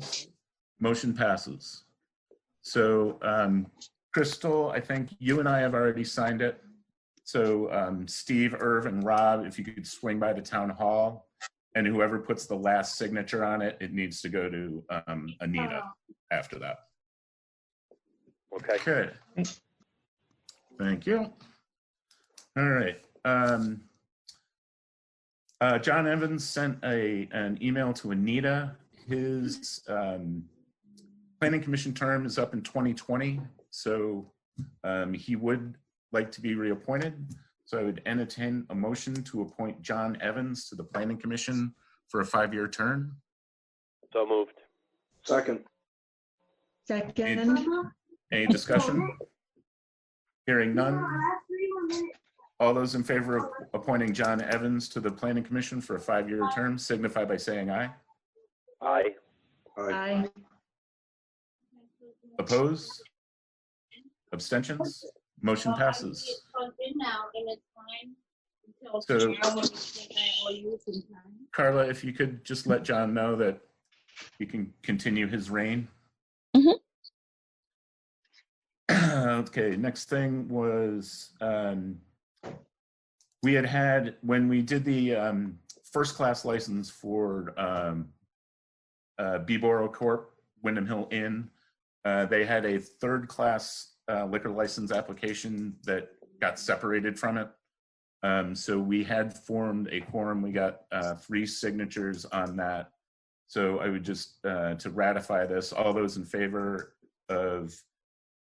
Abstentions? Motion passes. So Crystal, I think you and I have already signed it. So Steve, Irv, and Rob, if you could swing by the town hall, and whoever puts the last signature on it, it needs to go to Anita after that. Okay. Okay. Thank you. All right. John Evans sent an email to Anita. His planning commission term is up in 2020, so he would like to be reappointed. So I would entertain a motion to appoint John Evans to the planning commission for a 5-year term. So moved. Second. Any discussion? Hearing none. All those in favor of appointing John Evans to the planning commission for a 5-year term signify by saying aye. Aye. Aye. Opposed? Abstentions? Motion passes. So, Carla, if you could just let John know that he can continue his reign. Okay, next thing was we had when we did the first class license for Beboro Corp, Windham Hill Inn, they had a third class liquor license application that got separated from it. So we had formed a quorum. We got 3 signatures on that. So I would just, to ratify this, all those in favor of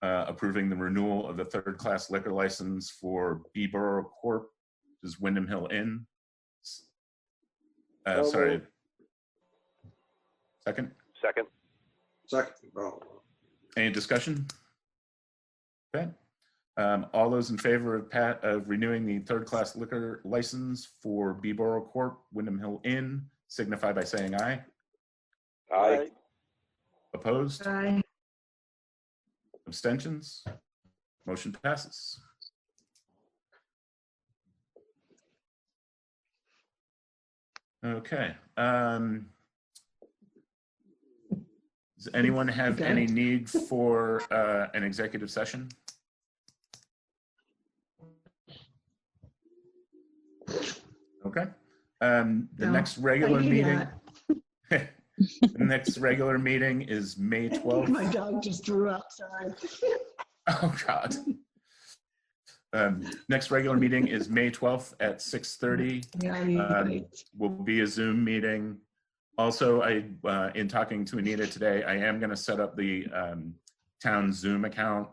approving the renewal of the third class liquor license for Beboro Corp, which is Windham Hill Inn. Sorry. Second? Second. Second. Oh. Any discussion? Okay. All those in favor of renewing the third class liquor license for Beboro Corp, Windham Hill Inn, signify by saying aye. Aye. Opposed? Aye. Abstentions? Motion passes. Okay. Does anyone have any need for an executive session? Okay. The next regular meeting. The next regular meeting is May 12th. My dog just threw up, sorry. Oh, God. Next regular meeting is May 12th at 6:30. Will be a Zoom meeting. Also, in talking to Anita today, I am going to set up the town Zoom account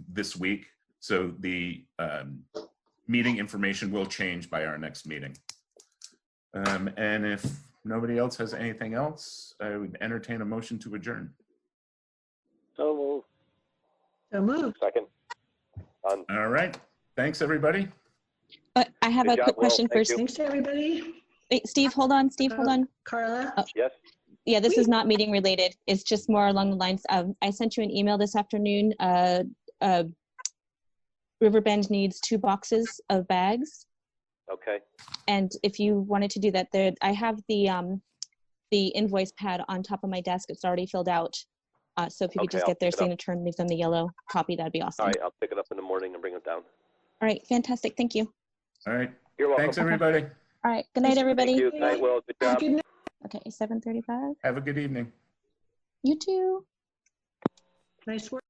this week. So the meeting information will change by our next meeting. And if nobody else has anything else, I would entertain a motion to adjourn. So moved. So moved. Second. All right. Thanks, everybody. I have Good a job, quick Will. question Thank first. you. Thanks, everybody. Wait, Steve, hold on. Steve, hold on. Carla? Oh. Yes. Yeah, this is not meeting related. It's just more along the lines of, I sent you an email this afternoon. Riverbend needs 2 boxes of bags. Okay. And if you wanted to do that, there, I have the invoice pad on top of my desk. It's already filled out. So if you could Okay, just I'll get their pick it up. signature and leave them the yellow copy, that'd be awesome. All right. I'll pick it up in the morning and bring it down. All right, fantastic. Thank you. All right. You're welcome. Thanks, everybody. All right, good night, everybody. Thank you. Good night, Will. Good job. Good night. Okay, 7:35. Have a good evening. You too. Nice work.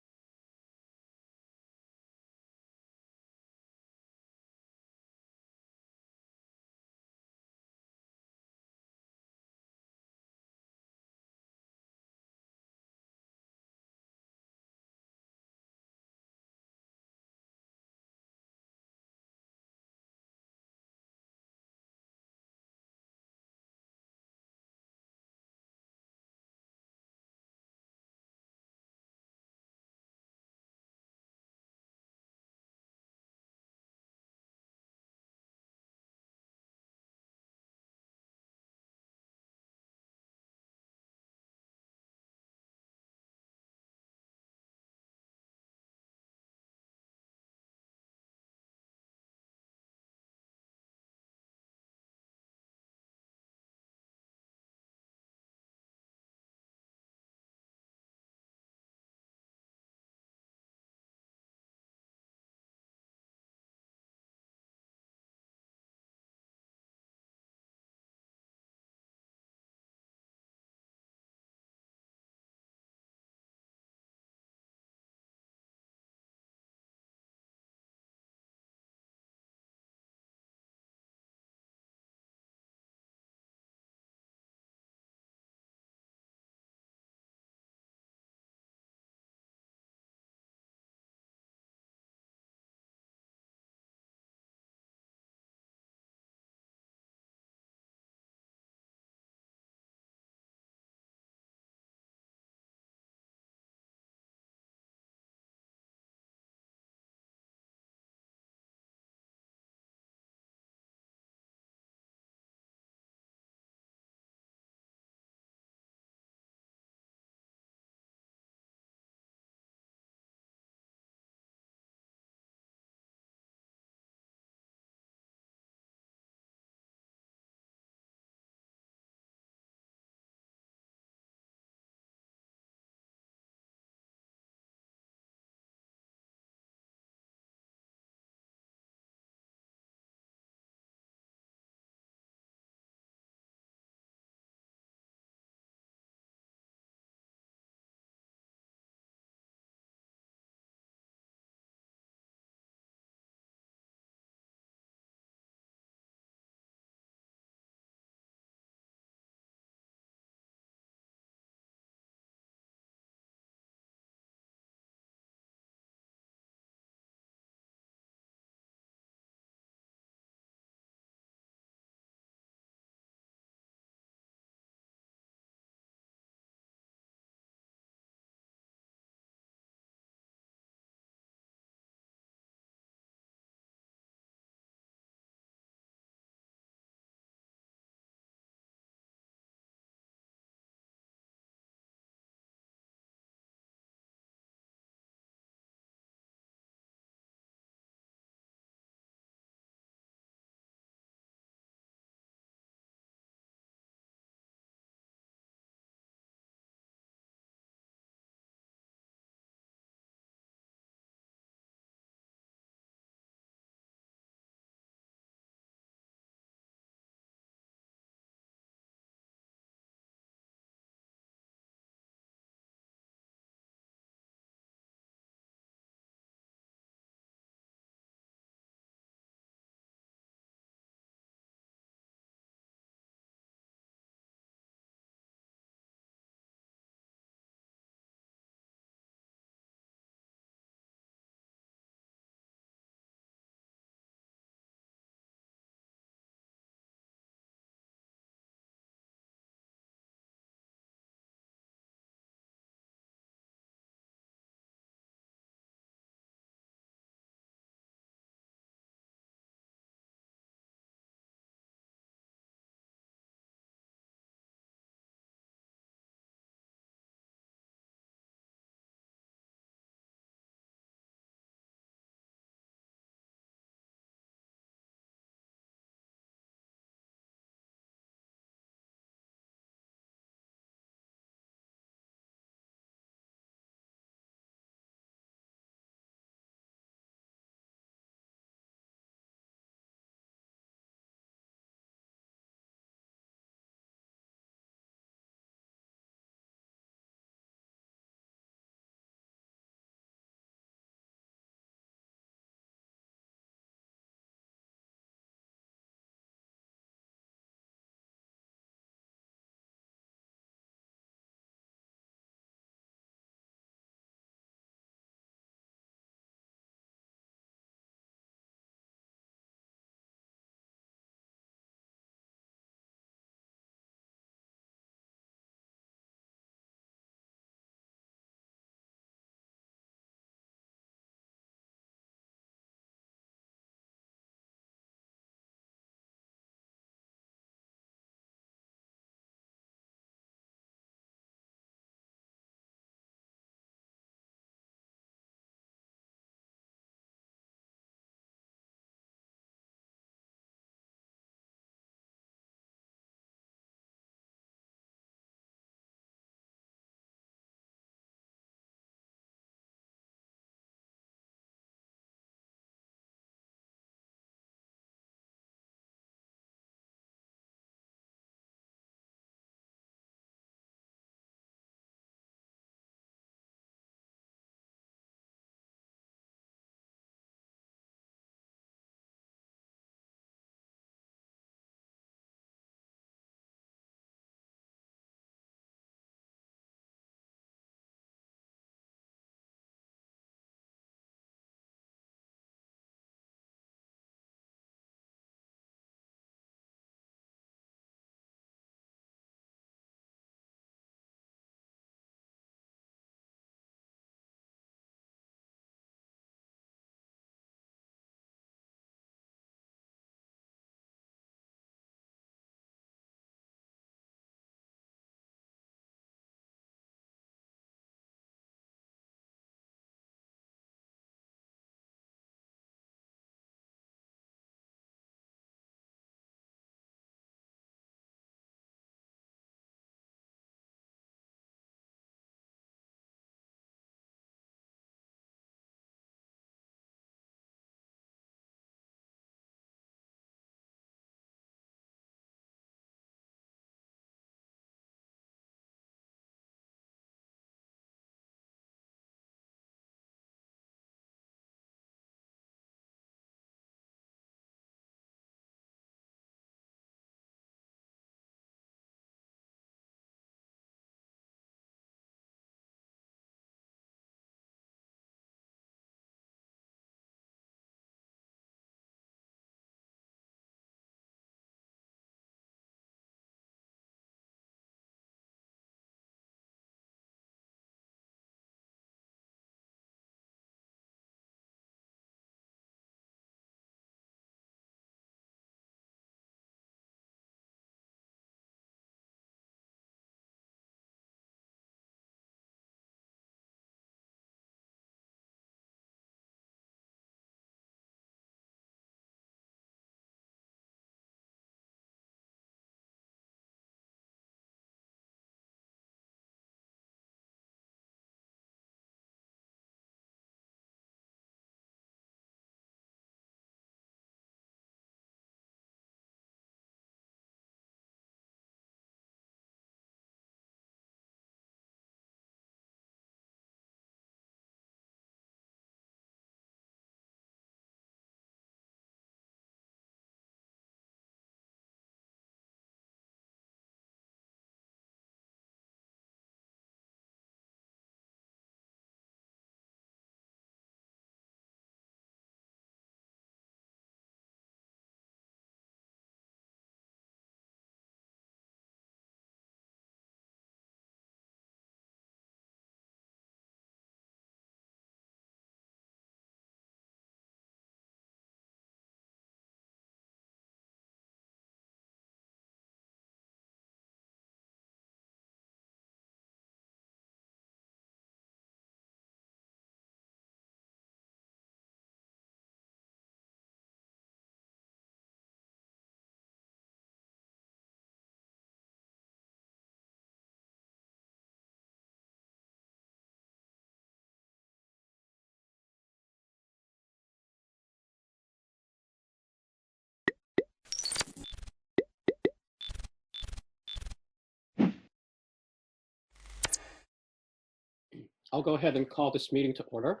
I'll go ahead and call this meeting to order.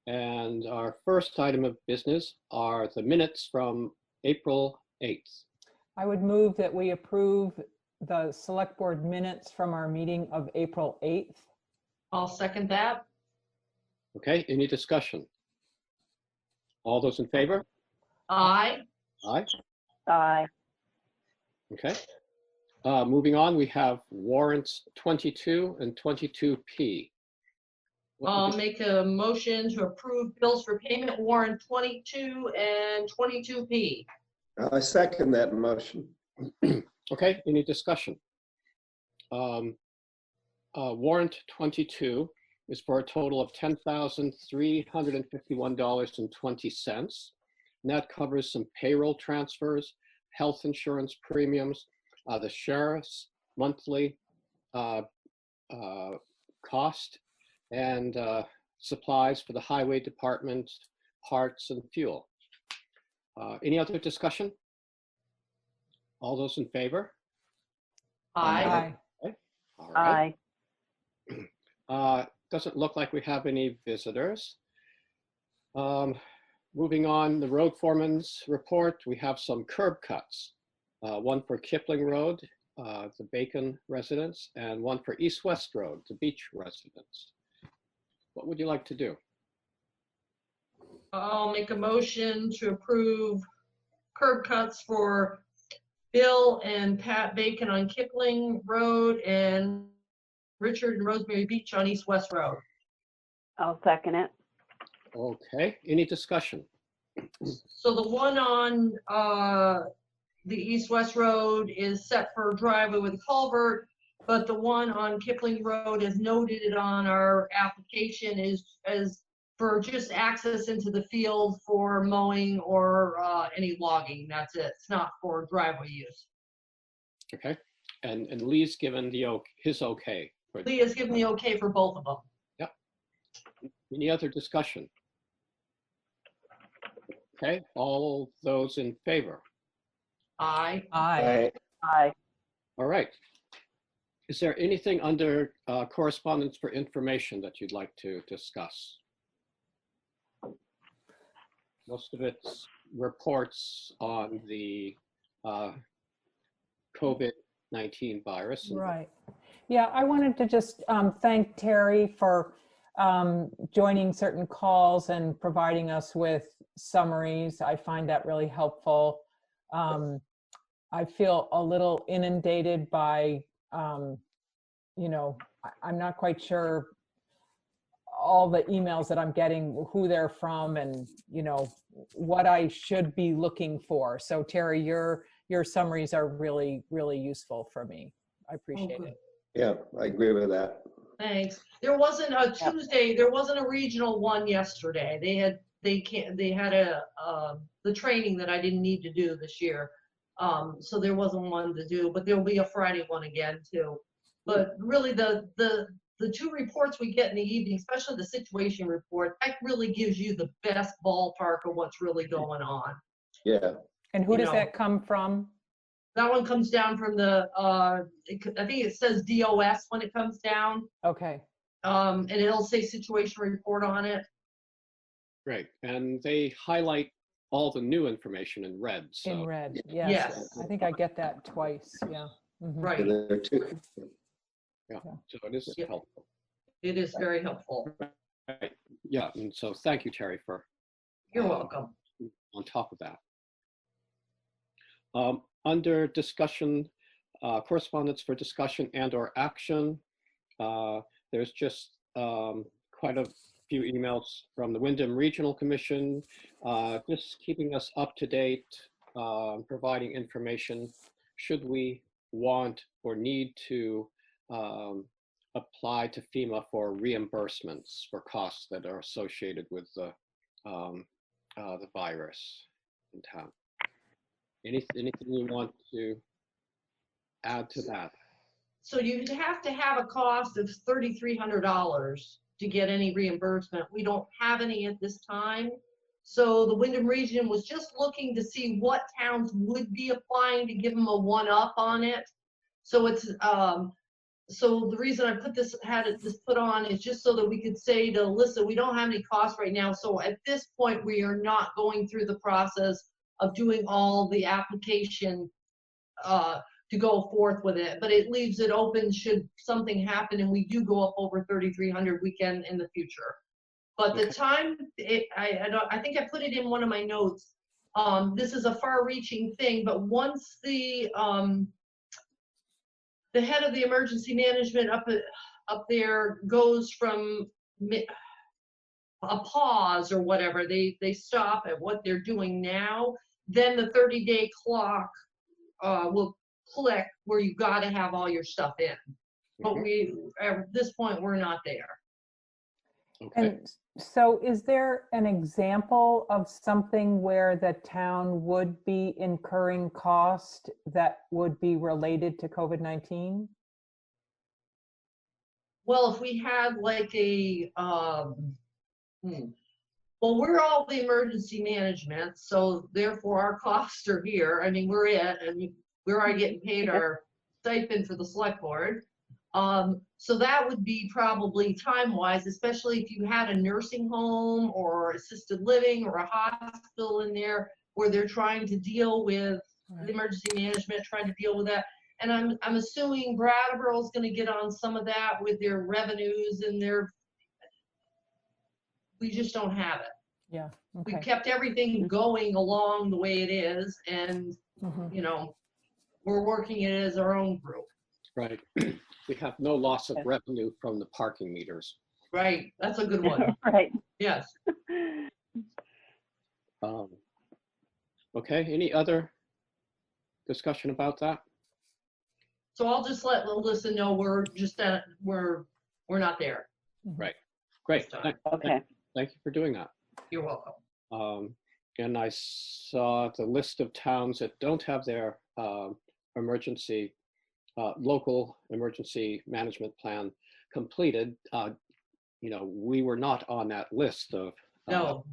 And our first item of business are the minutes from April 8th. I would move that we approve the select board minutes from our meeting of April 8th. I'll second that. Okay, any discussion? All those in favor? Aye. Aye. Aye. Okay. Moving on, we have warrants 22 and 22P. I'll make a motion to approve bills for payment warrant 22 and 22P. I second that motion. Okay, any discussion? Warrant 22 is for a total of $10,351.20. And that covers some payroll transfers, health insurance premiums, the sheriff's monthly cost, and supplies for the highway department, parts and fuel. Any other discussion? All those in favor? Aye. All right. Aye. Doesn't look like we have any visitors. Moving on, the road foreman's report, we have some curb cuts. One for Kipling Road, the Bacon residence, and one for East West Road, the Beach residence. What would you like to do? I'll make a motion to approve curb cuts for Bill and Pat Bacon on Kipling Road and Richard and Rosemary Beach on East West Road. I'll second it. Okay, any discussion? So the one on the East West Road is set for a driveway with a culvert, but the one on Kipling Road, as noted on our application, is for just access into the field for mowing or any logging. That's it. It's not for driveway use. Okay, and Lee's given the his okay. Lee has given the okay for both of them. Any other discussion? Okay, all those in favor? Aye. Aye. Aye. All right. Is there anything under correspondence for information that you'd like to discuss? Most of it's reports on the COVID-19 virus. Right. Yeah, I wanted to just thank Terry for joining certain calls and providing us with summaries. I find that really helpful. I feel a little inundated by, I'm not quite sure all the emails that I'm getting, who they're from, and what I should be looking for. So Terry, your summaries are really, really useful for me. I appreciate it. Yeah, I agree with that. Thanks. There wasn't a Tuesday. There wasn't a regional one yesterday. They had the training that I didn't need to do this year. So there wasn't one to do, but there'll be a Friday one again too. But really the two reports we get in the evening, especially the situation report, that really gives you the best ballpark of what's really going on. Yeah. And who does that come from? That one comes down from the, I think it says DOS when it comes down. Okay. And it'll say situation report on it. Great, and they highlight all the new information in red. So. In red, yes. Yes. I think I get that twice, yeah. Mhm. Right. And there are two. Yeah, so it is Yep. helpful. It is very helpful. Right. Yeah, and so thank you, Terry, for You're welcome. on top of that. Under discussion, correspondence for discussion and or action, there's just quite a few emails from the Wyndham Regional Commission, just keeping us up to date, providing information should we want or need to apply to FEMA for reimbursements for costs that are associated with the virus in town. Anything you want to add to that? So you'd have to have a cost of $3,300 to get any reimbursement. We don't have any at this time. So the Wyndham region was just looking to see what towns would be applying to give them a one-up on it. So it's so the reason I put this, this put on is just so that we could say to Alyssa, we don't have any costs right now. So at this point, we are not going through the process of doing all the application to go forth with it, but it leaves it open should something happen and we do go up over 3,300 weekend in the future. But the time, I think I put it in one of my notes. This is a far-reaching thing, but once the head of the emergency management up there goes from a pause or whatever, they stop at what they're doing now, then the 30-day clock will click where you got to have all your stuff in. But we, at this point, we're not there. Okay. And so is there an example of something where the town would be incurring cost that would be related to COVID-19? Well, if we had like a, well, we're all the emergency management, so therefore our costs are here. I mean, we're it, and we're already getting paid our stipend for the select board. So that would be probably time-wise, especially if you had a nursing home or assisted living or a hospital in there where they're trying to deal with the emergency management, trying to deal with that. And I'm assuming Brattleboro is going to get on some of that with their revenues and we just don't have it. Yeah. We've Okay. kept everything going along the way it is, and Mhm. you know, we're working it as our own group. Right. We have no loss of revenue from the parking meters. Right, that's a good one. Right. Yes. Okay, any other discussion about that? So I'll just let Alyssa know we're just we're not there. Right. Great. This time. Okay. Thank you for doing that. You're welcome. And I saw the list of towns that don't have their local emergency management plan completed. You know, we were not on that list of No,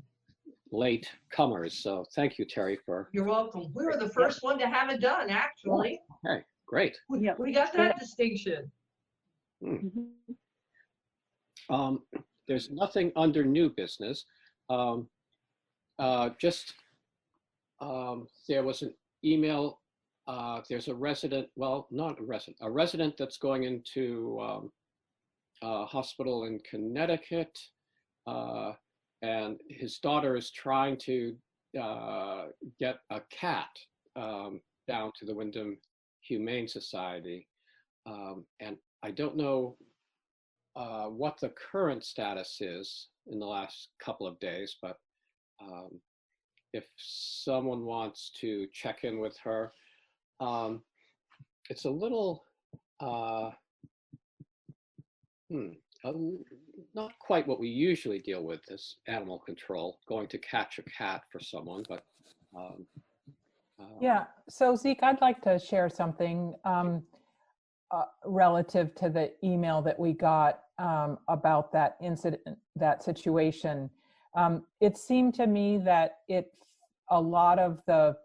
late comers. So thank you, Terry, for. you're welcome. We were the first one to have it done, actually. Okay, great. Yeah. We got that distinction. There's nothing under new business. There was an email. There's a resident, well, not a resident, a resident that's going into a hospital in Connecticut, and his daughter is trying to get a cat down to the Wyndham Humane Society. And I don't know what the current status is in the last couple of days, but if someone wants to check in with her, it's a little, not quite what we usually deal with as animal control, going to catch a cat for someone, but. Yeah, so Zeke, I'd like to share something relative to the email that we got about that incident, that situation. It seemed to me that a lot of the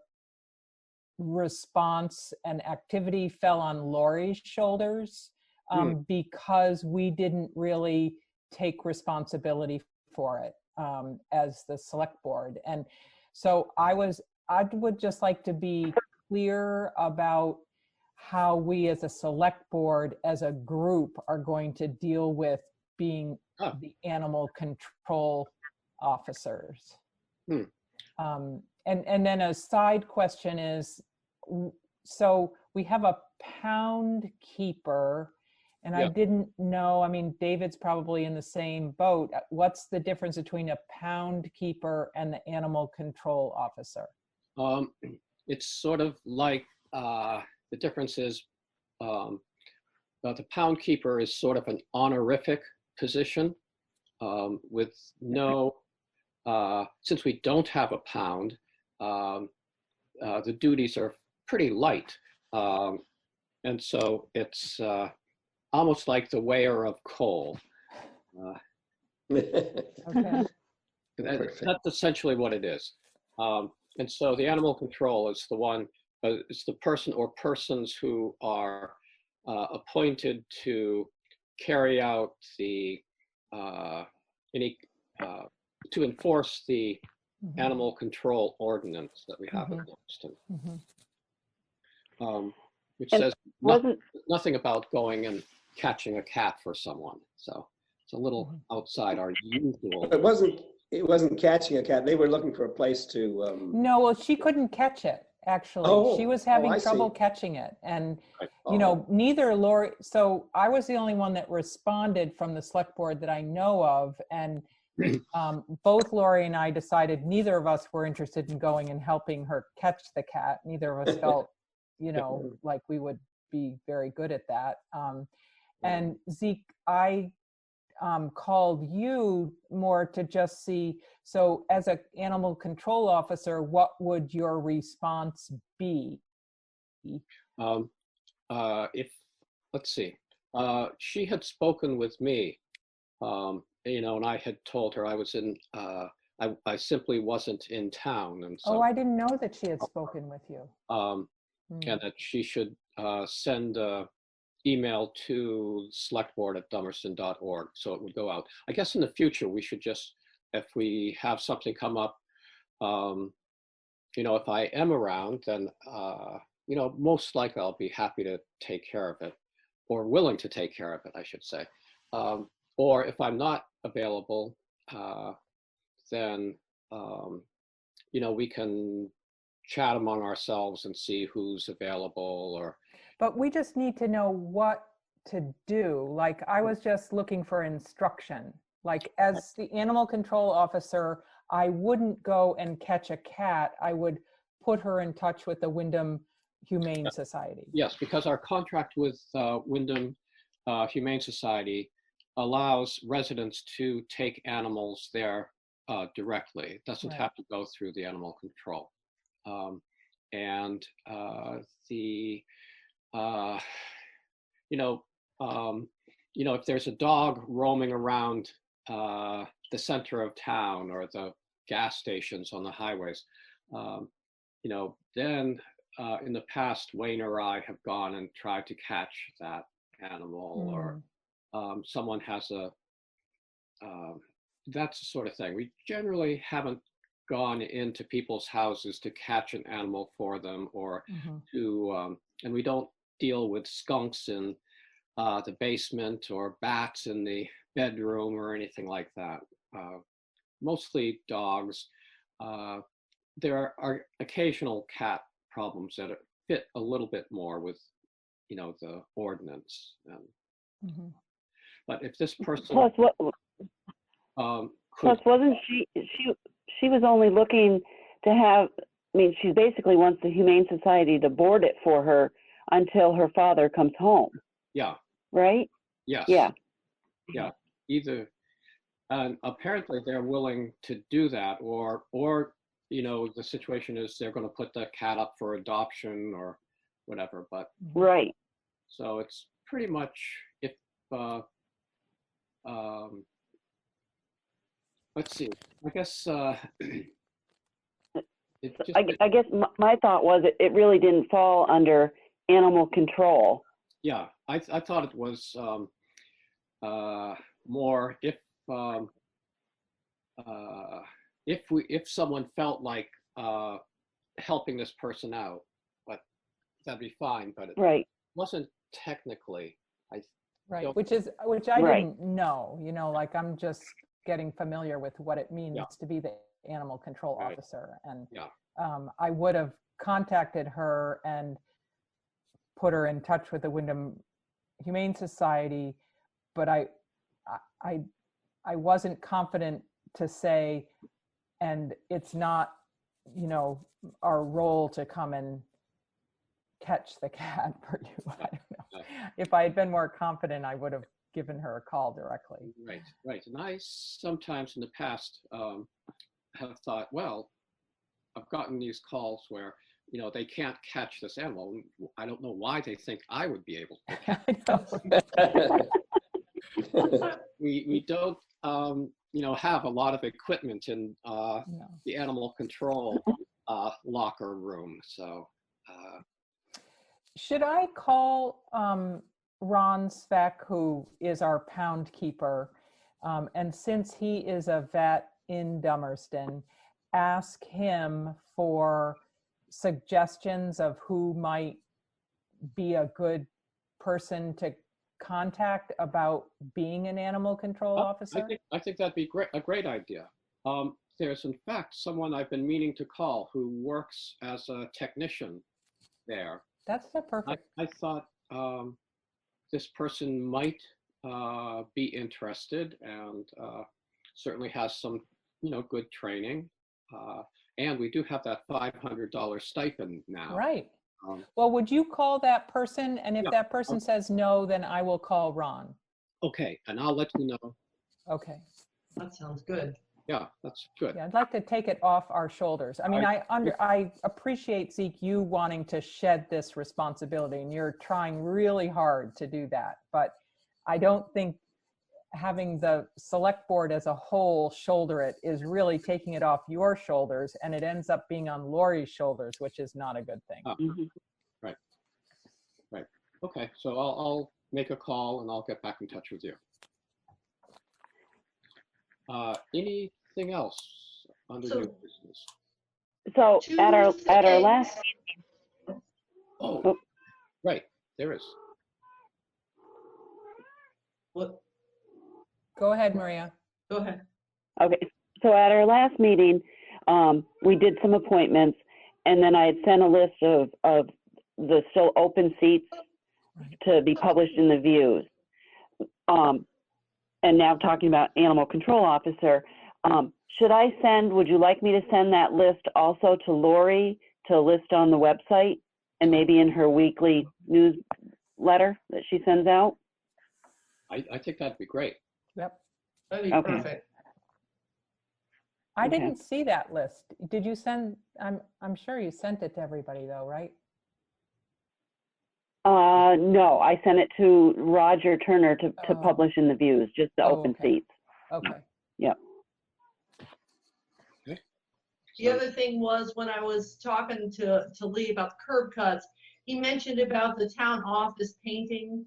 response and activity fell on Lori's shoulders because we didn't really take responsibility for it as the select board. And so I would just like to be clear about how we as a select board, as a group, are going to deal with being the animal control officers. And then a side question is, so we have a pound keeper, and I didn't know, I mean, David's probably in the same boat. What's the difference between a pound keeper and the animal control officer? It's sort of like, the difference is the pound keeper is sort of an honorific position with no, since we don't have a pound, the duties are pretty light. And so it's almost like the weigher of coal. Okay. That's essentially what it is. And so the animal control is the one, is the person or persons who are appointed to carry out the any to enforce the Mhm. animal control ordinance that we have in Mhm. Boston, Mhm. which And says wasn't, nothing about going and catching a cat for someone. So it's a little Mhm. outside our usual. It wasn't catching a cat. They were looking for a place to, No, well, she couldn't catch it, actually. She Oh, was oh, having I trouble see. catching it. And, Oh. neither Lori, so I was the only one that responded from the select board that I know of. And both Lori and I decided neither of us were interested in going and helping her catch the cat. Neither of us felt, like we would be very good at that. And Zeke, I called you more to just see, so as an animal control officer, what would your response be? If let's see, she had spoken with me, and I had told her I was in. I simply wasn't in town, and so. Oh, I didn't know that she had spoken with you. And that she should send a email to selectboard@dummerston.org, so it would go out. I guess in the future we should just, if we have something come up, if I am around, then most likely I'll be happy to take care of it, or willing to take care of it, I should say. Or if I'm not available, then we can chat among ourselves and see who's available. Or But we just need to know what to do. Like, I was just looking for instruction. Like, as the animal control officer, I wouldn't go and catch a cat. I would put her in touch with the Wyndham Humane Society. Yes, because our contract with Wyndham Humane Society allows residents to take animals there directly. It doesn't Right. have to go through the animal control. If there's a dog roaming around the center of town or the gas stations on the highways, then in the past, Wayne or I have gone and tried to catch that animal, or someone has that's the sort of thing. We generally haven't gone into people's houses to catch an animal for them, or and we don't deal with skunks in the basement or bats in the bedroom or anything like that. Mostly dogs. There are occasional cat problems that fit a little bit more with, the ordinance. But if this person, plus wasn't she was only looking to have, she basically wants the Humane Society to board it for her until her father comes home. Yeah. Right? Yes. Yeah. Yeah. Either, and apparently they're willing to do that, or the situation is they're going to put the cat up for adoption or whatever. But right. So it's pretty much, if let's see, I guess I guess my thought was it really didn't fall under animal control. Yeah, I thought it was more if someone felt like helping this person out, but that'd be fine. But it wasn't technically. Right, which I didn't know. Like, I'm just getting familiar with what it means to be the animal control officer, and I would have contacted her and put her in touch with the Wyndham Humane Society, but I wasn't confident to say, and it's not, our role to come and catch the cat for you. I don't know. If I had been more confident, I would have given her a call directly. Right. And I sometimes in the past have thought, well, I've gotten these calls where, they can't catch this animal. I don't know why they think I would be able to. We don't, have a lot of equipment in the animal control locker room. So. Should I call Ron Speck, who is our pound keeper, and since he is a vet in Dummerston, ask him for suggestions of who might be a good person to contact about being an animal control officer? I think that'd be a great idea. There's in fact someone I've been meaning to call who works as a technician there. That's perfect. I thought this person might be interested and certainly has some, good training. And we do have that $500 stipend now. Right. Um, Well, would you call that person? And if Yeah. that person says no, then I will call Ron. Okay, and I'll let you know. Okay. That sounds good. Yeah, that's good. Yeah, I'd like to take it off our shoulders. I mean, I appreciate, Zeke, you wanting to shed this responsibility, and you're trying really hard to do that. But I don't think having the select board as a whole shoulder it is really taking it off your shoulders, and it ends up being on Lori's shoulders, which is not a good thing. Mhm. Right. Okay, so I'll make a call and I'll get back in touch with you. Anything else under So- new business? So at our Tuesday- last, Oh, Oh. right, there is. What, Go ahead, Maria. go ahead. okay, so at our last meeting, we did some appointments, and then I had sent a list of the still open seats to be published in the views. And now talking about animal control officer, would you like me to send that list also to Lori to list on the website and maybe in her weekly newsletter that she sends out? I think that'd be great. Yep. That'd be Okay. perfect. I Okay. didn't see that list. Did you send, I'm sure you sent it to everybody though, right? No, I sent it to Roger Turner to Oh. publish in the views, just the Oh, open okay. seats. Okay. The other thing was when I was talking to Lee about the curb cuts, he mentioned about the town office painting.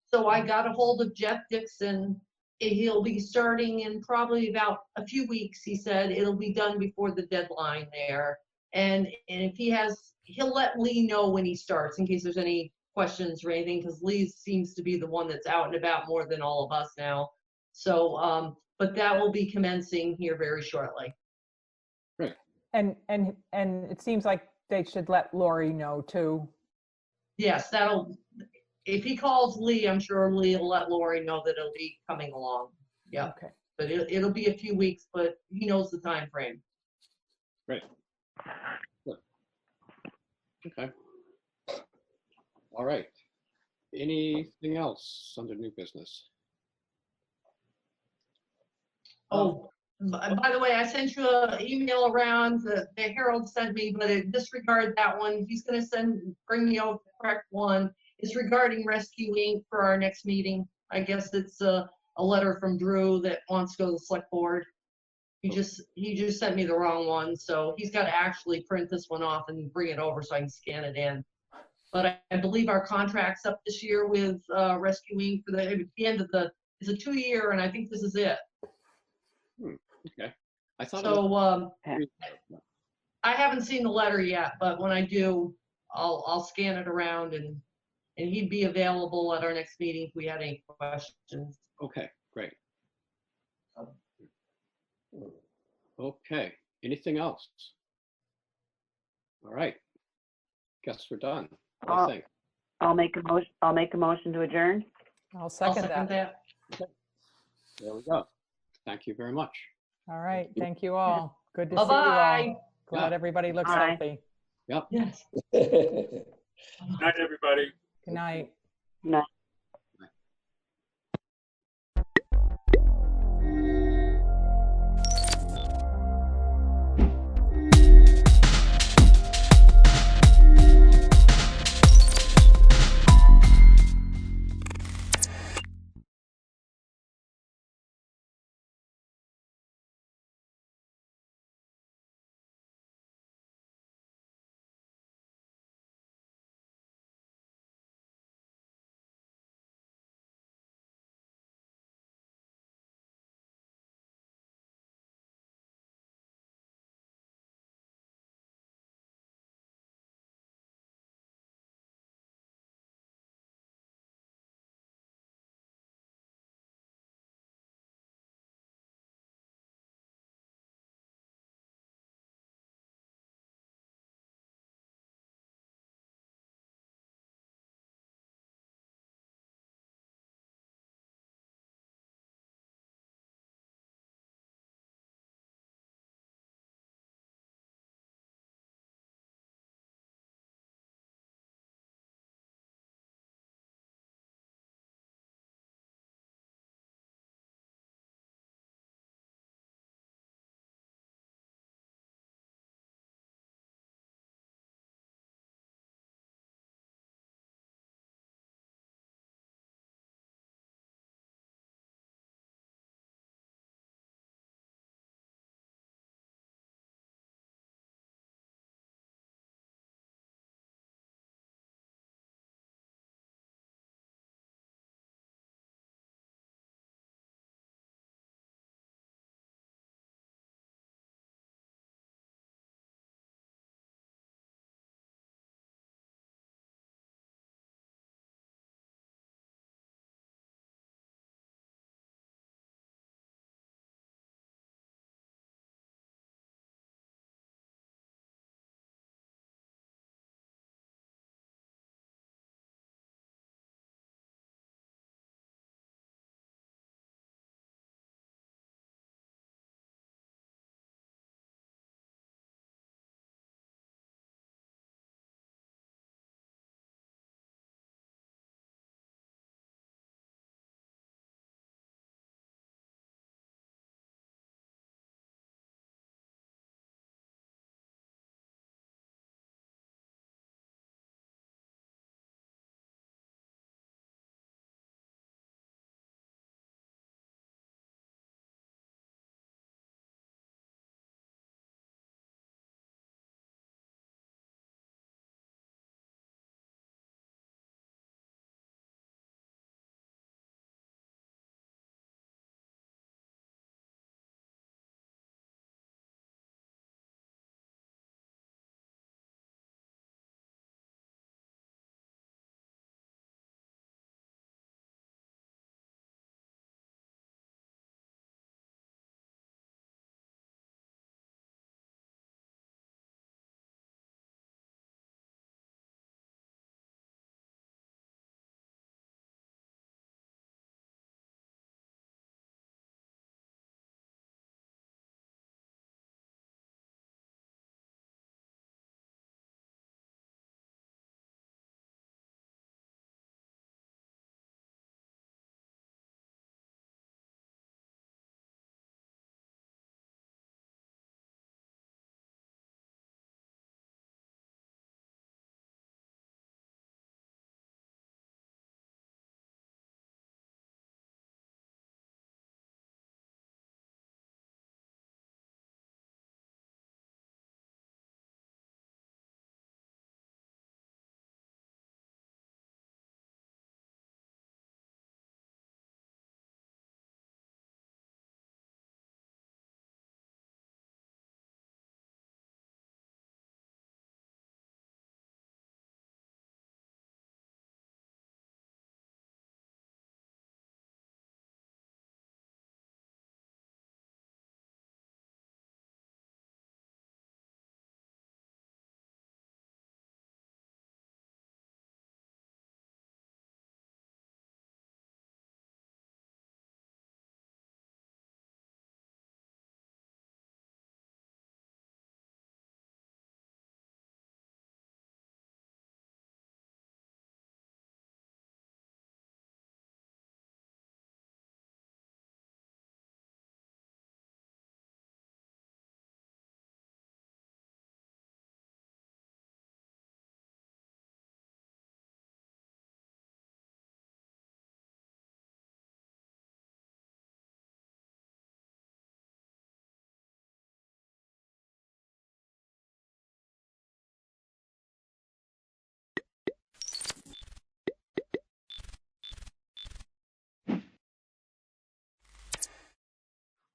So I got a hold of Jeff Dixon. He'll be starting in probably about a few weeks, he said. It'll be done before the deadline there. And if he'll let Lee know when he starts in case there's any questions or anything, because Lee seems to be the one that's out and about more than all of us now. So, but that will be commencing here very shortly. And it seems like they should let Lori know too. Yes, if he calls Lee, I'm sure Lee will let Lori know that it'll be coming along. Yeah, Okay. but it'll be a few weeks, but he knows the time frame. Great. Good. Okay. All right. Anything else under new business? Oh, by the way, I sent you an email around that the Herald sent me, but disregard that one. He's gonna bring me over the correct one. It's regarding Rescue Inc. for our next meeting. I guess it's a letter from Drew that wants to go to the select board. He just sent me the wrong one, so he's got to actually print this one off and bring it over so I can scan it in. But I believe our contract's up this year with Rescue Inc. for the end of it's a 2-year, and I think this is it. Okay. I thought. So I haven't seen the letter yet, but when I do, I'll scan it around and he'd be available at our next meeting if we had any questions. Okay, great. Okay, anything else? All right. Guess we're done, I think. I'll make a motion to adjourn. I'll I'll second that. There we go. Thank you very much. All right. Thank you all. Good to see you Bye-bye. all. Glad Yeah. everybody looks Bye. healthy. Yep. Yes. Night, everybody. Good night. No.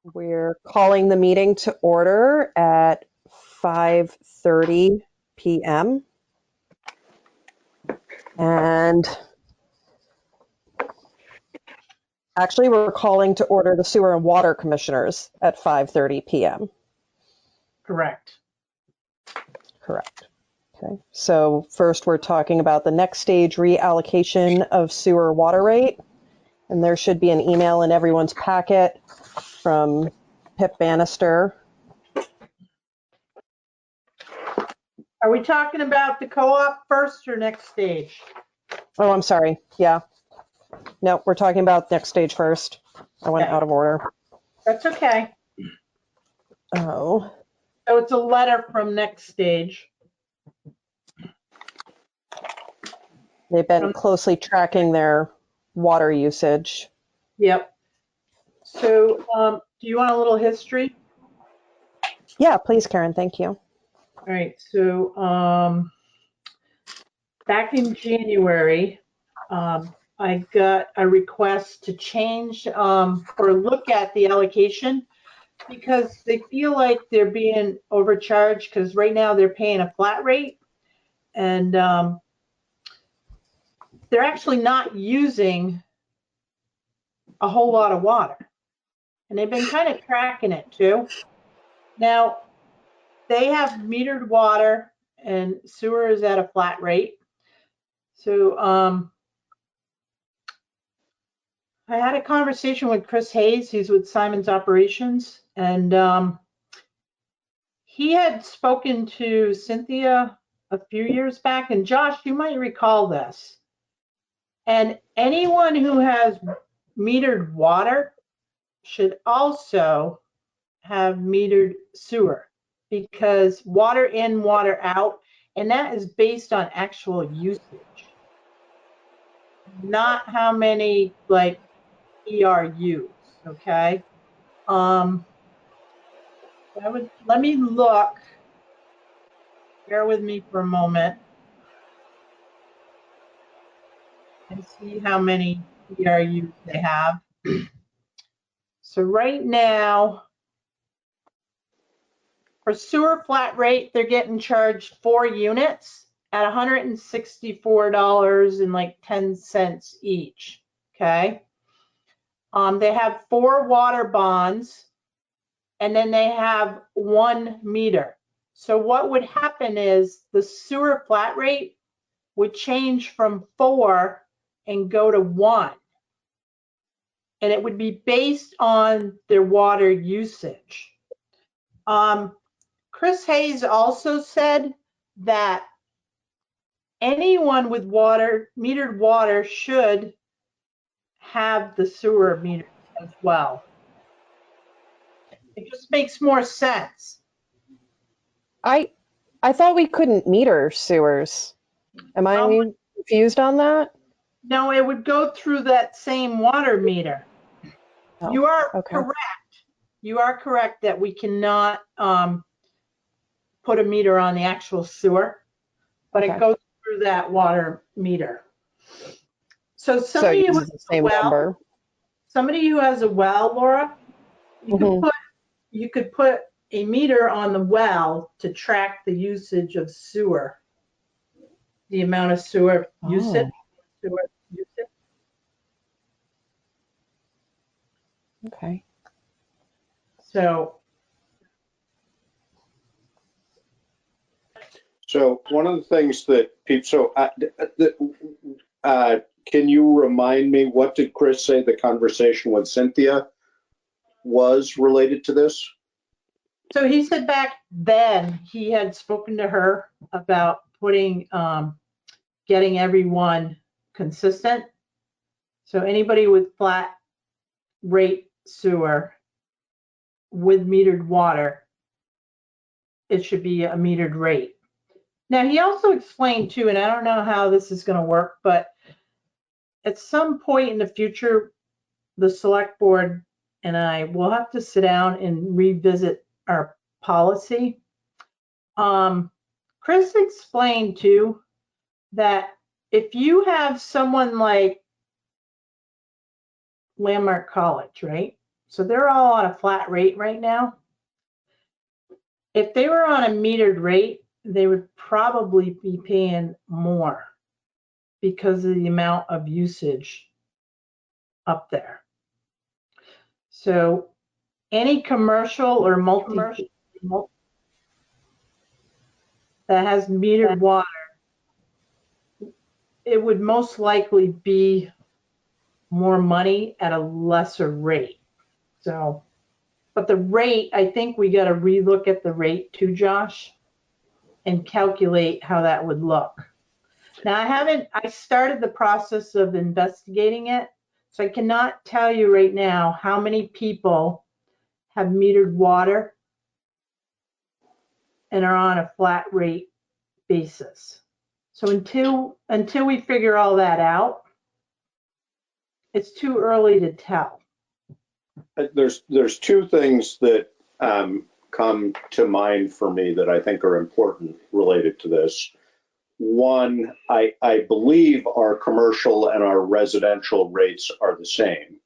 We're calling the meeting to order at 5:30 p.m. And actually, we're calling to order the Sewer and Water Commissioners at 5:30 p.m. Correct. Correct. Okay. So first, we're talking about the next stage reallocation of sewer water rate. And there should be an email in everyone's packet from Pip Bannister. Are we talking about the co-op first or next stage? Oh, I'm sorry. Yeah. No, we're talking about next stage first. I went Okay. out of order. That's okay. Oh. So it's a letter from next stage. They've been closely tracking their water usage. Yep. So do you want a little history? Yeah, please, Karen. Thank you. All right. So back in January, I got a request to change or look at the allocation because they feel like they're being overcharged because right now they're paying a flat rate and they're actually not using a whole lot of water. And they've been kind of tracking it too. Now, they have metered water and sewer is at a flat rate. So I had a conversation with Chris Hayes, who's with Simon's Operations, and he had spoken to Cynthia a few years back. And Josh, you might recall this. And anyone who has metered water should also have metered sewer because water in, water out, and that is based on actual usage, not how many like ERUs, okay? Let me look. Bear with me for a moment and see how many ERUs they have. So right now, for sewer flat rate, they're getting charged 4 units at $164.10 each. Okay. They have 4 water bonds, and then they have 1 meter. So what would happen is the sewer flat rate would change from 4 and go to 1. And it would be based on their water usage. Chris Hayes also said that anyone with metered water should have the sewer meter as well. It just makes more sense. I thought we couldn't meter sewers. Am I confused on that? No, it would go through that same water meter. Oh, You are okay. correct. You are correct that we cannot put a meter on the actual sewer, but Okay. it goes through that water meter. So So somebody it who uses has the same a well, number. somebody who has a well, Laura, Mhm. you could put a meter on the well to track the usage of sewer, the amount of sewer usage. Sewer usage. Okay. So So one of the things that people, can you remind me, what did Chris say the conversation with Cynthia was related to this? So he said back then he had spoken to her about putting, getting everyone consistent. So anybody with flat rate sewer with metered water, it should be a metered rate. Now he also explained too, and I don't know how this is going to work, but at some point in the future, the select board and I will have to sit down and revisit our policy. Chris explained too that if you have someone like Landmark College, right? So they're all on a flat rate right now. If they were on a metered rate, they would probably be paying more because of the amount of usage up there. So any commercial or multi that has metered water, it would most likely be more money at a lesser rate. So, but the rate, I think we got to relook at the rate too, Josh, and calculate how that would look. Now I started the process of investigating it, so I cannot tell you right now how many people have metered water and are on a flat rate basis. So until we figure all that out, it's too early to tell. There's two things that come to mind for me that I think are important related to this. One, I believe our commercial and our residential rates are the same.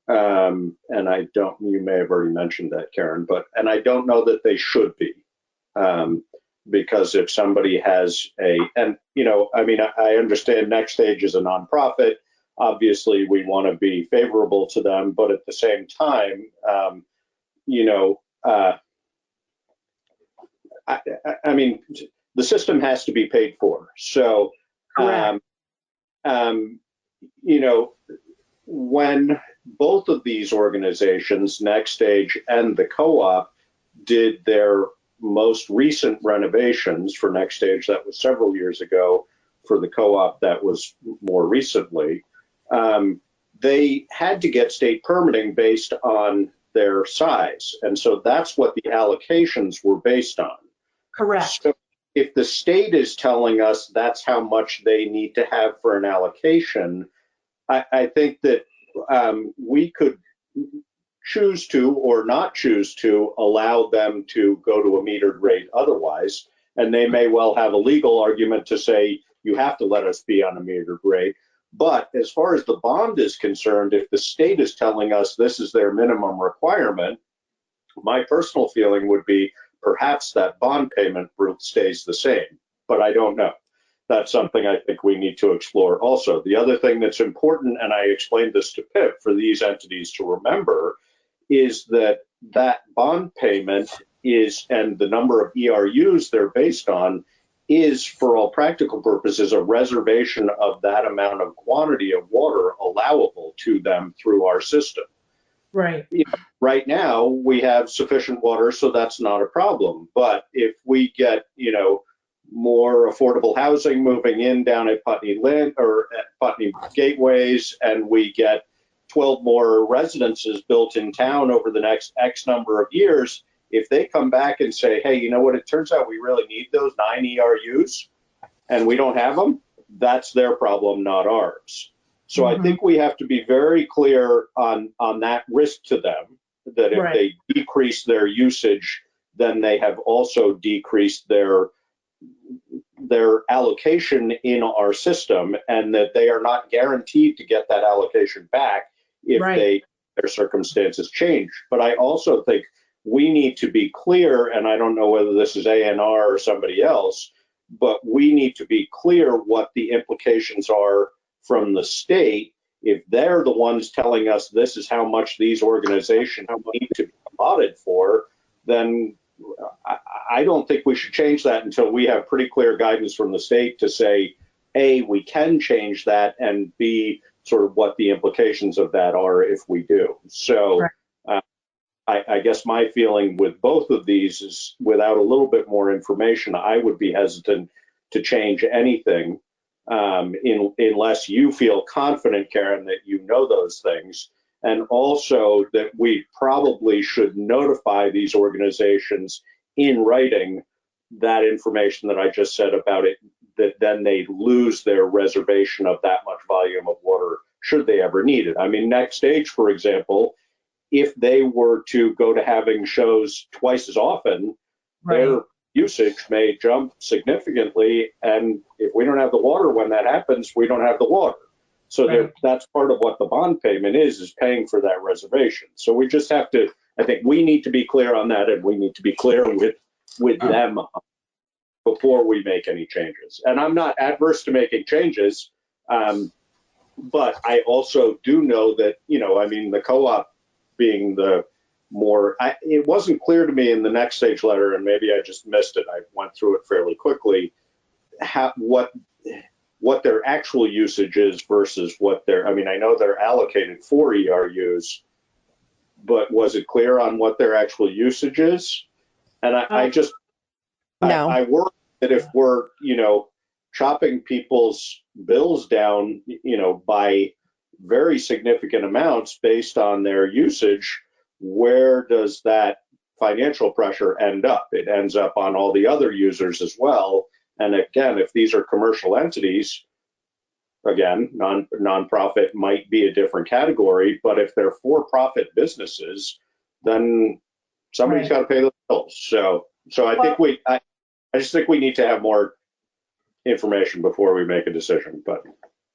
And you may have already mentioned that, Karen, and I don't know that they should be. Because if somebody has I understand Next Stage is a nonprofit. Obviously, we want to be favorable to them, but at the same time, the system has to be paid for. So, when both of these organizations, Next Stage and the co-op, did their most recent renovations, for Next Stage, that was several years ago, for the co-op, that was more recently, they had to get state permitting based on their size. And so that's what the allocations were based on. Correct. So if the state is telling us that's how much they need to have for an allocation, I think that we could choose to or not choose to allow them to go to a metered rate otherwise. And they may well have a legal argument to say, you have to let us be on a metered rate. But as far as the bond is concerned, if the state is telling us this is their minimum requirement, my personal feeling would be perhaps that bond payment route stays the same, but I don't know. That's something I think we need to explore also. The other thing that's important, and I explained this to Pip, for these entities to remember, is that bond payment is, and the number of ERUs they're based on, is, for all practical purposes, a reservation of that amount of quantity of water allowable to them through our system. Right. Right now, we have sufficient water, so that's not a problem. But if we get, more affordable housing moving in down at Putney Lynn or at Putney Gateways, and we get 12 more residences built in town over the next X number of years, if they come back and say, hey, you know what, it turns out we really need those 9 ERUs and we don't have them, that's their problem, not ours. So I think we have to be very clear on that risk to them, that if they decrease their usage, then they have also decreased their allocation in our system, and that they are not guaranteed to get that allocation back if their circumstances change. But I also think we need to be clear, and I don't know whether this is ANR or somebody else, but we need to be clear what the implications are from the state. If they're the ones telling us this is how much these organizations need to be allotted for, then I don't think we should change that until we have pretty clear guidance from the state to say, A, we can change that, and B, sort of what the implications of that are if we do. So I guess my feeling with both of these is, without a little bit more information, I would be hesitant to change anything unless you feel confident, Karen, that you know those things. And also that we probably should notify these organizations in writing that information that I just said about it, that then they lose their reservation of that much volume of water should they ever need it. I mean, Next Stage, for example, if they were to go to having shows twice as often, their usage may jump significantly. And if we don't have the water when that happens, we don't have the water. So Right. that's part of what the bond payment is paying for that reservation. So we just have to, I think we need to be clear on that, and we need to be clear with them before we make any changes. And I'm not adverse to making changes, but I also do know that, I mean, the co-op being the more, it wasn't clear to me in the next stage letter, and maybe I just missed it. I went through it fairly quickly, what their actual usage is versus what I mean, I know they're allocated for ERUs, but was it clear on what their actual usage is? And No. I worry that if we're, chopping people's bills down, by very significant amounts based on their usage, where does that financial pressure end up? It ends up on all the other users as well. And again, if these are commercial entities, again, nonprofit might be a different category, but if they're for-profit businesses, then somebody's got to pay those bills. So I think I just think we need to have more information before we make a decision. But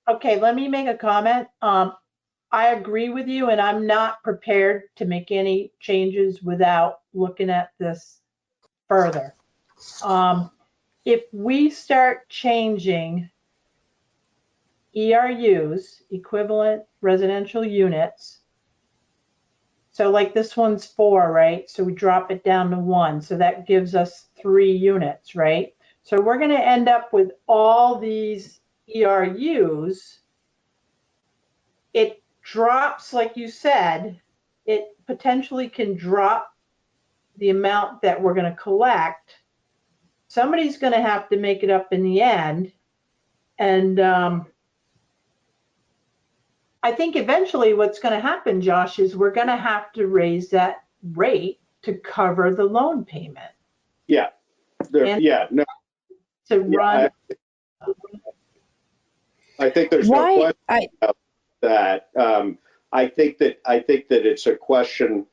Okay, let me make a comment. I agree with you, and I'm not prepared to make any changes without looking at this further. If we start changing ERUs, equivalent residential units, so like this one's 4, right? So we drop it down to 1, so that gives us 3 units, right? So we're going to end up with all these ERUs. It drops, like you said, it potentially can drop the amount that we're going to collect. Somebody's going to have to make it up in the end. And I think eventually what's going to happen, Josh, is we're going to have to raise that rate to cover the loan payment. Yeah. No. To run. I think there's no question about that. I think that it's a question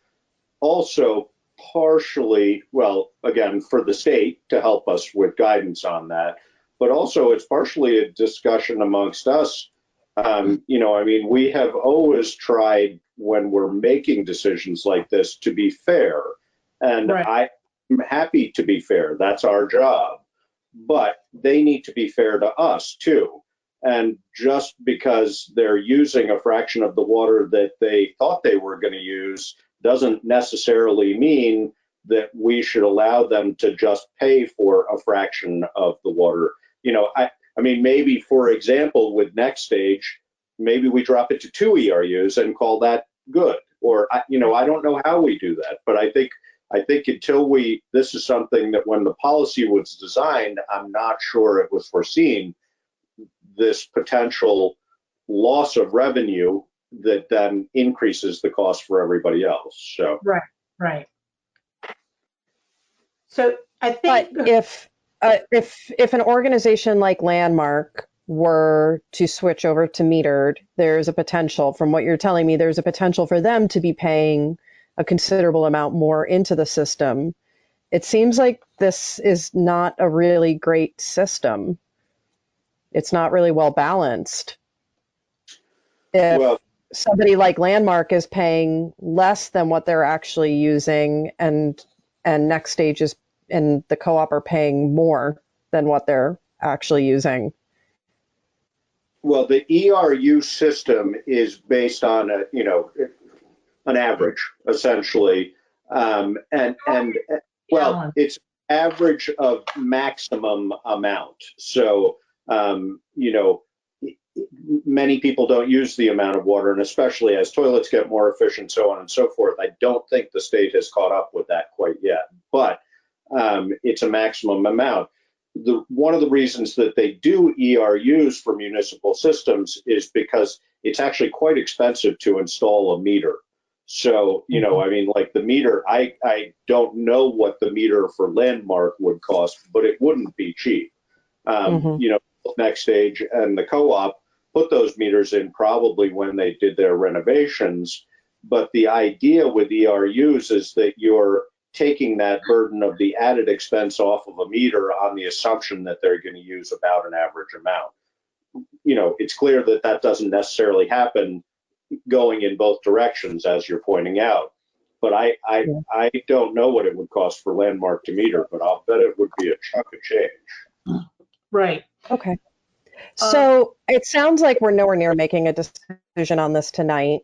also partially, well, again, for the state to help us with guidance on that, but also it's partially a discussion amongst us. I mean, we have always tried when we're making decisions like this to be fair, and I'm happy to be fair. That's our job, but they need to be fair to us too. And just because they're using a fraction of the water that they thought they were going to use doesn't necessarily mean that we should allow them to just pay for a fraction of the water. I mean, maybe, for example, with next stage, maybe we drop it to 2 ERUs and call that good. Or, I don't know how we do that, but I think until this is something that when the policy was designed, I'm not sure it was foreseen, this potential loss of revenue that then increases the cost for everybody else. So Right. So I think, but if an organization like Landmark were to switch over to metered, there's a potential, from what you're telling me, there's a potential for them to be paying a considerable amount more into the system. It seems like this is not a really great system. It's not really well balanced. If somebody like Landmark is paying less than what they're actually using, and next stage is, and the co-op are paying more than what they're actually using. Well, the ERU system is based on an average, essentially, it's average of maximum amount. So many people don't use the amount of water, and especially as toilets get more efficient, so on and so forth. I don't think the state has caught up with that quite yet, but it's a maximum amount. One of the reasons that they do ERUs for municipal systems is because it's actually quite expensive to install a meter. So, I mean, like the meter, I don't know what the meter for Landmark would cost, but it wouldn't be cheap. Next stage and the co-op put those meters in probably when they did their renovations. But the idea with ERUs is that you're taking that burden of the added expense off of a meter on the assumption that they're going to use about an average amount. it's clear that that doesn't necessarily happen going in both directions, as you're pointing out. But I don't know what it would cost for Landmark to meter, but I'll bet it would be a chunk of change. Right. Okay. So it sounds like we're nowhere near making a decision on this tonight.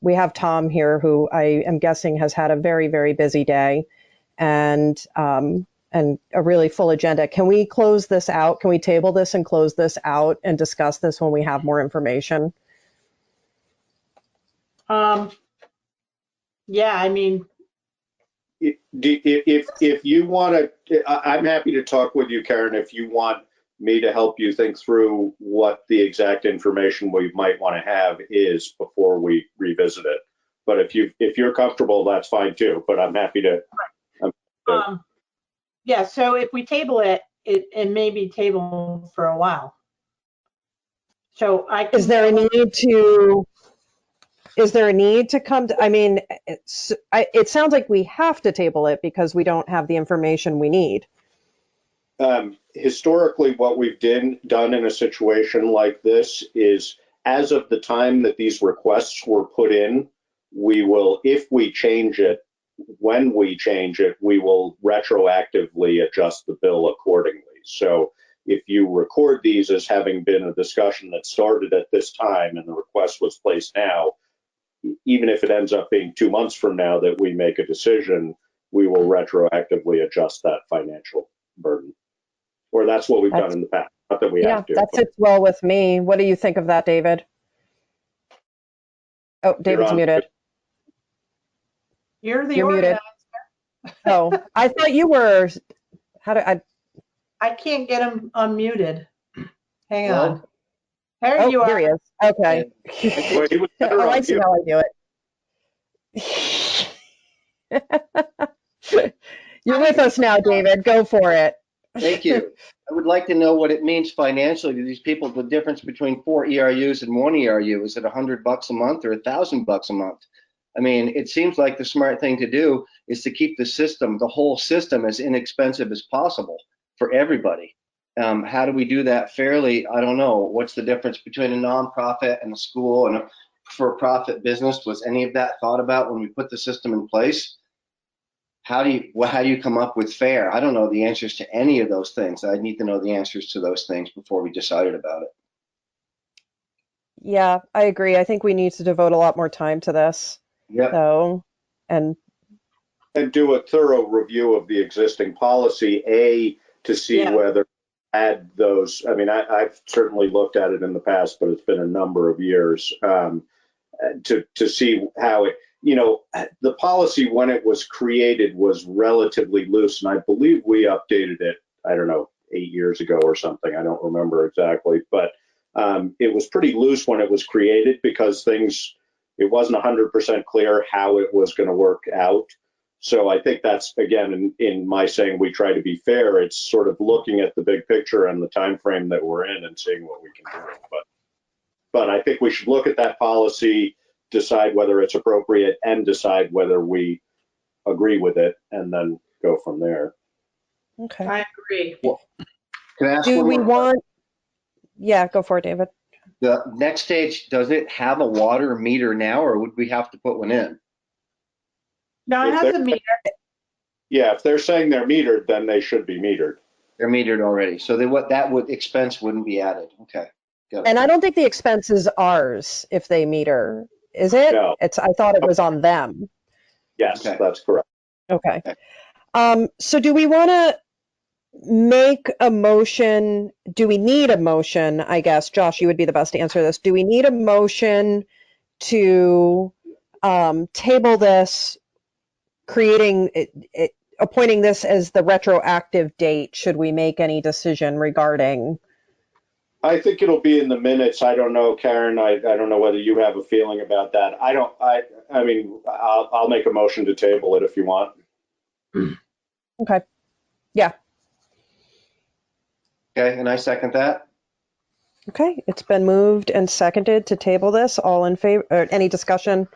We have Tom here, who I am guessing has had a very, very busy day and a really full agenda. Can we close this out? Can we table this and close this out and discuss this when we have more information? Yeah, I mean, If you want to, I'm happy to talk with you, Karen, if you want me to help you think through what the exact information we might want to have is before we revisit it. But if you're comfortable, that's fine too. But I'm happy to. yeah, so if we table it, it may be tabled for a while. So Is there a need to come to, I mean, it sounds like we have to table it because we don't have the information we need. Historically, what we've done in a situation like this is, as of the time that these requests were put in, we will, if we change it, when we change it, we will retroactively adjust the bill accordingly. So if you record these as having been a discussion that started at this time and the request was placed now, even if it ends up being 2 months from now that we make a decision, we will retroactively adjust that financial burden. Or that's what we've done in the past. Not that we have to. That fits well with me. What do you think of that, David? Oh, David's muted. You're muted. organizer. Oh, I thought you were. How do I can't get him unmuted. Hang Hello? on. There you are. Here he is. Okay. Oh, I see how I do it. You're with us now, David. Go for it. Thank you. I would like to know what it means financially to these people, the difference between 4 ERUs and 1 ERU. Is it $100 a month or $1,000 a month? I mean, it seems like the smart thing to do is to keep the system, the whole system, as inexpensive as possible for everybody. How do we do that fairly? I don't know. What's the difference between a nonprofit and a school and a for-profit business? Was any of that thought about when we put the system in place? How do you come up with fair? I don't know the answers to any of those things. I need to know the answers to those things before we decided about it. Yeah, I agree. I think we need to devote a lot more time to this. Yeah. So, and do a thorough review of the existing policy, to see whether add those. I mean, I've certainly looked at it in the past, but it's been a number of years, to see how it, the policy when it was created was relatively loose, and I believe we updated it, I don't know, 8 years ago or something. I don't remember exactly, but it was pretty loose when it was created because it wasn't 100% clear how it was going to work out. So I think that's, again, in my saying we try to be fair, it's sort of looking at the big picture and the time frame that we're in and seeing what we can do. But I think we should look at that policy, decide whether it's appropriate, and decide whether we agree with it, and then go from there. Okay. I agree. Well, can I ask do one we more want? Yeah, go for it, David. The next stage, does it have a water meter now, or would we have to put one in? No, it has a meter. Yeah, if they're saying they're metered, then they should be metered. They're metered already, so expense wouldn't be added. Okay. And I don't think the expense is ours if they meter, is it? No. I thought it was on them. Yes, that's correct. Okay. So do we want to make a motion? Do we need a motion? I guess, Josh, you would be the best to answer this. Do we need a motion to table this, creating appointing this as the retroactive date? Should we make any decision regarding? I think it'll be in the minutes. I don't know, Karen. I don't know whether you have a feeling about that. I mean, I'll make a motion to table it if you want. Okay. Yeah. Okay, and I second that. Okay, it's been moved and seconded to table this. All in favor? Any discussion?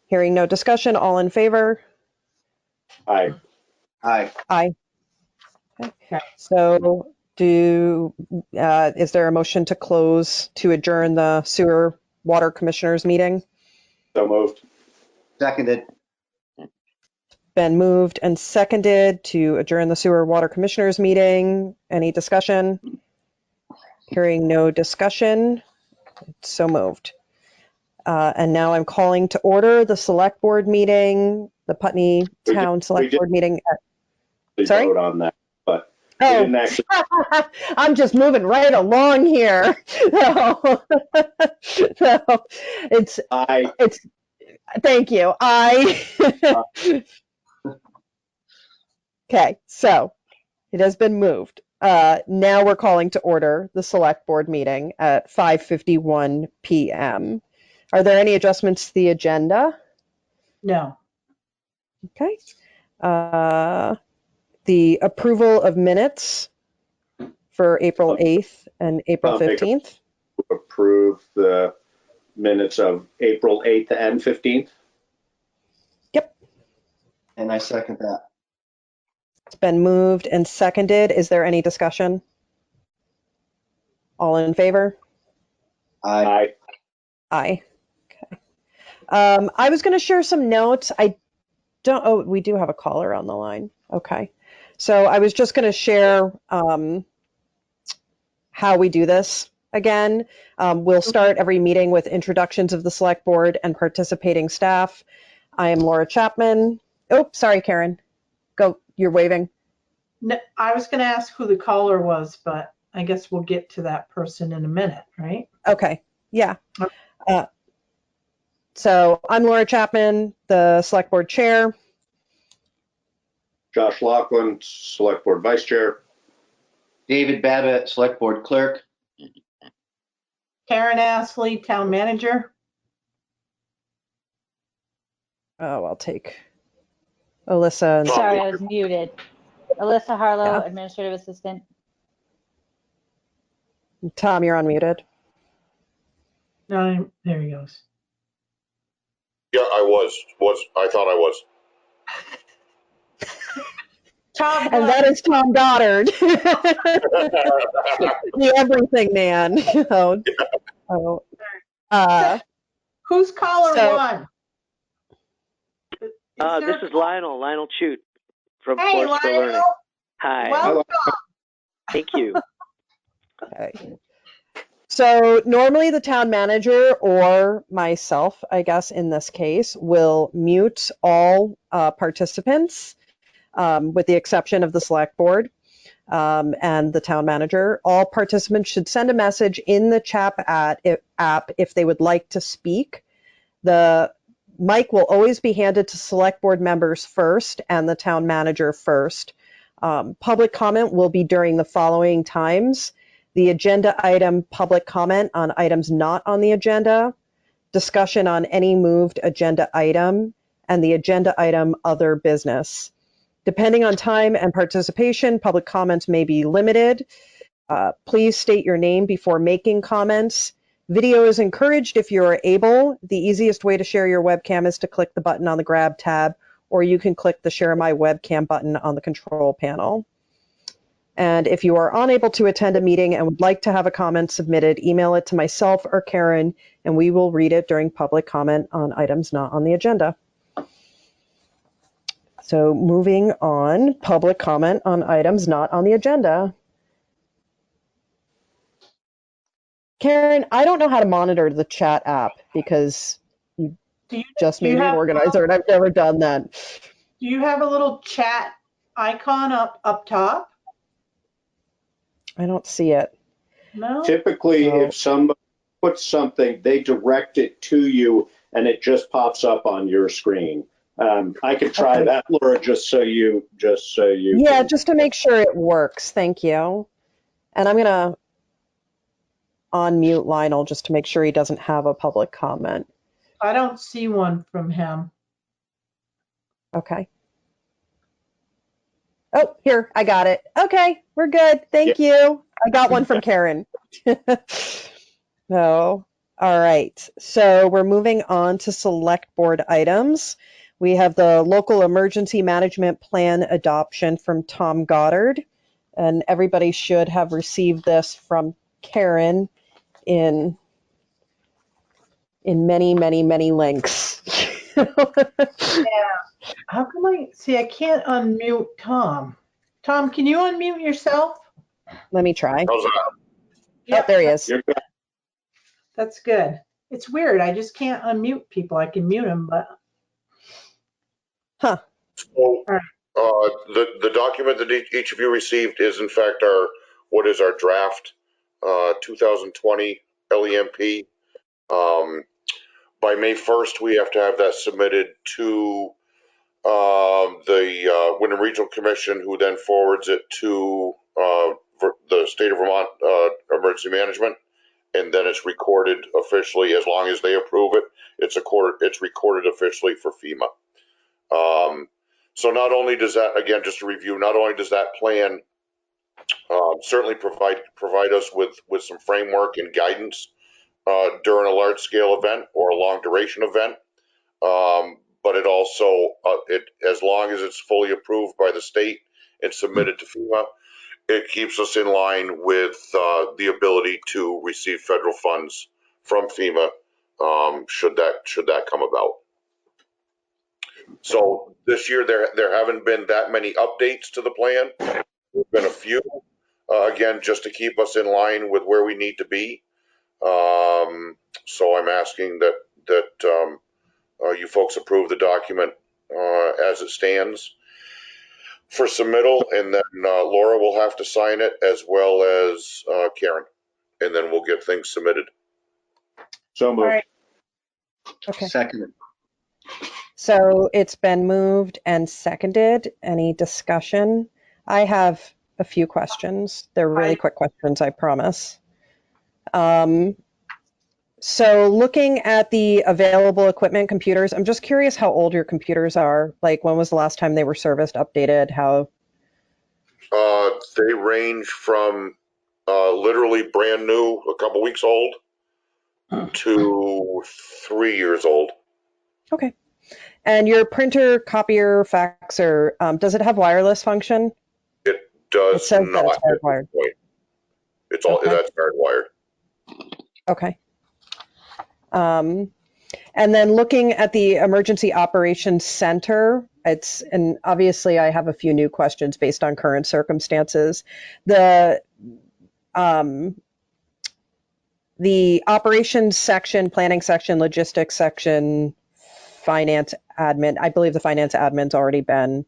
Hearing no discussion. All in favor? Aye. Aye. Aye. Okay. So Is there a motion to adjourn the sewer water commissioners meeting? So moved. Seconded. Been moved and seconded to adjourn the sewer water commissioners meeting. Any discussion? Hearing no discussion, so moved. And now I'm calling to order the select board meeting, the Putney Town Select Board meeting. Sorry? Vote on that, but we Oh, didn't actually. I'm just moving right along here. No. No, it's, thank you. Okay, so it has been moved. Now we're calling to order the select board meeting at 5:51 p.m. Are there any adjustments to the agenda? No. Okay. The approval of minutes for April 8th and April 15th. Approve the minutes of April 8th and 15th. Yep. And I second that. It's been moved and seconded. Is there any discussion? All in favor? Aye. Aye. Okay. I was going to share some notes. Oh, we do have a caller on the line. Okay. So I was just going to share how we do this again. We'll start every meeting with introductions of the select board and participating staff. I am Laura Chapman. Oh, sorry, Karen. Go, you're waving. No, I was going to ask who the caller was, but I guess we'll get to that person in a minute, right? Okay. Yeah. So I'm Laura Chapman, the select board chair. Josh Laughlin, select board vice chair. David Babbitt, select board clerk. Karen Astley, town manager. Oh, I'll take Alyssa. Sorry, I was muted. Alyssa Harlow, Yeah. administrative assistant. Tom, you're unmuted. No, there he goes. Yeah, I thought I was. Tom, and that is Tom Goddard, the everything man. Who's caller one? This is Lionel Chute from Hey, Force for Lionel. Learning. Hi. Welcome. Thank you. Okay. So normally the town manager or myself, I guess in this case, will mute all participants with the exception of the select board and the town manager. All participants should send a message in the chat app if they would like to speak. The mic will always be handed to select board members first and the town manager first. Public comment will be during the following times: the agenda item public comment on items not on the agenda, discussion on any moved agenda item, and the agenda item other business. Depending on time and participation, public comments may be limited. Please state your name before making comments. Video is encouraged if you are able. The easiest way to share your webcam is to click the button on the Grab tab, or you can click the Share My Webcam button on the control panel. And if you are unable to attend a meeting and would like to have a comment submitted, email it to myself or Karen, and we will read it during public comment on items not on the agenda. So moving on, public comment on items not on the agenda. Karen, I don't know how to monitor the chat app because you just made me an organizer and I've never done that. Do you have a little chat icon up top? I don't see it. No. Typically, if somebody puts something, they direct it to you and it just pops up on your screen. I could try that, Laura, just so you. Yeah, just to make sure it works. Thank you. And I'm gonna unmute Lionel just to make sure he doesn't have a public comment. I don't see one from him. Okay. Oh, here, I got it. Okay, we're good. Thank you. I got one from Karen. No. All right. So we're moving on to select board items. We have the local emergency management plan adoption from Tom Goddard. And everybody should have received this from Karen in many, many, many links. Yeah. How come I can't unmute Tom. Tom, can you unmute yourself? Let me try. How's that? Oh, there he is. You're good. That's good. It's weird. I just can't unmute people. I can mute them, but. Huh. So, the document that each of you received is in fact what is our draft 2020 LEMP. By May 1st, we have to have that submitted to the Wyndham Regional Commission, who then forwards it to the state of Vermont Emergency Management, and then it's recorded officially. As long as they approve it, it's recorded officially for FEMA. So not only does that, again, just to review, not only does that plan certainly provide us with some framework and guidance during a large scale event or a long duration event, but it also, as long as it's fully approved by the state and submitted to FEMA, it keeps us in line with the ability to receive federal funds from FEMA should that come about. So this year there haven't been that many updates to the plan. There's been a few, again, just to keep us in line with where we need to be. So I'm asking that you folks approve the document as it stands for submittal, and then Laura will have to sign it, as well as Karen, and then we'll get things submitted. So moved. All right. Okay. Second. So it's been moved and seconded. Any discussion? I have a few questions. They're really quick questions, I promise. So looking at the available equipment, computers, I'm just curious how old your computers are. Like, when was the last time they were serviced, updated? How? They range from literally brand new, a couple weeks old, to 3 years old. Okay. And your printer, copier, faxer, does it have wireless function? It does It says not. that it's hardwired. It's all that's hardwired. Okay. And then looking at the Emergency Operations Center, and obviously I have a few new questions based on current circumstances. The operations section, planning section, logistics section, finance admin, I believe the finance admin's already been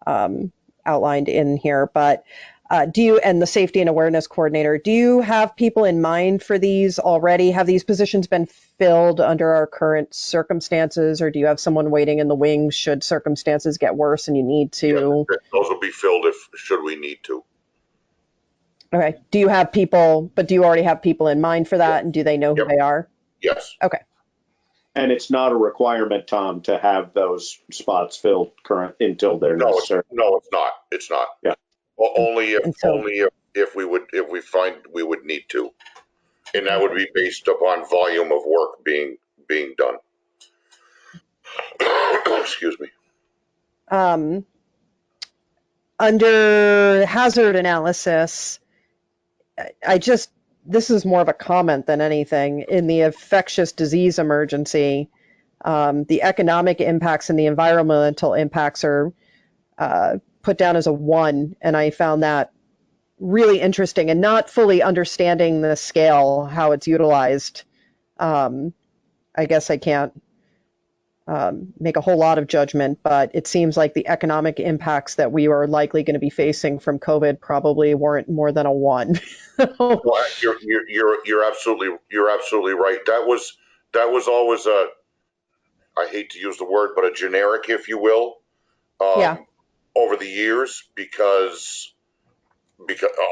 outlined in here, but and the safety and awareness coordinator, do you have people in mind for these already? Have these positions been filled under our current circumstances, or do you have someone waiting in the wings should circumstances get worse and you need to? Yeah, those will be filled should we need to. Okay. Do you have people, but do you already have people in mind for that, and do they know who they are? Yes. Okay. And it's not a requirement, Tom, to have those spots filled until they're necessary. No, it's not. It's not. Yeah. Well, only if we find we would need to, and that would be based upon volume of work being done. Excuse me. Under hazard analysis, this is more of a comment than anything. In the infectious disease emergency, the economic impacts and the environmental impacts are put down as a 1, and I found that really interesting, and not fully understanding the scale, how it's utilized. I guess I can't make a whole lot of judgment, but it seems like the economic impacts that we are likely going to be facing from COVID probably weren't more than a 1. Well, you're absolutely right. That was always I hate to use the word, but a generic, if you will, over the years, because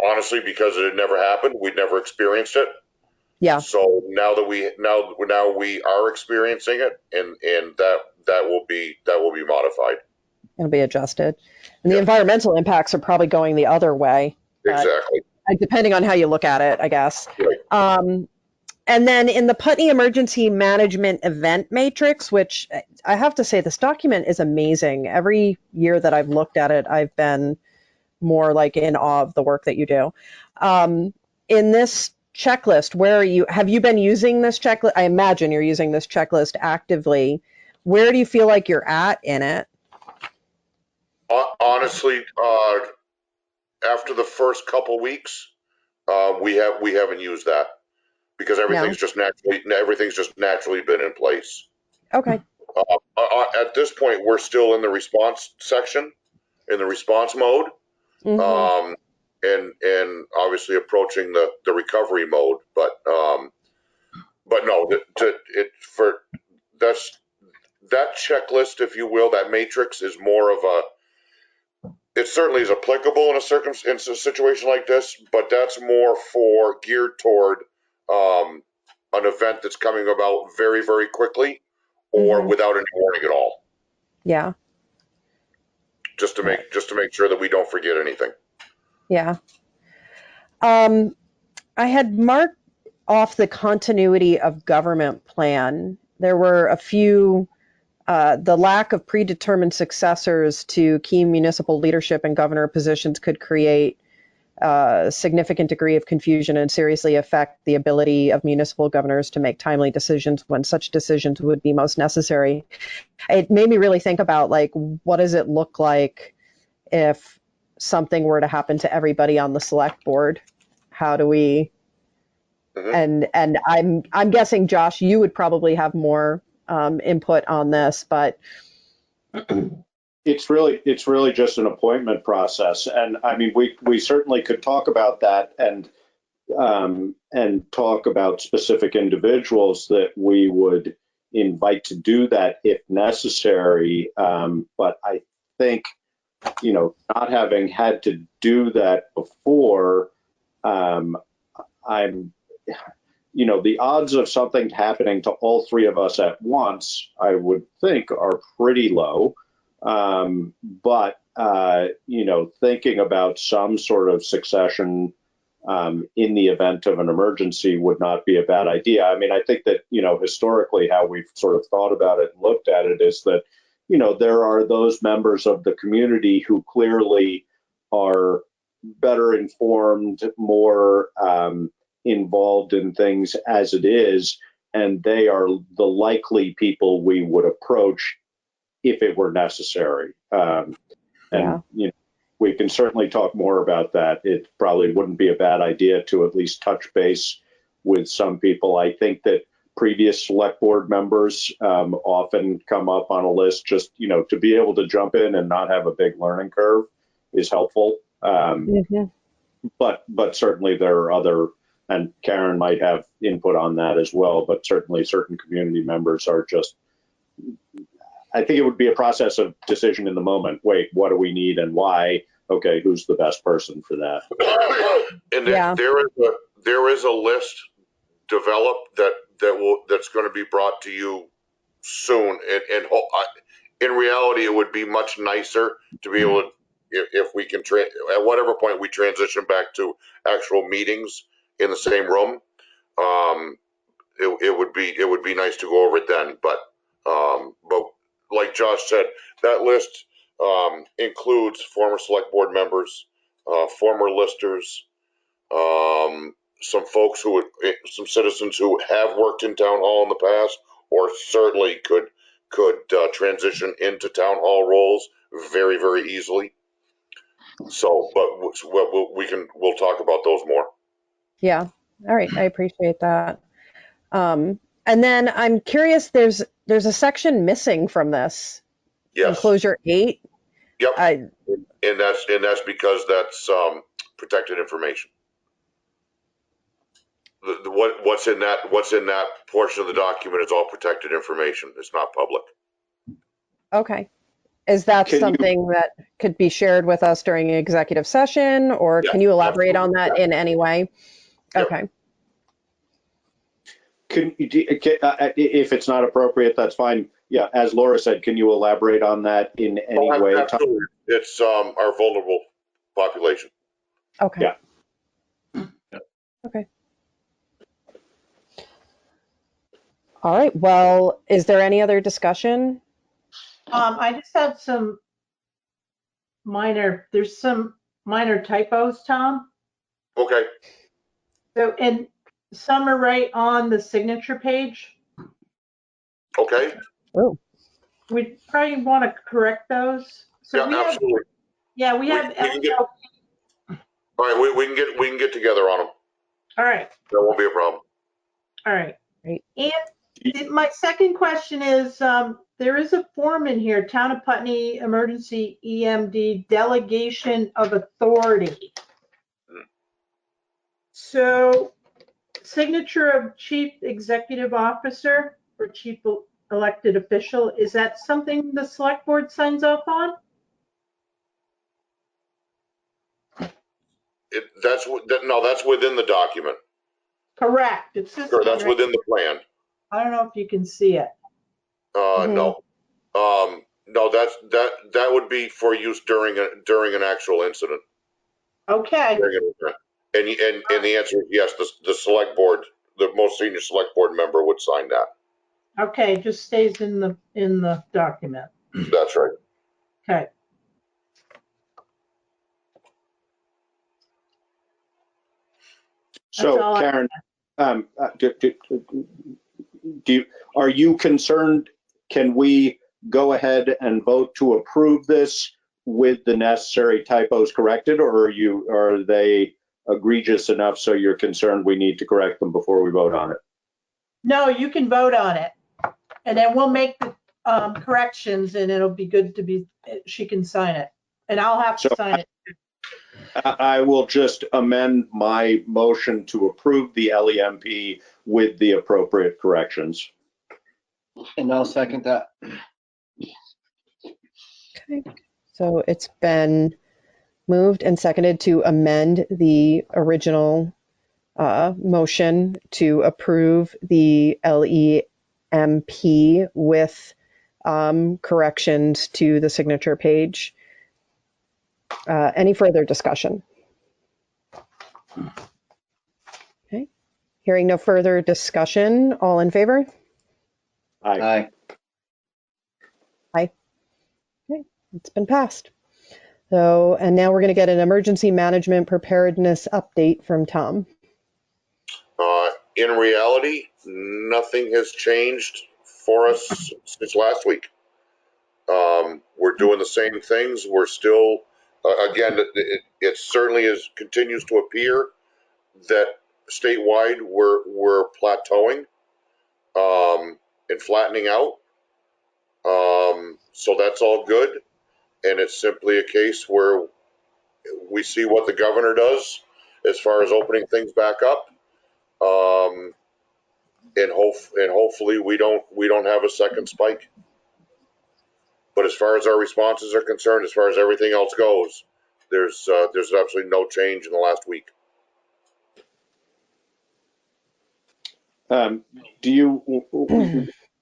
honestly, because it had never happened, we'd never experienced it. Yeah. So now we are experiencing it, and that will be modified. It'll be adjusted, and the environmental impacts are probably going the other way. Exactly. Depending on how you look at it, I guess. Right. And then in the Putney Emergency Management Event Matrix, which I have to say, this document is amazing. Every year that I've looked at it, I've been more like in awe of the work that you do. In this checklist, where are you? Have you been using this checklist? I imagine you're using this checklist actively. Where do you feel like you're at in it? Honestly, after the first couple weeks, we haven't used that because everything's just naturally been in place. Okay. At this point, we're still in the response section, in the response mode, and obviously approaching the recovery mode. But no, that checklist, if you will, that matrix is more of a. It certainly is applicable in a situation like this, but that's more geared toward an event that's coming about very, very quickly or without any warning at all. Yeah. Just to make sure that we don't forget anything. Yeah. I had marked off the continuity of government plan. There were a few, the lack of predetermined successors to key municipal leadership and governor positions could create a significant degree of confusion and seriously affect the ability of municipal governors to make timely decisions when such decisions would be most necessary. It made me really think about, like, what does it look like if something were to happen to everybody on the select board? How do we, and I'm guessing, Josh, you would probably have more input on this, but it's really just an appointment process. And I mean, we certainly could talk about that and talk about specific individuals that we would invite to do that if necessary. But I think, not having had to do that before, the odds of something happening to all three of us at once, I would think, are pretty low. But thinking about some sort of succession in the event of an emergency would not be a bad idea. I mean, I think that, historically how we've sort of thought about it and looked at it is that, there are those members of the community who clearly are better informed, more involved in things as it is, and they are the likely people we would approach if it were necessary. We can certainly talk more about that. It probably wouldn't be a bad idea to at least touch base with some people. I think that previous select board members often come up on a list. Just, to be able to jump in and not have a big learning curve is helpful. But certainly there are other, and Karen might have input on that as well, but certainly certain community members are just, I think it would be a process of decision in the moment. Wait, what do we need and why? Okay, who's the best person for that? And there is a list developed that's going to be brought to you soon. And in reality, it would be much nicer to be able to, if we can, at whatever point we transition back to actual meetings in the same room, it would be nice to go over it then. But like Josh said, that list includes former select board members, former listers, some folks some citizens who have worked in town hall in the past, or certainly could transition into town hall roles very, very easily. So, but we'll talk about those more. Yeah. All right. I appreciate that. And then I'm curious, there's a section missing from this. Yes. Enclosure 8. Yep. And that's because that's protected information. What's in that portion of the document is all protected information. It's not public. Okay. Is that something that could be shared with us during an executive session, or can you elaborate on that in any way? Yep. Okay. If it's not appropriate, that's fine. Yeah, as Laura said, can you elaborate on that in any way? Absolutely. It's our vulnerable population. Okay. Yeah. Okay. All right. Well, is there any other discussion? I just have some there's some minor typos, Tom. Okay. So, and some are right on the signature page. Okay. Oh, We probably want to correct those. So Yeah, we have, absolutely. yeah, we have. We can get, all right, we can get together on them. All right, That won't be a problem. all right. Great. And my second question is, there is a form in here, Town of Putney Emergency EMD Delegation of Authority. So signature of Chief Executive Officer or Chief Elected Official, is that something the Select Board signs off on? No, that's within the document. Correct. It's just, Sure, that's within the plan. I don't know if you can see it. No. No, that would be for use during an actual incident. Okay. During an event. And the answer is yes, the select board, the most senior select board member would sign that. Okay, it just stays in the document. That's right. Okay. So Karen, are you concerned? Can we go ahead and vote to approve this with the necessary typos corrected, or are they egregious enough so you're concerned we need to correct them before we vote on it? No, you can vote on it, and then we'll make the corrections, and it'll be good to be. She can sign it, and I'll have to sign it. I will just amend my motion to approve the LEMP with the appropriate corrections. And I'll second that. okay. So it's been moved and seconded to amend the original motion to approve the LEMP with corrections to the signature page. Any further discussion? Okay. Hearing no further discussion, all in favor? Aye. Aye. Okay, it's been passed. So, and now we're going to get an emergency management preparedness update from Tom. In reality, nothing has changed for us since last week. We're doing the same things. We're still, again, it certainly continues to appear that statewide we're plateauing and flattening out. So that's all good. And it's simply a case where we see what the governor does as far as opening things back up. And hopefully we don't have a second spike. But as far as our responses are concerned, as far as everything else goes, there's absolutely no change in the last week. Do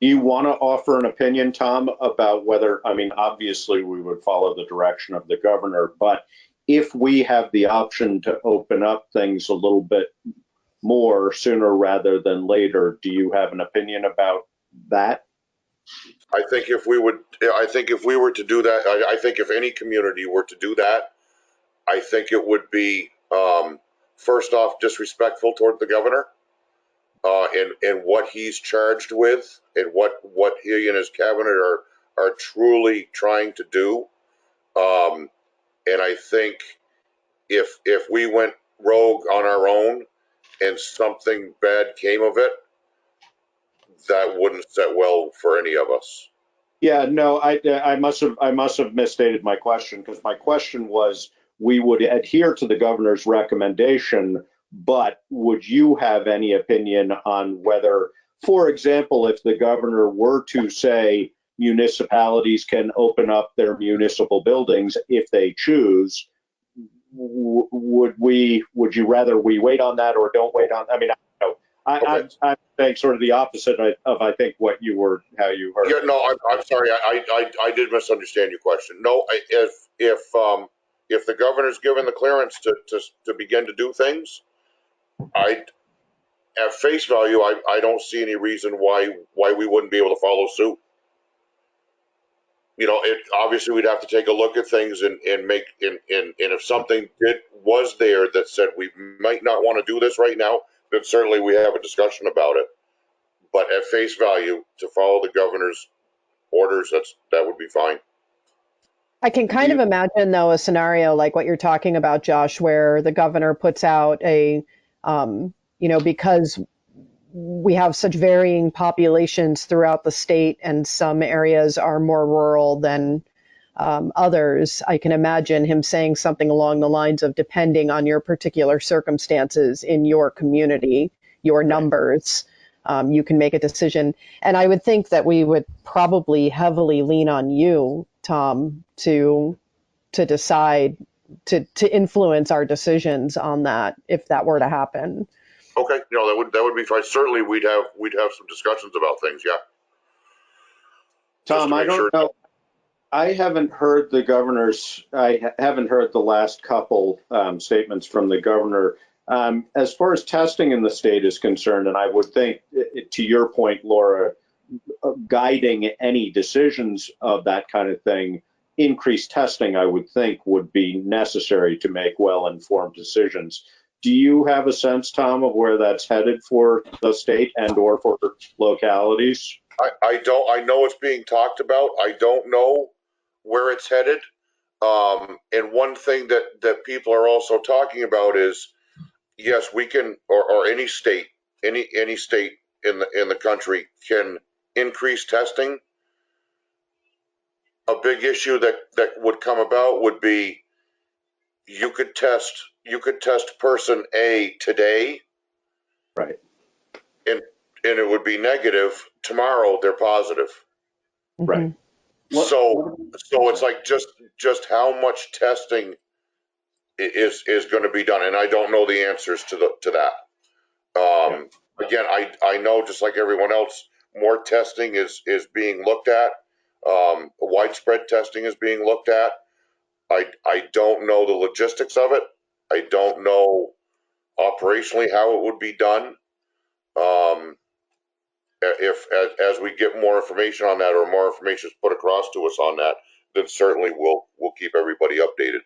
you want to offer an opinion, Tom, about whether, I mean, obviously we would follow the direction of the governor, but if we have the option to open up things a little bit more sooner rather than later, do you have an opinion about that? I think if we were to do that, I think if any community were to do that, I think it would be, first off, disrespectful toward the governor, and what he's charged with, and what he and his cabinet are truly trying to do. And I think if we went rogue on our own and something bad came of it, that wouldn't set well for any of us. Yeah, no, I must have misstated my question, because my question was we would adhere to the governor's recommendation, but would you have any opinion on whether, for example, if the governor were to say municipalities can open up their municipal buildings if they choose, would you rather we wait on that or don't wait on? I mean, I don't know. I'm saying sort of the opposite of I think how you heard. Yeah, no, I'm sorry. I did misunderstand your question. No, if the governor's given the clearance to begin to do things, at face value, I don't see any reason why we wouldn't be able to follow suit. obviously we'd have to take a look at things and if something was there that said we might not want to do this right now, then certainly we have a discussion about it. But at face value, to follow the governor's orders, that would be fine. I can kind of imagine, though, a scenario like what you're talking about, Josh, where the governor puts out because we have such varying populations throughout the state and some areas are more rural than others. I can imagine him saying something along the lines of, depending on your particular circumstances in your community, your numbers, you can make a decision. And I would think that we would probably heavily lean on you, Tom, to decide, to influence our decisions on that if that were to happen. Okay, that would be fine. Certainly, we'd have some discussions about things. Yeah. Tom, I don't know. I haven't heard the governor's. I haven't heard the last couple statements from the governor. As far as testing in the state is concerned, and I would think, to your point, Laura, guiding any decisions of that kind of thing, increased testing, I would think, would be necessary to make well-informed decisions. Do you have a sense, Tom, of where that's headed for the state and or for localities? I don't. I know it's being talked about. I don't know where it's headed. And one thing that people are also talking about is, yes, we can, or any state, any state in the country can increase testing. A big issue that would come about would be you could test person A today, right, and it would be negative. Tomorrow they're positive, right. So it's like just how much testing is going to be done, and I don't know the answers to that. Again, I know, just like everyone else, more testing is being looked at. Widespread testing is being looked at. I don't know the logistics of it. I don't know operationally how it would be done. If as we get more information on that, or more information is put across to us on that, then certainly we'll keep everybody updated.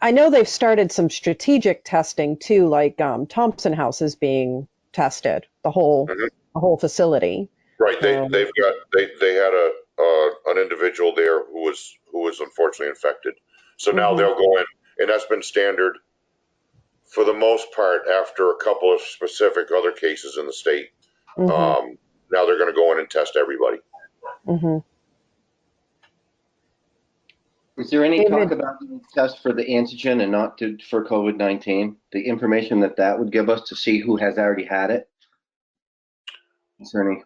I know they've started some strategic testing too, like Thompson House is being tested, the whole facility. Right. They had an individual there who was unfortunately infected. So now they'll go in, and that's been standard for the most part after a couple of specific other cases in the state. Now they're going to go in and test everybody. Is there any talk about the test for the antigen and not for COVID-19? The information that would give us to see who has already had it? Is there any?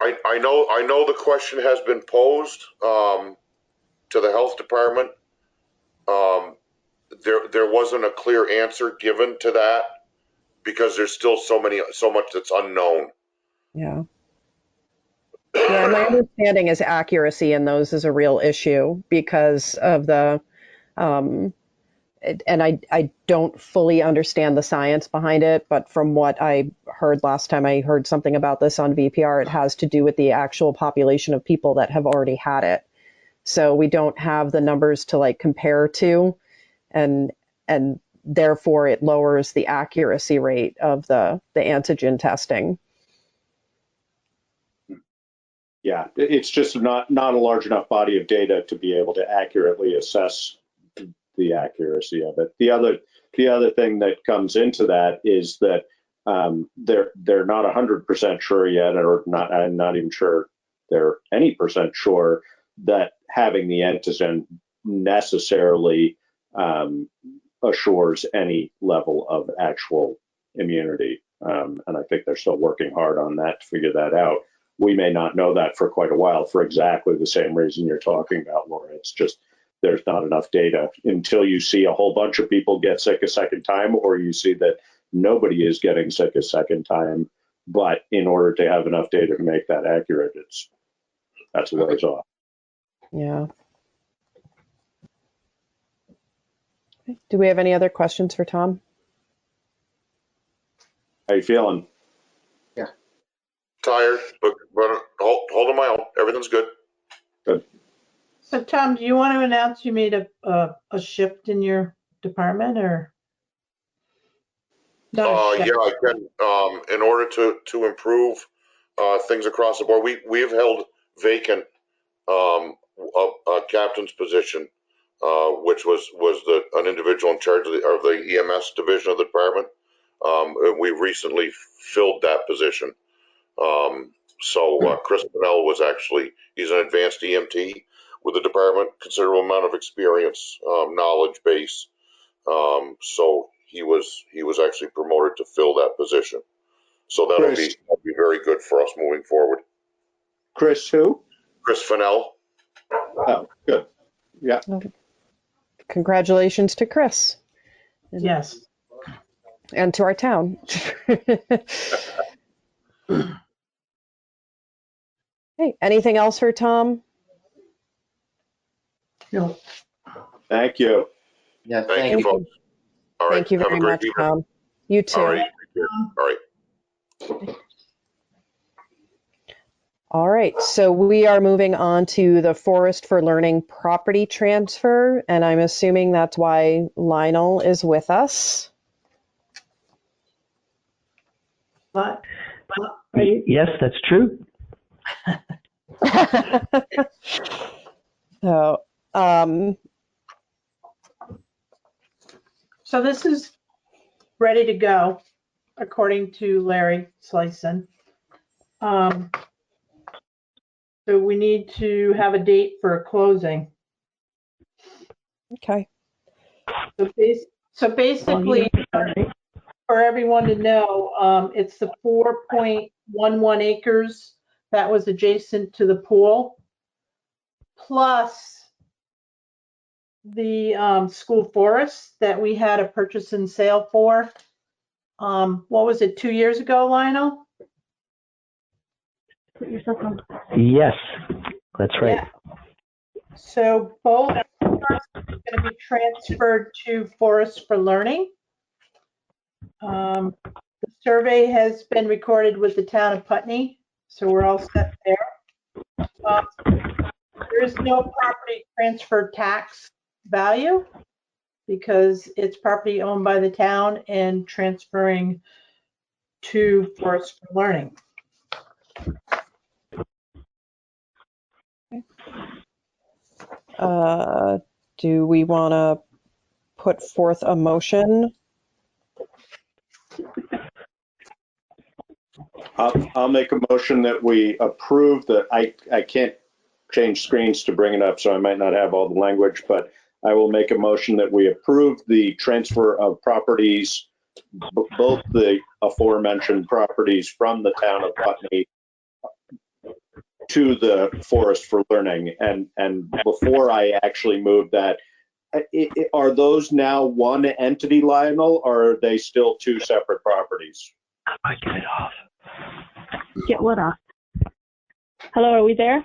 I know the question has been posed to the health department. There wasn't a clear answer given to that because there's still so much that's unknown. Yeah. Yeah, my understanding is accuracy in those is a real issue because of the, and I don't fully understand the science behind it, but from what I heard last time I heard something about this on VPR, it has to do with the actual population of people that have already had it. So we don't have the numbers to like compare to, and therefore it lowers the accuracy rate of the antigen testing. Yeah, it's just not a large enough body of data to be able to accurately assess the accuracy of it. The other thing that comes into that is that they're not 100% sure yet, or not. I'm not even sure they're any percent sure that having the antigen necessarily assures any level of actual immunity. And I think they're still working hard on that to figure that out. We may not know that for quite a while for exactly the same reason you're talking about, Laura. It's just there's not enough data until you see a whole bunch of people get sick a second time, or you see that nobody is getting sick a second time. But in order to have enough data to make that accurate, that's a ways off. Yeah. Do we have any other questions for Tom? How you feeling? Yeah. Tired, but holding my own. Everything's good. Good. So Tom, do you want to announce you made a shift in your department or? Not a shift. Yeah, I can. In order to improve things across the board, we've held vacant a captain's position, which was an individual in charge of the EMS division of the department. We recently filled that position. So Chris Pennell was he's an advanced EMT with the department, considerable amount of experience, knowledge base. So he was actually promoted to fill that position. So that'll be very good for us moving forward. Chris who? Chris Fennell. Oh, good. Yeah. Congratulations to Chris. Yes. And to our town. Hey, anything else for Tom? No. Thank you. Yeah, Thank you, folks. All right. Thank you Have very a great much, evening. Tom. You too. All right. All right. All right, so we are moving on to the Forest for Learning property transfer, and I'm assuming that's why Lionel is with us. But yes, that's true. So, so this is ready to go, according to Larry Slyson. So we need to have a date for a closing. Okay. So basically, for everyone to know, it's the 4.11 acres that was adjacent to the pool, plus the school forest that we had a purchase and sale for. What was it, 2 years ago, Lionel? Yes, that's right. Yeah. So both are going to be transferred to Forest for Learning. The survey has been recorded with the town of Putney, so we're all set there. There is no property transfer tax value because it's property owned by the town and transferring to Forest for Learning. Do we want to put forth a motion? I'll make a motion that we approve that. I can't change screens to bring it up, so I might not have all the language, but I will make a motion that we approve the transfer of properties, both the aforementioned properties from the town of Putney to the Forest for Learning. And before I actually move that, are those now one entity, Lionel, or are they still two separate properties? I get it off. Get what off? Hello, are we there?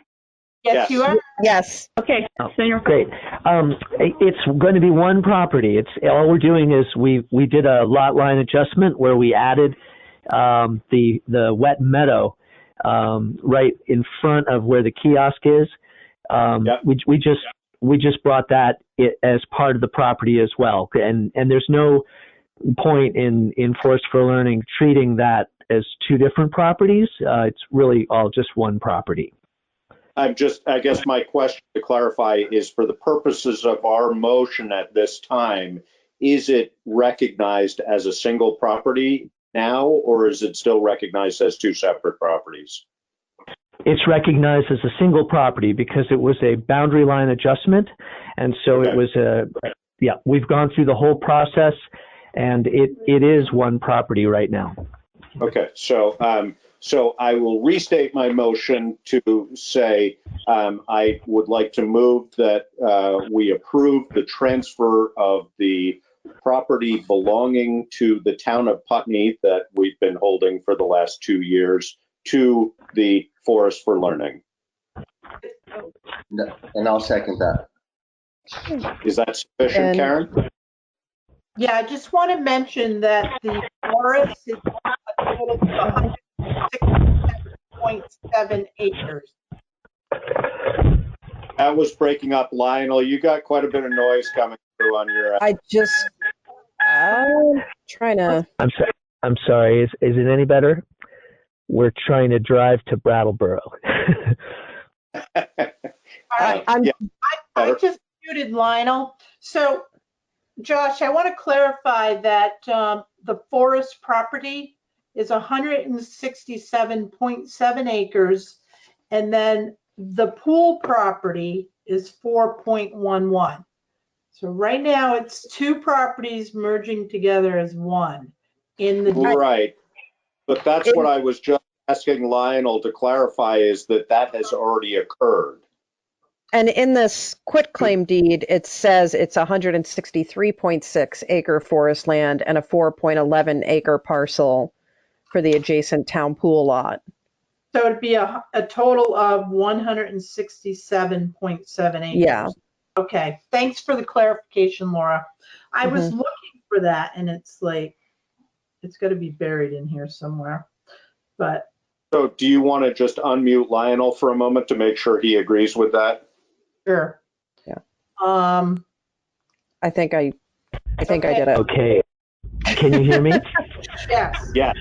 Yes, you are. Yes. Okay, so you're great. It's going to be one property. It's all we're doing is we did a lot line adjustment where we added the wet meadow right in front of where the kiosk is. We just brought that as part of the property as well, and there's no point in Forest for Learning treating that as two different properties. It's really all just one property. I guess my question to clarify is, for the purposes of our motion at this time, is it recognized as a single property now, or is it still recognized as two separate properties? It's recognized as a single property because it was a boundary line adjustment. And so it was we've gone through the whole process, and it is one property right now. Okay, so I will restate my motion to say I would like to move that we approve the transfer of the property belonging to the town of Putney that we've been holding for the last 2 years to the Forest for Learning. And I'll second that. Is that sufficient, Karen? Yeah, I just want to mention that the forest is a total of 167.6 167 acres. That was breaking up. Lionel, you got quite a bit of noise coming through on your. I'm trying to. I'm sorry. Is it any better? We're trying to drive to Brattleboro. I'm I just muted Lionel. So, Josh, I want to clarify that the forest property is 167.7 acres, and then the pool property is 4.11. So right now it's two properties merging together as one in the Right. But that's what I was just asking Lionel to clarify, is that has already occurred. And in this quitclaim deed, it says it's 163.6 acre forest land and a 4.11 acre parcel for the adjacent town pool lot. So it'd be a total of 167.7 acres. Yeah. Okay, thanks for the clarification, Laura. I was Mhm. looking for that, and it's like, it's got to be buried in here somewhere. But So do you want to just unmute Lionel for a moment to make sure he agrees with that? sure. Yeah. I think I did it. Okay. Can you hear me? Yes. Yeah.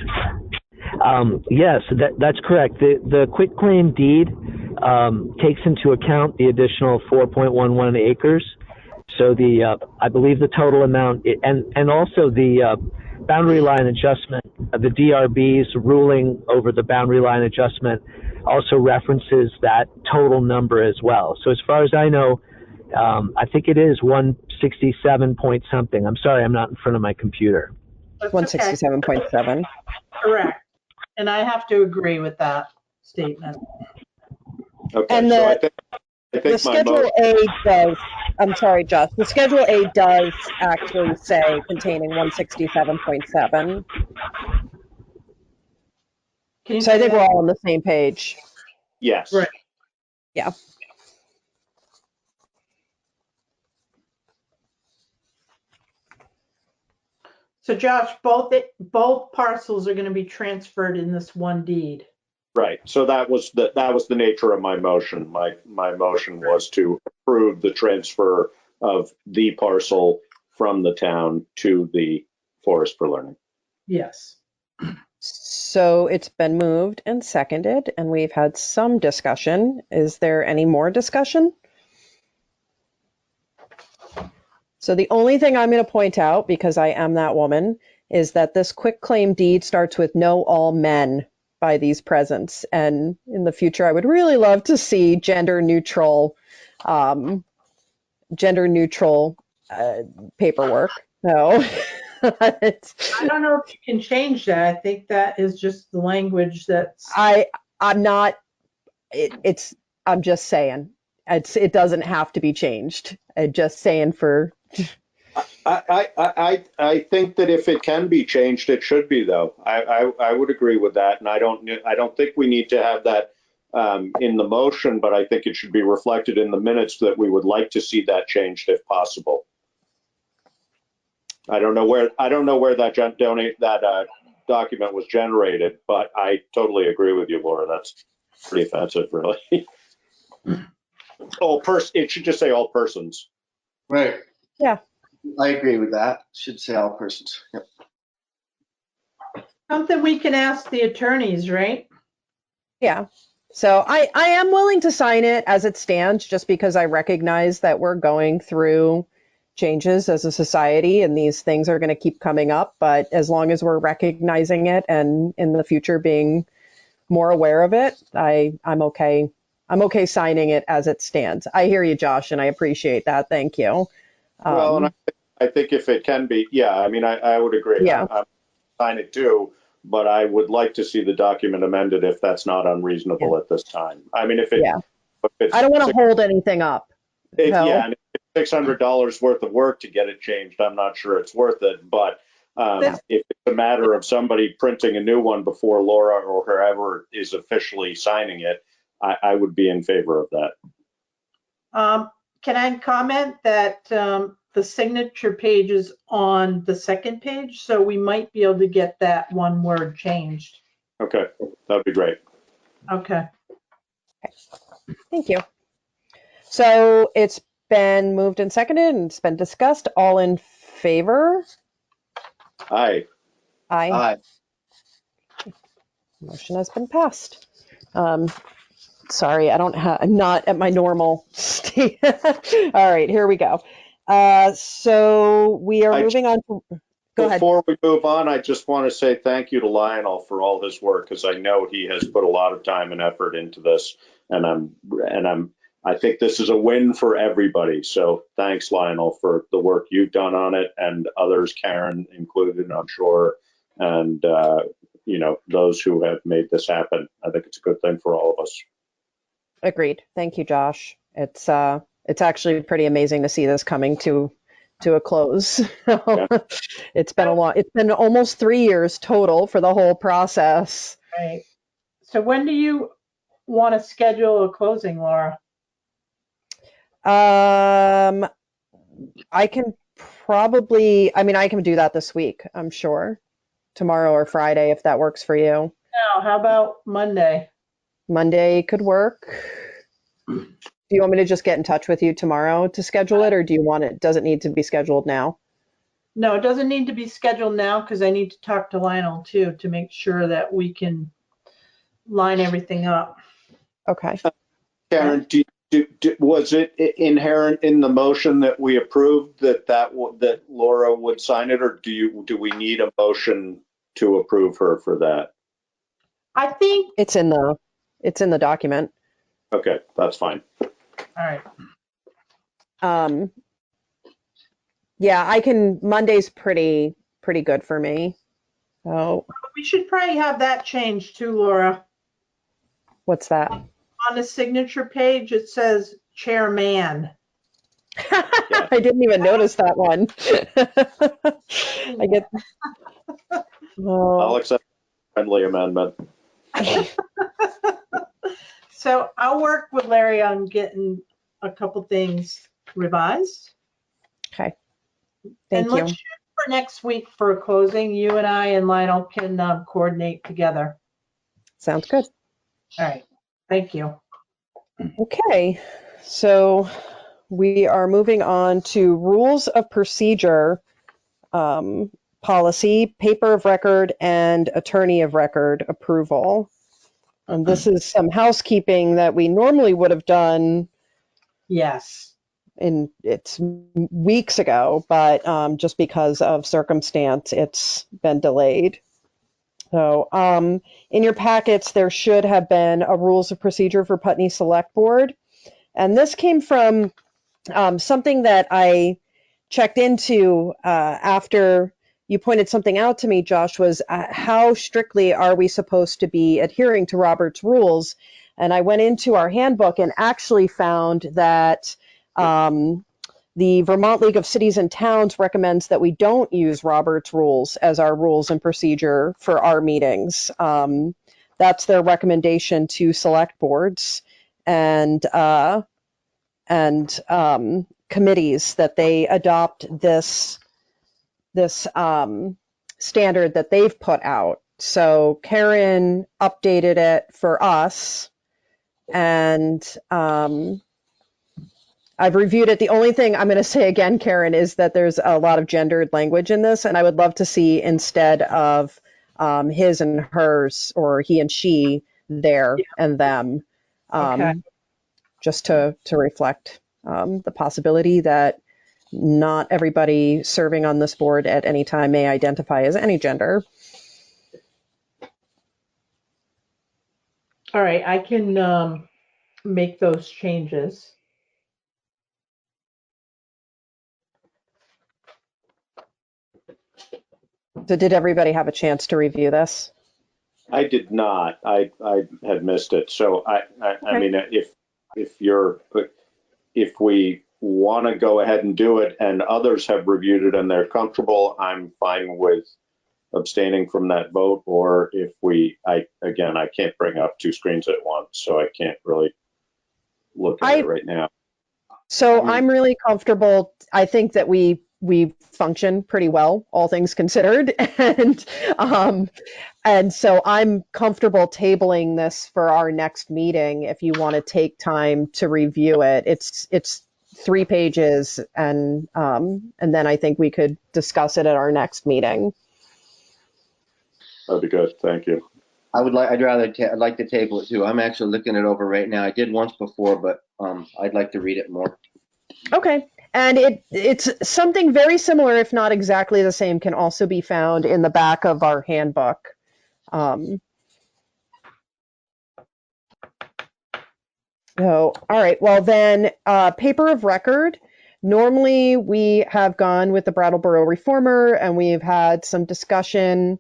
Yes, that's correct. The quitclaim deed takes into account the additional 4.11 acres. So I believe the total amount, and also the boundary line adjustment, the DRB's ruling over the boundary line adjustment also references that total number as well. So as far as I know, I think it is 167 point something. I'm sorry, I'm not in front of my computer. 167.7. Correct. And I have to agree with that statement. Okay. And so I think the Schedule A does, I'm sorry, Josh, the Schedule A does actually say containing 167.7. So I think we're all on the same page. Yes. Right. Yeah. So Josh, both parcels are going to be transferred in this one deed. Right. So that was the nature of my motion. My motion was to approve the transfer of the parcel from the town to the Forest for Learning. Yes. So it's been moved and seconded, and we've had some discussion. Is there any more discussion? So the only thing I'm going to point out, because I am that woman, is that this quitclaim deed starts with "know all men" by these presents. And in the future, I would really love to see gender neutral paperwork. No. I don't know if you can change that. I think that is just the language that's. I'm not. I'm just saying. It doesn't have to be changed. I'm just saying for. I think that if it can be changed, it should be, though. I would agree with that, and I don't think we need to have that in the motion, but I think it should be reflected in the minutes that we would like to see that changed if possible. I don't know where that document was generated, but I totally agree with you, Laura. That's pretty offensive, really. It should just say all persons. Right. Yeah. I agree with that. Should say all persons. Yep. Something we can ask the attorneys, right? Yeah. So I am willing to sign it as it stands, just because I recognize that we're going through changes as a society and these things are going to keep coming up. But as long as we're recognizing it and in the future being more aware of it, I'm okay. I'm okay signing it as it stands. I hear you, Josh, and I appreciate that. Thank you. Well, and I think if it can be, yeah, I mean, I would agree. Yeah. I sign it too, but I would like to see the document amended if that's not unreasonable at this time. I mean, if it's, I don't want to hold anything up. No. Yeah, and if it's $600 worth of work to get it changed, I'm not sure it's worth it. But if it's a matter of somebody printing a new one before Laura or whoever is officially signing it, I would be in favor of that. Can I comment that the signature page is on the second page, so we might be able to get that one word changed. Okay, that'd be great. Okay. Thank you. So it's been moved and seconded and it's been discussed. All in favor? Aye. Aye. Aye. Motion has been passed. Sorry, I'm not at my normal state. All right, here we go. So we are moving on to, go ahead. Before we move on, I just want to say thank you to Lionel for all his work, because I know he has put a lot of time and effort into this, and I think this is a win for everybody. So thanks, Lionel, for the work you've done on it, and others, Karen included, I'm sure, and those who have made this happen. I think it's a good thing for all of us. Agreed. Thank you, Josh. It's actually pretty amazing to see this coming to a close. Yeah. It's been almost 3 years total for the whole process. Right. So when do you want to schedule a closing, Laura? I can I can do that this week, I'm sure. Tomorrow or Friday, if that works for you. No, how about Monday? Monday could work. Do you want me to just get in touch with you tomorrow to schedule it, or does it need to be scheduled now? No, it doesn't need to be scheduled now because I need to talk to Lionel too to make sure that we can line everything up. Okay. Karen, was it inherent in the motion that we approved that Laura would sign it, or do we need a motion to approve her for that? I think it's in the document. Okay, that's fine. All right. Yeah, Monday's pretty good for me. Oh, we should probably have that changed too, Laura. What's that? On the signature page, it says chairman. I didn't even notice that one. I get. Oh. I'll accept a friendly amendment. So I'll work with Larry on getting a couple things revised. Okay. And let's shoot for next week for a closing. You and I and Lionel can coordinate together. Sounds good. All right. Thank you. Okay. So we are moving on to rules of procedure, policy, paper of record, and attorney of record approval. And this is some housekeeping that we normally would have done. Yes. It's weeks ago, but just because of circumstance, it's been delayed. So in your packets, there should have been a rules of procedure for Putney Select Board. And this came from something that I checked into after you pointed something out to me, Josh, was how strictly are we supposed to be adhering to Robert's rules? And I went into our handbook and actually found that the Vermont League of Cities and Towns recommends that we don't use Robert's rules as our rules and procedure for our meetings. That's their recommendation to select boards and committees, that they adopt this standard that they've put out. So Karen updated it for us, and I've reviewed it. The only thing I'm going to say again, Karen, is that there's a lot of gendered language in this, and I would love to see, instead of his and hers, or he and she, their and them, just to reflect the possibility that not everybody serving on this board at any time may identify as any gender. All right, I can make those changes. So did everybody have a chance to review this? I did not. I had missed it. So I mean, if we want to go ahead and do it, and others have reviewed it and they're comfortable, I'm fine with abstaining from that vote. Or if I can't bring up two screens at once, so I can't really look at it right now. So I'm really comfortable. I think that we we function pretty well, all things considered. And so I'm comfortable tabling this for our next meeting if you want to take time to review it. It's 3 pages, and then I think we could discuss it at our next meeting. That'd be good. Thank you. I'd like to table it too. I'm actually looking it over right now. I did once before, but I'd like to read it more. Okay. And it's something very similar, if not exactly the same, can also be found in the back of our handbook. So, all right. Well, then, paper of record. Normally, we have gone with the Brattleboro Reformer, and we've had some discussion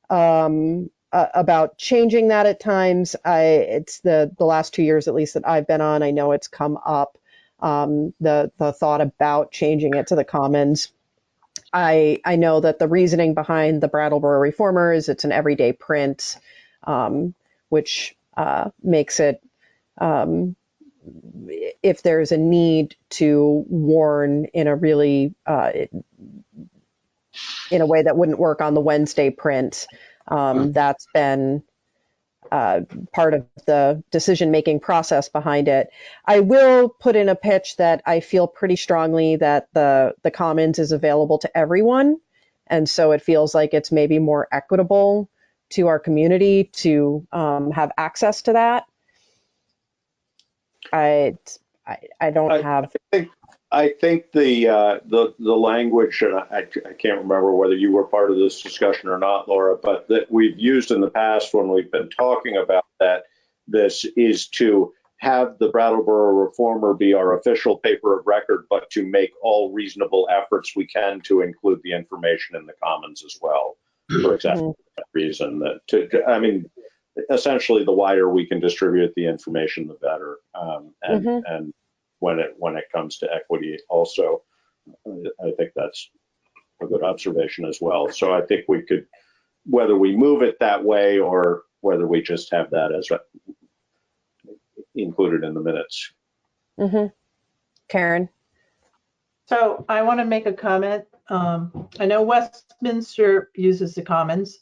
about changing that at times. It's the last 2 years, at least, that I've been on. I know it's come up. The thought about changing it to the Commons. I know that the reasoning behind the Brattleboro Reformer is it's an everyday print, which makes it, if there's a need to warn in a really, in a way that wouldn't work on the Wednesday print, that's been part of the decision-making process behind it. I will put in a pitch that I feel pretty strongly that the Commons is available to everyone, and so it feels like it's maybe more equitable to our community to have access to that. I don't have. I think the language, and I can't remember whether you were part of this discussion or not, Laura, but that we've used in the past when we've been talking about that, this is to have the Brattleboro Reformer be our official paper of record, but to make all reasonable efforts we can to include the information in the Commons as well, for exactly that reason. That I mean, essentially, the wider we can distribute the information, the better. And when it comes to equity, also, I think that's a good observation as well. So I think we could, whether we move it that way or whether we just have that as included in the minutes. Karen. So I want to make a comment. I know Westminster uses the Commons,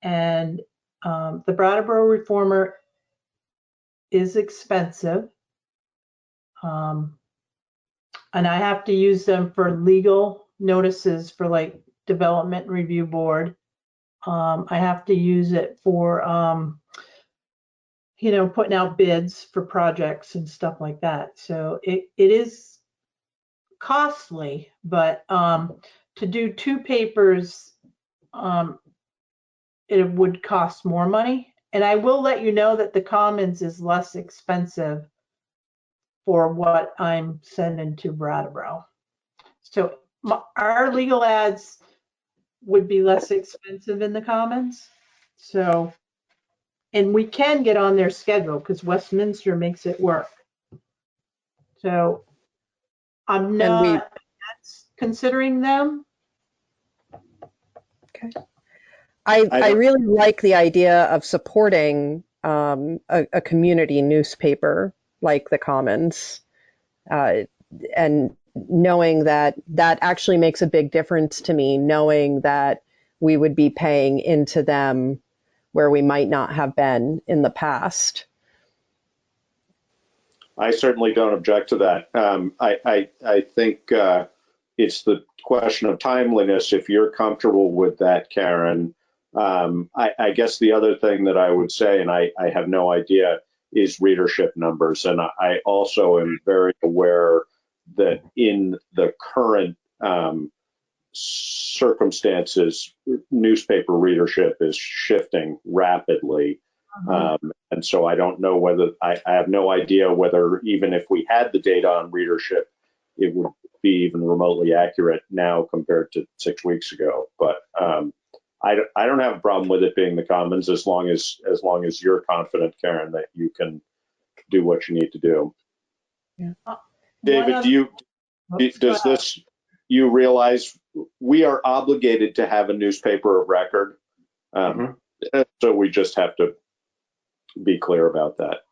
and the Brattleboro Reformer is expensive. And I have to use them for legal notices for like Development Review Board. I have to use it for, putting out bids for projects and stuff like that. So it is costly, but to do 2 papers, it would cost more money. And I will let you know that the Commons is less expensive for what I'm sending to Brattleboro. So our legal ads would be less expensive in the Commons. So, and we can get on their schedule because Westminster makes it work. So I'm not considering them. Okay. I really like the idea of supporting a community newspaper like the Commons, and knowing that actually makes a big difference to me, knowing that we would be paying into them where we might not have been in the past. I certainly don't object to that. I think it's the question of timeliness. If you're comfortable with that, Karen, I guess the other thing that I would say, and I have no idea, is readership numbers. And I also am very aware that in the current circumstances, newspaper readership is shifting rapidly. And so I don't know whether, I have no idea whether even if we had the data on readership, it would be even remotely accurate now compared to 6 weeks ago. But I don't have a problem with it being the Commons as long as you're confident, Karen, that you can do what you need to do. Yeah. David, you realize we are obligated to have a newspaper of record? So we just have to be clear about that.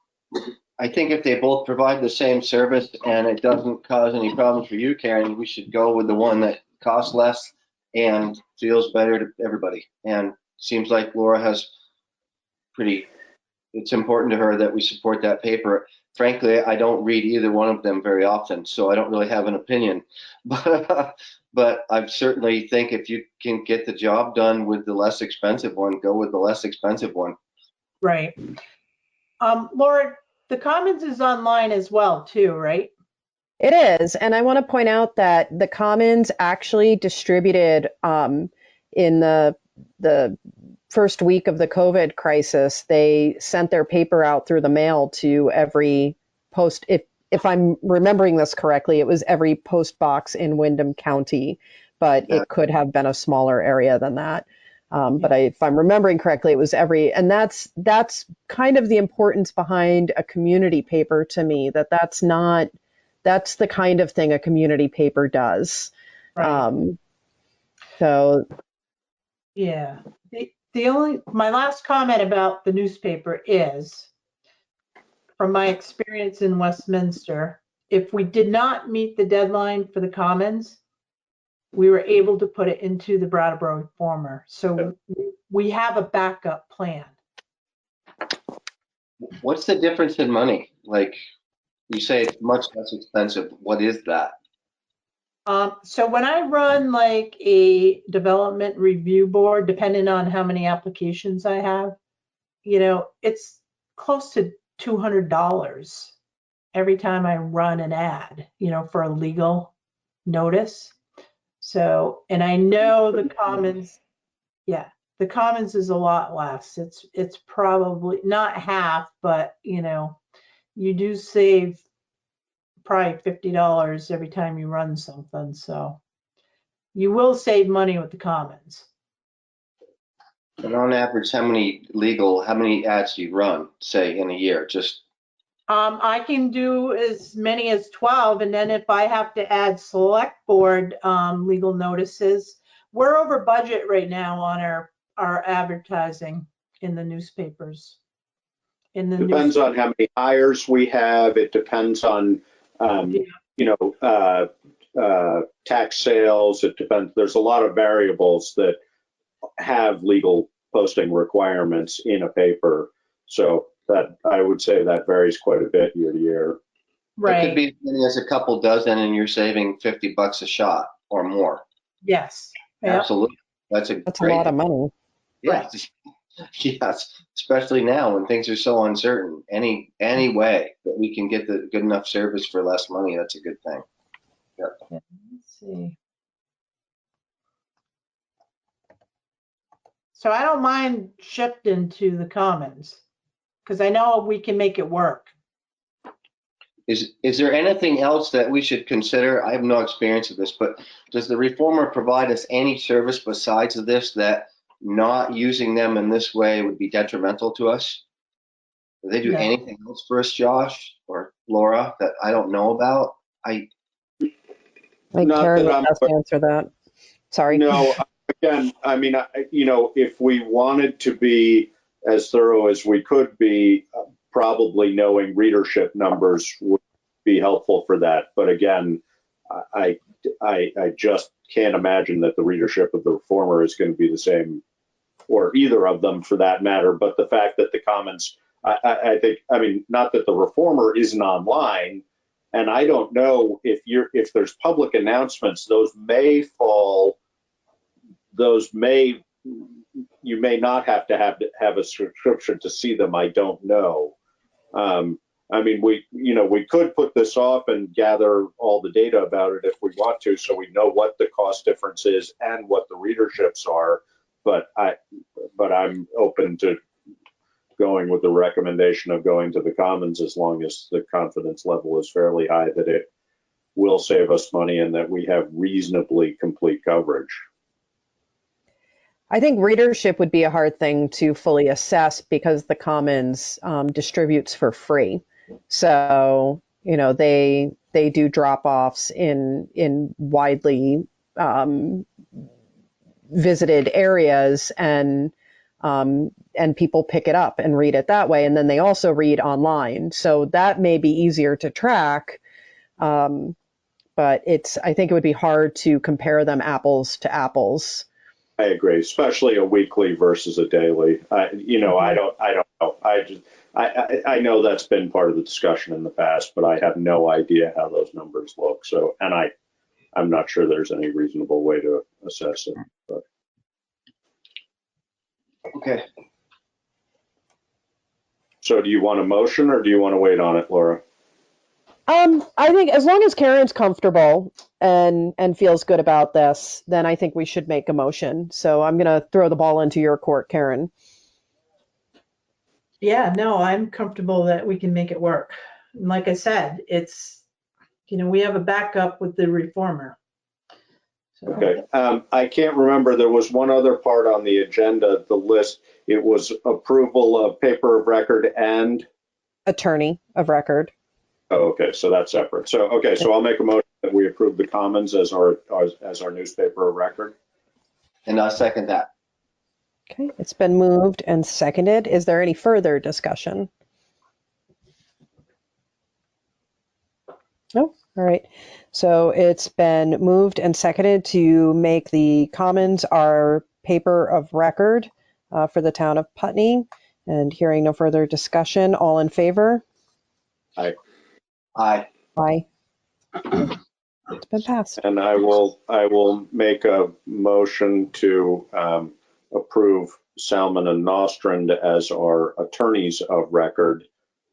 I think if they both provide the same service and it doesn't cause any problems for you, Karen, we should go with the one that costs less, and feels better to everybody. And seems like Laura has it's important to her that we support that paper. Frankly, I don't read either one of them very often, so I don't really have an opinion. But I certainly think if you can get the job done with the less expensive one, go with the less expensive one. Right. Laura, the Commons is online as well too, right? It is, and I want to point out that the Commons actually distributed in the first week of the COVID crisis, they sent their paper out through the mail to every post. If I'm remembering this correctly, it was every post box in Windham County, but it could have been a smaller area than that. But if I'm remembering correctly, it was and that's kind of the importance behind a community paper to me, that's the kind of thing a community paper does. Right. Yeah. My last comment about the newspaper is, from my experience in Westminster, if we did not meet the deadline for the Commons, we were able to put it into the Brattleboro Reformer. So we have a backup plan. What's the difference in money? Like you say, it's much less expensive. What is that? So when I run like a development review board, depending on how many applications I have, it's close to $200 every time I run an ad, for a legal notice. So, and I know the Commons, the Commons is a lot less. It's probably not half, but you do save probably $50 every time you run something. So you will save money with the Commons. And on average, how many ads do you run, say, in a year? Just I can do as many as 12, and then if I have to add select board legal notices, we're over budget right now on our advertising in the newspapers. Depends on how many hires we have. It depends on, tax sales. It depends. There's a lot of variables that have legal posting requirements in a paper. So that I would say that varies quite a bit year to year. Right. It could be as many as a couple dozen, and you're saving $50 a shot or more. Yes. Yep. Absolutely. That's a lot of money. Yeah. Yes. Especially now when things are so uncertain. Any way that we can get the good enough service for less money, that's a good thing. Yep. Let's see. So I don't mind shifting to the Commons because I know we can make it work. Is there anything else that we should consider? I have no experience with this, but does the Reformer provide us any service besides this that not using them in this way would be detrimental to us? Do they do anything else for us, Josh or Laura, that I don't know about? Karen will have to answer that. Sorry. No, again, I mean, if we wanted to be as thorough as we could be, probably knowing readership numbers would be helpful for that. But again, I just can't imagine that the readership of the Reformer is going to be the same, or either of them for that matter. But the fact that the Commons, I think, I mean, not that the Reformer isn't online, and I don't know if there's public announcements, you may not have to have a subscription to see them. I don't know. I mean, we could put this off and gather all the data about it if we want to, so we know what the cost difference is and what the readerships are. But I'm open to going with the recommendation of going to the Commons as long as the confidence level is fairly high that it will save us money and that we have reasonably complete coverage. I think readership would be a hard thing to fully assess because the Commons distributes for free. So, they do drop-offs in widely visited areas, and people pick it up and read it that way. And then they also read online. So that may be easier to track. but I think it would be hard to compare them apples to apples. I agree, especially a weekly versus a daily. I don't know. I know that's been part of the discussion in the past, but I have no idea how those numbers look. So, and I'm not sure there's any reasonable way to assess it. But. Okay. So do you want a motion or do you want to wait on it, Laura? I think as long as Karen's comfortable and feels good about this, then I think we should make a motion. So I'm going to throw the ball into your court, Karen. Yeah, no, I'm comfortable that we can make it work. And like I said, it's, we have a backup with the reformer. So. Okay. I can't remember. There was one other part on the agenda, the list. It was approval of paper of record and attorney of record. Oh, okay. So that's separate. So, okay. So I'll make a motion that we approve the Commons as our newspaper of record. And I'll second that. Okay. It's been moved and seconded. Is there any further discussion? No? All right. So it's been moved and seconded to make the Commons our paper of record for the town of Putney. And hearing no further discussion, all in favor? Aye. Aye. Aye. It's been passed. And I will make a motion to approve Salmon and Nostrand as our attorneys of record.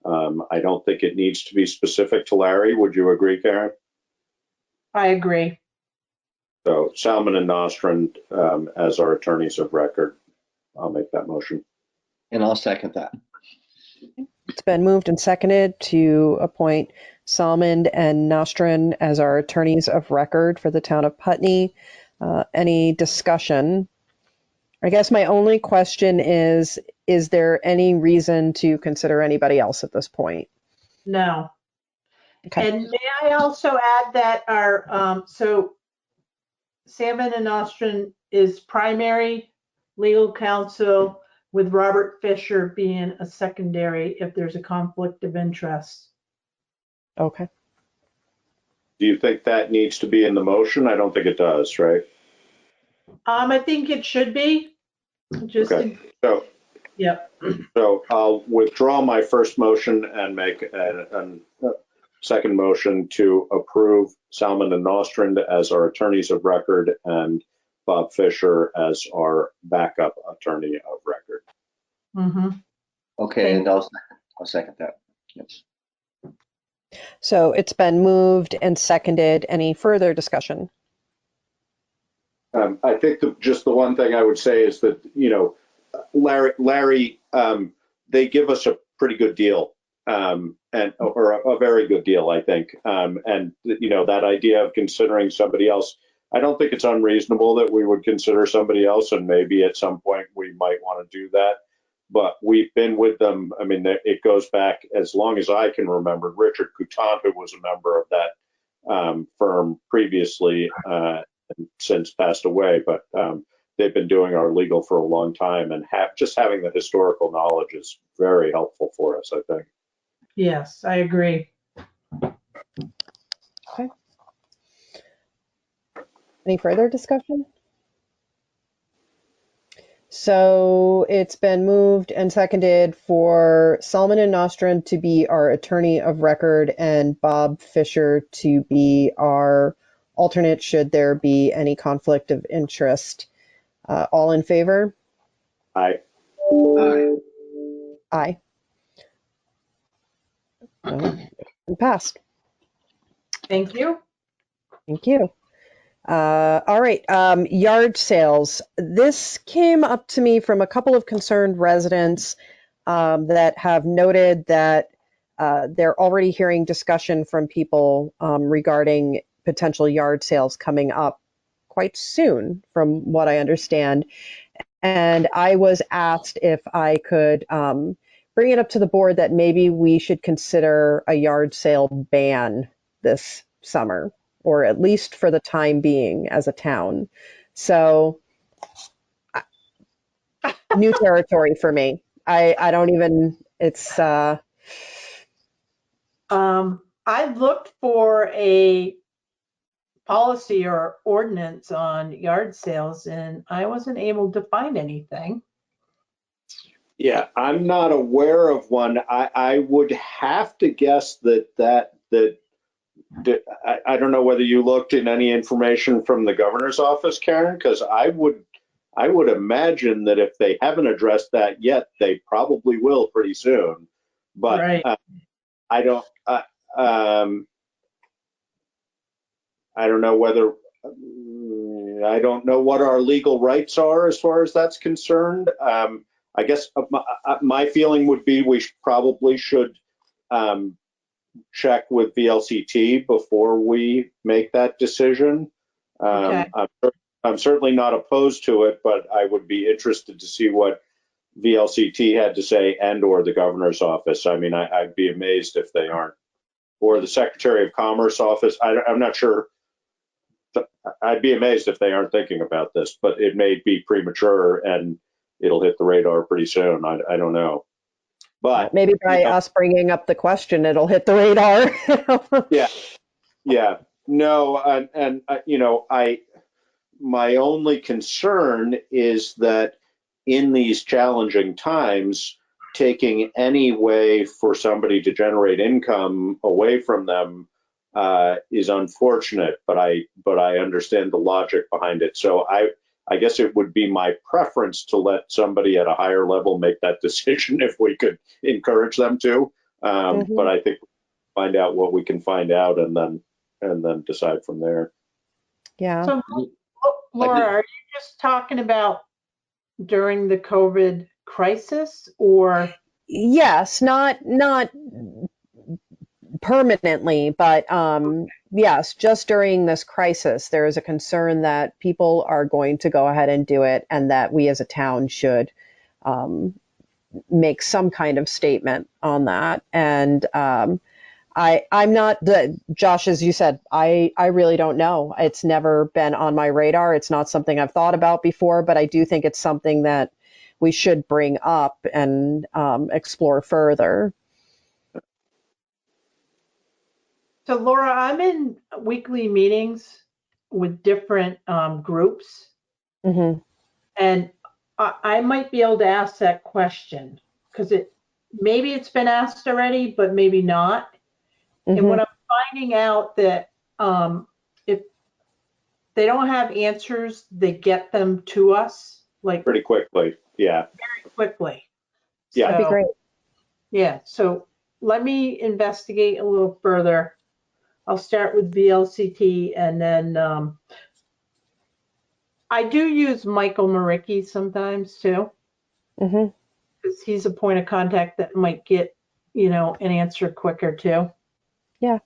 I don't think it needs to be specific to Larry. Would you agree, Karen? I agree. So Salmon and Nostrand as our attorneys of record. I'll make that motion. And I'll second that. It's been moved and seconded to appoint Salmon and Nostrand as our attorneys of record for the town of Putney. Any discussion? I guess my only question is there any reason to consider anybody else at this point? No. Okay. And may I also add that our, so Salmon and Nostrand is primary legal counsel, with Robert Fisher being a secondary if there's a conflict of interest. Okay. Do you think that needs to be in the motion? I don't think it does, right? I think it should be. Just okay. So, yep. So I'll withdraw my first motion and make a second motion to approve Salmon and Nostrand as our attorneys of record and Bob Fisher as our backup attorney of record. Mm-hmm. Okay, and I'll second that. Yes. So it's been moved and seconded. Any further discussion? I think just the one thing I would say is that, Larry, they give us a pretty good deal, or a very good deal, I think. And that idea of considering somebody else, I don't think it's unreasonable that we would consider somebody else, and maybe at some point we might want to do that. But we've been with them. I mean, it goes back as long as I can remember. Richard Coutant, who was a member of that firm previously, and since passed away, but they've been doing our legal for a long time, and just having the historical knowledge is very helpful for us, I think. Yes, I agree. Okay. Any further discussion? So it's been moved and seconded for Salmon and Nostrand to be our attorney of record and Bob Fisher to be our alternate should there be any conflict of interest. All in favor? Aye. Aye. Aye. No, passed. Thank you. Thank you. All right, yard sales. This came up to me from a couple of concerned residents that have noted that they're already hearing discussion from people regarding potential yard sales coming up quite soon, from what I understand. And I was asked if I could bring it up to the board that maybe we should consider a yard sale ban this summer, or at least for the time being as a town. So new territory for me. I don't even, it's I looked for a policy or ordinance on yard sales, and I wasn't able to find anything. Yeah, I'm not aware of one. I would have to guess that I don't know whether you looked in any information from the governor's office, Karen, because I would imagine that if they haven't addressed that yet, they probably will pretty soon. But Right. I don't. I don't know whether. I don't know what our legal rights are as far as that's concerned. I guess my feeling would be we probably should check with VLCT before we make that decision. Okay. I'm certainly not opposed to it, but I would be interested to see what VLCT had to say and/or the governor's office. I mean, I'd be amazed if they aren't, or the Secretary of Commerce office. I'm not sure. I'd be amazed if they aren't thinking about this, but it may be premature and it'll hit the radar pretty soon. I don't know. But maybe by us bringing up the question, it'll hit the radar. Yeah. No, and my only concern is that in these challenging times, taking any way for somebody to generate income away from them is unfortunate, but I understand the logic behind it. So I guess it would be my preference to let somebody at a higher level make that decision if we could encourage them to. But I think find out what we can find out and then decide from there. Yeah. So, Laura, are you just talking about during the COVID crisis, or? Yes, not permanently, but yes, just during this crisis, there is a concern that people are going to go ahead and do it, and that we as a town should make some kind of statement on that. And I'm not Josh, as you said, I really don't know. It's never been on my radar. It's not something I've thought about before, but I do think it's something that we should bring up and explore further. So Laura, I'm in weekly meetings with different groups, and I might be able to ask that question because maybe it's been asked already, but maybe not. And when I'm finding out that if they don't have answers, they get them to us like pretty quickly. Yeah. Very quickly. Yeah. That'd be great. Yeah. So let me investigate a little further. I'll start with VLCT, and then I do use Michael Maricki sometimes too, because he's a point of contact that might get, an answer quicker too. Yeah.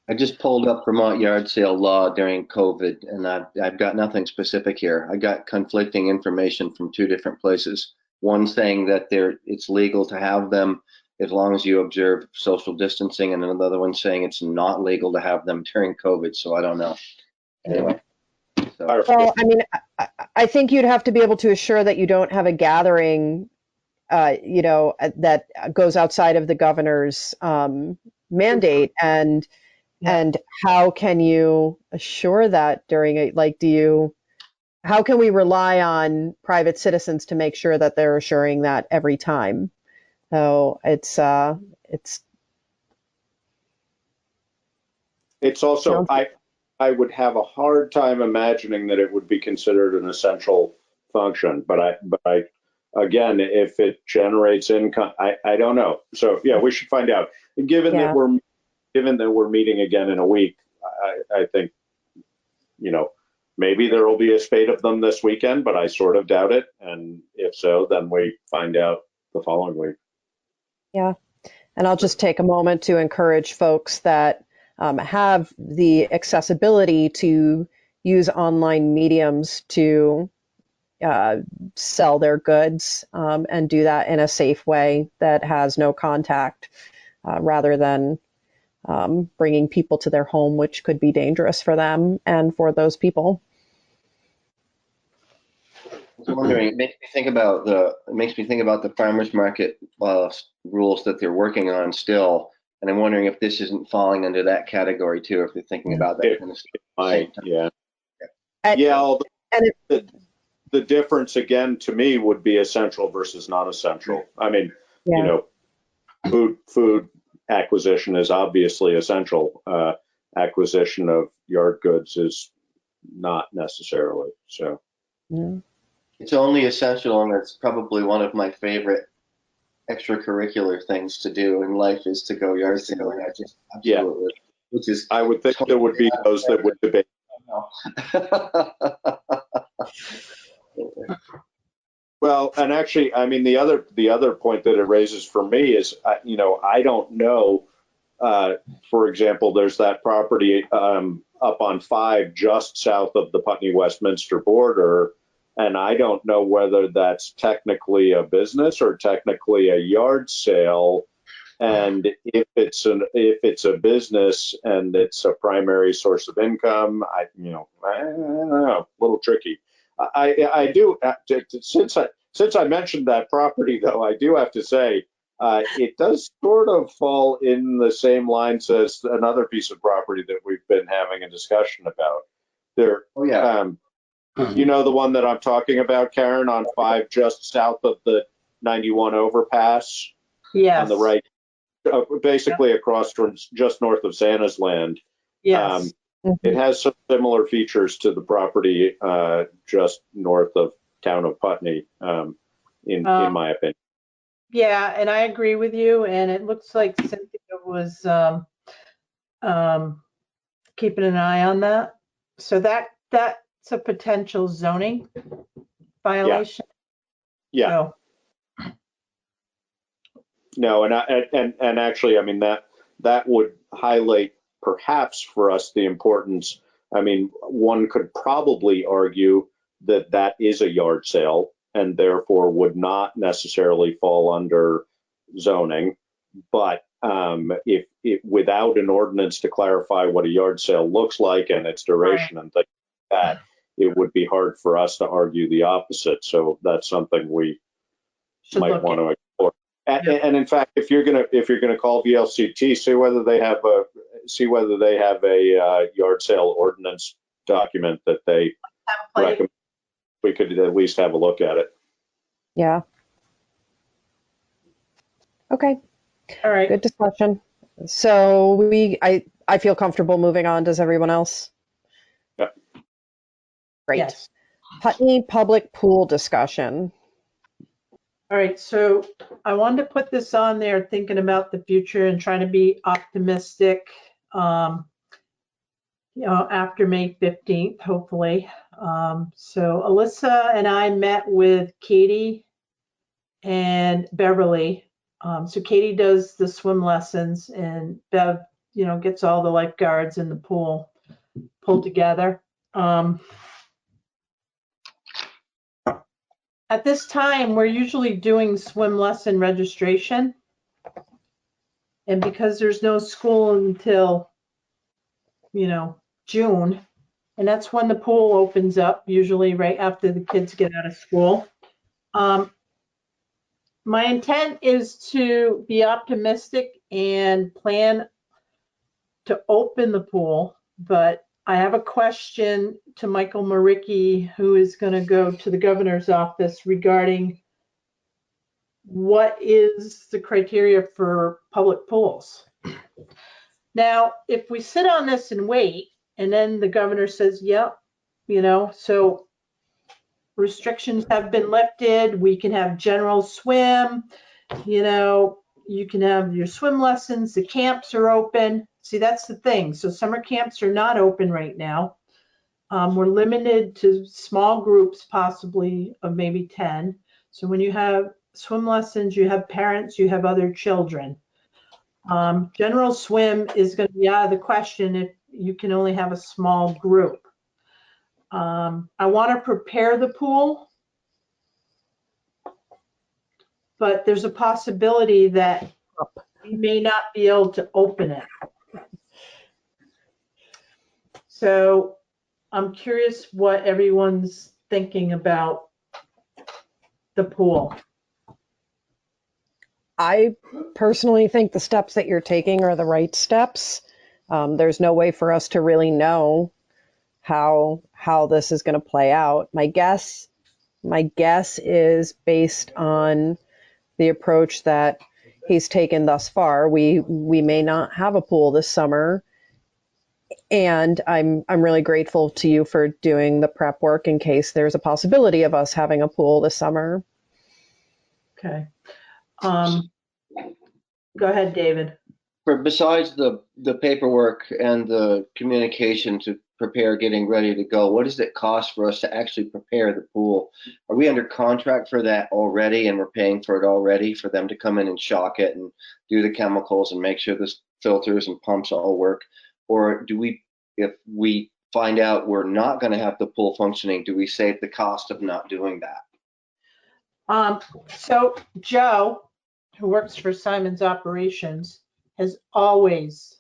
I just pulled up Vermont yard sale law during COVID, and I've got nothing specific here. I got conflicting information from two different places. One saying that it's legal to have them as long as you observe social distancing, and another one saying it's not legal to have them during COVID. So I don't know. Anyway. So. Well, I mean, I think you'd have to be able to assure that you don't have a gathering, that goes outside of the governor's mandate, and how can you assure that during how can we rely on private citizens to make sure that they're assuring that every time? So it's also, I would have a hard time imagining that it would be considered an essential function, but I again, if it generates income, I don't know. So yeah, we should find out. Given that we're meeting again in a week, I think, maybe there will be a spate of them this weekend, but I sort of doubt it. And if so, then we find out the following week. Yeah. And I'll just take a moment to encourage folks that have the accessibility to use online mediums to sell their goods and do that in a safe way that has no contact, rather than bringing people to their home, which could be dangerous for them and for those people. I was wondering, it makes me think about the farmers market rules that they're working on still, and I'm wondering if this isn't falling under that category too, if they're thinking about that kind of stuff. Yeah. And, Yeah, although and it, the difference again to me would be essential versus non-essential. I mean, you yeah. know, food acquisition is obviously essential. Acquisition of yard goods is not necessarily. So Yeah. It's only essential, and it's probably one of my favorite extracurricular things to do in life is to go yard sailing. I just absolutely, which is I would think there would be those that would debate. Well, and actually, I mean, the other point that it raises for me is, you know, I don't know. For example, there's that property up on 5 just south of the Putney-Westminster border, and I don't know whether that's technically a business or technically a yard sale. And if it's a business and it's a primary source of income, I don't know, a little tricky. I do since I mentioned that property though, I do have to say it does sort of fall in the same lines as another piece of property that we've been having a discussion about. There, you know the one that I'm talking about, Karen, on 5 just south of the 91 overpass. Yes. On the right. Basically across from just north of Santa's Land. Yes. It has some similar features to the property just north of town of Putney, in my opinion. Yeah, and I agree with you. And it looks like Cynthia was keeping an eye on that. So that's a potential zoning violation. Yeah. So. No, and actually, I mean that would highlight perhaps for us the importance. I mean, one could probably argue that that is a yard sale and therefore would not necessarily fall under zoning. But if without an ordinance to clarify what a yard sale looks like and its duration and things like that, it would be hard for us to argue the opposite. So that's something we might want to explore. And in fact, if you're gonna call VLCT, see whether they have a yard sale ordinance document that they recommend. We could at least have a look at it. Yeah. Okay. All right. Good discussion. So I feel comfortable moving on. Does everyone else? Yeah. Great. Yes. Putney public pool discussion. All right, so I wanted to put this on there thinking about the future and trying to be optimistic, after May 15th, hopefully. So Alyssa and I met with Katie and Beverly. So Katie does the swim lessons and Bev, gets all the lifeguards in the pool pulled together. At this time, we're usually doing swim lesson registration. And because there's no school until, June, and that's when the pool opens up, usually right after the kids get out of school. My intent is to be optimistic and plan to open the pool, but I have a question to Michael Maricki, who is going to go to the governor's office regarding what is the criteria for public pools. Now, if we sit on this and wait, and then the governor says, yep, so restrictions have been lifted, we can have general swim, you can have your swim lessons, the camps are open. See, that's the thing. So summer camps are not open right now. We're limited to small groups, possibly of maybe 10. So when you have swim lessons, you have parents, you have other children. General swim is going to be out of the question if you can only have a small group. I want to prepare the pool, but there's a possibility that we may not be able to open it. So I'm curious what everyone's thinking about the pool. I personally think the steps that you're taking are the right steps. There's no way for us to really know how this is going to play out. My guess is based on the approach that he's taken thus far. We may not have a pool this summer, and I'm really grateful to you for doing the prep work in case there's a possibility of us having a pool this summer. Okay. Go ahead, David. Besides the paperwork and the communication to prepare getting ready to go, what does it cost for us to actually prepare the pool? Are we under contract for that already and we're paying for it already for them to come in and shock it and do the chemicals and make sure the filters and pumps all work? Or do we, if we find out we're not going to have the pool functioning, do we save the cost of not doing that? So Joe, who works for Simon's Operations, has always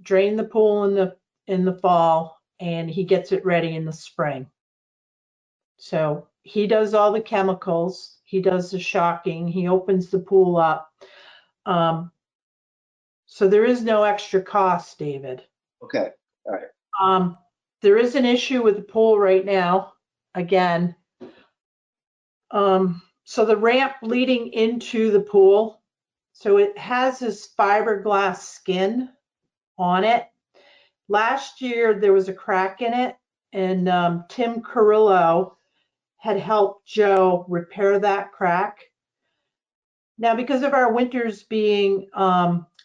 drained the pool in the fall, and he gets it ready in the spring. So he does all the chemicals, he does the shocking, he opens the pool up. So there is no extra cost, David. Okay, all right. There is an issue with the pool right now, again. So the ramp leading into the pool, so it has this fiberglass skin on it. Last year there was a crack in it, and Tim Carrillo had helped Joe repair that crack. Now, because of our winters being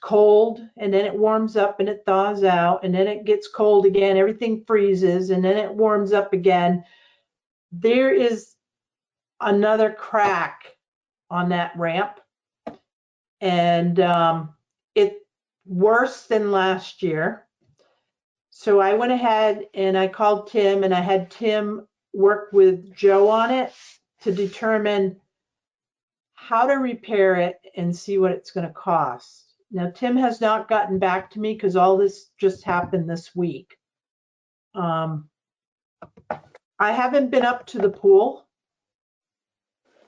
cold, and then it warms up and it thaws out, and then it gets cold again, everything freezes, and then it warms up again, there is another crack on that ramp, and it's worse than last year. So I went ahead and I called Tim, and I had Tim work with Joe on it to determine how to repair it and see what it's going to cost. Now, Tim has not gotten back to me because all this just happened this week. I haven't been up to the pool.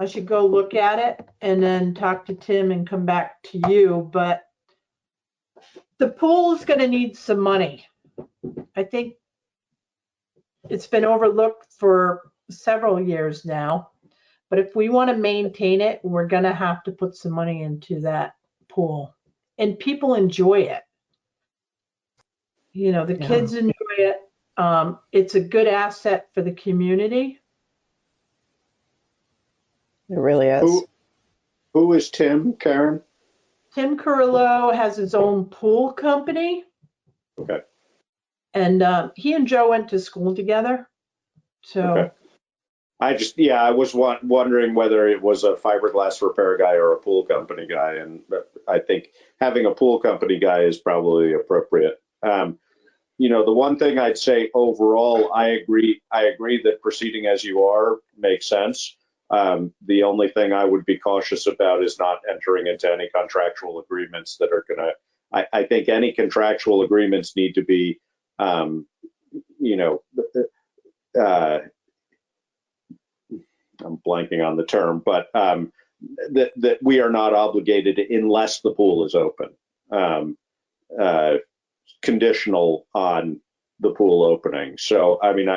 I should go look at it and then talk to Tim and come back to you. But the pool is going to need some money. I think it's been overlooked for several years now. But if we want to maintain it, we're going to have to put some money into that pool. And people enjoy it. You know, the kids enjoy it. It's a good asset for the community. It really is. Who is Tim, Karen? Tim Carrillo has his own pool company. Okay. And he and Joe went to school together. So. Okay. I was wondering whether it was a fiberglass repair guy or a pool company guy, and I think having a pool company guy is probably appropriate. The one thing I'd say overall, I agree that proceeding as you are makes sense. The only thing I would be cautious about is not entering into any contractual agreements that are gonna. I think any contractual agreements need to be, I'm blanking on the term, but that we are not obligated unless the pool is open, conditional on the pool opening. So, I mean,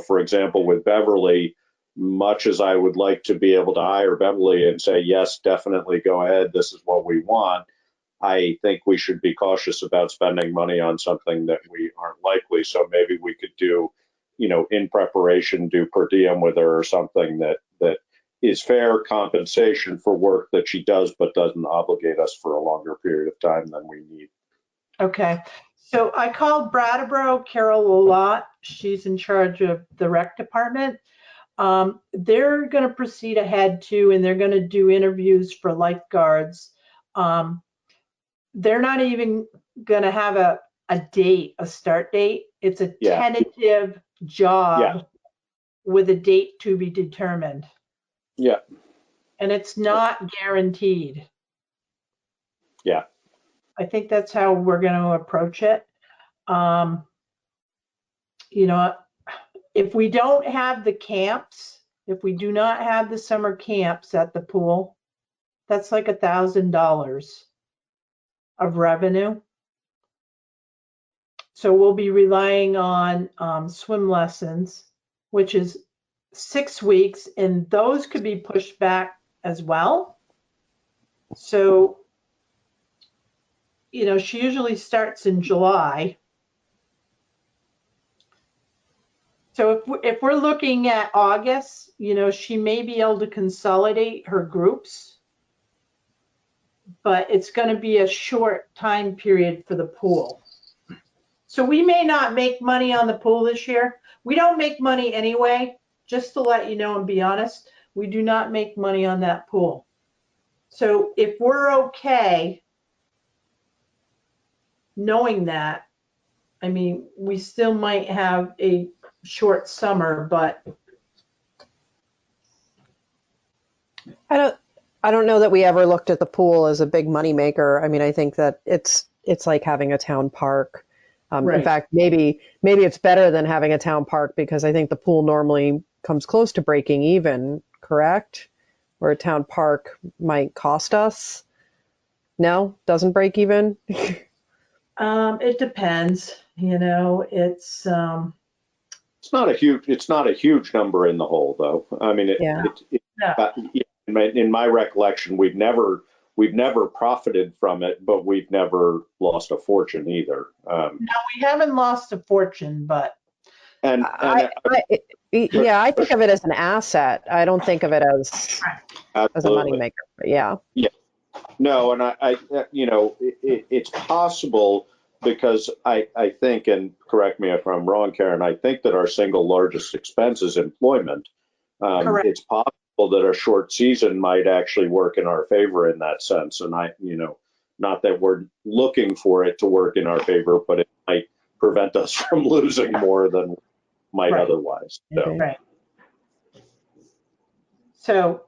for example, with Beverly, much as I would like to be able to hire Beverly and say, yes, definitely go ahead, this is what we want, I think we should be cautious about spending money on something that we aren't likely. So maybe we could do, in preparation, do per diem with her or something that is fair compensation for work that she does, but doesn't obligate us for a longer period of time than we need. Okay. So I called Brattleboro Carol a lot. She's in charge of the rec department. They're going to proceed ahead too, and they're going to do interviews for lifeguards. They're not even going to have a start date. It's a tentative job with a date to be determined. Yeah. And it's not guaranteed. Yeah. I think that's how we're going to approach it. If we don't have the camps, if we do not have the summer camps at the pool, that's like $1,000 of revenue. So we'll be relying on swim lessons, which is 6 weeks, and those could be pushed back as well. So, you know, she usually starts in July. So if we're looking at August, you know, she may be able to consolidate her groups, but it's going to be a short time period for the pool. So we may not make money on the pool this year. We don't make money anyway, just to let you know and be honest, we do not make money on that pool. So if we're okay knowing that, I mean, we still might have a short summer, but I don't know that we ever looked at the pool as a big money maker. I mean, I think that it's like having a town park. Right. In fact, maybe it's better than having a town park, because I think the pool normally comes close to breaking even, correct? Where a town park might cost us. No, doesn't break even. it depends. You know, it's not a huge number in the hole, though. I mean, in my recollection, we've never profited from it, but we've never lost a fortune either. No, we haven't lost a fortune, but I think of it as an asset. I don't think of it as a moneymaker. But yeah. No, and I you know, it's possible, because I think, and correct me if I'm wrong, Karen, I think that our single largest expense is employment. It's possible that a short season might actually work in our favor in that sense. And you know, not that we're looking for it to work in our favor, but it might prevent us from losing more than might otherwise. So. Right. So,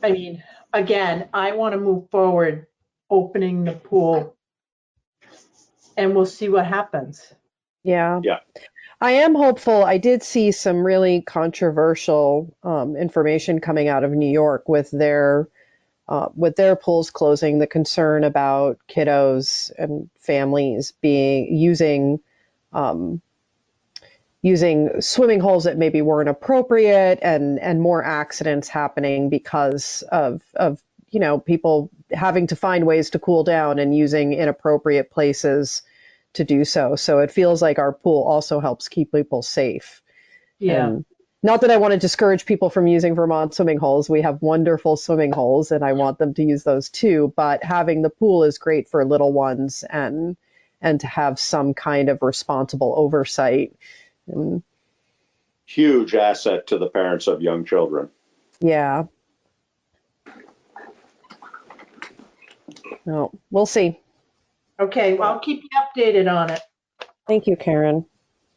I mean, again, I want to move forward opening the pool, and we'll see what happens. Yeah. I am hopeful. I did see some really controversial information coming out of New York with their pools closing. The concern about kiddos and families using swimming holes that maybe weren't appropriate, and more accidents happening because of you know, people having to find ways to cool down and using inappropriate places to do so. So it feels like our pool also helps keep people safe. Yeah. And not that I want to discourage people from using Vermont swimming holes. We have wonderful swimming holes, and I want them to use those too. But having the pool is great for little ones, and to have some kind of responsible oversight. Huge asset to the parents of young children. Yeah. No, we'll see. Okay, well, I'll keep you updated on it. Thank you, Karen.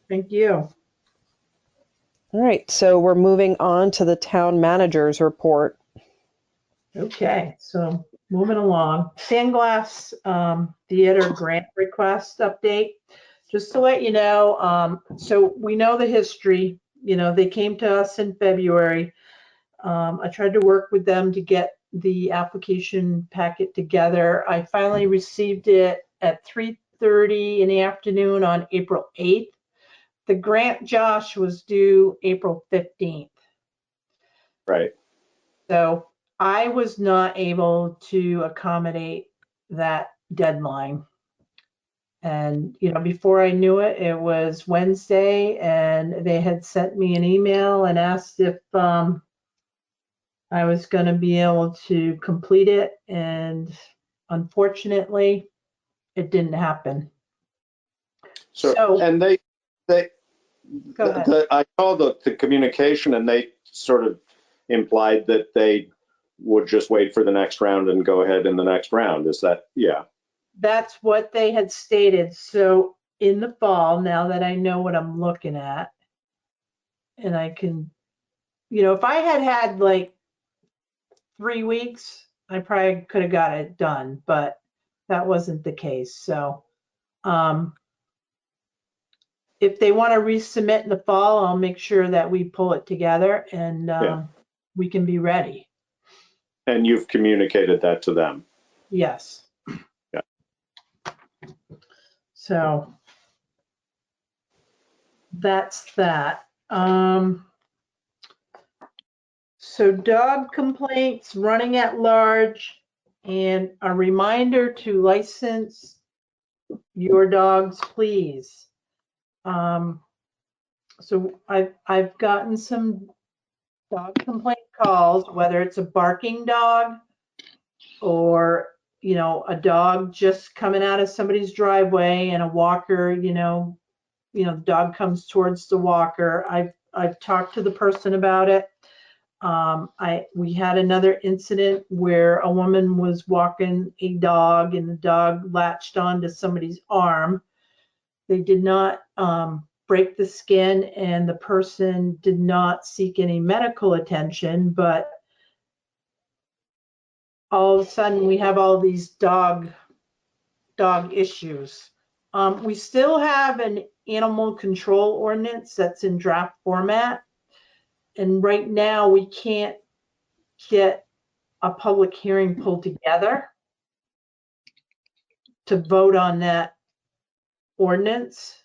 Thank you. All right, so we're moving on to the town manager's report. Okay, so moving along. Sandglass Theater grant request update. Just to let you know, so we know the history. You know, they came to us in February. I tried to work with them to get the application packet together. I finally received it at 3:30 in the afternoon on April 8th. The grant, Josh, was due April 15th. Right. So I was not able to accommodate that deadline. And, you know, before I knew it, it was Wednesday, and they had sent me an email and asked if I was going to be able to complete it. And unfortunately, it didn't happen. So and go ahead. I saw the communication, and they sort of implied that they would just wait for the next round and go ahead in the next round. Is that, yeah? That's what they had stated. So in the fall, now that I know what I'm looking at, and I can, you know, if I had had like 3 weeks, I probably could have got it done, but that wasn't the case. So if they want to resubmit in the fall, I'll make sure that we pull it together, and we can be ready. And you've communicated that to them? Yes. Yeah. So that's that. So dog complaints, running at large, and a reminder to license your dogs, please. So I've gotten some dog complaint calls, whether it's a barking dog or, you know, a dog just coming out of somebody's driveway and a walker, the dog comes towards the walker. I've talked to the person about it. We had another incident where a woman was walking a dog and the dog latched onto somebody's arm. They did not break the skin and the person did not seek any medical attention, but all of a sudden we have all these dog issues. We still have an animal control ordinance that's in draft format. And right now we can't get a public hearing pulled together to vote on that ordinance.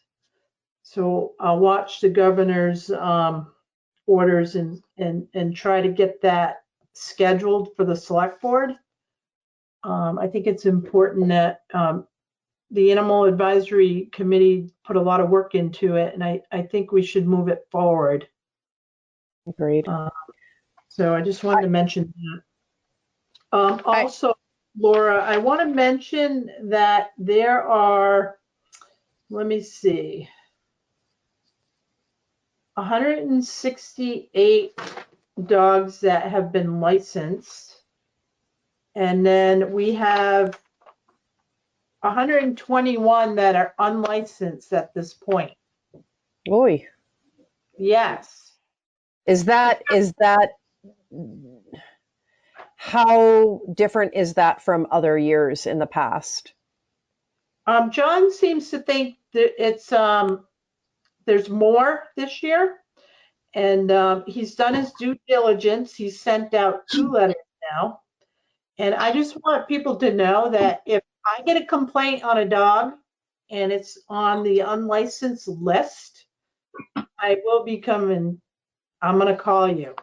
So I'll watch the governor's orders and try to get that scheduled for the select board. I think it's important that the Animal Advisory Committee put a lot of work into it, and I think we should move it forward. Agreed. So I just wanted to mention that. Also, Laura, I want to mention that there are, let me see, 168 dogs that have been licensed. And then we have 121 that are unlicensed at this point. Oy. Yes. Is that how different is that from other years in the past? John seems to think that it's there's more this year, and he's done his due diligence. He's sent out 2 letters now, and I just want people to know that if I get a complaint on a dog and it's on the unlicensed list, I will be coming. I'm going to call you.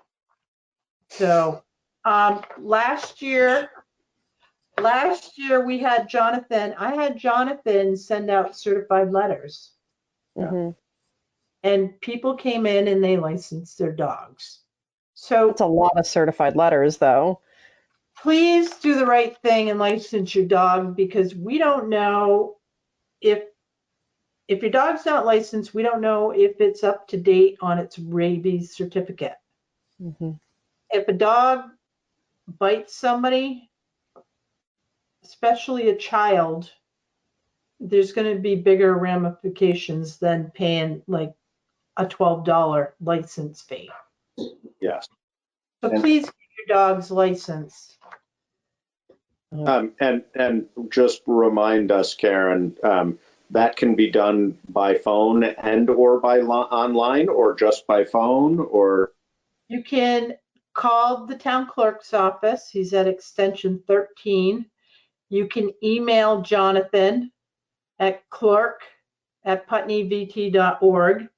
So last year we had Jonathan. I had Jonathan send out certified letters. Mm-hmm. And people came in and they licensed their dogs. So it's a lot of certified letters, though. Please do the right thing and license your dog, because we don't know if your dog's not licensed, we don't know if it's up to date on its rabies certificate. Mm-hmm. If a dog bites somebody, especially a child, there's going to be bigger ramifications than paying like a $12 license fee. Yes. So please get your dog's license. And just remind us, Karen, that can be done by phone and or by online, or just by phone, or? You can call the town clerk's office. He's at extension 13. You can email Jonathan at clerk@putneyvt.org.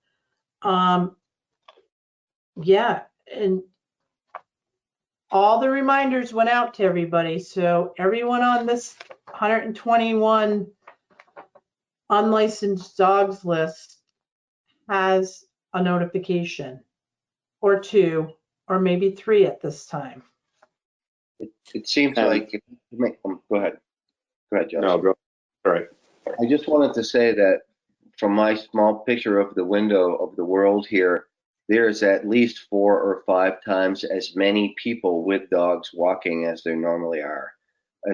Yeah, and all the reminders went out to everybody. So everyone on this 121 unlicensed dogs list has a notification, or 2, or maybe 3 at this time. It seems like, go ahead. Go ahead, Josh. No, go. All right. I just wanted to say that from my small picture of the window of the world here, there's at least 4 or 5 times as many people with dogs walking as there normally are.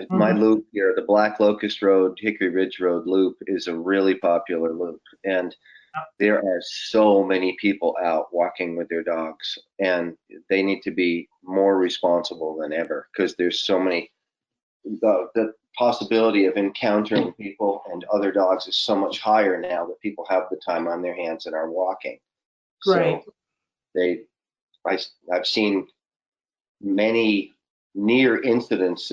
My loop here, the Black Locust Road, Hickory Ridge Road loop, is a really popular loop. And there are so many people out walking with their dogs, and they need to be more responsible than ever, because there's so many, the possibility of encountering people and other dogs is so much higher now that people have the time on their hands and are walking. Right. So I've seen many near incidents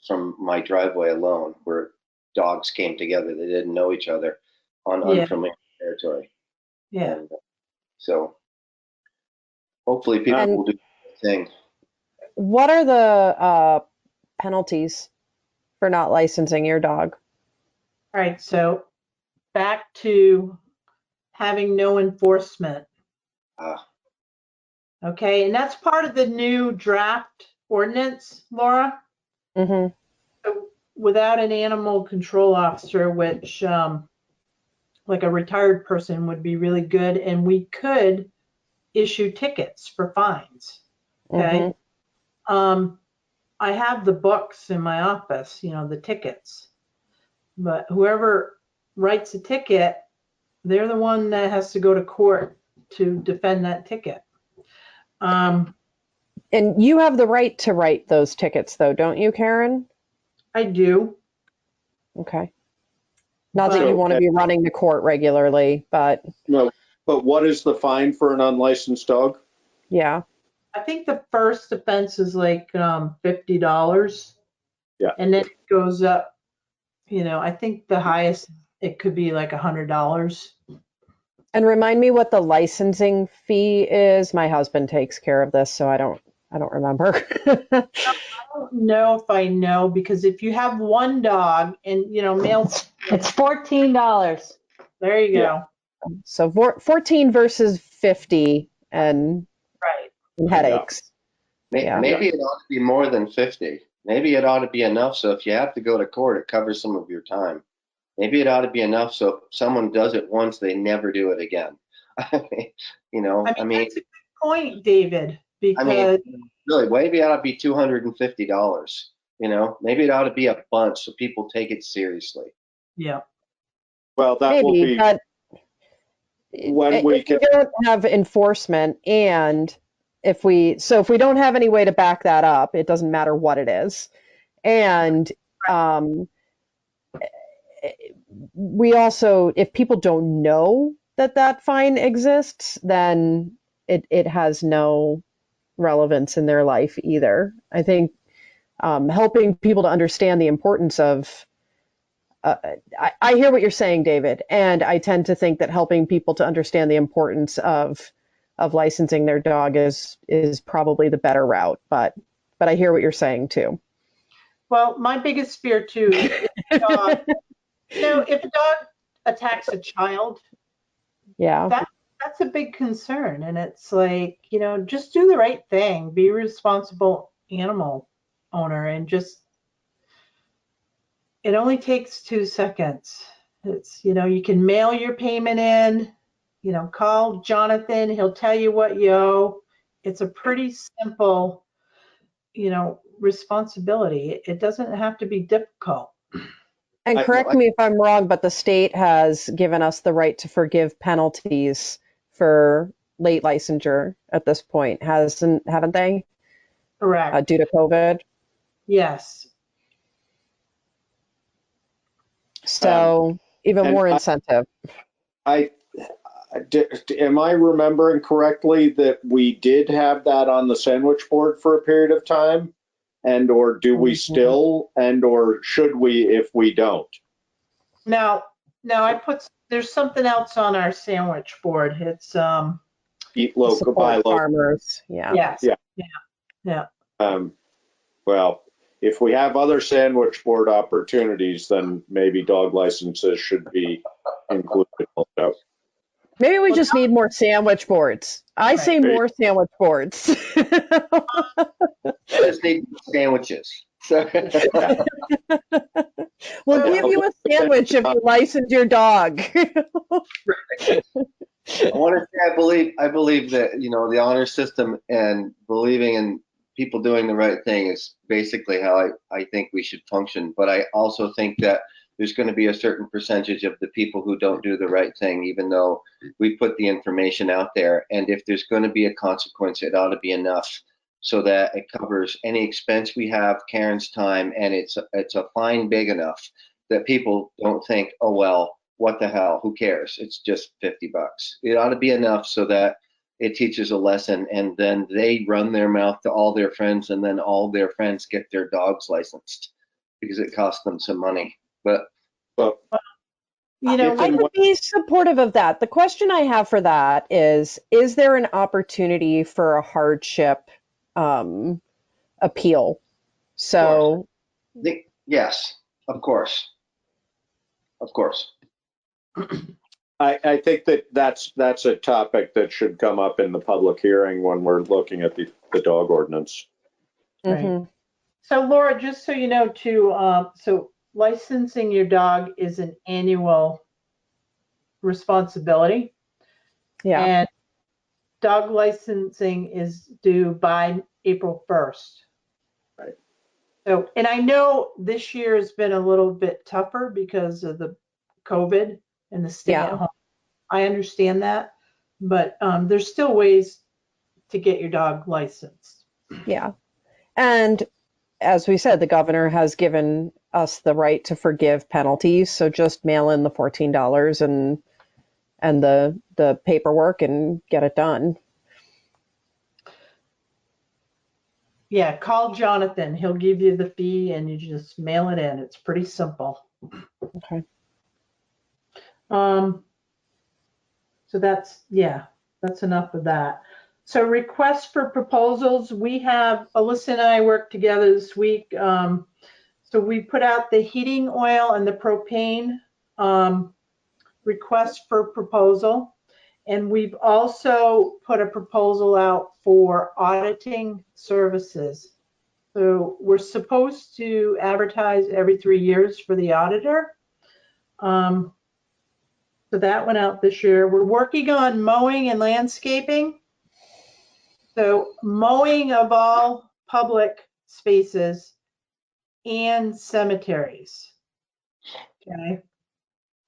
from my driveway alone where dogs came together. They didn't know each other on unfamiliar territory. Yeah. And so hopefully people And will do the thing. what are the penalties for not licensing your dog? All right, so back to having no enforcement. Okay, and that's part of the new draft ordinance, Laura. Mm-hmm. So without an animal control officer, which like a retired person would be really good, and we could issue tickets for fines. Okay. Mm-hmm. I have the books in my office, you know, the tickets, but whoever writes a ticket, they're the one that has to go to court to defend that ticket. And you have the right to write those tickets, though, don't you, Karen? I do. Okay. Not that you want to be running to court regularly, but. No, but what is the fine for an unlicensed dog? Yeah. I think the first offense is like $50. Yeah. And then it goes up, you know, I think the highest it could be like $100. And remind me what the licensing fee is. My husband takes care of this, so I don't remember. I don't know if I know, because if you have one dog and, you know, males. It's $14. There you go. So 14 versus 50 and, right. And headaches. Yeah. Maybe it ought to be more than 50. Maybe it ought to be enough so if you have to go to court, it covers some of your time. Maybe it ought to be enough so if someone does it once, they never do it again. You know, I mean, that's a good point, David, because really, maybe it ought to be $250. You know, maybe it ought to be a bunch so people take it seriously. Yeah. Well, that will be but when we if you don't have enforcement, and if we don't have any way to back that up, it doesn't matter what it is. And we also, if people don't know that fine exists, then it has no relevance in their life either. I think helping people to understand the importance of I hear what you're saying, David, and I tend to think that helping people to understand the importance of licensing their dog is probably the better route. But I hear what you're saying too. Well, my biggest fear too is if a dog attacks a child, that's a big concern. And it's like, you know, just do the right thing, be a responsible animal owner, and just, it only takes 2 seconds. It's, you know, you can mail your payment in, you know, call Jonathan, he'll tell you what you owe. It's a pretty simple, you know, responsibility. It doesn't have to be difficult. And correct me if I'm wrong, but the state has given us the right to forgive penalties for late licensure at this point, haven't they? Correct. Due to COVID? Yes. So even more incentive. Am I remembering correctly that we did have that on the sandwich board for a period of time? And or do we still, and or should we if we don't? No, there's something else on our sandwich board. It's eat local, buy local. Farmers. Yeah. Yes. Yeah. Well, if we have other sandwich board opportunities, then maybe dog licenses should be included also. Maybe we just need more sandwich boards. I say more sandwich boards. Just need sandwiches. We'll give you a sandwich if you license your dog. I want to say I believe that, you know, the honor system and believing in people doing the right thing is basically how I think we should function. But I also think that there's going to be a certain percentage of the people who don't do the right thing, even though we put the information out there. And if there's going to be a consequence, it ought to be enough so that it covers any expense we have, Karen's time, and it's a fine big enough that people don't think, oh, well, what the hell, who cares? It's just $50. It ought to be enough so that it teaches a lesson, and then they run their mouth to all their friends, and then all their friends get their dogs licensed because it costs them some money. But You know, I would be supportive of that. The question I have for that is there an opportunity for a hardship appeal? So, Yes, of course. Of course. I think that's a topic that should come up in the public hearing when we're looking at the dog ordinance. Right. So Laura, just so you know too, so licensing your dog is an annual responsibility. Yeah. And dog licensing is due by April 1st. Right. So, and I know this year has been a little bit tougher because of the COVID and the stay at home. I understand that, but there's still ways to get your dog licensed. Yeah. And as we said, the governor has given us the right to forgive penalties. So just mail in the $14 and the paperwork and get it done. Yeah, call Jonathan. He'll give you the fee and you just mail it in. It's pretty simple. Okay. So that's enough of that. So requests for proposals, we have, Alyssa and I worked together this week. So we put out the heating oil and the propane request for proposal. And we've also put a proposal out for auditing services. So we're supposed to advertise every 3 years for the auditor. So that went out this year. We're working on mowing and landscaping. So mowing of all public spaces and cemeteries. Okay.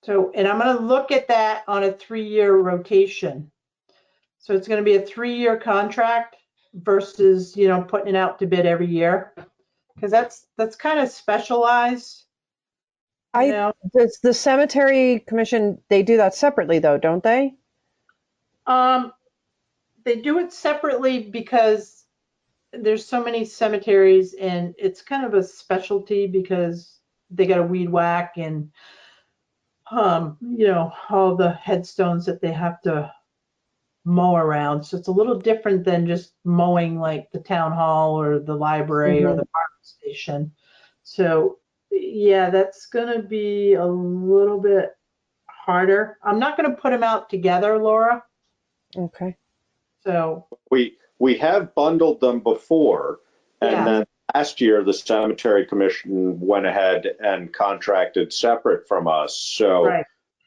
So, and I'm going to look at that on a 3-year rotation. So it's going to be a 3-year contract versus, you know, putting it out to bid every year, because that's kind of specialized. Does the cemetery commission, they do that separately though, don't they? They do it separately because there's so many cemeteries and it's kind of a specialty because they got a weed whack and you know, all the headstones that they have to mow around. So it's a little different than just mowing like the town hall or the library or the fire station. So yeah, that's gonna be a little bit harder. I'm not gonna put them out together, Laura. Okay. So we have bundled them before, and then last year the cemetery commission went ahead and contracted separate from us. So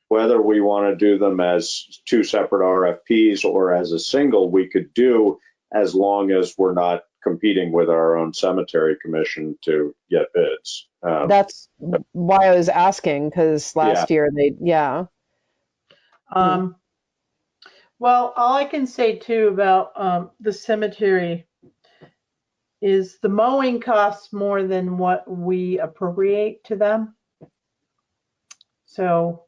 whether we want to do them as 2 separate RFPs or as a single, we could do, as long as we're not competing with our own cemetery commission to get bids. That's why I was asking, because last year well, all I can say too about the cemetery is the mowing costs more than what we appropriate to them. So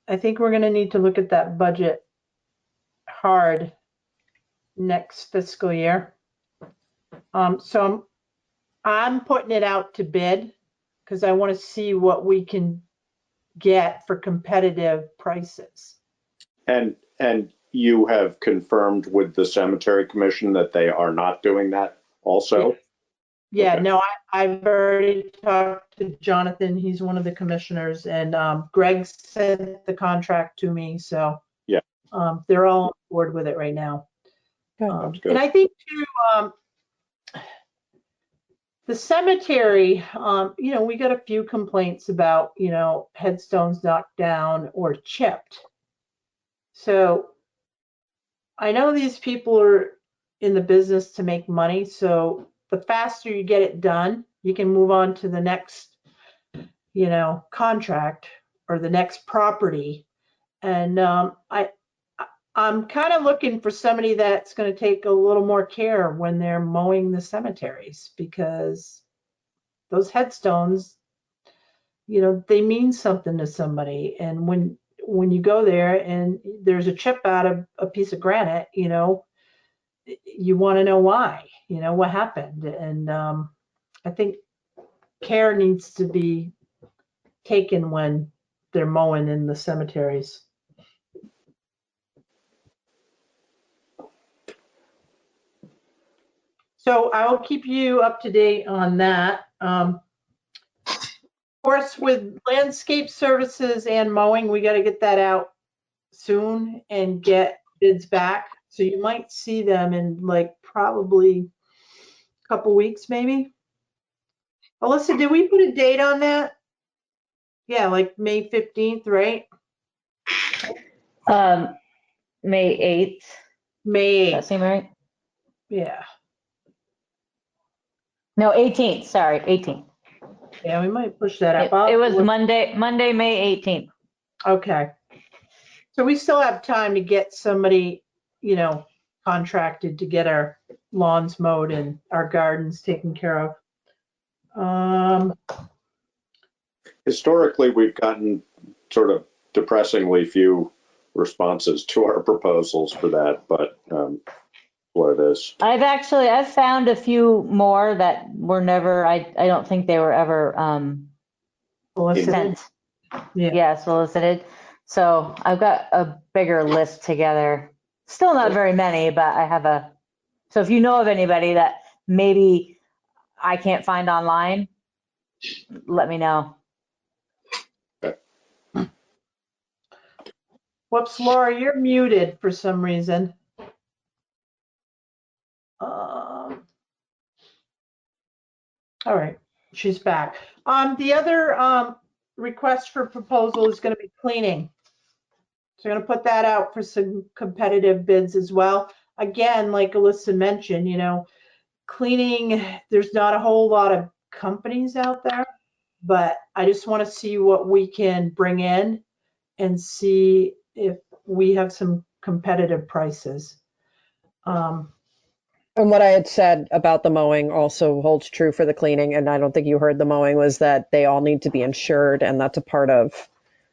I think we're going to need to look at that budget hard next fiscal year. So I'm putting it out to bid because I want to see what we can get for competitive prices. And you have confirmed with the cemetery commission that they are not doing that also? Yeah, Okay. no, I've already talked to Jonathan. He's one of the commissioners, and Greg sent the contract to me. So yeah, they're all on board with it right now. Sounds good. And I think too, the cemetery, you know, we got a few complaints about, you know, headstones knocked down or chipped. So I know these people are in the business to make money. So the faster you get it done, you can move on to the next, you know, contract or the next property. And I'm kind of looking for somebody that's going to take a little more care when they're mowing the cemeteries, because those headstones, you know, they mean something to somebody. And when you go there and there's a chip out of a piece of granite, you know, you want to know why, you know, what happened. And I think care needs to be taken when they're mowing in the cemeteries. So I will keep you up to date on that. Of course, with landscape services and mowing, we got to get that out soon and get bids back. So you might see them in like probably a couple weeks, maybe. Alyssa, did we put a date on that? Yeah, like May 15th, right? May 8th. May 8th. Does that seem right? Yeah. No, 18th, sorry, 18th. Yeah, we might push that up. It was Monday, May 18th. Okay. So we still have time to get somebody, you know, contracted to get our lawns mowed and our gardens taken care of. Historically, we've gotten sort of depressingly few responses to our proposals for that, but what it is. I've found a few more that were never, I don't think they were ever sent. Yeah, solicited. So I've got a bigger list together. Still not very many, but I have a, so if you know of anybody that maybe I can't find online, let me know. Whoops, Laura, you're muted for some reason. All right, she's back. The other request for proposal is going to be cleaning. So I'm going to put that out for some competitive bids as well. Again, like Alyssa mentioned, you know, cleaning, there's not a whole lot of companies out there, but I just want to see what we can bring in and see if we have some competitive prices. And what I had said about the mowing also holds true for the cleaning, and I don't think you heard the mowing, was that they all need to be insured, and that's a part of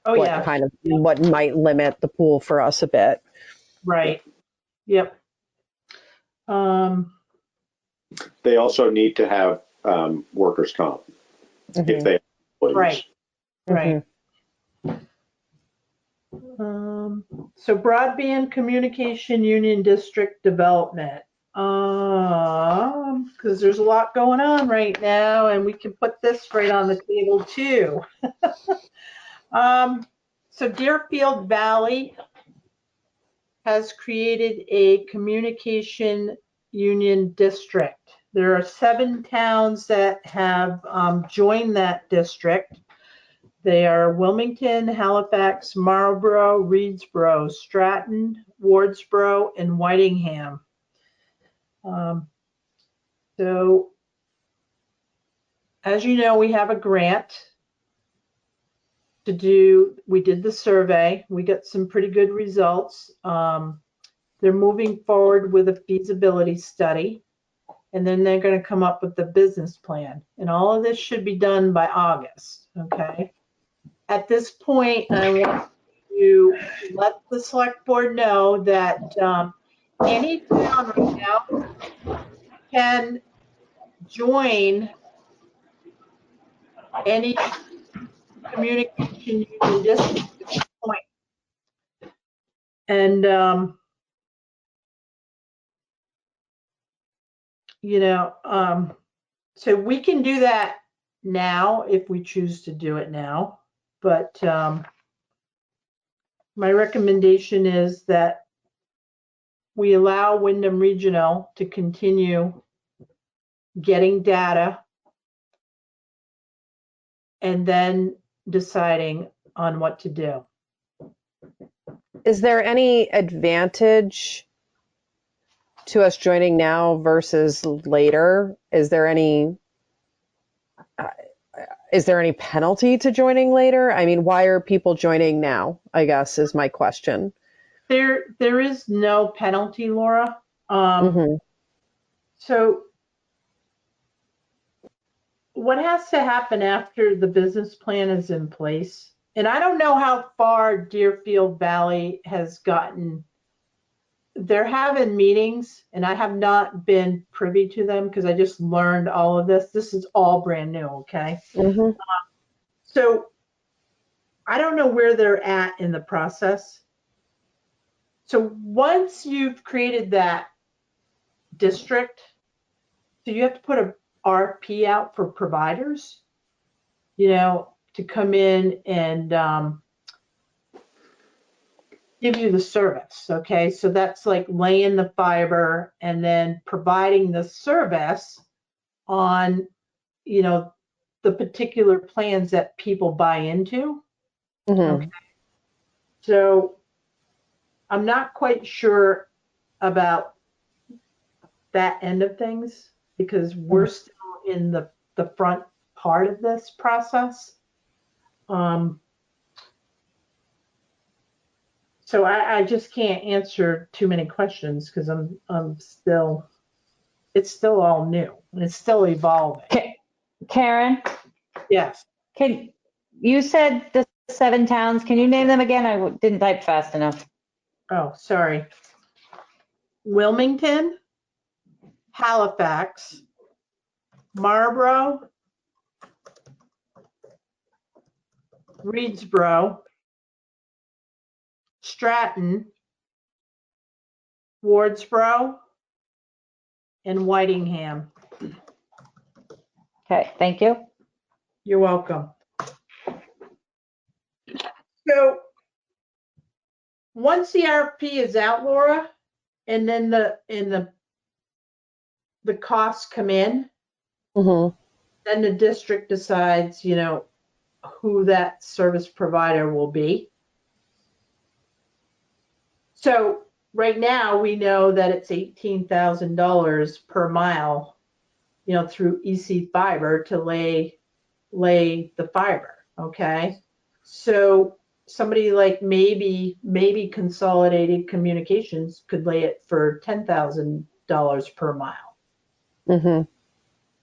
what might limit the pool for us a bit. Right. Yep. They also need to have workers' comp if they have employees. Right. So broadband communication union district development. Because there's a lot going on right now, and we can put this right on the table too. So Deerfield Valley has created a communication union district. There are 7 towns that have joined that district. They are Wilmington, Halifax, Marlborough, Reedsboro, Stratton, Wardsboro, and Whitingham. So, as you know, we have a grant to do. We did the survey. We got some pretty good results. They're moving forward with a feasibility study, and then they're going to come up with the business plan. And all of this should be done by August, okay? At this point, I want to let the select board know that any town right now can join any communication union district at this point. And, you know, so we can do that now if we choose to do it now. But my recommendation is that we allow Wyndham Regional to continue getting data and then deciding on what to do. Is there any advantage to us joining now versus later? Is there any penalty to joining later? I mean, why are people joining now, I guess, is my question. There is no penalty, Laura. So what has to happen after the business plan is in place, and I don't know how far Deerfield Valley has gotten. They're having meetings, and I have not been privy to them because I just learned all of this. This is all brand new, okay? So I don't know where they're at in the process. So once you've created that district, so you have to put a RFP out for providers, to come in and give you the service. Okay, so that's like laying the fiber and then providing the service on, the particular plans that people buy into. Okay. So I'm not quite sure about that end of things because we're still in the front part of this process. So I just can't answer too many questions because it's still all new and it's still evolving. Karen? Yes. You said the 7 towns. Can you name them again? I didn't type fast enough. Oh, sorry. Wilmington, Halifax, Marlborough, Reedsboro, Stratton, Wardsboro, and Whitingham. Okay, thank you. You're welcome. So once the RFP is out, Laura, and then the costs come in, then the district decides, who that service provider will be. So right now we know that it's $18,000 per mile, through EC Fiber to lay the fiber. Okay. So somebody like maybe Consolidated Communications could lay it for $10,000 per mile.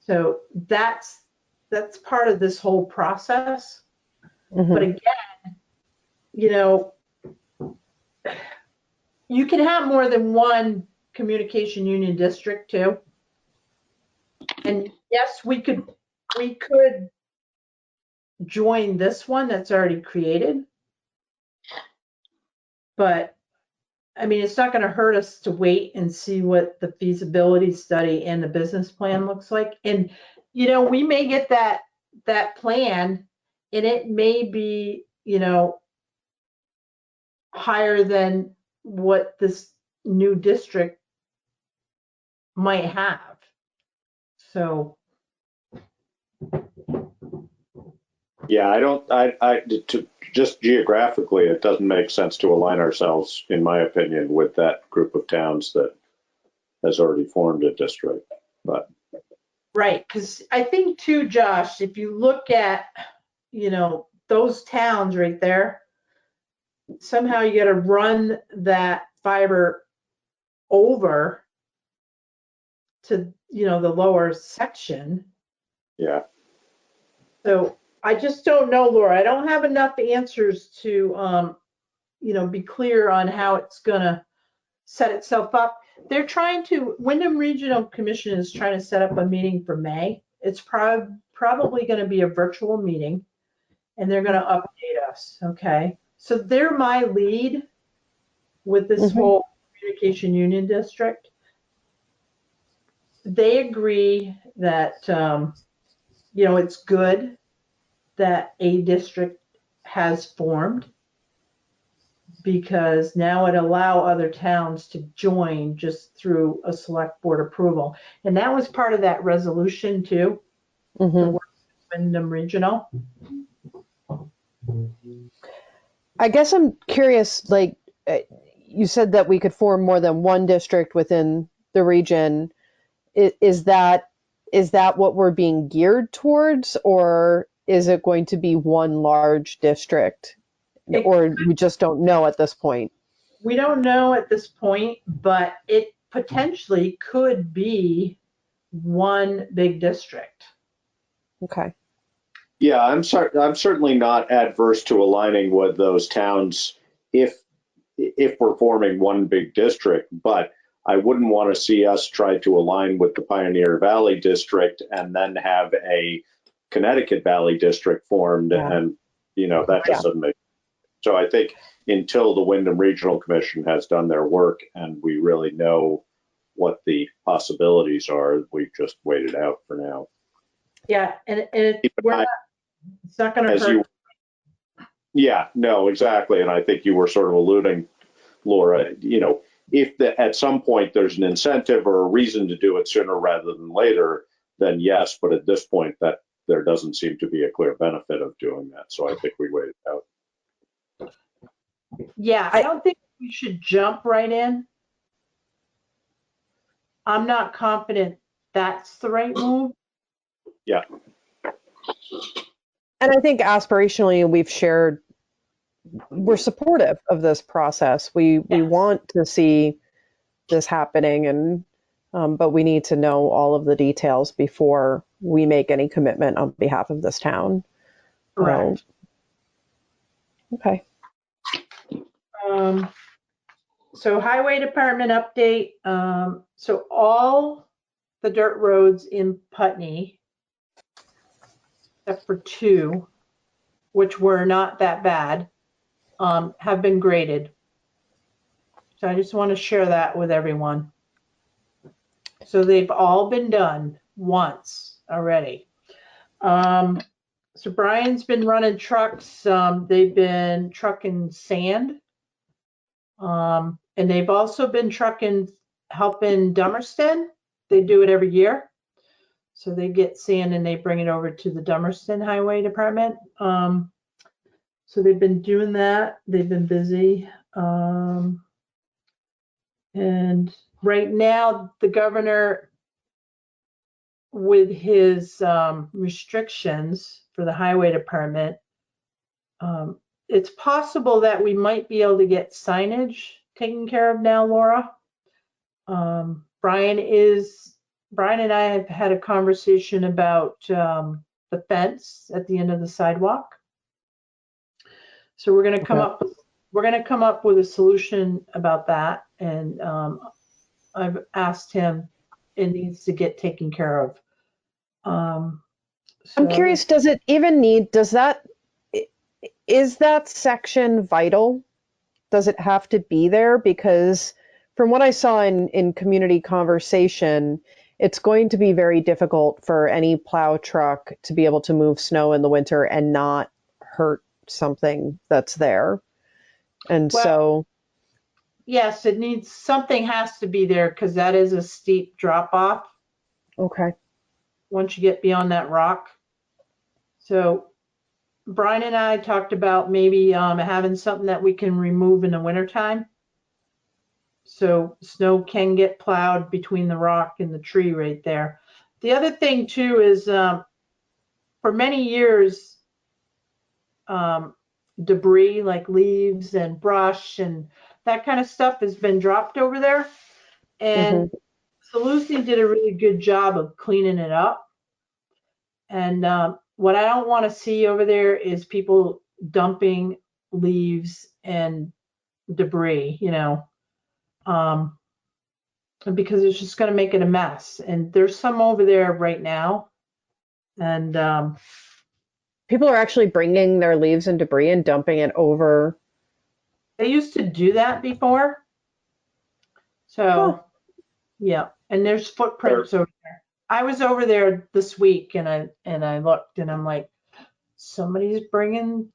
So that's part of this whole process. But again, you can have more than one communication union district too. And yes, we could join this one that's already created. But I mean, it's not going to hurt us to wait and see what the feasibility study and the business plan looks like. And, we may get that plan and it may be, higher than what this new district might have. So. Yeah, just geographically, it doesn't make sense to align ourselves, in my opinion, with that group of towns that has already formed a district. But right, because I think too, Josh, if you look at, those towns right there, somehow you got to run that fiber over to, the lower section. Yeah. So I just don't know, Laura. I don't have enough answers to, be clear on how it's going to set itself up. They're Wyndham Regional Commission is trying to set up a meeting for May. It's probably going to be a virtual meeting and they're going to update us. Okay. So they're my lead with this whole communication union district. They agree that, it's good that a district has formed because now it allow other towns to join just through a select board approval. And that was part of that resolution too, the work with Wyndham Regional. I guess I'm curious, like you said that we could form more than one district within the region. Is that what we're being geared towards, or is it going to be one large district? Or we just don't know at this point? We don't know at this point, but it potentially could be one big district. Okay. Yeah, I'm certainly not adverse to aligning with those towns if we're forming one big district, but I wouldn't want to see us try to align with the Pioneer Valley District and then have a Connecticut Valley District formed and, That just doesn't make. So I think until the Wyndham Regional Commission has done their work and we really know what the possibilities are, we just wait it out for now. Yeah, and it's not going to hurt. Yeah, no, exactly. And I think you were sort of alluding, Laura, if at some point there's an incentive or a reason to do it sooner rather than later, then yes. But at this point, that there doesn't seem to be a clear benefit of doing that. So I think we wait it out. Yeah, I don't think we should jump right in. I'm not confident that's the right move. Yeah. And I think aspirationally, we've shared, we're supportive of this process. We want to see this happening, and but we need to know all of the details before we make any commitment on behalf of this town. Correct. Okay. So highway department update. So all the dirt roads in Putney, except for 2, which were not that bad, have been graded. So I just want to share that with everyone. So they've all been done once already. So Brian's been running trucks. They've been trucking sand. And they've also been helping Dummerston. They do it every year. So they get sand and they bring it over to the Dummerston Highway Department. So they've been doing that. They've been busy. And right now, the governor, with his restrictions for the highway department, it's possible that we might be able to get signage taken care of now, Laura. Brian and I have had a conversation about the fence at the end of the sidewalk. So we're going to come up with a solution about that, and I've asked him, it needs to get taken care of. I'm curious, does it even need, is that section vital? Does it have to be there? Because from what I saw in community conversation, it's going to be very difficult for any plow truck to be able to move snow in the winter and not hurt something that's there. And so. Yes, something has to be there because that is a steep drop off. Okay. Once you get beyond that rock. So Brian and I talked about maybe having something that we can remove in the wintertime. So snow can get plowed between the rock and the tree right there. The other thing too is for many years, debris like leaves and brush and that kind of stuff has been dropped over there. And Lucy did a really good job of cleaning it up. And what I don't want to see over there is people dumping leaves and debris, because it's just going to make it a mess. And there's some over there right now. And people are actually bringing their leaves and debris and dumping it over. They used to do that before. So, yeah. And there's footprints over there. I was over there this week and I looked and I'm like, somebody's bringing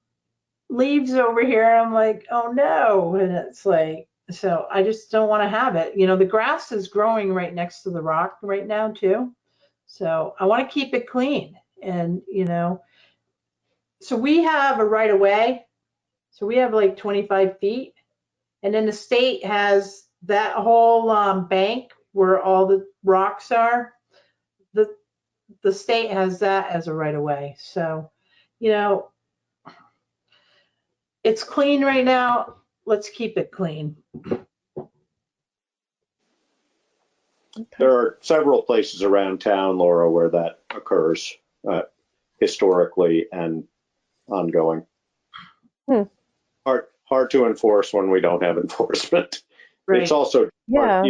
leaves over here. I'm like, oh no. And it's like, so I just don't want to have it. The grass is growing right next to the rock right now too. So I want to keep it clean. And, so we have a right of way. So we have like 25 feet. And then the state has that whole bank where all the rocks are. The state has that as a right of way. So, it's clean right now. Let's keep it clean. There are several places around town, Laura, where that occurs historically and ongoing. Hard to enforce when we don't have enforcement. Right. It's also hard,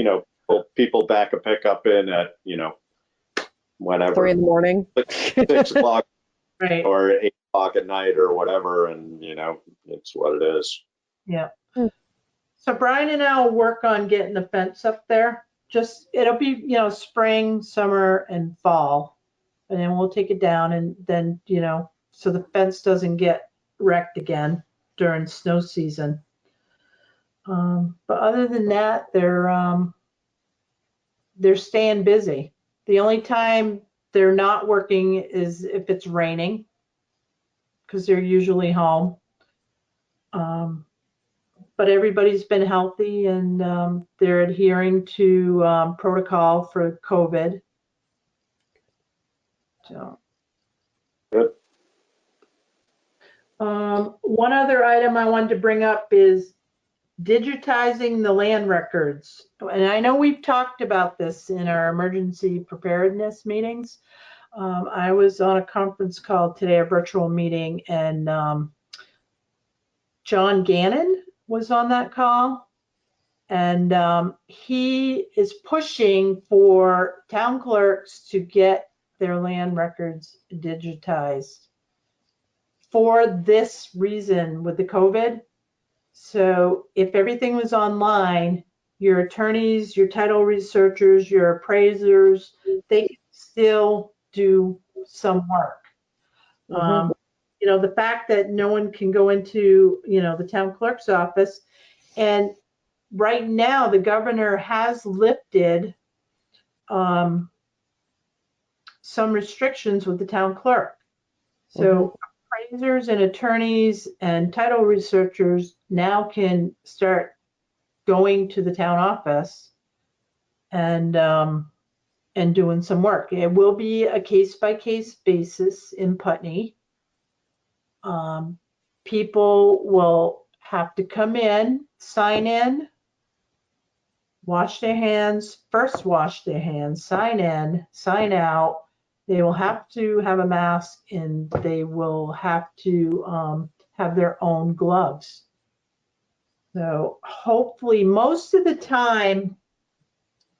people back a pickup in at, whenever. 3 a.m. 6 o'clock right. or 8 o'clock at night or whatever, and it's what it is. Yeah. So Brian and I will work on getting the fence up there. Just, it'll be, spring, summer, and fall. And then we'll take it down, and then, so the fence doesn't get wrecked again during snow season. But other than that, they're staying busy. The only time they're not working is if it's raining, because they're usually home. But everybody's been healthy, and they're adhering to protocol for COVID. So. Good. One other item I wanted to bring up is digitizing the land records. And I know we've talked about this in our emergency preparedness meetings. I was on a conference call today, a virtual meeting, and John Gannon was on that call. And he is pushing for town clerks to get their land records digitized for this reason with the COVID. So if everything was online, your attorneys, your title researchers, your appraisers, they can still do some work. The fact that no one can go into, the town clerk's office, and right now the governor has lifted some restrictions with the town clerk. So appraisers and attorneys and title researchers now can start going to the town office and doing some work. It will be a case-by-case basis in Putney. People will have to come in, sign in, wash their hands, first wash their hands, sign in, sign out. They will have to have a mask, and they will have to have their own gloves. So hopefully, most of the time,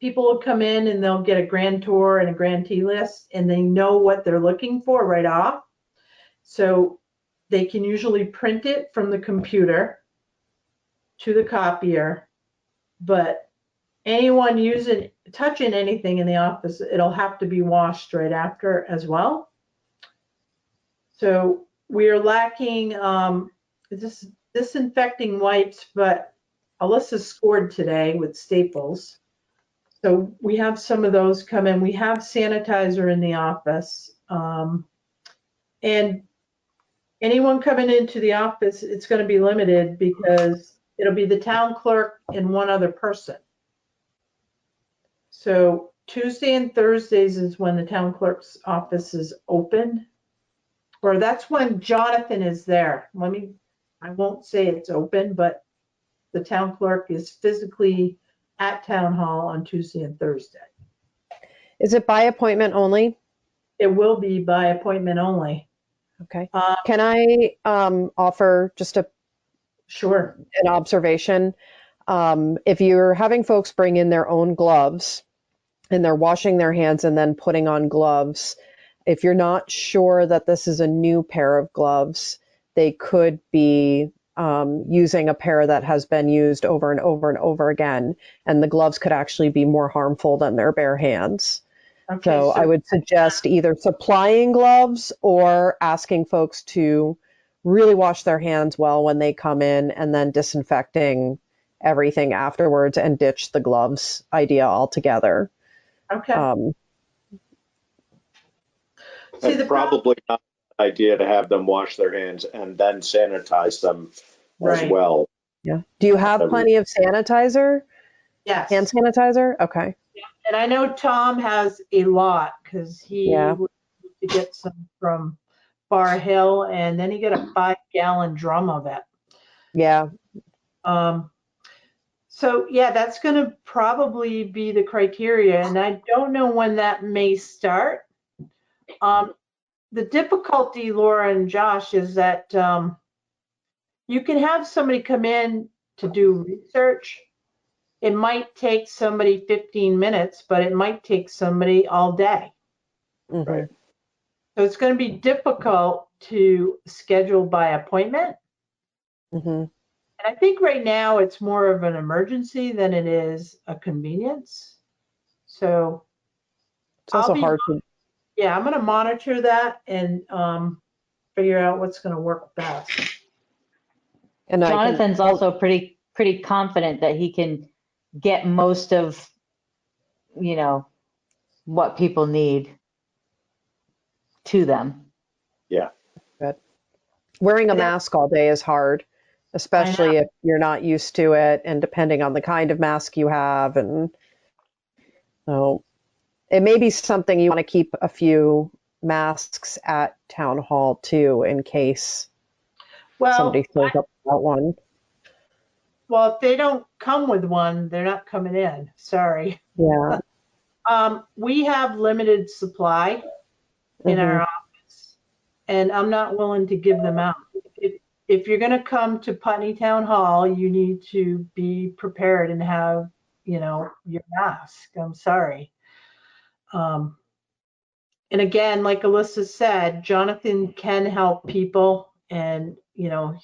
people will come in and they'll get a grand tour and a grantee list, and they know what they're looking for right off. So they can usually print it from the computer to the copier, but anyone touching anything in the office, it'll have to be washed right after as well. So we are lacking disinfecting wipes, but Alyssa scored today with Staples. So we have some of those come in. We have sanitizer in the office. And anyone coming into the office, it's going to be limited because it'll be the town clerk and one other person. So Tuesday and Thursdays is when the town clerk's office is open, or that's when Jonathan is there. I won't say it's open, but the town clerk is physically at town hall on Tuesday and Thursday. Is it by appointment only? It will be by appointment only. Okay. Can I offer just an observation? If you're having folks bring in their own gloves and they're washing their hands and then putting on gloves, if you're not sure that this is a new pair of gloves, they could be using a pair that has been used over and over and over again, and the gloves could actually be more harmful than their bare hands. Okay, so I would suggest either supplying gloves or asking folks to really wash their hands well when they come in, and then disinfecting everything afterwards and ditch the gloves idea altogether. Okay. It's probably not an idea to have them wash their hands and then sanitize them as well. Yeah. Do you have plenty of sanitizer? Yes. Hand sanitizer? Okay. And I know Tom has a lot because he would need to get some from Bar Hill, and then he got a 5-gallon drum of it. Yeah. So yeah, that's going to probably be the criteria, and I don't know when that may start. The difficulty, Laura and Josh, is that you can have somebody come in to do research. It might take somebody 15 minutes, but it might take somebody all day. Right. So it's going to be difficult to schedule by appointment. Mm-hmm. And I think right now it's more of an emergency than it is a convenience. So It's also hard to. Yeah, I'm going to monitor that and figure out what's going to work best. And Jonathan's also pretty confident that he can get most of, you know, what people need to them. Yeah. Good. Wearing a mask all day is hard, especially if you're not used to it and depending on the kind of mask you have. And so it may be something you want to keep a few masks at town hall too, in case somebody shows up without one. Well, if they don't come with one, they're not coming in. Sorry. Yeah. We have limited supply in our office, and I'm not willing to give them out. If you're going to come to Putney Town Hall, you need to be prepared and have, you know, your mask. I'm sorry. And again, like Alyssa said, Jonathan can help people, and, you know,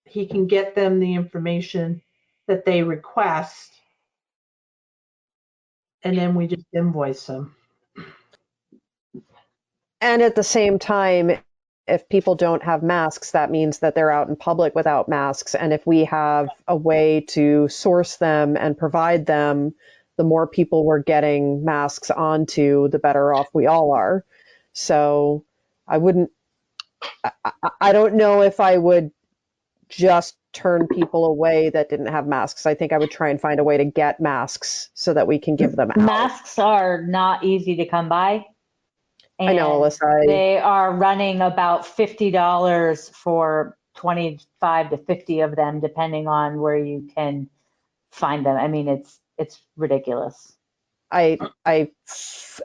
he can get them the information that they request, and then we just invoice them. And at the same time, if people don't have masks, that means that they're out in public without masks. And if we have a way to source them and provide them, the more people we're getting masks onto, the better off we all are. So I don't know if I would just turn people away that didn't have masks. I think I would try and find a way to get masks so that we can give them out. Masks are not easy to come by. I know, Alyssa. They are running about $50 for 25 to 50 of them, depending on where you can find them. I mean, it's ridiculous. I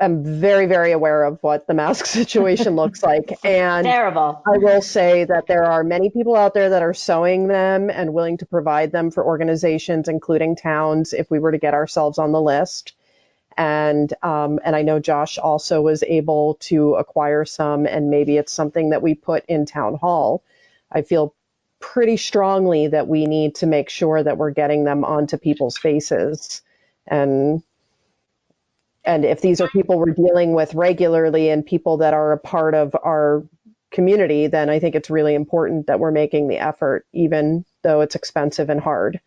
am very, very aware of what the mask situation looks like. And terrible. I will say that there are many people out there that are sewing them and willing to provide them for organizations, including towns, if we were to get ourselves on the list. And I know Josh also was able to acquire some, and maybe it's something that we put in town hall. I feel pretty strongly that we need to make sure that we're getting them onto people's faces. And if these are people we're dealing with regularly and people that are a part of our community, then I think it's really important that we're making the effort, even though it's expensive and hard.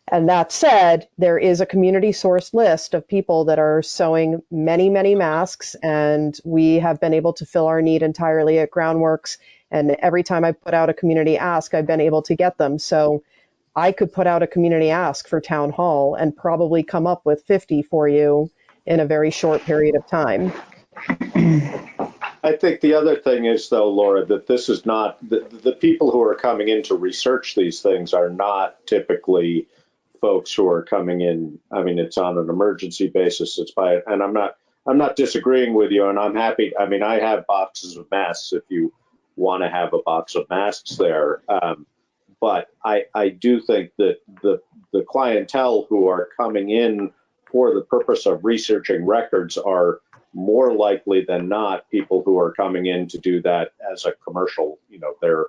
And that said, there is a community sourced list of people that are sewing many, many masks, and we have been able to fill our need entirely at Groundworks. And every time I put out a community ask, I've been able to get them. So I could put out a community ask for town hall and probably come up with 50 for you in a very short period of time. I think the other thing is, though, Laura, that this is not the people who are coming in to research these things are not typically folks who are coming in. I mean, it's on an emergency basis. And I'm not disagreeing with you, and I'm happy. I mean, I have boxes of masks if you want to have a box of masks there. But I do think that the clientele who are coming in for the purpose of researching records are more likely than not people who are coming in to do that as a commercial, you know, they're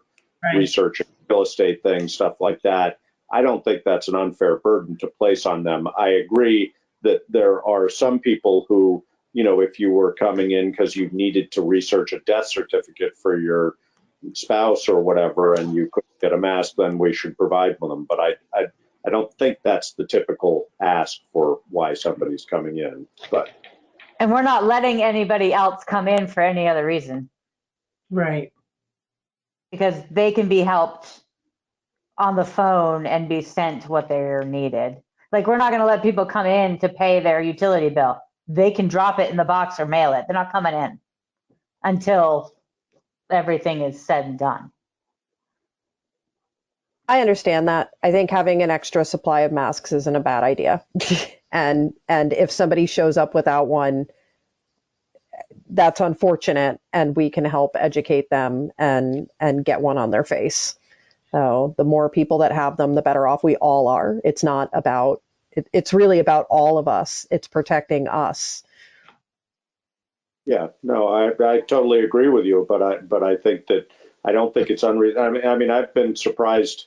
researching real estate things, stuff like that. I don't think that's an unfair burden to place on them. I agree that there are some people who, you know, if you were coming in because you needed to research a death certificate for your spouse or whatever, and you couldn't get a mask, then we should provide them. But I don't think that's the typical ask for why somebody's coming in. And we're not letting anybody else come in for any other reason. Right. Because they can be helped on the phone and be sent what they're needed. Like, we're not going to let people come in to pay their utility bill. They can drop it in the box or mail it. They're not coming in until everything is said and done. I understand that. I think having an extra supply of masks isn't a bad idea. and if somebody shows up without one, that's unfortunate, and we can help educate them and get one on their face. So the more people that have them, the better off we all are. It's not about, it's really about all of us. It's protecting us. Yeah, no, I totally agree with you, but I think that I don't think it's unreasonable. I mean, I've been surprised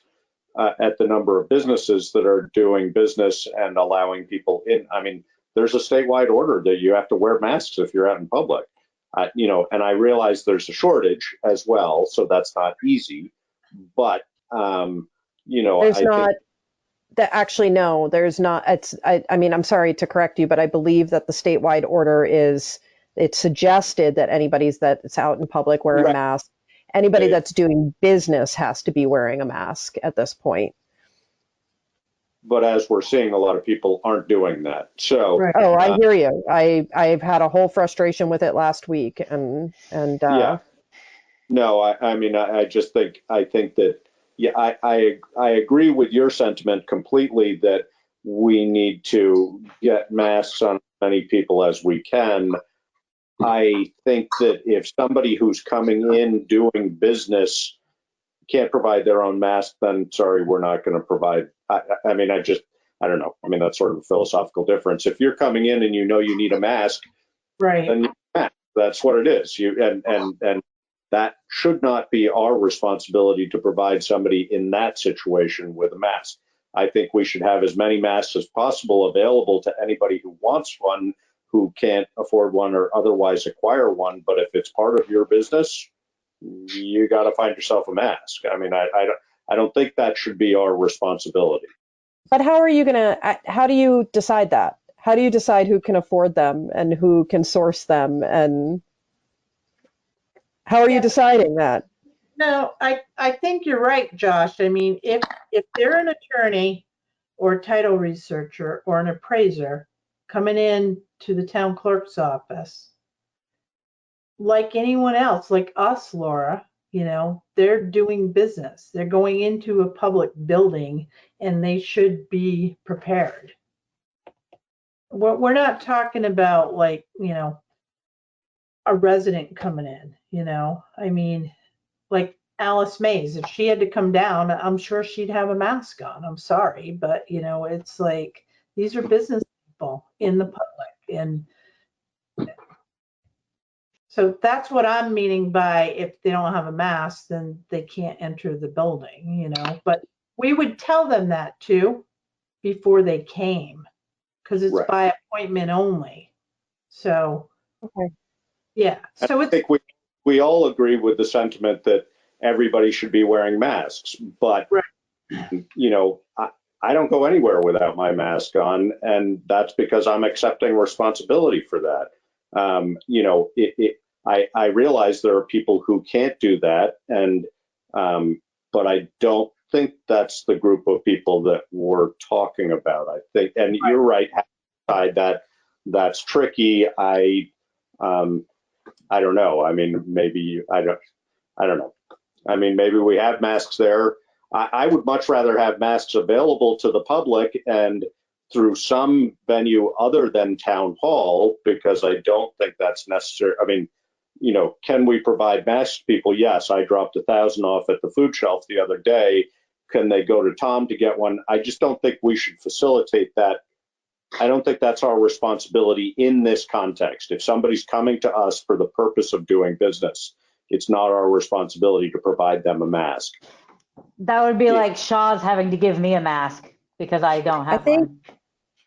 at the number of businesses that are doing business and allowing people in. I mean, there's a statewide order that you have to wear masks if you're out in public. You know, and I realize there's a shortage as well, so that's not easy. But you know, There's I not. think Actually, no, there's not. I mean, I'm sorry to correct you, but I believe that the statewide order is, it's suggested that anybody that's out in public wear a right. mask. Anybody that's doing business has to be wearing a mask at this point. But as we're seeing, a lot of people aren't doing that. So, Oh, I hear you. I've had a whole frustration with it last week, and yeah, no, I mean, I just think, I think that, yeah, I agree with your sentiment completely that we need to get masks on as many people as we can. I think that if somebody who's coming in doing business can't provide their own mask, then sorry, we're not going to provide. I mean, I don't know. I mean, that's sort of a philosophical difference. If you're coming in and you know you need a mask, Right. then you need a mask. That's what it is. And that should not be our responsibility to provide somebody in that situation with a mask. I think we should have as many masks as possible available to anybody who wants one, who can't afford one or otherwise acquire one. But if it's part of your business, you got to find yourself a mask. I mean, I don't think that should be our responsibility. But how do you decide that? How do you decide who can afford them and who can source them? And how are you deciding that? No, I think you're right, Josh. I mean, if they're an attorney or a title researcher or an appraiser coming in to the town clerk's office, like anyone else, like us, Laura, you know, they're doing business. They're going into a public building and they should be prepared. We're not talking about, like, you know, a resident coming in, you know. I mean, like Alice Mays, if she had to come down, I'm sure she'd have a mask on. I'm sorry, but you know, it's like these are business people in the public, and so that's what I'm meaning by if they don't have a mask, then they can't enter the building, you know. But we would tell them that too before they came, because it's Right. by appointment only. So, okay. Yeah. So I think we all agree with the sentiment that everybody should be wearing masks, but you know, I don't go anywhere without my mask on, and that's because I'm accepting responsibility for that. You know, I realize there are people who can't do that, and but I don't think that's the group of people that we're talking about. I think, and you're right, that's tricky. I don't know. I mean, maybe I don't know. I mean, maybe we have masks there. I would much rather have masks available to the public and through some venue other than town hall, because I don't think that's necessary. I mean, you know, can we provide masks to people? Yes, I dropped 1,000 off at the food shelf the other day. Can they go to Tom to get one? I just don't think we should facilitate that. I don't think that's our responsibility in this context. If somebody's coming to us for the purpose of doing business, it's not our responsibility to provide them a mask. That would be like Shaw's having to give me a mask because I don't have one.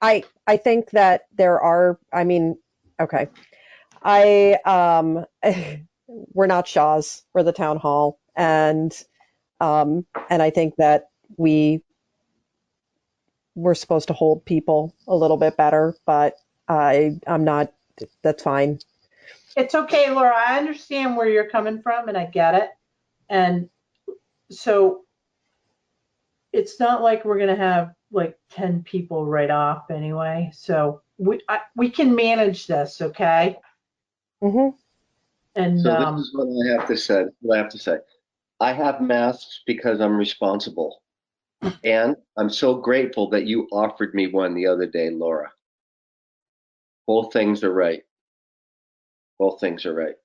I think that there are, I mean, okay. We're not Shaw's, we're the town hall. And I think that we're supposed to hold people a little bit better, but I'm not, that's fine. it's okay, Laura. I understand where you're coming from and I get it. And so it's not like we're going to have like 10 people right off anyway. So we can manage this, okay? Mm-hmm. And so this is what I have to say. I have masks because I'm responsible. And I'm so grateful that you offered me one the other day, Laura. Both things are right. Both things are right.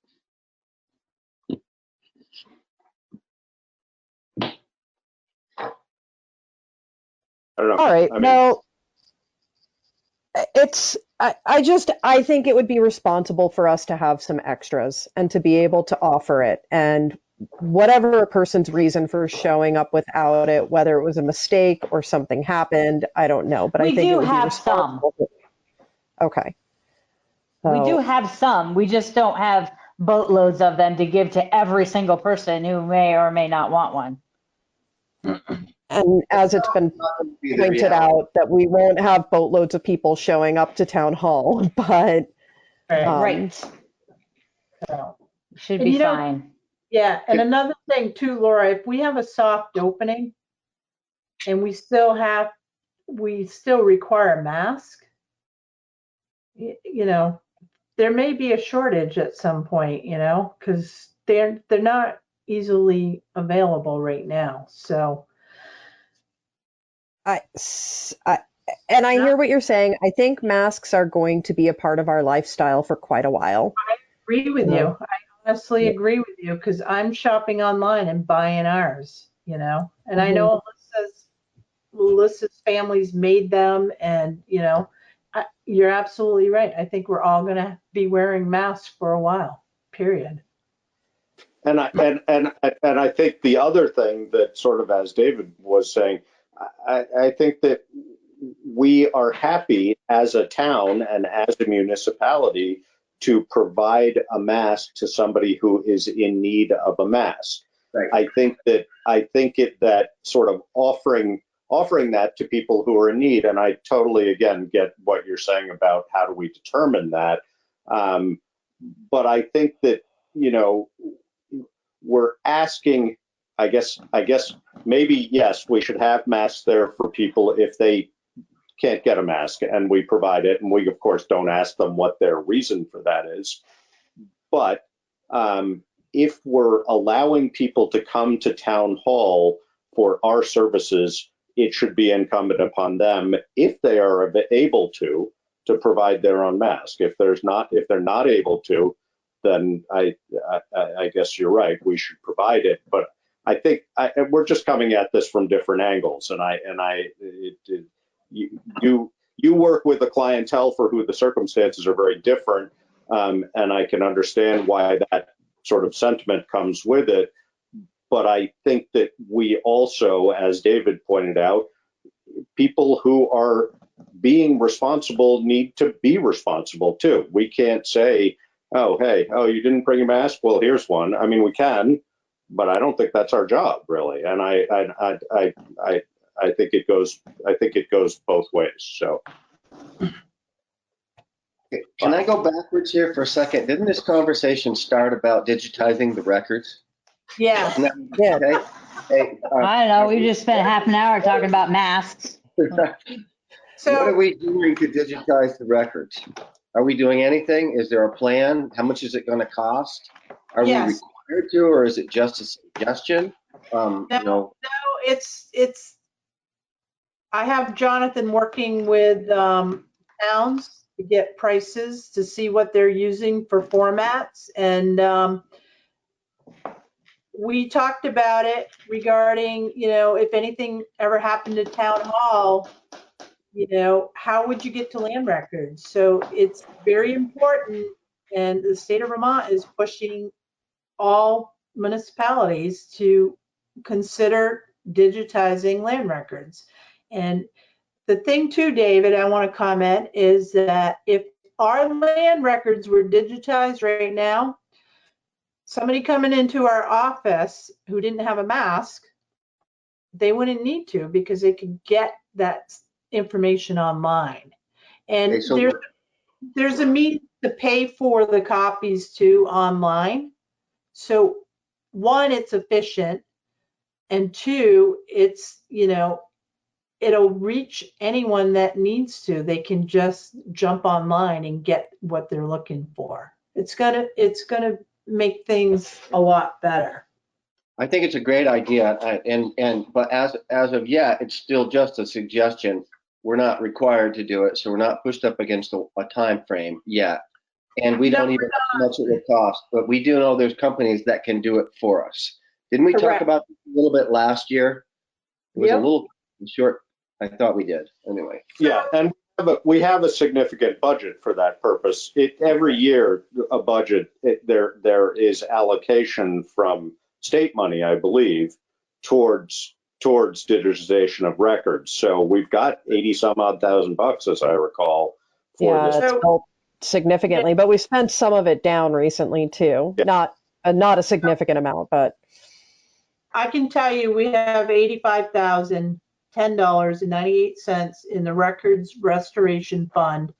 I don't know. All right. I mean, Well, it's, I think it would be responsible for us to have some extras and to be able to offer it. And whatever a person's reason for showing up without it, whether it was a mistake or something happened, I don't know. But I We think it do would be have some. responsible. Okay. We do So, have some. We just don't have boatloads of them to give to every single person who may or may not want one. and as it's been Be the pointed reality. out, that we won't have boatloads of people showing up to town hall, but Right. So, Should and be you know, fine. yeah, and another thing too, Laura, if we have a soft opening and we still require a mask, you know, there may be a shortage at some point, you know, because they're not easily available right now. So I hear what you're saying. I think masks are going to be a part of our lifestyle for quite a while. I agree with you. I honestly agree with you because I'm shopping online and buying ours, you know, and I know Alyssa's family's made them, and you know, you're absolutely right. I think we're all going to be wearing masks for a while. Period. And I think the other thing that sort of, as David was saying, I think that we are happy as a town and as a municipality to provide a mask to somebody who is in need of a mask. Right. I think that sort of offering that to people who are in need, and I totally again get what you're saying about how do we determine that. But I think that, you know, we're asking, I guess maybe, yes, we should have masks there for people if they can't get a mask, and we provide it. And we, of course, don't ask them what their reason for that is. But if we're allowing people to come to town hall for our services, it should be incumbent upon them, if they are able to provide their own mask. If they're not able to, then I guess you're right. We should provide it. But I think we're just coming at this from different angles. And you work with a clientele for who the circumstances are very different. And I can understand why that sort of sentiment comes with it. But I think that we also, as David pointed out, people who are being responsible need to be responsible too. We can't say, oh, hey, you didn't bring a mask? Well, here's one. I mean, we can, but I don't think that's our job, really. And I think it goes both ways. So. Can I go backwards here for a second? Didn't this conversation start about digitizing the records? Yeah. Okay. Hey, I don't know. We just spent half an hour talking about masks. So what are we doing to digitize the records? Are we doing anything? Is there a plan? How much is it going to cost? Are we required to, or is it just a suggestion? No, it's. I have Jonathan working with towns to get prices to see what they're using for formats, and we talked about it regarding, you know, if anything ever happened to town hall, you know, how would you get to land records? So it's very important, and the state of Vermont is pushing all municipalities to consider digitizing land records. And the thing too, David, I want to comment is that if our land records were digitized right now, somebody coming into our office who didn't have a mask, they wouldn't need to, because they could get that information online. And Okay, so there's a means to pay for the copies too online. So one, it's efficient, and two, it's, you know, it'll reach anyone that needs to. They can just jump online and get what they're looking for. It's gonna make things a lot better. I think it's a great idea, but as of yet, it's still just a suggestion. We're not required to do it, so we're not pushed up against a time frame yet, and we don't even know how much it will cost. But we do know there's companies that can do it for us. Didn't we talk about this a little bit last year? It was a little short. I thought we did. Anyway. Yeah, and We have a significant budget for that purpose. Every year, a budget, there is allocation from state money, I believe, towards digitization of records. So we've got 80 some odd thousand bucks, as I recall, for Yeah, this. it's helped significantly, but we spent some of it down recently too. Not a significant amount, but I can tell you we have $85,010.98 in the Records Restoration Fund.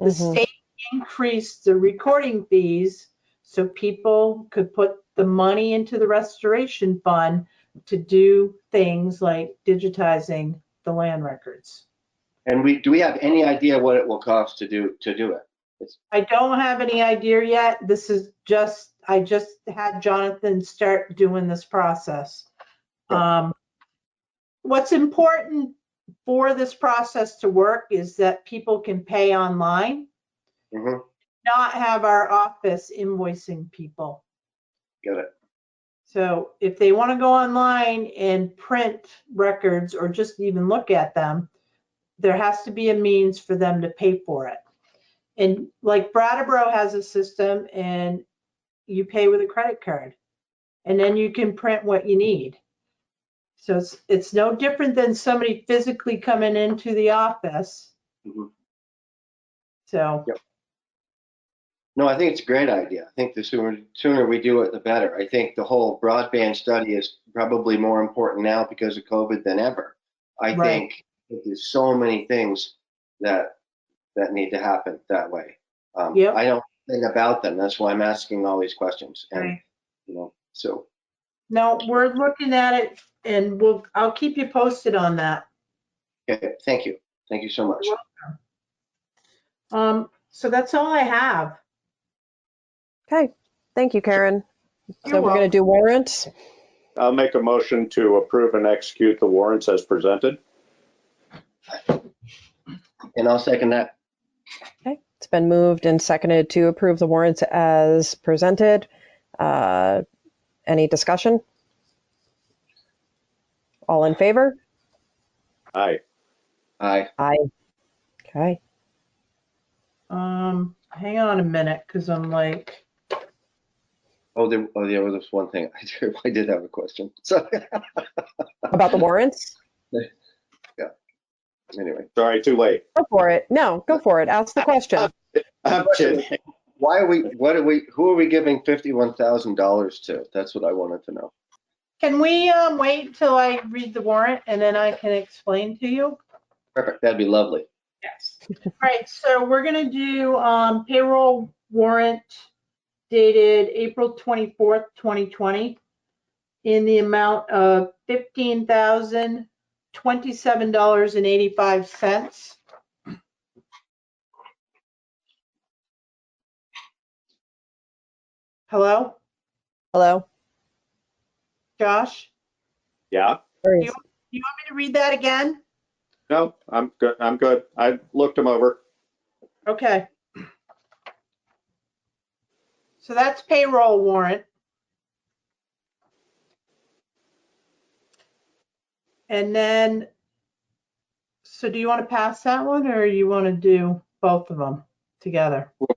The state increased the recording fees so people could put the money into the restoration fund to do things like digitizing the land records. And do we have any idea what it will cost to do it? I don't have any idea yet. I just had Jonathan start doing this process. What's important for this process to work is that people can pay online, not have our office invoicing people. Got it. So if they want to go online and print records or just even look at them, there has to be a means for them to pay for it. And like Brattleboro has a system and you pay with a credit card and then you can print what you need. So it's no different than somebody physically coming into the office. So. Yep. No, I think it's a great idea. I think the sooner we do it, the better. I think the whole broadband study is probably more important now because of COVID than ever. I think there's so many things that need to happen that way. I don't think about them. That's why I'm asking all these questions. And so. No, we're looking at it, and I'll keep you posted on that. Okay, thank you. Thank you so much. You're welcome. So that's all I have. okay. Thank you, Karen. You're We're going to do warrants. I'll make a motion to approve and execute the warrants as presented. And I'll second that. Okay. It's been moved and seconded to approve the warrants as presented. Any discussion? All in favor? Aye. Aye. Aye. Okay. Hang on a minute, because I'm like. There was one thing. I did have a question. So. About the warrants? Yeah. Anyway. Sorry, too late. Go for it. No, go for it. Ask the question. I'm kidding. Who are we giving $51,000 to? That's what I wanted to know. Can we wait till I read the warrant and then I can explain to you? Perfect. That'd be lovely. Yes. All right. So we're going to do payroll warrant dated April 24th, 2020 in the amount of $15,027.85. Hello? Hello? Josh? Yeah? Do you want me to read that again? No, I'm good. I'm good. I looked them over. Okay. So that's payroll warrant. And then, so do you want to pass that one or you want to do both of them together? Well,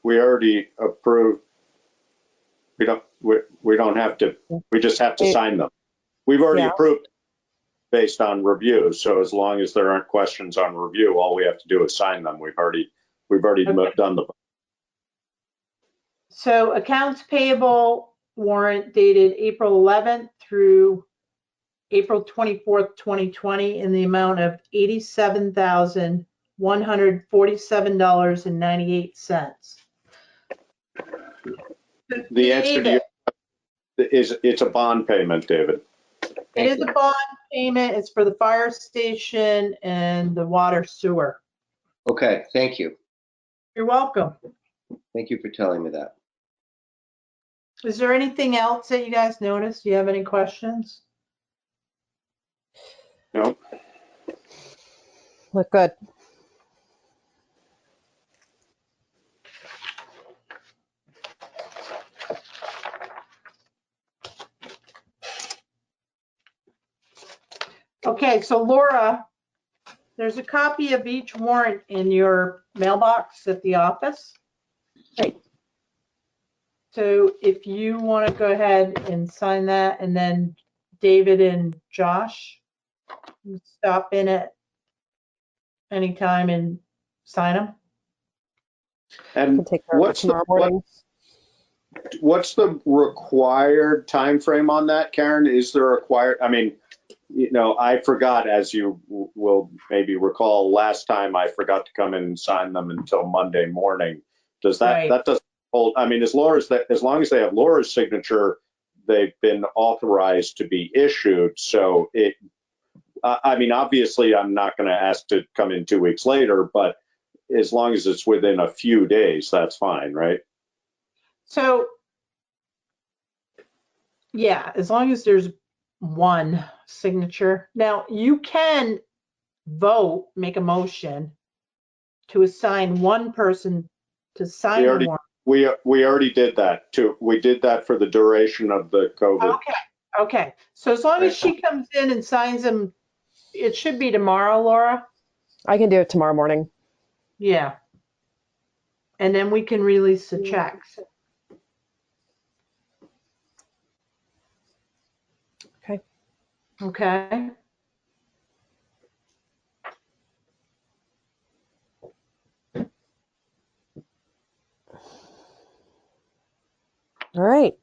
we already approved. We don't have to, we just have to sign them. We've already approved based on review. So as long as there aren't questions on review, all we have to do is sign them. We've already done the. So accounts payable warrant dated April 11th through April 24th, 2020 in the amount of $87,147.98. The answer to you is it's a bond payment, David. It is a bond payment. It's for the fire station and the water sewer. Okay, thank you. You're welcome. Thank you for telling me that. Is there anything else that you guys noticed? Do you have any questions? No. Look good. Okay, so Laura, There's a copy of each warrant in your mailbox at the office. Great. So if you want to go ahead and sign that, and then David and Josh stop in at any time and sign them. And Take care of it tomorrow morning. What's the required time frame on that, Karen? Is there a required, I mean, you know, I forgot, as you will maybe recall, last time I forgot to come in and sign them until Monday morning. Does that, Right. that doesn't hold, I mean, as long as they have Laura's signature, they've been authorized to be issued. So I mean, obviously I'm not going to ask to come in 2 weeks later, but as long as it's within a few days, that's fine, right? So, yeah, as long as there's one signature. Now, you can vote, make a motion to assign one person to sign We the already, warrant. we already did that too. We did that for the duration of the COVID. Okay. So as long as she comes in and signs them, it should be tomorrow, Laura. I can do it tomorrow morning. Yeah. And then we can release the checks. Okay. Okay. All right.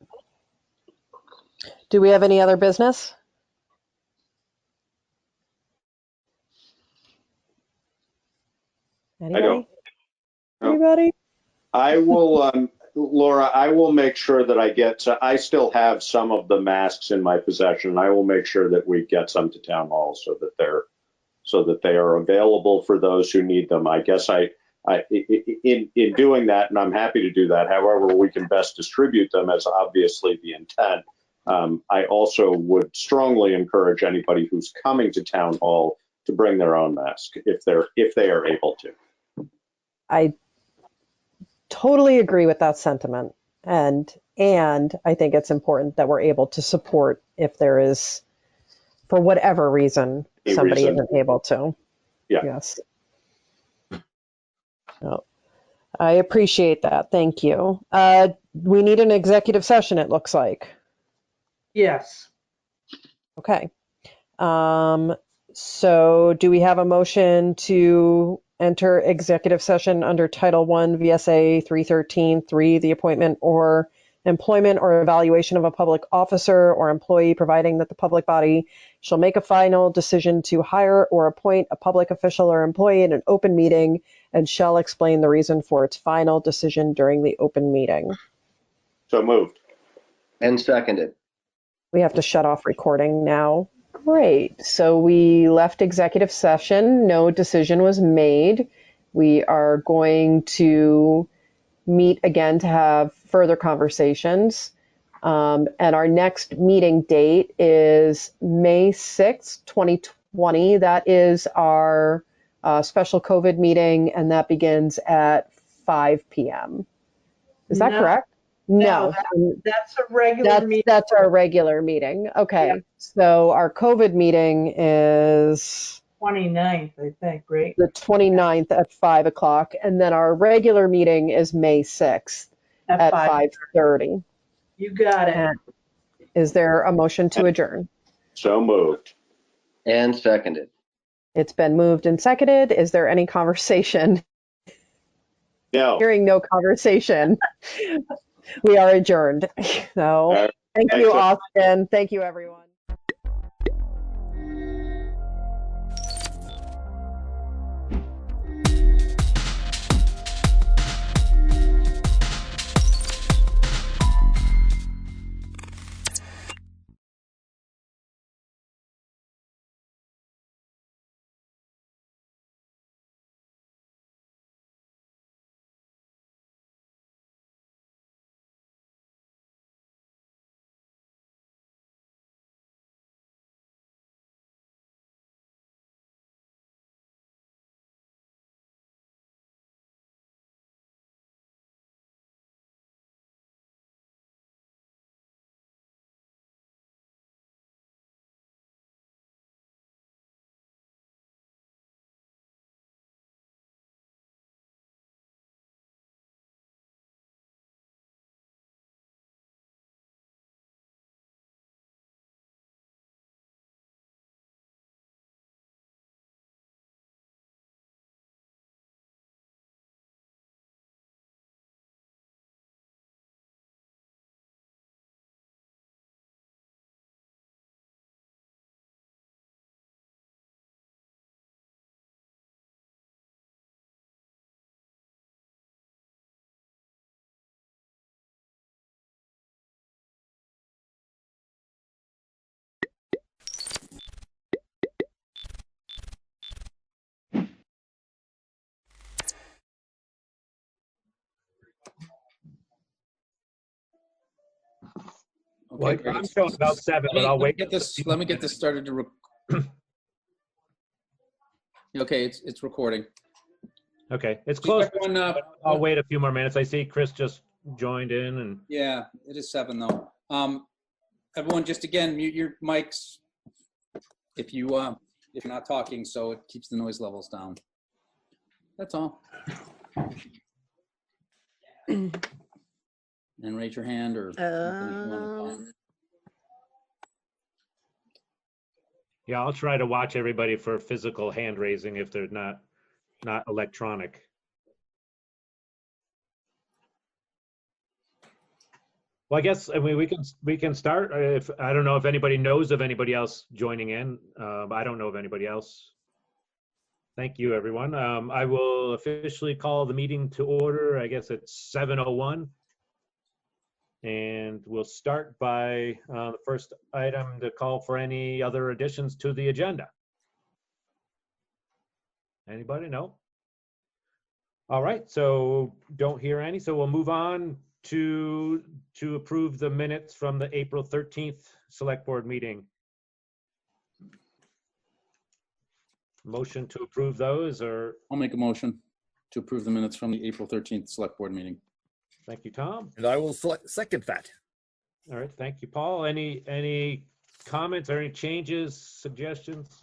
Do we have any other business? Anybody? No. Anybody? I will, Laura, I will make sure that I still have some of the masks in my possession. I will make sure that we get some to town hall so that they are available for those who need them. I guess in doing that, and I'm happy to do that, however we can best distribute them as obviously the intent. I also would strongly encourage anybody who's coming to town hall to bring their own mask if they are able to. I totally agree with that sentiment. And I think it's important that we're able to support if there is, for whatever reason, somebody isn't able to. Yeah. Yes. No. I appreciate that. Thank you. We need an executive session, it looks like. Yes. Okay. So do we have a motion to enter executive session under Title I VSA 313(3), the appointment or employment or evaluation of a public officer or employee, providing that the public body shall make a final decision to hire or appoint a public official or employee in an open meeting and shall explain the reason for its final decision during the open meeting? So moved. And seconded. We have to shut off recording now. Great. So we left executive session. No decision was made. We are going to meet again to have further conversations. And our next meeting date is May 6th, 2020. That is our special COVID meeting, and that begins at 5 p.m. Is that correct? No. That's a regular meeting. That's our regular meeting. Okay. Yeah. So our COVID meeting is 29th, I think, right? the 29th at 5 o'clock. And then our regular meeting is May 6th at 5:30. You got it. And is there a motion to adjourn? So moved. And seconded. It's been moved and seconded. Is there any conversation? No. Hearing no conversation. We are adjourned. So thank you, Austin. Thank you, everyone. Well, I'm showing about 7, but I'll wait. Let me get this started to. Okay, it's recording. Okay, it's close. Everyone, I'll wait a few more minutes. I see Chris just joined in, and yeah, it is 7 though. Everyone, just again, mute your mics if you're not talking, so it keeps the noise levels down. That's all. And raise your hand or. yeah, I'll try to watch everybody for physical hand raising if they're not electronic. Well, I guess we can start. If I don't know if anybody knows of anybody else joining in. I don't know of anybody else. Thank you, everyone. I will officially call the meeting to order. I guess it's 7:01. And we'll start by the first item to call for any other additions to the agenda. Anybody? No? All right, so don't hear any. So we'll move on to approve the minutes from the April 13th Select Board meeting. Motion to approve those, or? I'll make a motion to approve the minutes from the April 13th Select Board meeting. Thank you, Tom. And I will second that. All right, thank you, Paul. Any comments or any changes, suggestions?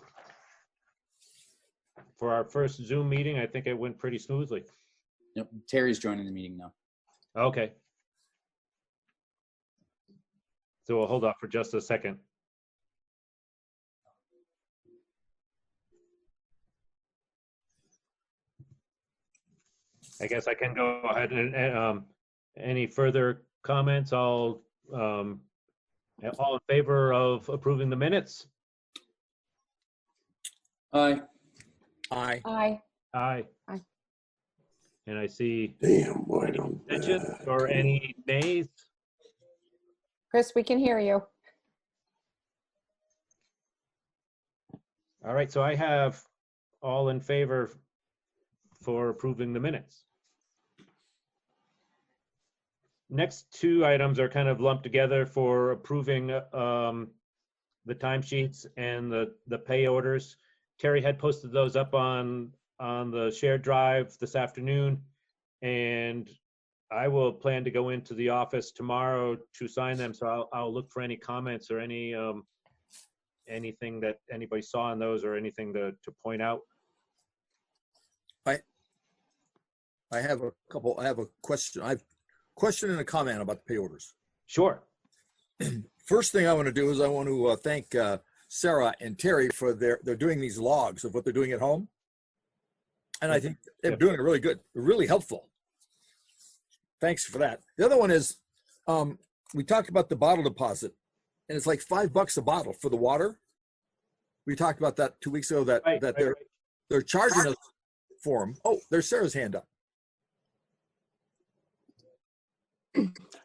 For our first Zoom meeting, I think it went pretty smoothly. Yep, Terry's joining the meeting now. Okay. So we'll hold off for just a second. I guess I can go ahead and any further comments? All in favor of approving the minutes? Aye. Aye. Aye. Aye. Aye. And I see. Damn, boy, don't. Abstentions or any nays? Chris, we can hear you. All right, so I have all in favor for approving the minutes. Next two items are kind of lumped together for approving the timesheets and the pay orders. Terry had posted those up on the shared drive this afternoon, and I will plan to go into the office tomorrow to sign them. So I'll look for any comments or any anything that anybody saw in those or anything to point out. I have a couple. I have a question. I've question and a comment about the pay orders. Sure. First thing I want to do is I want to thank Sarah and Terry for they're doing these logs of what they're doing at home, and I think they're doing it really good, really helpful. Thanks for that. The other one is we talked about the bottle deposit, and it's like $5 a bottle for the water. We talked about that 2 weeks ago. That they're charging us for them. Oh, there's Sarah's hand up.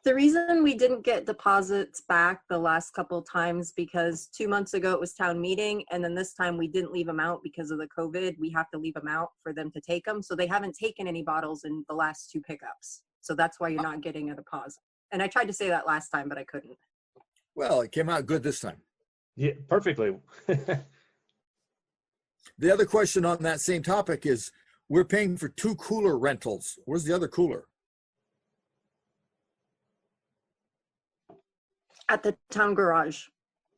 The reason we didn't get deposits back the last couple of times because 2 months ago it was town meeting, and then this time we didn't leave them out because of the COVID. We have to leave them out for them to take them. So they haven't taken any bottles in the last 2 pickups. So that's why you're not getting a deposit. And I tried to say that last time, but I couldn't. Well, it came out good this time. Yeah, perfectly. The other question on that same topic is we're paying for 2 cooler rentals. Where's the other cooler? At the town garage.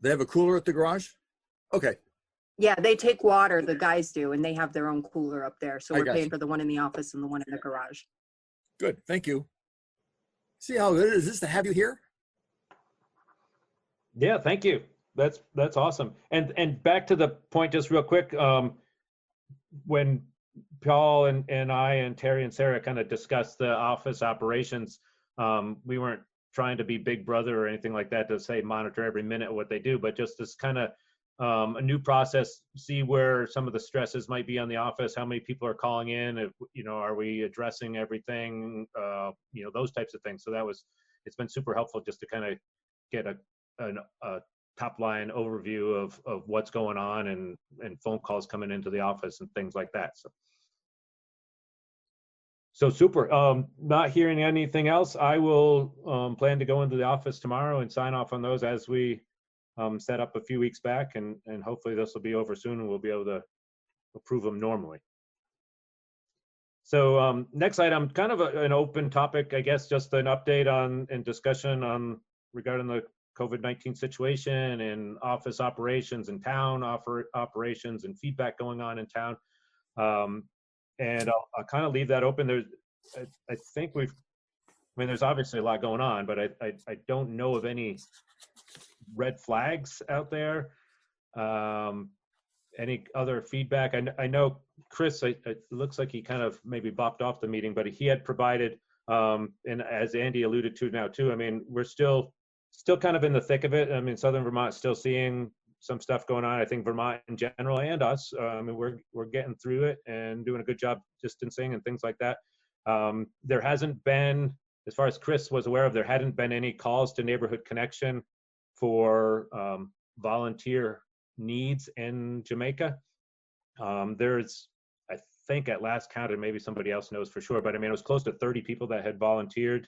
They have a cooler at the garage? Okay. Yeah, they take water, the guys do, and they have their own cooler up there. So I we're got paying you. for the one in the office and the one in the garage. Good. Thank you. See how good it is to have you here? Yeah, thank you. That's awesome. And back to the point, just real quick, when Paul and I and Terry and Sarah kind of discussed the office operations, we weren't trying to be big brother or anything like that to say monitor every minute of what they do, but just this kind of a new process, see where some of the stresses might be on the office, how many people are calling in, if, are we addressing everything, those types of things. So it's been super helpful just to kind of get a top line overview of what's going on and phone calls coming into the office and things like that. So super. Not hearing anything else, I will plan to go into the office tomorrow and sign off on those as we set up a few weeks back, and hopefully this will be over soon and we'll be able to approve them normally. So next item, kind of an open topic, I guess, just an update on and discussion on regarding the COVID-19 situation and office operations and town operations and feedback going on in town. And I'll kind of leave that open. I think I mean, there's obviously a lot going on, but I don't know of any red flags out there. Any other feedback? I know Chris, it looks like he kind of maybe bopped off the meeting, but he had provided, and as Andy alluded to now too, I mean, we're still kind of in the thick of it. I mean, Southern Vermont's still seeing some stuff going on. I think Vermont in general and us, I mean, we're getting through it and doing a good job distancing and things like that. There hasn't been, as far as Chris was aware of, there hadn't been any calls to Neighborhood Connection for volunteer needs in Jamaica. There's, I think at last count, and maybe somebody else knows for sure, but I mean, it was close to 30 people that had volunteered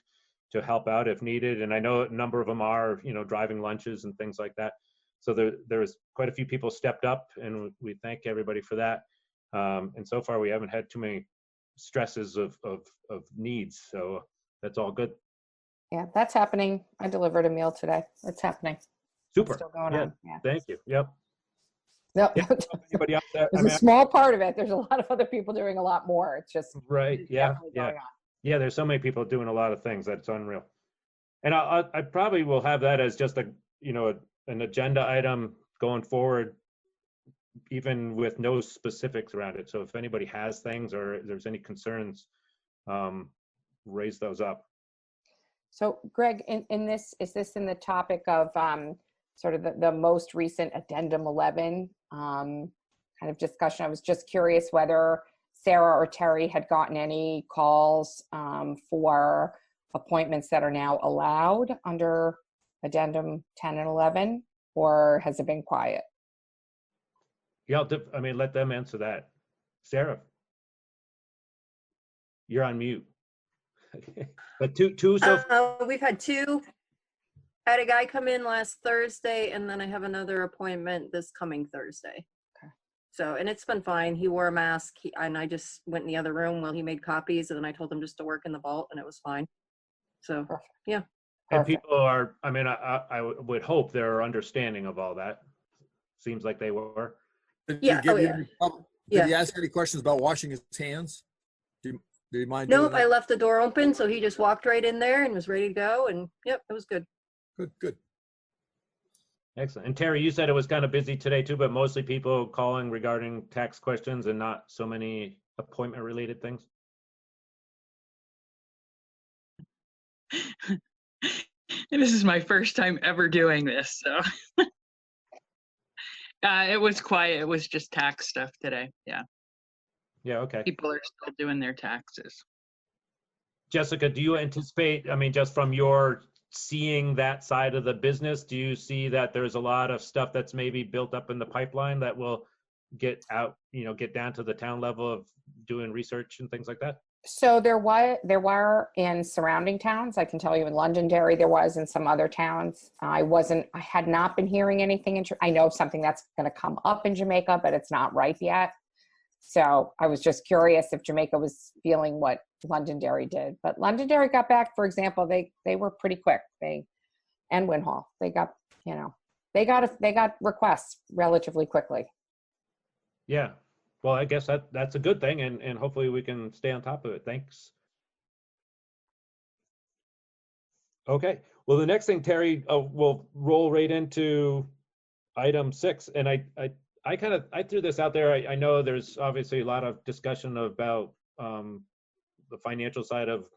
to help out if needed. And I know a number of them are, you know, driving lunches and things like that. So there was quite a few people stepped up, and we thank everybody for that. And so far we haven't had too many stresses of needs. So that's all good. Yeah, that's happening. I delivered a meal today. It's happening. Super. It's still going Yeah. on. Yeah. Thank you. Yep. No, Yeah, anybody else there? it's I mean, a small part of it. There's a lot of other people doing a lot more. It's just right. it's Yeah. definitely Yeah. going on. Yeah. There's so many people doing a lot of things that's unreal. And I probably will have that as just an agenda item going forward, even with no specifics around it. So if anybody has things or there's any concerns, raise those up. So Greg, in this, is this in the topic of sort of the most recent addendum 11 kind of discussion? I was just curious whether Sarah or Terry had gotten any calls for appointments that are now allowed under addendum 10 and 11, or has it been quiet? Yeah, I mean, let them answer that. Sarah, you're on mute. But two so we've had two. I had a guy come in last Thursday, and then I have another appointment this coming Thursday. Okay. So, and it's been fine. He wore a mask, and I just went in the other room while he made copies, and then I told him just to work in the vault, and it was fine. So, perfect. Yeah. And people are, I mean, I would hope they're understanding of all that. Seems like they were. Did Yeah. you Oh, yeah. Did he ask any questions about washing his hands? Did he mind? Nope, doing I that? left the door open, so he just walked right in there and was ready to go, and yep, it was good. Good. Excellent. And Terry, you said it was kind of busy today too, but mostly people calling regarding tax questions and not so many appointment related things. This is my first time ever doing this, so it was quiet. It was just tax stuff today. Yeah. Yeah. Okay. People are still doing their taxes. Jessica, do you anticipate, I mean, just from your seeing that side of the business, do you see that there's a lot of stuff that's maybe built up in the pipeline that will get out, get down to the town level of doing research and things like that? So there were in surrounding towns. I can tell you in Londonderry, there was in some other towns. I had not been hearing anything. I know of something that's going to come up in Jamaica, but it's not ripe yet. So I was just curious if Jamaica was feeling what Londonderry did. But Londonderry got back, for example, they were pretty quick. And Winhall, they got requests relatively quickly. Yeah. Well, I guess that's a good thing, and hopefully we can stay on top of it. Thanks. Okay. Well, the next thing, Terry, we'll roll right into item 6, and I threw this out there. I know there's obviously a lot of discussion about the financial side of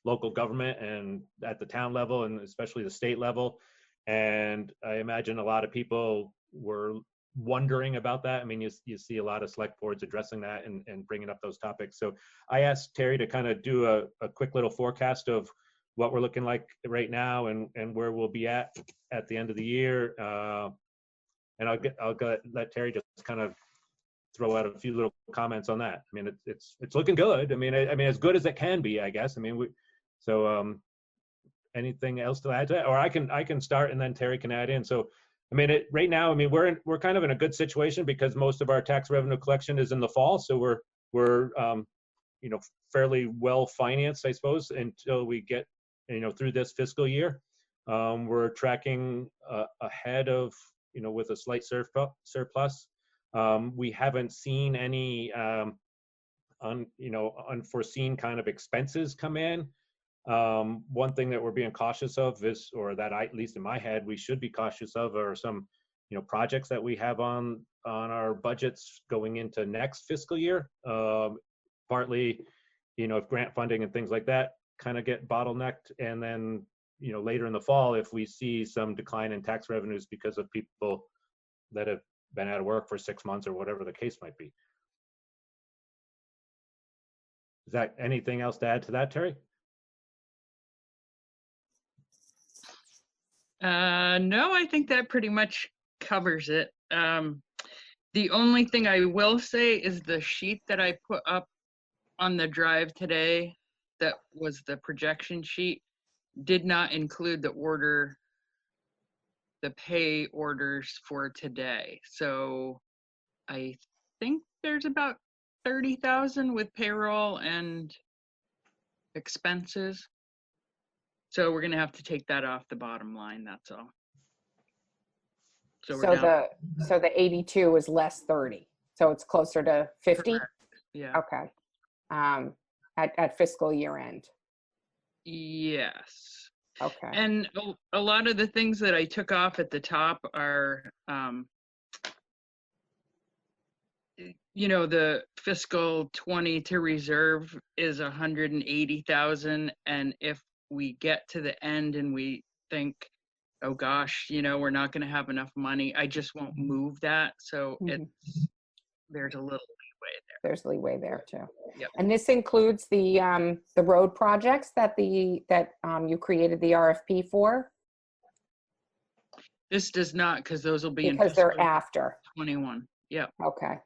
local government and at the town level and especially the state level, and I imagine a lot of people were wondering about that. I mean, you see a lot of select boards addressing that and bringing up those topics. So I asked Terry to kind of do a quick little forecast of what we're looking like right now and where we'll be at the end of the year. And I'll let Terry just kind of throw out a few little comments on that. I mean, it's looking good. I mean, as good as it can be, I guess. I mean, anything else to add to that? Or I can start and then Terry can add in. So, I mean, right now, I mean, we're kind of in a good situation because most of our tax revenue collection is in the fall. So we're you know, fairly well financed, I suppose, until we get, you know, through this fiscal year. We're tracking ahead of, you know, with a slight surplus. We haven't seen any unforeseen kind of expenses come in. One thing that we're being cautious of is, or that at least in my head, we should be cautious of, are some, you know, projects that we have on our budgets going into next fiscal year. Partly, you know, if grant funding and things like that kind of get bottlenecked, and then, you know, later in the fall, if we see some decline in tax revenues because of people that have been out of work for 6 months or whatever the case might be. Is that anything else to add to that, Terry? No, I think that pretty much covers it. The only thing I will say is the sheet that I put up on the drive today, that was the projection sheet, did not include the pay orders for today. So I think there's about 30,000 with payroll and expenses. So we're gonna have to take that off the bottom line, that's all. So we're down. The 82 is less 30. So it's closer to 50? Correct. Yeah. Okay. At fiscal year end. Yes. Okay. And a lot of the things that I took off at the top are, you know, the fiscal 20 to reserve is 180,000. And if we get to the end and we think, oh gosh, you know, we're not going to have enough money, I just won't move that. So there's a little leeway there. There's leeway there too. Yep. And this includes the road projects that you created the RFP for? This does not, because those will be because they're after 21. Yeah. Okay.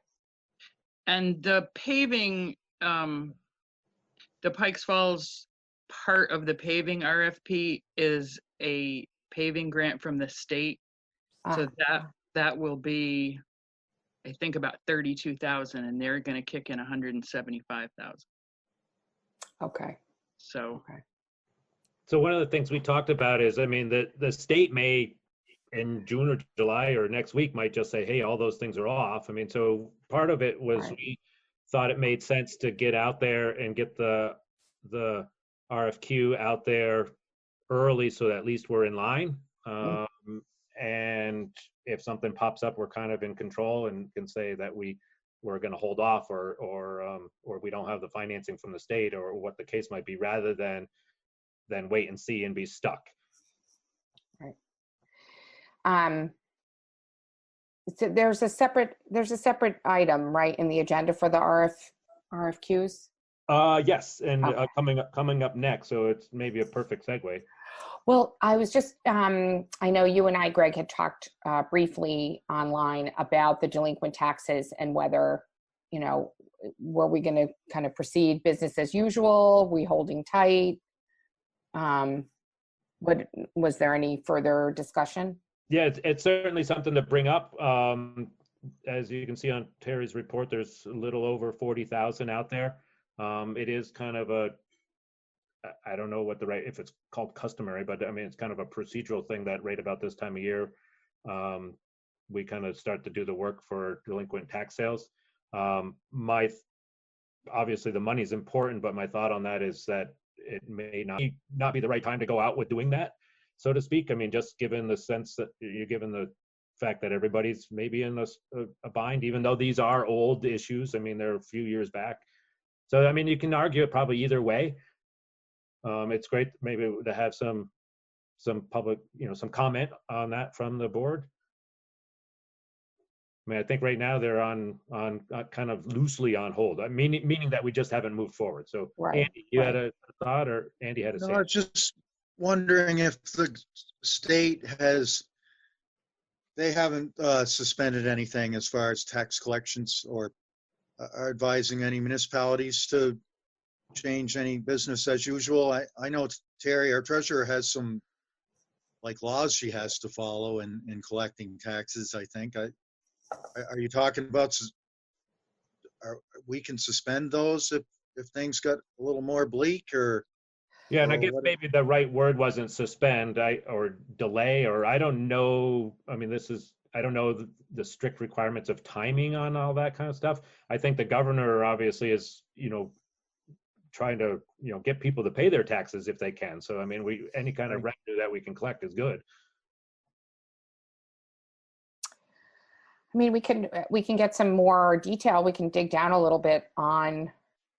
And the paving, the Pikes Falls part of the paving RFP is a paving grant from the state. So that will be, I think, about 32,000, and they're going to kick in 175,000. Okay. So. Okay. So one of the things we talked about is, I mean, the state may, in June or July or next week, might just say, hey, all those things are off. I mean, so part of it was we thought it made sense to get out there and get the RFQ out there early, so that at least we're in line. And if something pops up, we're kind of in control and can say that we're going to hold off, or we don't have the financing from the state, or what the case might be, rather than wait and see and be stuck. Right. So there's a separate item, right, in the agenda for the RFQs? Yes, and coming up next, so it's maybe a perfect segue. Well, I was just, I know you and I, Greg, had talked briefly online about the delinquent taxes and whether, you know, were we going to kind of proceed business as usual? We holding tight? Was there any further discussion? Yeah, it's certainly something to bring up. As you can see on Terry's report, there's a little over 40,000 out there. It is kind of a, I don't know if it's called customary, but I mean, it's kind of a procedural thing that right about this time of year, we kind of start to do the work for delinquent tax sales. Obviously the money is important, but my thought on that is that it may not be the right time to go out with doing that, so to speak. I mean, just given the sense that you're given the fact that everybody's maybe in a bind, even though these are old issues. I mean, they're a few years back. So, I mean, you can argue it probably either way. It's great maybe to have some public, you know, some comment on that from the board. I mean, I think right now they're on kind of loosely on hold, meaning that we just haven't moved forward. So, Andy, you had a thought, or Andy had a say? No, I was just wondering if the state has they haven't suspended anything as far as tax collections or are advising any municipalities to change any business as usual. I know Terry, our treasurer, has some like laws she has to follow in collecting taxes, I think. Are you talking about, we can suspend those if things got a little more bleak, or? Yeah, and I or guess what- maybe the right word wasn't suspend, or delay, or I don't know. I mean, I don't know the strict requirements of timing on all that kind of stuff. I think the governor obviously is, trying to, get people to pay their taxes if they can. So, I mean, any kind of revenue that we can collect is good. I mean, we can get some more detail. We can dig down a little bit on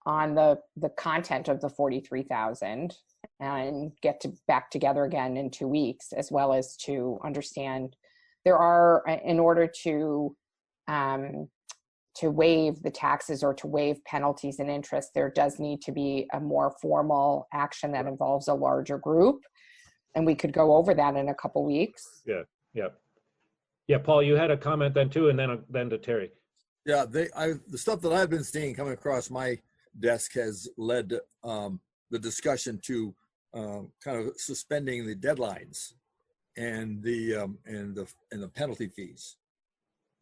the content of the 43,000 and get back together again in 2 weeks, as well as to understand there are, in order to waive the taxes or to waive penalties and interest, there does need to be a more formal action that involves a larger group. And we could go over that in a couple weeks. Yeah, Paul, you had a comment then too, and then to Terry. Yeah, the stuff that I've been seeing coming across my desk has led the discussion to kind of suspending the deadlines and the penalty fees,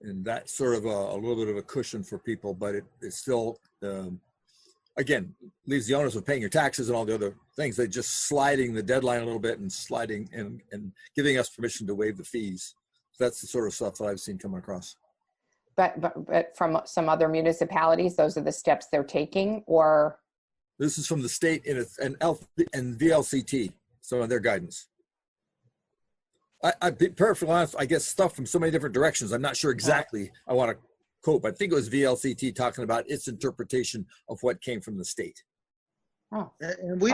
and that's sort of a little bit of a cushion for people, but it's still again leaves the onus of paying your taxes and all the other things. They're just sliding the deadline a little bit and sliding and giving us permission to waive the fees. So that's the sort of stuff that I've seen coming across. But from some other municipalities, those are the steps they're taking, or? This is from the state and VLCT, so in their guidance. I'd be perfectly honest, I get stuff from so many different directions. I'm not sure exactly I want to quote, but I think it was VLCT talking about its interpretation of what came from the state. Oh. And we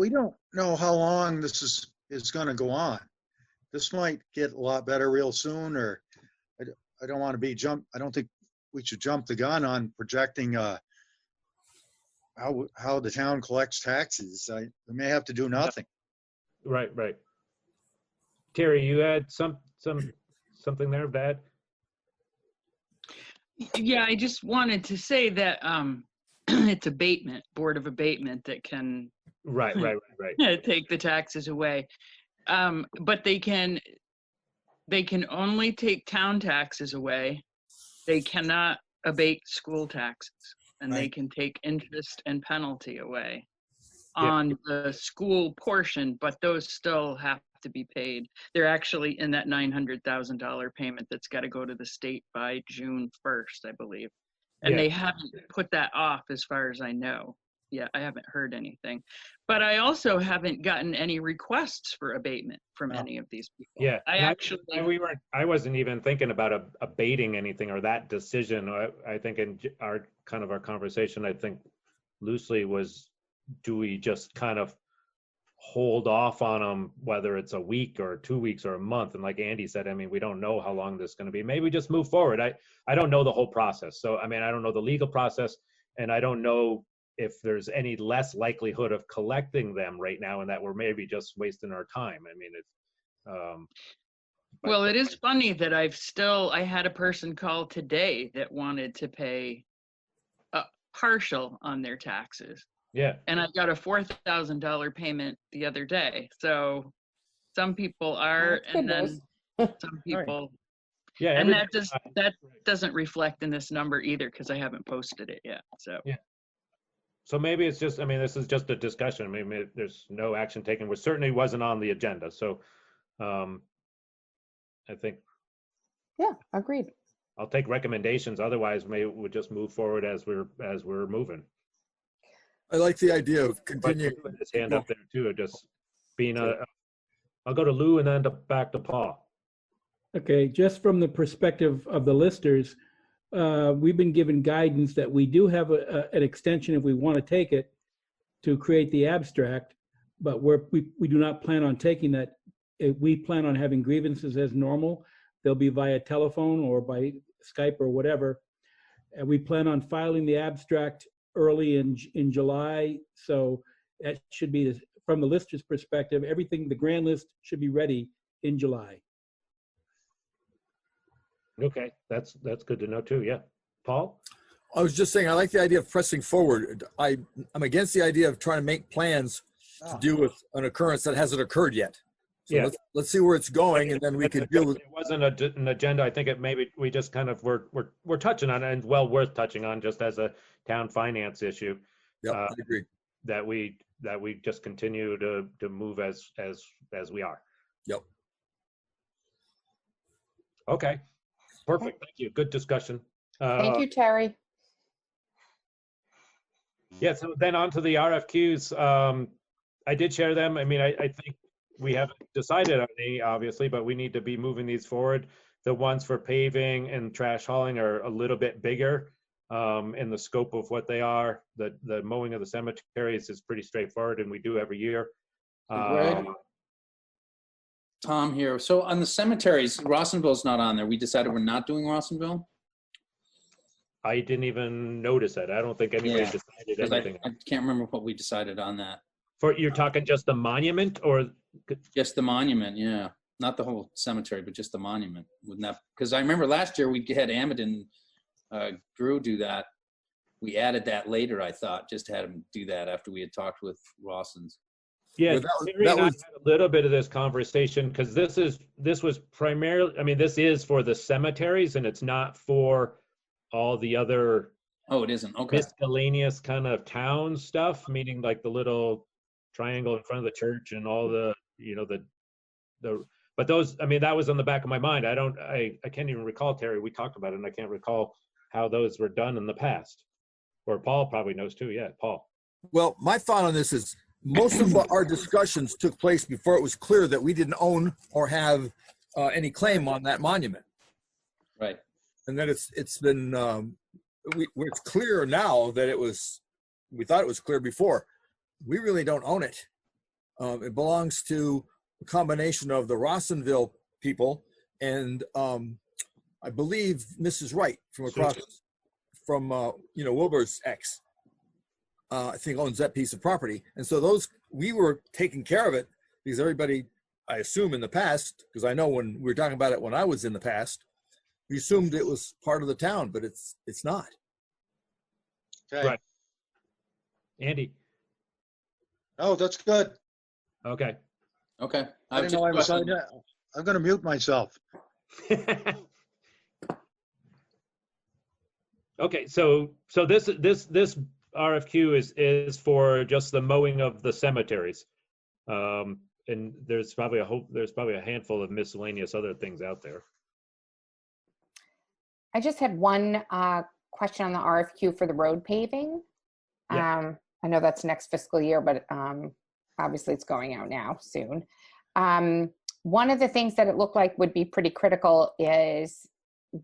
don't know how long this is going to go on. This might get a lot better real soon, or I don't want to I don't think we should jump the gun on projecting how the town collects taxes. We may have to do nothing. Right. Terry, you had something there, Bad? Yeah, I just wanted to say that it's abatement, Board of Abatement that can right take the taxes away. But they can only take town taxes away. They cannot abate school taxes, and they can take interest and penalty away on the school portion, but those still have to be paid. They're actually in that $900,000 payment that's got to go to the state by June 1st, I believe. And they haven't put that off as far as I know. Yeah, I haven't heard anything. But I also haven't gotten any requests for abatement from any of these people. Yeah, I wasn't even thinking about abating anything or that decision. I think in our conversation, I think loosely was, do we just kind of hold off on them, whether it's a week or 2 weeks or a month? And like Andy said, I mean, we don't know how long this is going to be. Maybe just move forward. I don't know the whole process. So, I mean, I don't know the legal process, and I don't know if there's any less likelihood of collecting them right now, and that we're maybe just wasting our time. I mean, it's well, it is funny that I had a person call today that wanted to pay partial on their taxes. Yeah. And I got a $4,000 payment the other day. So some people are, and then some people. Yeah. And that doesn't reflect in this number either, because I haven't posted it yet. So. Yeah. So maybe it's just, I mean, this is just a discussion. I mean, there's no action taken, which certainly wasn't on the agenda. So I think. Yeah, agreed. I'll take recommendations. Otherwise, maybe we'll just move forward as we're moving. I like the idea of continuing. His hand up there too, just being I'll go to Lou and then back to Paul. Okay, just from the perspective of the listers, we've been given guidance that we do have an extension if we want to take it to create the abstract, but we do not plan on taking that. We plan on having grievances as normal. They'll be via telephone or by Skype or whatever. And we plan on filing the abstract early in July. So that should be, from the lister's perspective, everything, the grand list should be ready in July. Okay, that's good to know too. Yeah, Paul. I was just saying, I like the idea of pressing forward. I'm against the idea of trying to make plans to deal with an occurrence that hasn't occurred yet. So Yeah. let's see where it's going, and then we can deal with. It wasn't an agenda. I think it maybe we just kind of we're touching on it, and well worth touching on just as a town finance issue. Yeah, I agree. That we just continue to move as we are. Yep. Okay. Perfect. Thank you. Good discussion. Thank you, Terry. Yeah. So then on to the RFQs. I did share them. I mean, I think we haven't decided on any, obviously, but we need to be moving these forward. The ones for paving and trash hauling are a little bit bigger in the scope of what they are. The mowing of the cemeteries is pretty straightforward, and we do every year. Greg? Tom here. So on the cemeteries, Rossonville's not on there. We decided we're not doing Rossonville? I didn't even notice it. I don't think anybody decided 'Cause anything. I can't remember what we decided on that. You're talking just the monument, or just the monument? Yeah, not the whole cemetery, but just the monument. Wouldn't that? Because I remember last year we had Amidon Drew do that. We added that later. I thought just had him do that after we had talked with Rossins. Yeah, Well, Siri and I had a little bit of this conversation because this was primarily. I mean, this is for the cemeteries, and it's not for all the other. Oh, it isn't. Okay. Miscellaneous kind of town stuff, meaning like the little triangle in front of the church and all the, but those, I mean, that was on the back of my mind. I can't even recall, Terry, we talked about it, and I can't recall how those were done in the past. Or Paul probably knows too. Yeah, Paul. Well, my thought on this is most of our discussions took place before it was clear that we didn't own or have any claim on that monument. Right. And that it's been, it's clear now that we thought it was clear before. We really don't own it. It belongs to a combination of the Rossonville people and I believe Mrs. Wright from across from Wilbur's ex. I think owns that piece of property, and so we were taking care of it because everybody, I assume in the past, because I know when we were talking about it when I was in the past, we assumed it was part of the town, but it's not. Okay. Right. Andy. Oh, that's good. Okay. Okay. I didn't know I was on that. I'm going to mute myself. Okay, so this RFQ is for just the mowing of the cemeteries, and there's probably a handful of miscellaneous other things out there. I just had one question on the RFQ for the road paving. Yeah. I know that's next fiscal year, but obviously it's going out now soon. One of the things that it looked like would be pretty critical is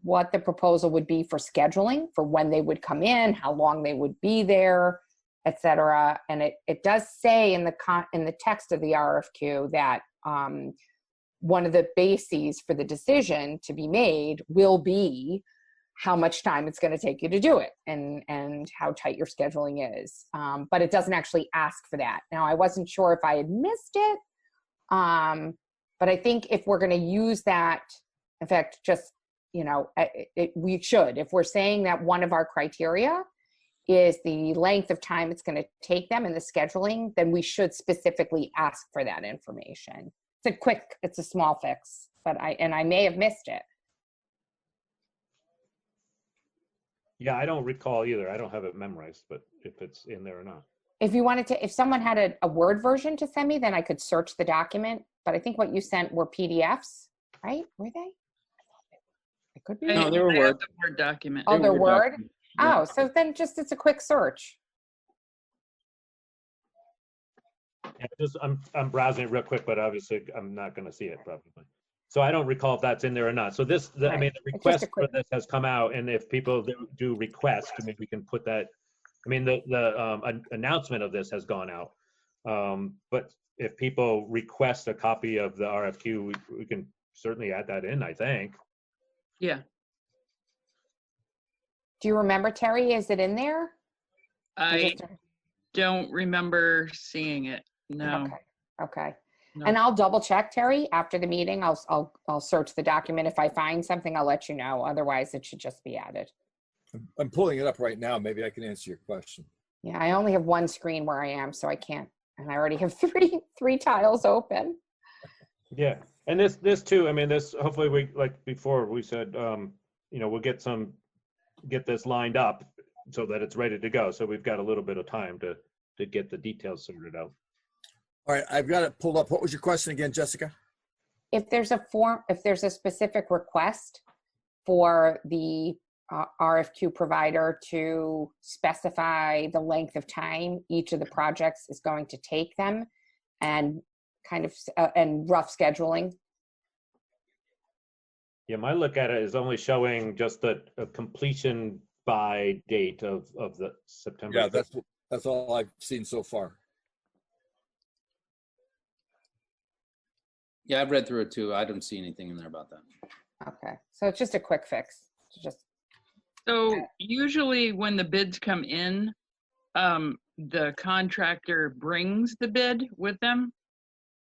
what the proposal would be for scheduling, for when they would come in, how long they would be there, et cetera. And it does say in the text of the RFQ that one of the bases for the decision to be made will be how much time it's going to take you to do it and how tight your scheduling is. But it doesn't actually ask for that. Now, I wasn't sure if I had missed it, but I think if we're going to use that, in fact, just, we should. If we're saying that one of our criteria is the length of time it's going to take them and the scheduling, then we should specifically ask for that information. It's a small fix, but I may have missed it. Yeah, I don't recall either. I don't have it memorized, but if it's in there or not. If someone had a Word version to send me, then I could search the document. But I think what you sent were PDFs, right? Were they? It could be. No, they were Word. The Word document. Oh, they're Word? Document. Yeah. Oh, so then it's a quick search. Yeah, I'm browsing it real quick, but obviously I'm not going to see it probably. So I don't recall if that's in there or not. So I mean, the request for this has come out, and if people do request, I mean, we can put that. I mean, the announcement of this has gone out, but if people request a copy of the RFQ, we can certainly add that in, I think. Yeah. Do you remember, Terry? Is it in there? I don't remember seeing it. No. Okay. And I'll double check, Terry, after the meeting. I'll search the document. If I find something, I'll let you know. Otherwise, it should just be added. I'm pulling it up right now. Maybe I can answer your question. Yeah, I only have one screen where I am, so I can't. And I already have three tiles open. Yeah, and this too. I mean, this hopefully we, like before we said, we'll get this lined up so that it's ready to go. So we've got a little bit of time to get the details sorted out. All right, I've got it pulled up. What was your question again, Jessica? If there's a specific request for the RFQ provider to specify the length of time each of the projects is going to take them, and kind of and rough scheduling. Yeah, my look at it is only showing just a completion by date of the September. Yeah, that's all I've seen so far. Yeah, I've read through it too. I don't see anything in there about that. Okay, so it's just a quick fix. So usually when the bids come in, the contractor brings the bid with them,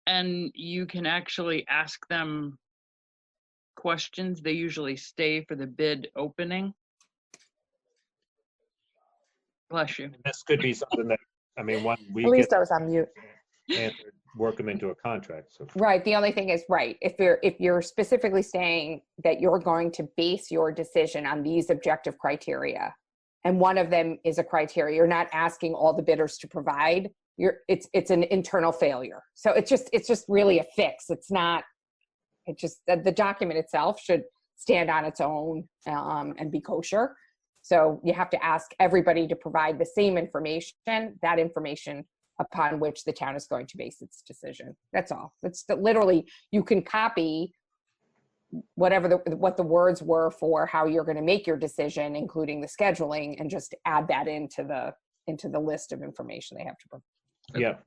and you can actually ask them questions. They usually stay for the bid opening. Bless you. This could be something that, I mean, one we At least I was on mute. And work them into a contract. So. Right. The only thing is, right, if you're specifically saying that you're going to base your decision on these objective criteria, and one of them is a criteria, you're not asking all the bidders to provide. It's an internal failure. So it's just really a fix. It's not. It just the document itself should stand on its own and be kosher. So you have to ask everybody to provide the same information. That information upon which the town is going to base its decision. That's all. It's literally, you can copy whatever what the words were for how you're going to make your decision, including the scheduling, and just add that into the list of information they have to provide. Yeah.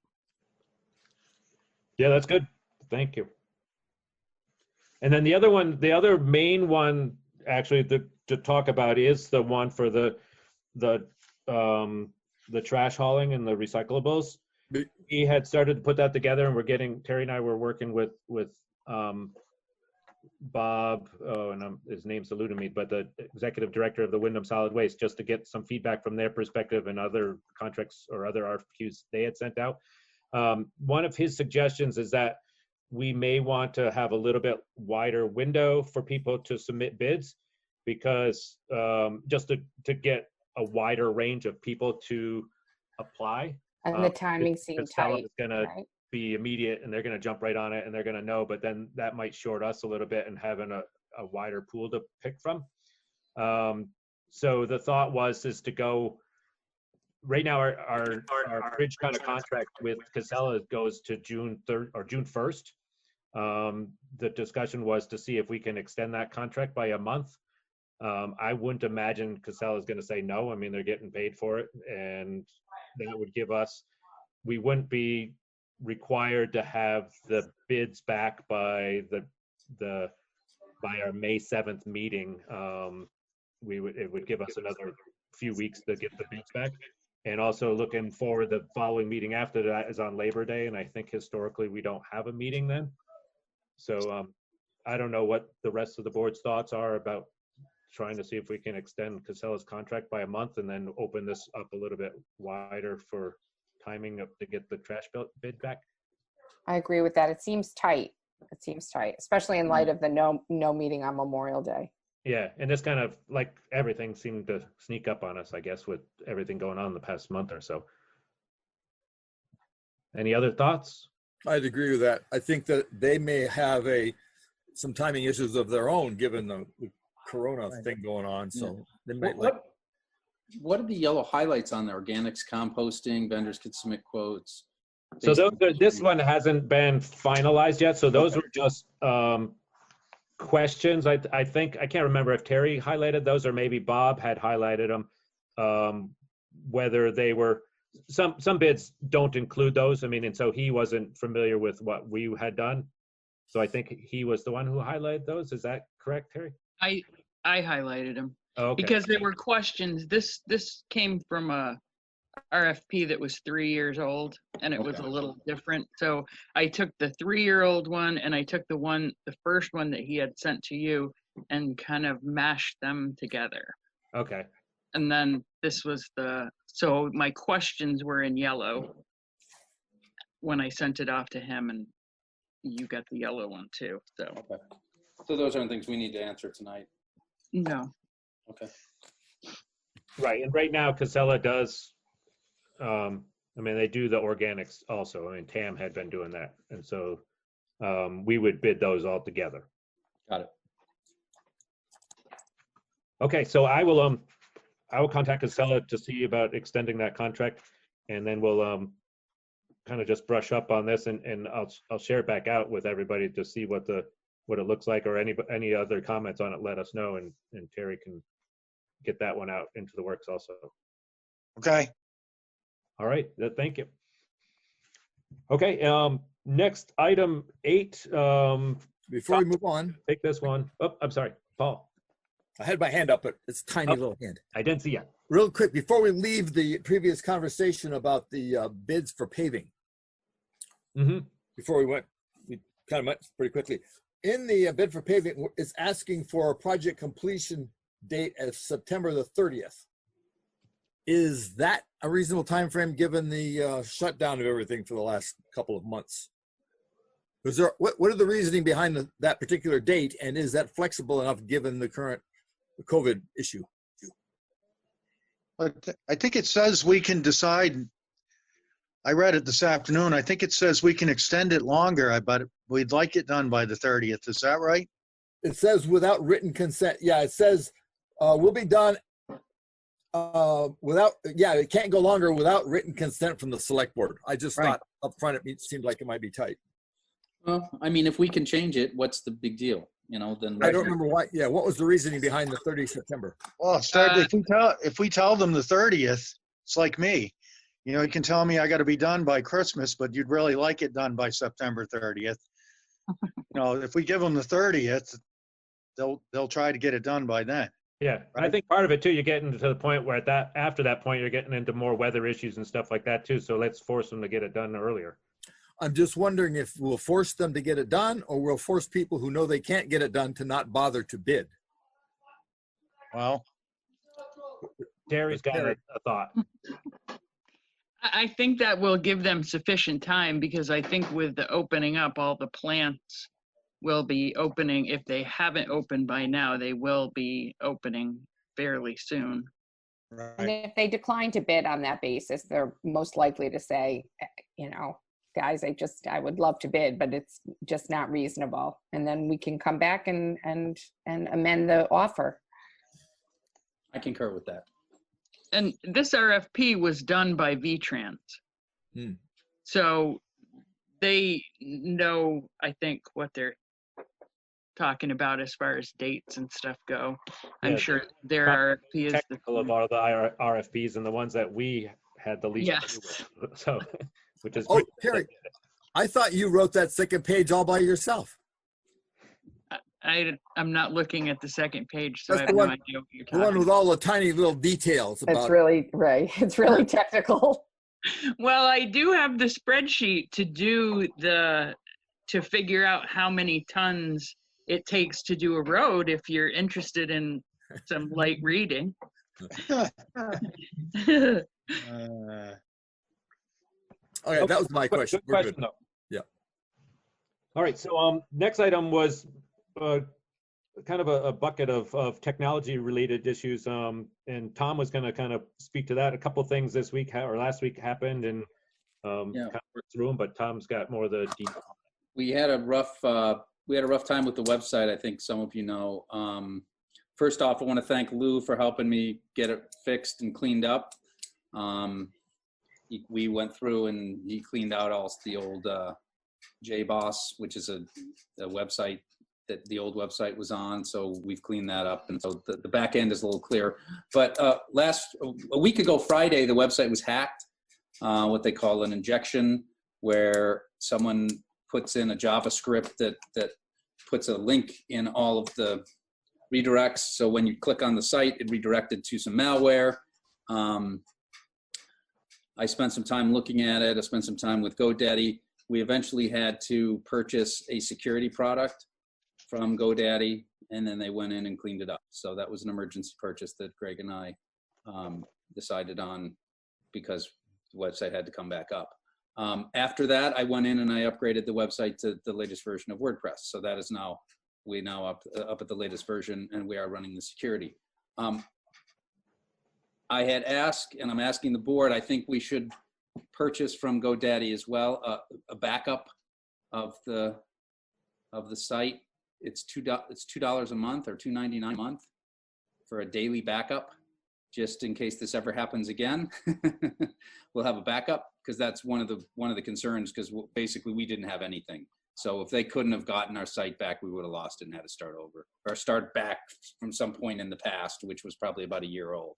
Yeah, that's good. Thank you. And then the other main one actually to talk about is the one for the trash hauling and the recyclables. We had started to put that together, and Terry and I were working with Bob, and his name's eluding me, but the executive director of the Wyndham Solid Waste, just to get some feedback from their perspective and other contracts or other RFQs they had sent out. One of his suggestions is that we may want to have a little bit wider window for people to submit bids, because just to get a wider range of people to apply. And the timing seems tight. It's going to be immediate, and they're going to jump right on it, and they're going to know, but then that might short us a little bit and having a wider pool to pick from. So the thought is to go, right now our bridge kind of contract with Casella goes to June 3rd or June 1st. The discussion was to see if we can extend that contract by a month. I wouldn't imagine Casella is going to say no. I mean, they're getting paid for it, and that would give us, we wouldn't be required to have the bids back by our May 7th meeting. It would give us another few weeks to get the bids back. And also looking forward, the following meeting after that is on Labor Day, and I think historically we don't have a meeting then. So I don't know what the rest of the board's thoughts are about trying to see if we can extend Casella's contract by a month and then open this up a little bit wider for timing to get the trash bid back. I agree with that. It seems tight. It seems tight, especially in light of the no meeting on Memorial Day. Yeah, and this kind of, like, everything seemed to sneak up on us, I guess, with everything going on the past month or so. Any other thoughts? I'd agree with that. I think that they may have some timing issues of their own, given the Corona thing going on. So they might what are the yellow highlights on the organics, composting? Vendors could submit quotes. So this one hasn't been finalized yet. So those were just questions. I think, I can't remember if Terry highlighted those or maybe Bob had highlighted them. Whether they were, some bids don't include those. I mean, and so he wasn't familiar with what we had done. So I think he was the one who highlighted those. Is that correct, Terry? I highlighted them. Okay. Because there were questions. This came from a RFP that was 3 years old, and it was a little different. So I took the 3-year-old one and I took the first one that he had sent to you and kind of mashed them together. Okay. And then this was so my questions were in yellow when I sent it off to him, and you got the yellow one too. So. Okay. So those aren't things we need to answer tonight. No. Okay. Right, and right now Casella does, I mean, they do the organics also. I mean, Tam had been doing that, and so we would bid those all together. Got it. Okay, so I will contact Casella to see about extending that contract, and then we'll kind of just brush up on this, and I'll share it back out with everybody to see what it looks like, or any other comments on it. Let us know, and Terry can get that one out into the works also. Okay. All right. Thank you. Okay. Next, item 8. Before we move on, take this one. Oh, I'm sorry, Paul. I had my hand up, but it's a tiny little hand. I didn't see you. Real quick, before we leave the previous conversation about the bids for paving, before we kind of went pretty quickly. In the bid for paving, it's asking for a project completion date of September the 30th. Is that a reasonable time frame given the shutdown of everything for the last couple of months? What are the reasoning behind that particular date, and is that flexible enough given the current COVID issue? I think it says we can decide. I read it this afternoon. I think it says we can extend it longer, but we'd like it done by the 30th. Is that right? It says without written consent. Yeah, it says will be done it can't go longer without written consent from the select board. I just thought up front it seemed like it might be tight. Well, I mean, if we can change it, what's the big deal? You know, then I don't remember why. Yeah, what was the reasoning behind the 30th September? Well, if we tell them the 30th, it's like me. You know, you can tell me I got to be done by Christmas, but you'd really like it done by September 30th. You know, if we give them the 30th, they'll try to get it done by then. Yeah, right? I think part of it too, you're getting to the point where after that point, you're getting into more weather issues and stuff like that too. So let's force them to get it done earlier. I'm just wondering if we'll force them to get it done, or we'll force people who know they can't get it done to not bother to bid. Well, Terry's got a thought. I think that will give them sufficient time, because I think with the opening up, all the plants will be opening. If they haven't opened by now, they will be opening fairly soon. Right. And if they decline to bid on that basis, they're most likely to say, you know, guys, I would love to bid, but it's just not reasonable. And then we can come back and amend the offer. I concur with that. And this RFP was done by VTrans. So they know, I think, what they're talking about as far as dates and stuff go. I'm sure their RFP is technical of all the RFPs, and the ones that we had the least to do with. So, which is Terry, I thought you wrote that second page all by yourself. I'm not looking at the second page, so That's I have no idea what you're talking about. The one with all the tiny little details about. It's really right. It's really technical. Well, I do have the spreadsheet to figure out how many tons it takes to do a road, if you're interested in some light reading. Okay, that was my question. Good question, though. Yeah. All right. So next item was kind of a bucket of technology-related issues, and Tom was going to kind of speak to that. A couple of things this week or last week happened, and kind of work through them. But Tom's got more of the detail. We had a rough time with the website. I think some of you know. First off, I want to thank Lou for helping me get it fixed and cleaned up. We went through and he cleaned out all the old JBoss, which is a website that the old website was on. So we've cleaned that up, and so the back end is a little clearer. But a week ago Friday, the website was hacked. What they call an injection, where someone puts in a JavaScript that puts a link in all of the redirects. So when you click on the site, it redirected to some malware. I spent some time looking at it. I spent some time with GoDaddy. We eventually had to purchase a security product from GoDaddy, and then they went in and cleaned it up. So that was an emergency purchase that Greg and I decided on because the website had to come back up. After that, I went in and I upgraded the website to the latest version of WordPress. So that is now, we now up at the latest version, and we are running the security. I had asked, and I'm asking the board, I think we should purchase from GoDaddy as well, a backup of the site. It's $2 a month or $2.99 a month for a daily backup, just in case this ever happens again. We'll have a backup, because that's one of the concerns, because basically we didn't have anything. So if they couldn't have gotten our site back, we would have lost it and had to start over, or start back from some point in the past, which was probably about a year old.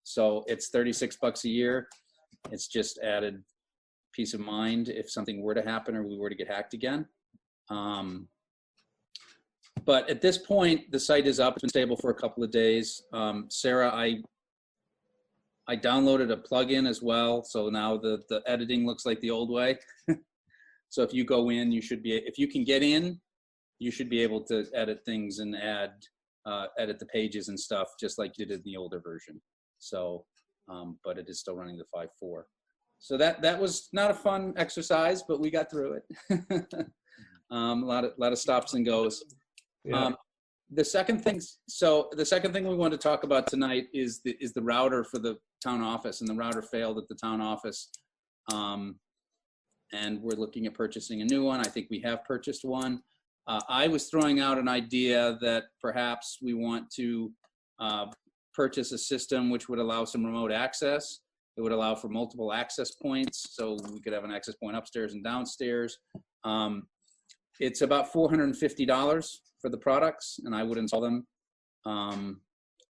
So it's $36 a year. It's just added peace of mind if something were to happen or we were to get hacked again. But at this point, the site is up. It's been stable for a couple of days. Sarah, I downloaded a plugin as well. So now the editing looks like the old way. So if you go in, you should be, if you can get in, you should be able to edit things and edit the pages and stuff, just like you did in the older version. So, but it is still running the 5.4. So that was not a fun exercise, but we got through it. A lot of stops and goes. Yeah. The second thing we want to talk about tonight is the router for the town office, and the router failed at the town office. And we're looking at purchasing a new one. I think we have purchased one. I was throwing out an idea that perhaps we want to purchase a system which would allow some remote access. It would allow for multiple access points, so we could have an access point upstairs and downstairs. It's about $450 for the products, and I would install them.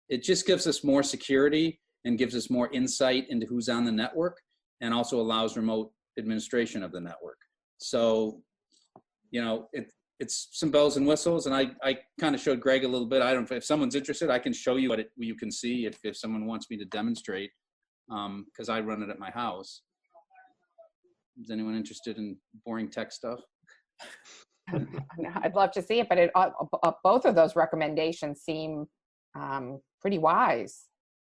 It just gives us more security and gives us more insight into who's on the network, and also allows remote administration of the network. So, you know, it's some bells and whistles, and I kind of showed Greg a little bit. I don't know if someone's interested, I can show you what you can see if someone wants me to demonstrate, because I run it at my house. Is anyone interested in boring tech stuff? I'd love to see it, but both of those recommendations seem pretty wise.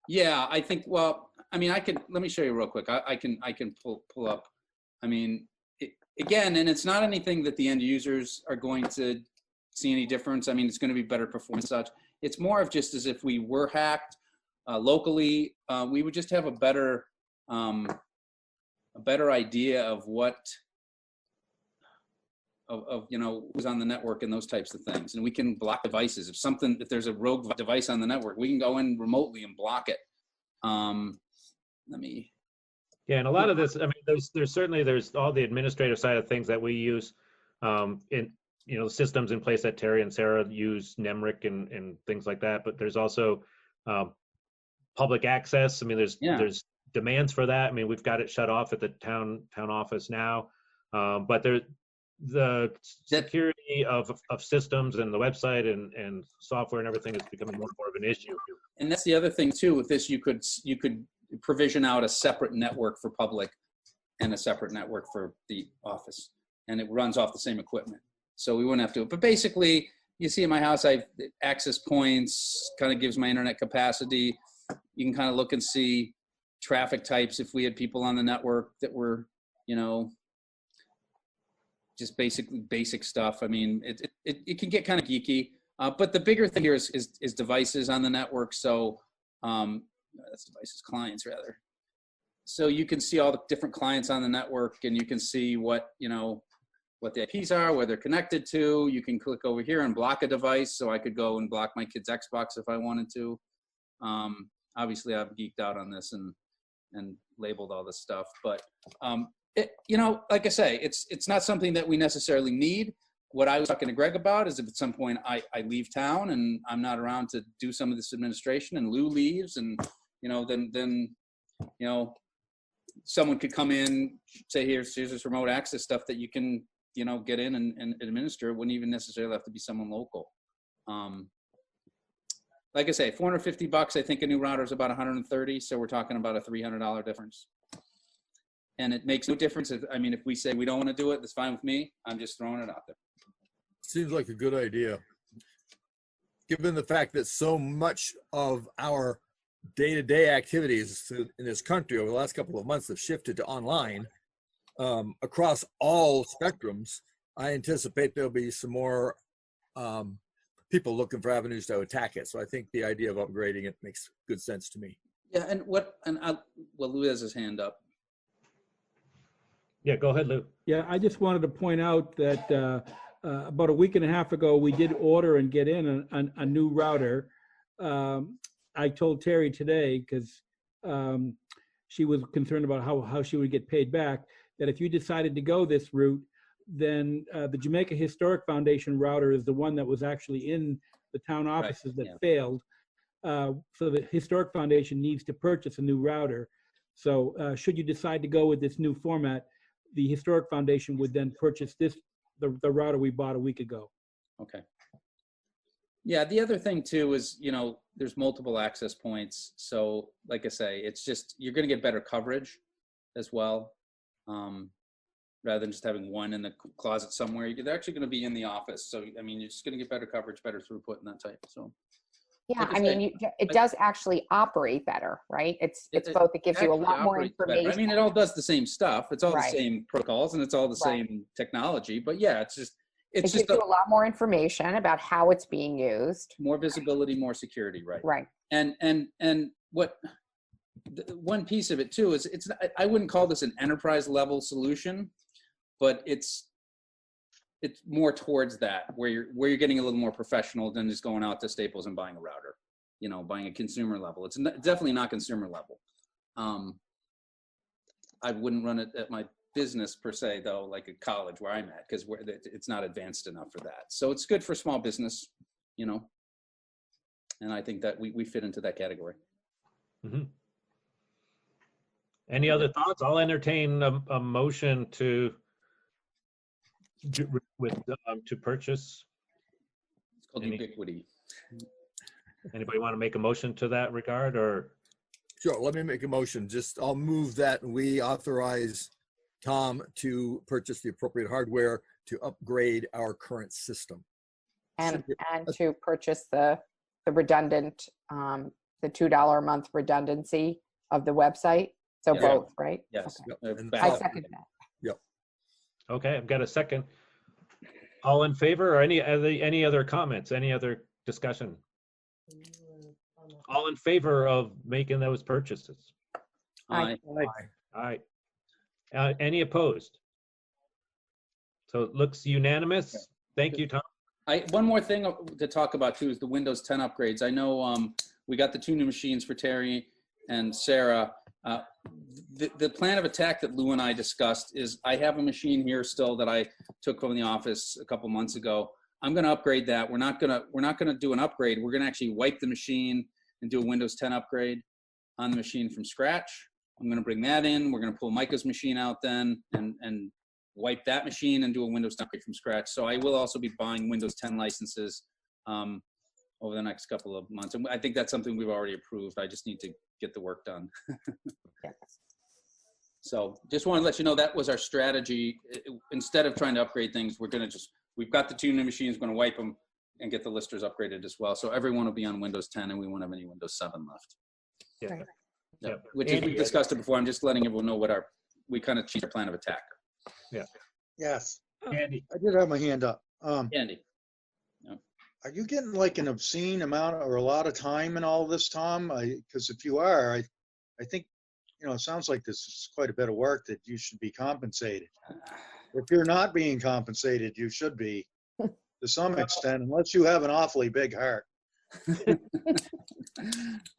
Yeah, I think, well, I mean, let me show you real quick. I can pull up. I mean, again, and it's not anything that the end users are going to see any difference. I mean, it's going to be better performance and such. It's more of just as if we were hacked locally, we would just have a better idea of what, you know, who's on the network and those types of things. And we can block devices. If there's a rogue device on the network, we can go in remotely and block it. Let me. Yeah, and a lot of this, I mean, there's all the administrative side of things that we use in, you know, systems in place that Terry and Sarah use, NEMRIC and things like that. But there's also public access. I mean, there's demands for that. I mean, we've got it shut off at the town office now, but the security of systems and the website and software and everything is becoming more and more of an issue. And that's the other thing too. With this, you could provision out a separate network for public and a separate network for the office, and it runs off the same equipment. So we wouldn't have to. But basically, you see in my house, I have access points. Kind of gives my internet capacity. You can kind of look and see traffic types if we had people on the network that were, you know, just basic stuff. I mean, it can get kind of geeky, but the bigger thing here is devices on the network. So that's devices, clients rather. So you can see all the different clients on the network, and you can see what, you know, what the IPs are, where they're connected to. You can click over here and block a device. So I could go and block my kid's Xbox if I wanted to. Obviously I've geeked out on this and labeled all this stuff, but you know, like I say, it's not something that we necessarily need. What I was talking to Greg about is if at some point I leave town and I'm not around to do some of this administration, and Lou leaves, and, you know, then you know, someone could come in, say, here's this remote access stuff that you can, you know, get in and administer. It wouldn't even necessarily have to be someone local. Like I say, $450. I think a new router is about $130, so we're talking about a $300 difference. And it makes no difference. I mean, if we say we don't want to do it, that's fine with me. I'm just throwing it out there. Seems like a good idea. Given the fact that so much of our day-to-day activities in this country over the last couple of months have shifted to online across all spectrums, I anticipate there'll be some more people looking for avenues to attack it. So I think the idea of upgrading it makes good sense to me. Yeah, Lou has his hand up. Yeah, go ahead, Lou. Yeah, I just wanted to point out that about a week and a half ago, we did order and get in a new router. I told Terry today, because she was concerned about how she would get paid back, that if you decided to go this route, then the Jamaica Historic Foundation router is the one that was actually in the town offices that failed. So the Historic Foundation needs to purchase a new router. So should you decide to go with this new format, the Historic Foundation would then purchase the router we bought a week ago. Okay. Yeah, the other thing too is, there's multiple access points. So like I say, it's just, you're going to get better coverage as well. Rather than just having one in the closet somewhere, they're actually going to be in the office. So, I mean, you're just going to get better coverage, better throughput and that type. So. Yeah, I mean, it does actually operate better, right? It's both. It gives you a lot more information. Better. I mean, it all does the same stuff. It's all the same protocols and it's all the same technology. But yeah, it gives you a lot more information about how it's being used. More visibility, more security, right? Right. And what one piece of it too is I wouldn't call this an enterprise level solution, but it's more towards that where you're getting a little more professional than just going out to Staples and buying a router, buying a consumer level. It's definitely not consumer level. I wouldn't run it at my business per se though, like a college where I'm at, because it's not advanced enough for that. So it's good for small business, and I think that we fit into that category. Mm-hmm. Any other thoughts? I'll entertain a motion to purchase. It's called ubiquity. Anybody want to make a motion to that regard, or? Sure, let me make a motion. I'll move that we authorize Tom to purchase the appropriate hardware to upgrade our current system. And to purchase the redundant, the $2 a month redundancy of the website. So both, right? Yes. Okay. I second that. Yep. Okay, I've got a second. All in favor, or any other comments? Any other discussion? All in favor of making those purchases? Aye. Aye. Any opposed? So it looks unanimous. Thank you, Tom. One more thing to talk about too is the Windows 10 upgrades. I know we got the 2 new machines for Terry and Sarah. The plan of attack that Lou and I discussed is I have a machine here still that I took from the office a couple months ago. I'm going to upgrade that. We're not going to do an upgrade. We're going to actually wipe the machine and do a Windows 10 upgrade on the machine from scratch. I'm going to bring that in. We're going to pull Micah's machine out then and wipe that machine and do a Windows 10 upgrade from scratch. So I will also be buying Windows 10 licenses over the next couple of months. And I think that's something we've already approved. I just need to get the work done. So just want to let you know that was our strategy. Instead of trying to upgrade things, we've got the 2 new machines, we're going to wipe them and get the listers upgraded as well. So everyone will be on Windows 10 and we won't have any Windows 7 left. Yeah. Right. Yeah. Which is, we discussed it before. I'm just letting everyone know we kind of changed our plan of attack. Yeah. Yes. Andy. I did have my hand up. Andy. Are you getting like an obscene amount or a lot of time in all this, Tom? Because if you are, I think, it sounds like this is quite a bit of work that you should be compensated. If you're not being compensated, you should be to some extent, unless you have an awfully big heart. The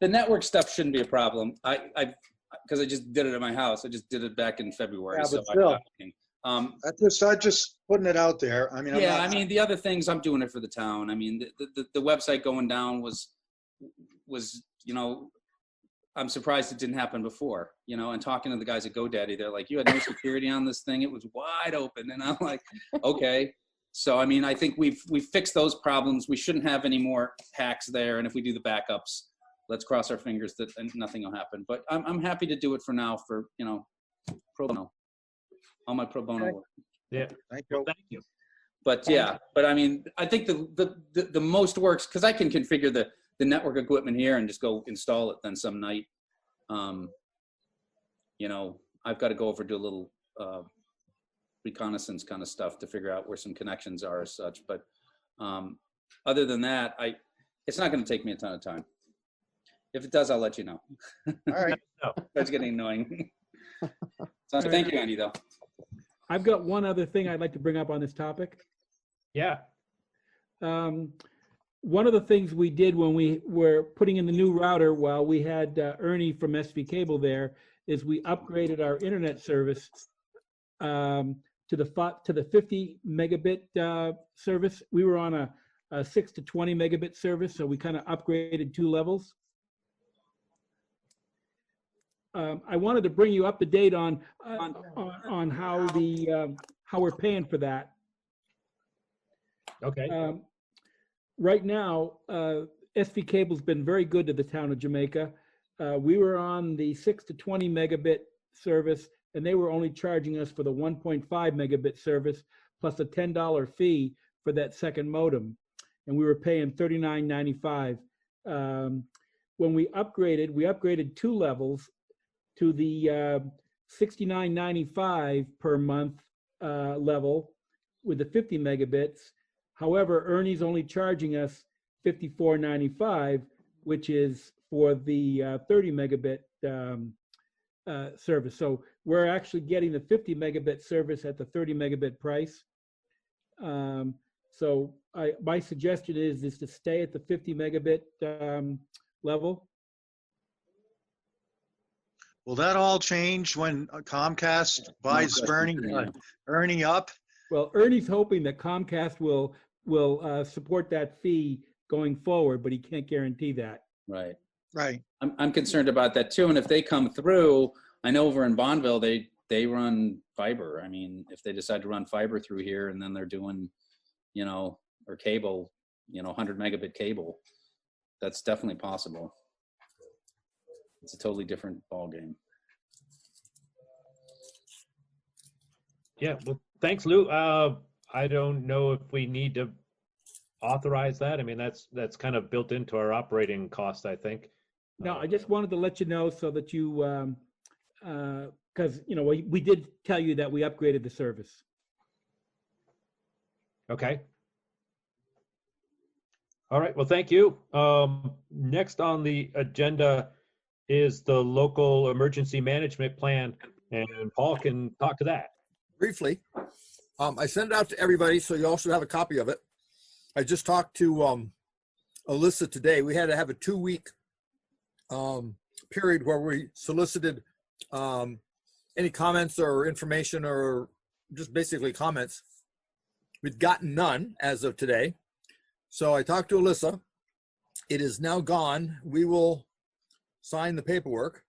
network stuff shouldn't be a problem. Because I just did it at my house. I just did it back in February. Yeah, so but still, I just putting it out there. I mean, the other things, I'm doing it for the town. I mean, the website going down was I'm surprised it didn't happen before, and talking to the guys at GoDaddy, they're like, you had no security on this thing. It was wide open. And I'm like, okay. So, I mean, I think we've fixed those problems. We shouldn't have any more hacks there. And if we do the backups, let's cross our fingers that nothing will happen. But I'm happy to do it for now for, pro bono, all my pro bono Okay. work. Yeah. Thank you. Thank you. But yeah, but I mean, I think the most works because I can configure the network equipment here and just go install it then some night. You know, I've got to go over do a little reconnaissance kind of stuff to figure out where some connections are as such. But other than that, it's not going to take me a ton of time. If it does, I'll let you know. All right. That's getting annoying. So thank you, Andy, though. I've got one other thing I'd like to bring up on this topic. Yeah. One of the things we did when we were putting in the new router while we had Ernie from SV Cable there is we upgraded our internet service to the 50 megabit service. We were on a 6 to 20 megabit service, so we kind of upgraded 2 levels. I wanted to bring you up to date on how how we're paying for that. Okay. Right now, SV Cable's been very good to the town of Jamaica. We were on the 6 to 20 megabit service, and they were only charging us for the 1.5 megabit service plus a $10 fee for that second modem, and we were paying $39.95. When we upgraded 2 levels to the $69.95 per month level with the 50 megabits. However, Ernie's only charging us $54.95, which is for the 30 megabit service. So we're actually getting the 50 megabit service at the 30 megabit price. So my suggestion is to stay at the 50 megabit level. Will that all change when Comcast buys Ernie up? Well, Ernie's hoping that Comcast will support that fee going forward, but he can't guarantee that. Right. Right. I'm concerned about that too. And if they come through, I know over in Bonneville, they run fiber. I mean, if they decide to run fiber through here and then they're doing, you know, or cable, you know, 100 megabit cable, that's definitely possible. It's a totally different ballgame. Yeah, well, thanks, Lou. I don't know if we need to authorize that. I mean, that's kind of built into our operating cost, I think. No, I just wanted to let you know so that you, because, you know, we did tell you that we upgraded the service. Okay. All right, well, thank you. Next on the agenda is the local emergency management plan, and Paul can talk to that. Briefly, I sent it out to everybody, so you also have a copy of it. I just talked to Alyssa today. We had to have a 2-week period where we solicited any comments or information or just basically comments. We've gotten none as of today. So I talked to Alyssa. It is now gone. We will sign the paperwork,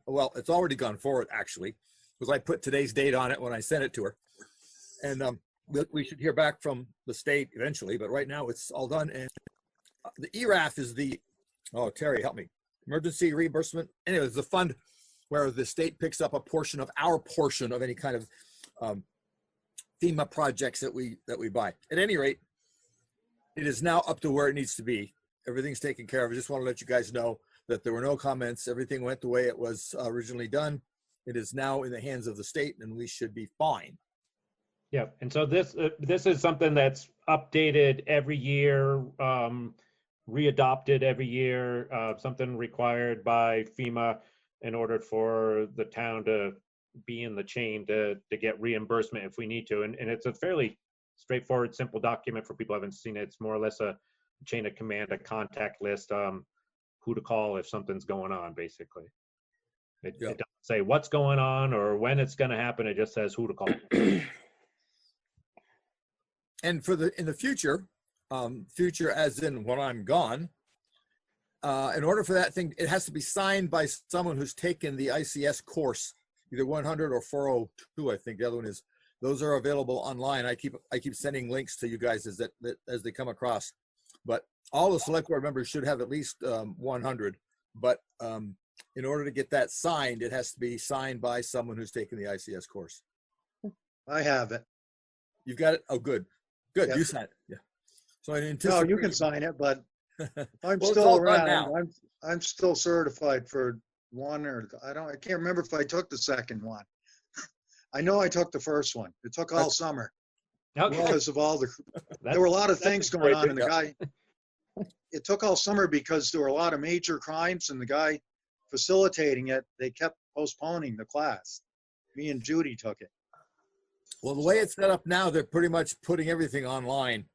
well, it's already gone forward actually, because I put today's date on it when I sent it to her. And we should hear back from the state eventually, but right now it's all done. And the ERAF is oh, Terry, help me. Emergency reimbursement. Anyway, it's the fund where the state picks up a portion of our portion of any kind of FEMA projects that we buy. At any rate, it is now up to where it needs to be. Everything's taken care of. I just want to let you guys know that there were no comments. Everything went the way it was originally done. It is now in the hands of the state, and we should be fine. Yeah, and so this is something that's updated every year, readopted every year, something required by FEMA in order for the town to be in the chain to get reimbursement if we need to. And it's a fairly straightforward, simple document for people who haven't seen it. It's more or less a chain of command, a contact list, who to call if something's going on, basically. It doesn't say what's going on or when it's going to happen. It just says who to call. And in the future, future as in when I'm gone, in order for that thing, it has to be signed by someone who's taken the ICS course, either 100 or 402, I think the other one is. Those are available online. I keep sending links to you guys as they come across. But all the select board members should have at least 100. But in order to get that signed, it has to be signed by someone who's taken the ICS course. I have it. You've got it? Oh, good. Good. Yep. You signed it. Yeah. So in No, anticipation. you can sign it, but I'm Well, it's still all done around. now. I'm still certified for one, or I can't remember if I took the second one. I know I took the first one. It took all summer because of all there were a lot of things going on, and the guy, it took all summer because there were a lot of major crimes, and the guy facilitating it, they kept postponing the class. Me and Judy took it. Well, the way it's set up now, they're pretty much putting everything online,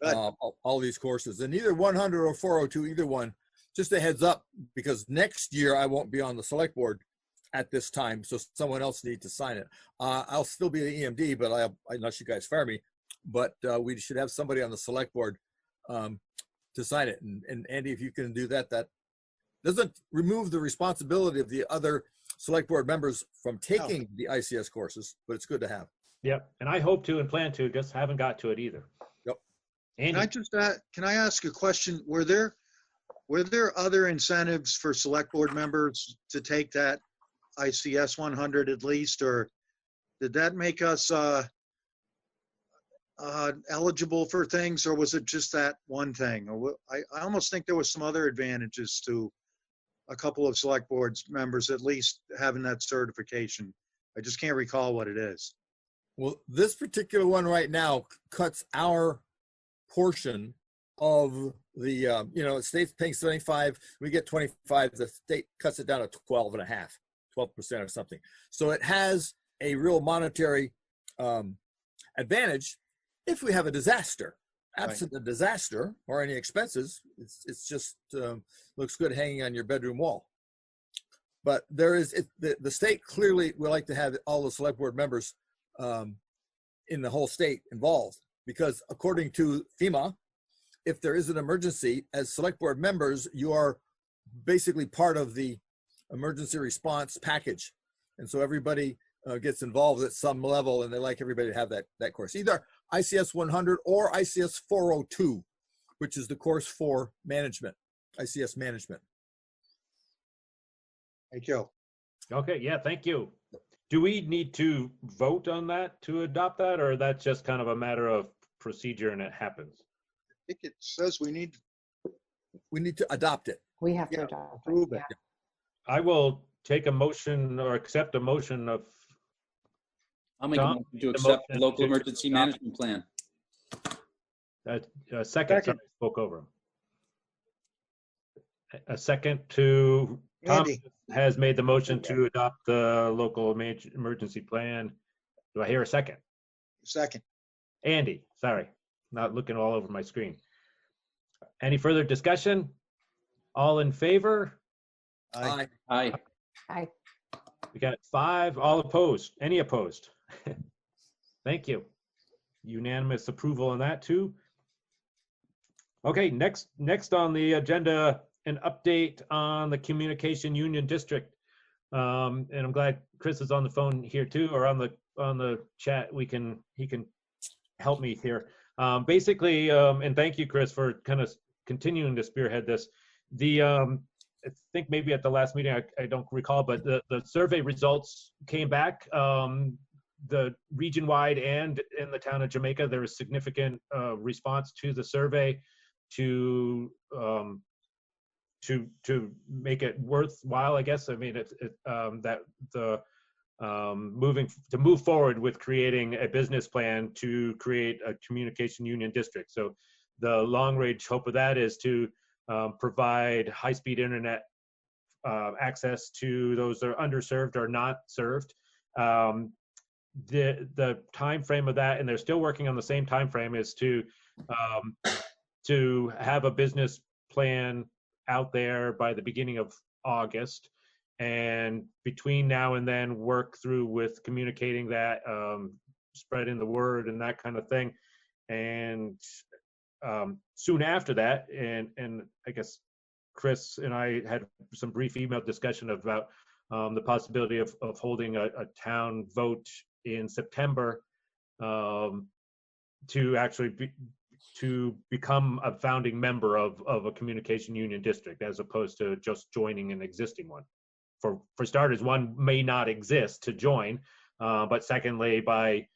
all these courses, and either 100 or 402, either one. Just a heads up, because next year I won't be on the select board at this time, so someone else needs to sign it. I'll still be the EMD, but unless you guys fire me, but we should have somebody on the select board to sign it. And Andy, if you can do that, that doesn't remove the responsibility of the other select board members from taking the ICS courses, but it's good to have. Yep, and I hope to and plan to, just haven't got to it either. Yep. Andy? Can I ask a question? Were there other incentives for select board members to take that ICS 100 at least, or did that make us eligible for things, or was it just that one thing? Or I almost think there was some other advantages to a couple of select boards members at least having that certification. I just can't recall what it is. Well, this particular one right now cuts our portion of the, the state's paying 75, we get 25, the state cuts it down to 12 and a half, 12% or something. So it has a real monetary advantage if we have a disaster. Absent a disaster or any expenses, it's just looks good hanging on your bedroom wall. But there is, the state clearly would like to have all the select board members in the whole state involved, because according to FEMA, if there is an emergency, as select board members, you are basically part of the emergency response package. And so everybody gets involved at some level, and they like everybody to have that course, either ICS 100 or ICS 402, which is the course for management, ICS management. Thank you. Okay, yeah, thank you. Do we need to vote on that to adopt that, or that's just kind of a matter of procedure and it happens? I think it says we need to adopt it. We have to adopt approve it. yeah. I will take a motion or accept a motion of. I'll make a motion to accept the local emergency management plan. Second. Sorry, I spoke over him. A second to Tom has made the motion to adopt the local emergency plan. Do I hear a second? Second. Andy, sorry, not looking all over my screen. Any further discussion? All in favor? Aye. Aye. Aye. We got 5. All opposed? Any opposed? Thank you. Unanimous approval on that too. Okay, next on the agenda, an update on the Communication Union District. And I'm glad Chris is on the phone here too, or on the chat. He can help me here. Basically, and thank you, Chris, for kind of continuing to spearhead this. I think maybe at the last meeting, I don't recall, but the survey results came back. The region-wide and in the town of Jamaica, there was significant response to the survey to make it worthwhile, I guess. I mean, move forward with creating a business plan to create a communication union district. So the long-range hope of that is to provide high-speed internet access to those that are underserved or not served. The time frame of that, and they're still working on the same time frame, is to have a business plan out there by the beginning of August, and between now and then work through with communicating that, spreading the word and that kind of thing. And soon after that, and I guess Chris and I had some brief email discussion about the possibility of holding a town vote in September to actually become a founding member of a communication union district, as opposed to just joining an existing one. for starters, one may not exist to join, but secondly, by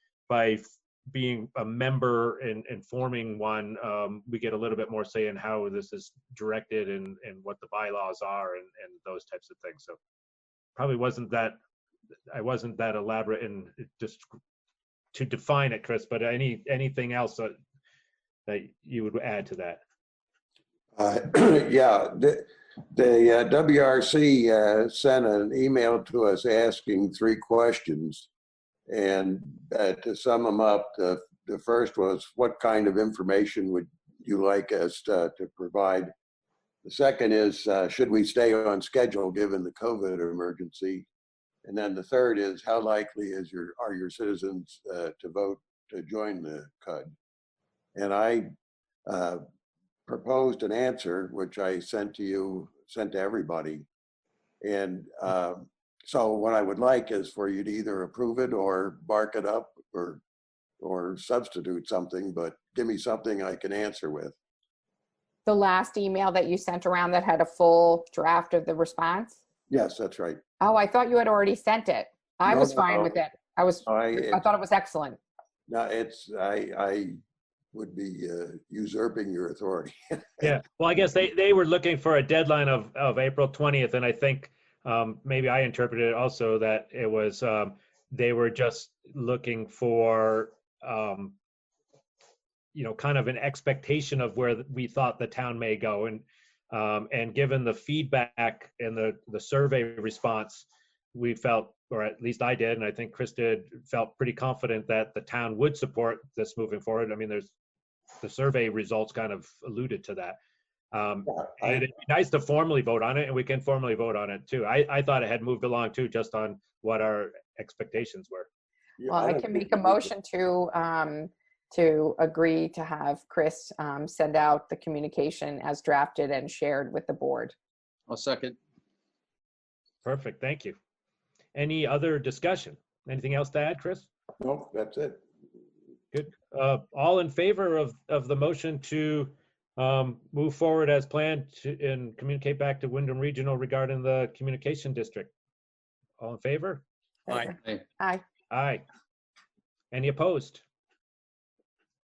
being a member and forming one, we get a little bit more say in how this is directed and what the bylaws are and those types of things. So probably I wasn't that elaborate in just to define it, Chris, but anything else that you would add to that? Yeah, the WRC sent an email to us asking 3 questions. And to sum them up, the first was, what kind of information would you like us to provide? The second is, should we stay on schedule given the COVID emergency? And then the third is, how likely are your citizens to vote to join the CUD? And I proposed an answer, which I sent to everybody. And so what I would like is for you to either approve it or bark it up or substitute something, but give me something I can answer with. The last email that you sent around that had a full draft of the response? Yes, that's right. Oh, I thought you had already sent it. I was fine with it. I thought it was excellent. No, I would be usurping your authority. Yeah, well, I guess they were looking for a deadline of April 20th, and I think maybe I interpreted it also that it was they were just looking for kind of an expectation of where we thought the town may go, and given the feedback and the survey response, we felt, or at least I did, and I think Chris did, felt pretty confident that the town would support this moving forward. I mean, the survey results kind of alluded to that. And it'd be nice to formally vote on it, and we can formally vote on it too. I thought it had moved along too, just on what our expectations were. Well, I can make a motion to agree to have Chris send out the communication as drafted and shared with the board. I'll second. Perfect, thank you. Any other discussion? Anything else to add, Chris? No, that's it. Good. All in favor of the motion to move forward as planned and communicate back to Wyndham Regional regarding the communication district? All in favor? Aye. Aye. Aye. Any opposed?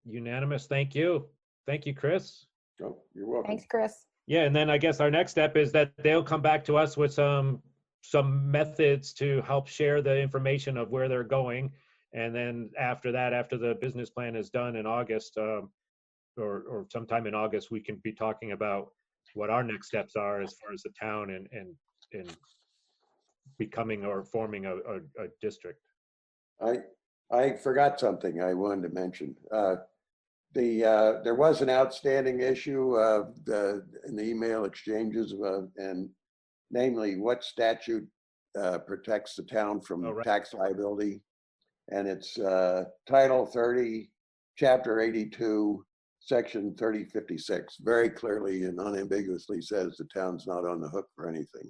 Unanimous. Thank you. Thank you, Chris. Oh, you're welcome. Thanks, Chris. Yeah, and then I guess our next step is that they'll come back to us with some methods to help share the information of where they're going. And then after that, after the business plan is done in August, or sometime in August, we can be talking about what our next steps are as far as the town and becoming or forming a district. I forgot something I wanted to mention. There was an outstanding issue in the email exchanges, and namely what statute protects the town from tax liability. And it's Title 30, Chapter 82, Section 3056. Very clearly and unambiguously says the town's not on the hook for anything.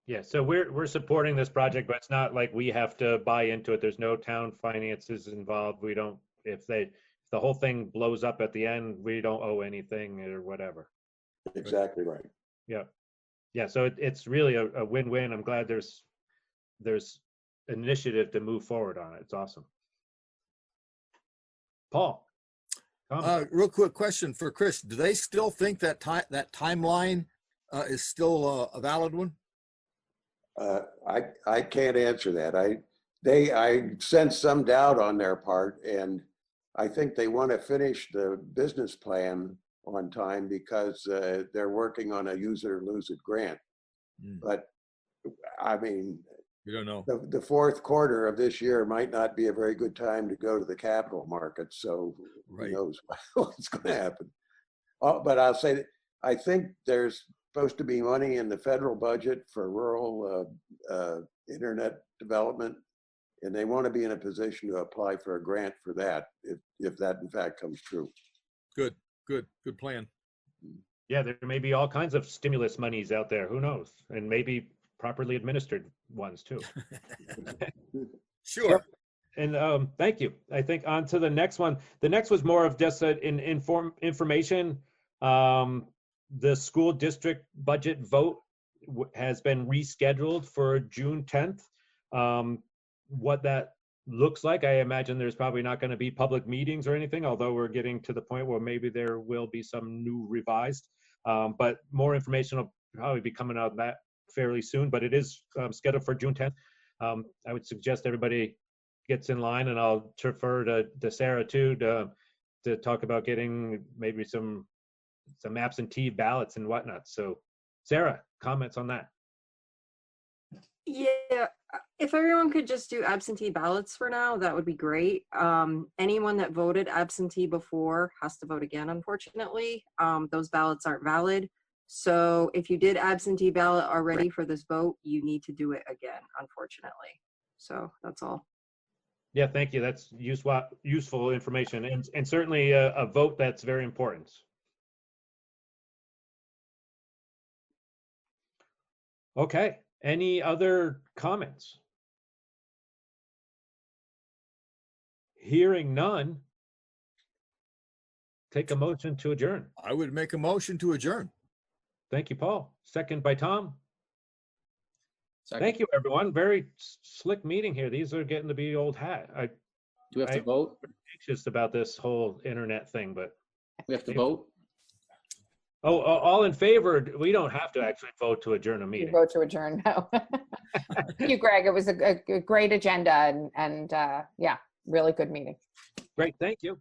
Yeah, so we're supporting this project, but it's not like we have to buy into it. There's no town finances involved. We don't, if the whole thing blows up at the end, we don't owe anything or whatever. Exactly right. Yeah. Yeah, so it's really a win-win. I'm glad there's initiative to move forward on it. It's awesome. Paul. Real quick question for Chris. Do they still think that that timeline is still a valid one? I can't answer that. I sense some doubt on their part, and I think they want to finish the business plan on time because they're working on a use it or lose it grant. But I mean, you don't know. The fourth quarter of this year might not be a very good time to go to the capital market. So who knows what's going to happen. But I'll say that I think there's supposed to be money in the federal budget for rural internet development, and they want to be in a position to apply for a grant for that if that in fact comes true. Good plan. Yeah, there may be all kinds of stimulus monies out there. Who knows? And maybe properly administered ones too. Sure. And thank you. I think on to the next one. The next was more of just information. The school district budget vote has been rescheduled for June 10th. What that looks like, I imagine there's probably not going to be public meetings or anything, although we're getting to the point where maybe there will be some new revised. But more information will probably be coming out of that fairly soon, but it is scheduled for June 10th. I would suggest everybody gets in line, and I'll defer to Sarah too to talk about getting maybe some absentee ballots and whatnot. So Sarah, comments on that? Yeah, if everyone could just do absentee ballots for now, that would be great. Anyone that voted absentee before has to vote again, unfortunately. Those ballots aren't valid. So if you did absentee ballot already for this vote, you need to do it again, unfortunately. So that's all. Yeah, thank you. That's useful information, and certainly a vote that's very important. Okay, any other comments? Hearing none, take a motion to adjourn. I would make a motion to adjourn. Thank you, Paul. Second by Tom. Second. Thank you, everyone. Very slick meeting here. These are getting to be old hat. Do we have to vote? I'm anxious about this whole internet thing, but We have to vote? oh, all in favor? We don't have to actually vote to adjourn a You meeting. vote to adjourn, no. Thank you, Greg. It was a great agenda and yeah, really good meeting. Great, thank you.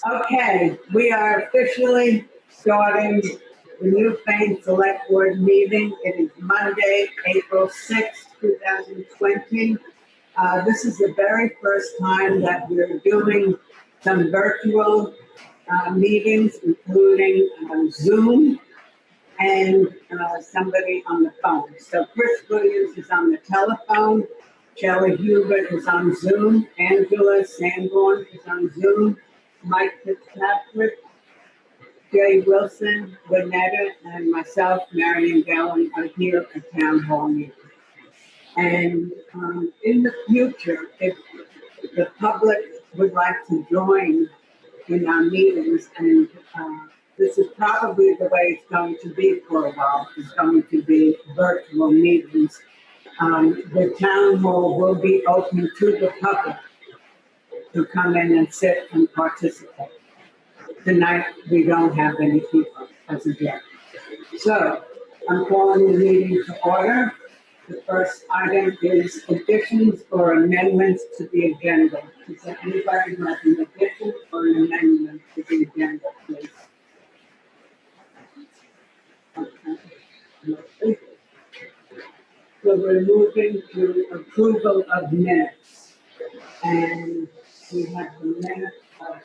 Okay, we are officially starting the new Fane Select Board meeting. It is Monday, April 6th, 2020. This is the very first time that we're doing some virtual meetings, including Zoom and somebody on the phone. So Chris Williams is on the telephone, Shelley Hubert is on Zoom, Angela Sanborn is on Zoom, Mike Fitzpatrick, Jay Wilson, Lynetta, and myself, Marion Gallen, are here at Town Hall meeting. And in the future, if the public would like to join in our meetings, and this is probably the way it's going to be for a while. It's going to be virtual meetings. The town hall will be open to the public to come in and sit and participate. Tonight, we don't have any people as of yet. So, I'm calling the meeting to order. The first item is additions or amendments to the agenda. Is there anybody who has an addition or an amendment to the agenda, please? Okay. So we're moving to approval of minutes. And we have the minutes of,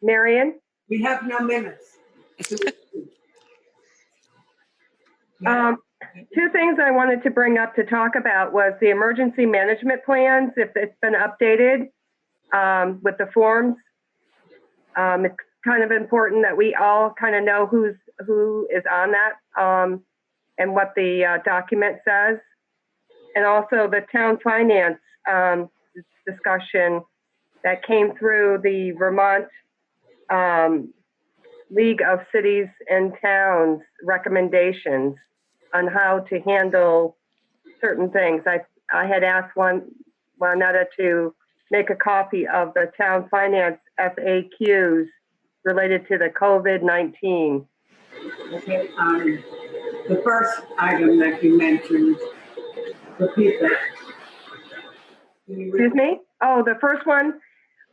Marion? we have no minutes. Two things I wanted to bring up to talk about was the emergency management plans, if it's been updated with the forms. It's kind of important that we all kind of know who is on that and what the document says. And also the town finance discussion that came through the Vermont League of Cities and Towns recommendations on how to handle certain things. I had asked Juanetta to make a copy of the town finance FAQs related to the COVID-19. Okay, the first item that you mentioned, the people. Excuse me? Oh, the first one,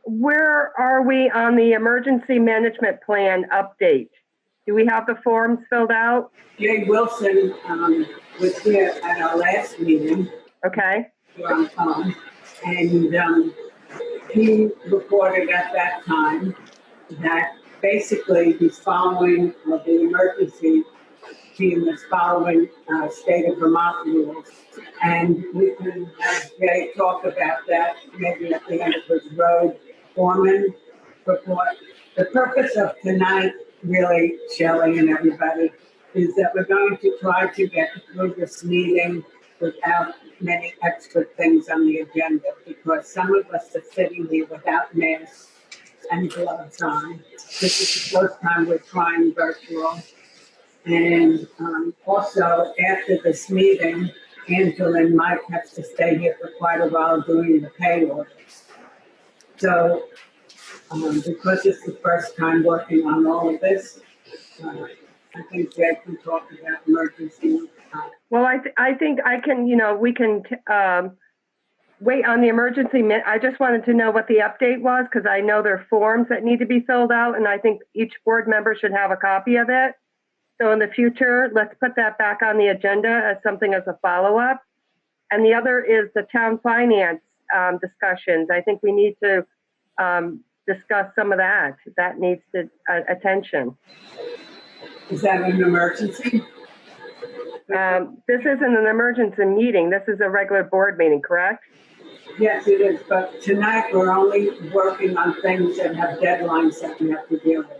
where are we on the emergency management plan update? Do we have the forms filled out? Jay Wilson was here at our last meeting. Okay. And he reported at that time that basically he's following the emergency team is following state of Vermont rules. And we can have Jay talk about that maybe at the end of his road foreman report. The purpose of tonight, really, Shelley and everybody, is that we're going to try to get through this meeting without many extra things on the agenda, because some of us are sitting here without masks and gloves on. This is the first time we're trying virtual. And also, after this meeting, Angela and Mike have to stay here for quite a while doing the pay orders. So, because it's the first time working on all of this, I think Jay can talk about emergency. Well, I think I can, we can wait on the emergency. I just wanted to know what the update was, because I know there are forms that need to be filled out, and I think each board member should have a copy of it. So in the future, let's put that back on the agenda as something as a follow-up. And the other is the town finance discussions. I think we need to discuss some of that. That needs attention. Is that an emergency? This isn't an emergency meeting. This is a regular board meeting, correct? Yes, it is. But tonight we're only working on things that have deadlines that we have to deal with.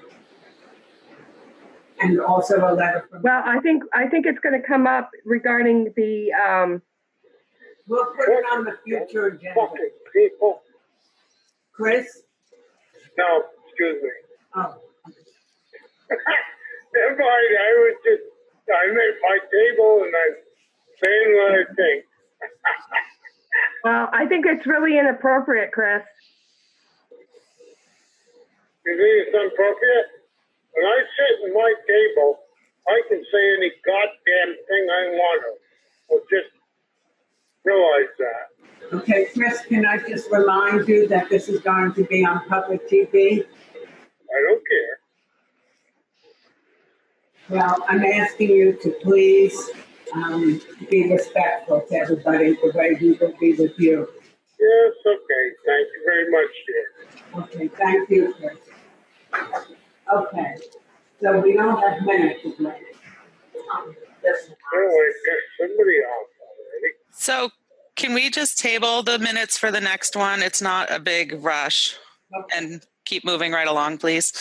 And also a letter from. Well, I think it's going to come up regarding the. We'll put it on the future agenda. People. Chris? No, excuse me. Oh. Never mind. I made my table and I'm saying what I think. Well, I think it's really inappropriate, Chris. You think it's inappropriate? When I sit at my table, I can say any goddamn thing I want to. Well, just realize that. Okay, Chris, can I just remind you that this is going to be on public TV? I don't care. Well, I'm asking you to please be respectful to everybody the way we will be with you. Yes, okay. Thank you very much, dear. Okay, thank you, Chris. Okay, so we don't have minutes to make. Oh, I guess somebody off already. So can we just table the minutes for the next one? It's not a big rush. And keep moving right along, please.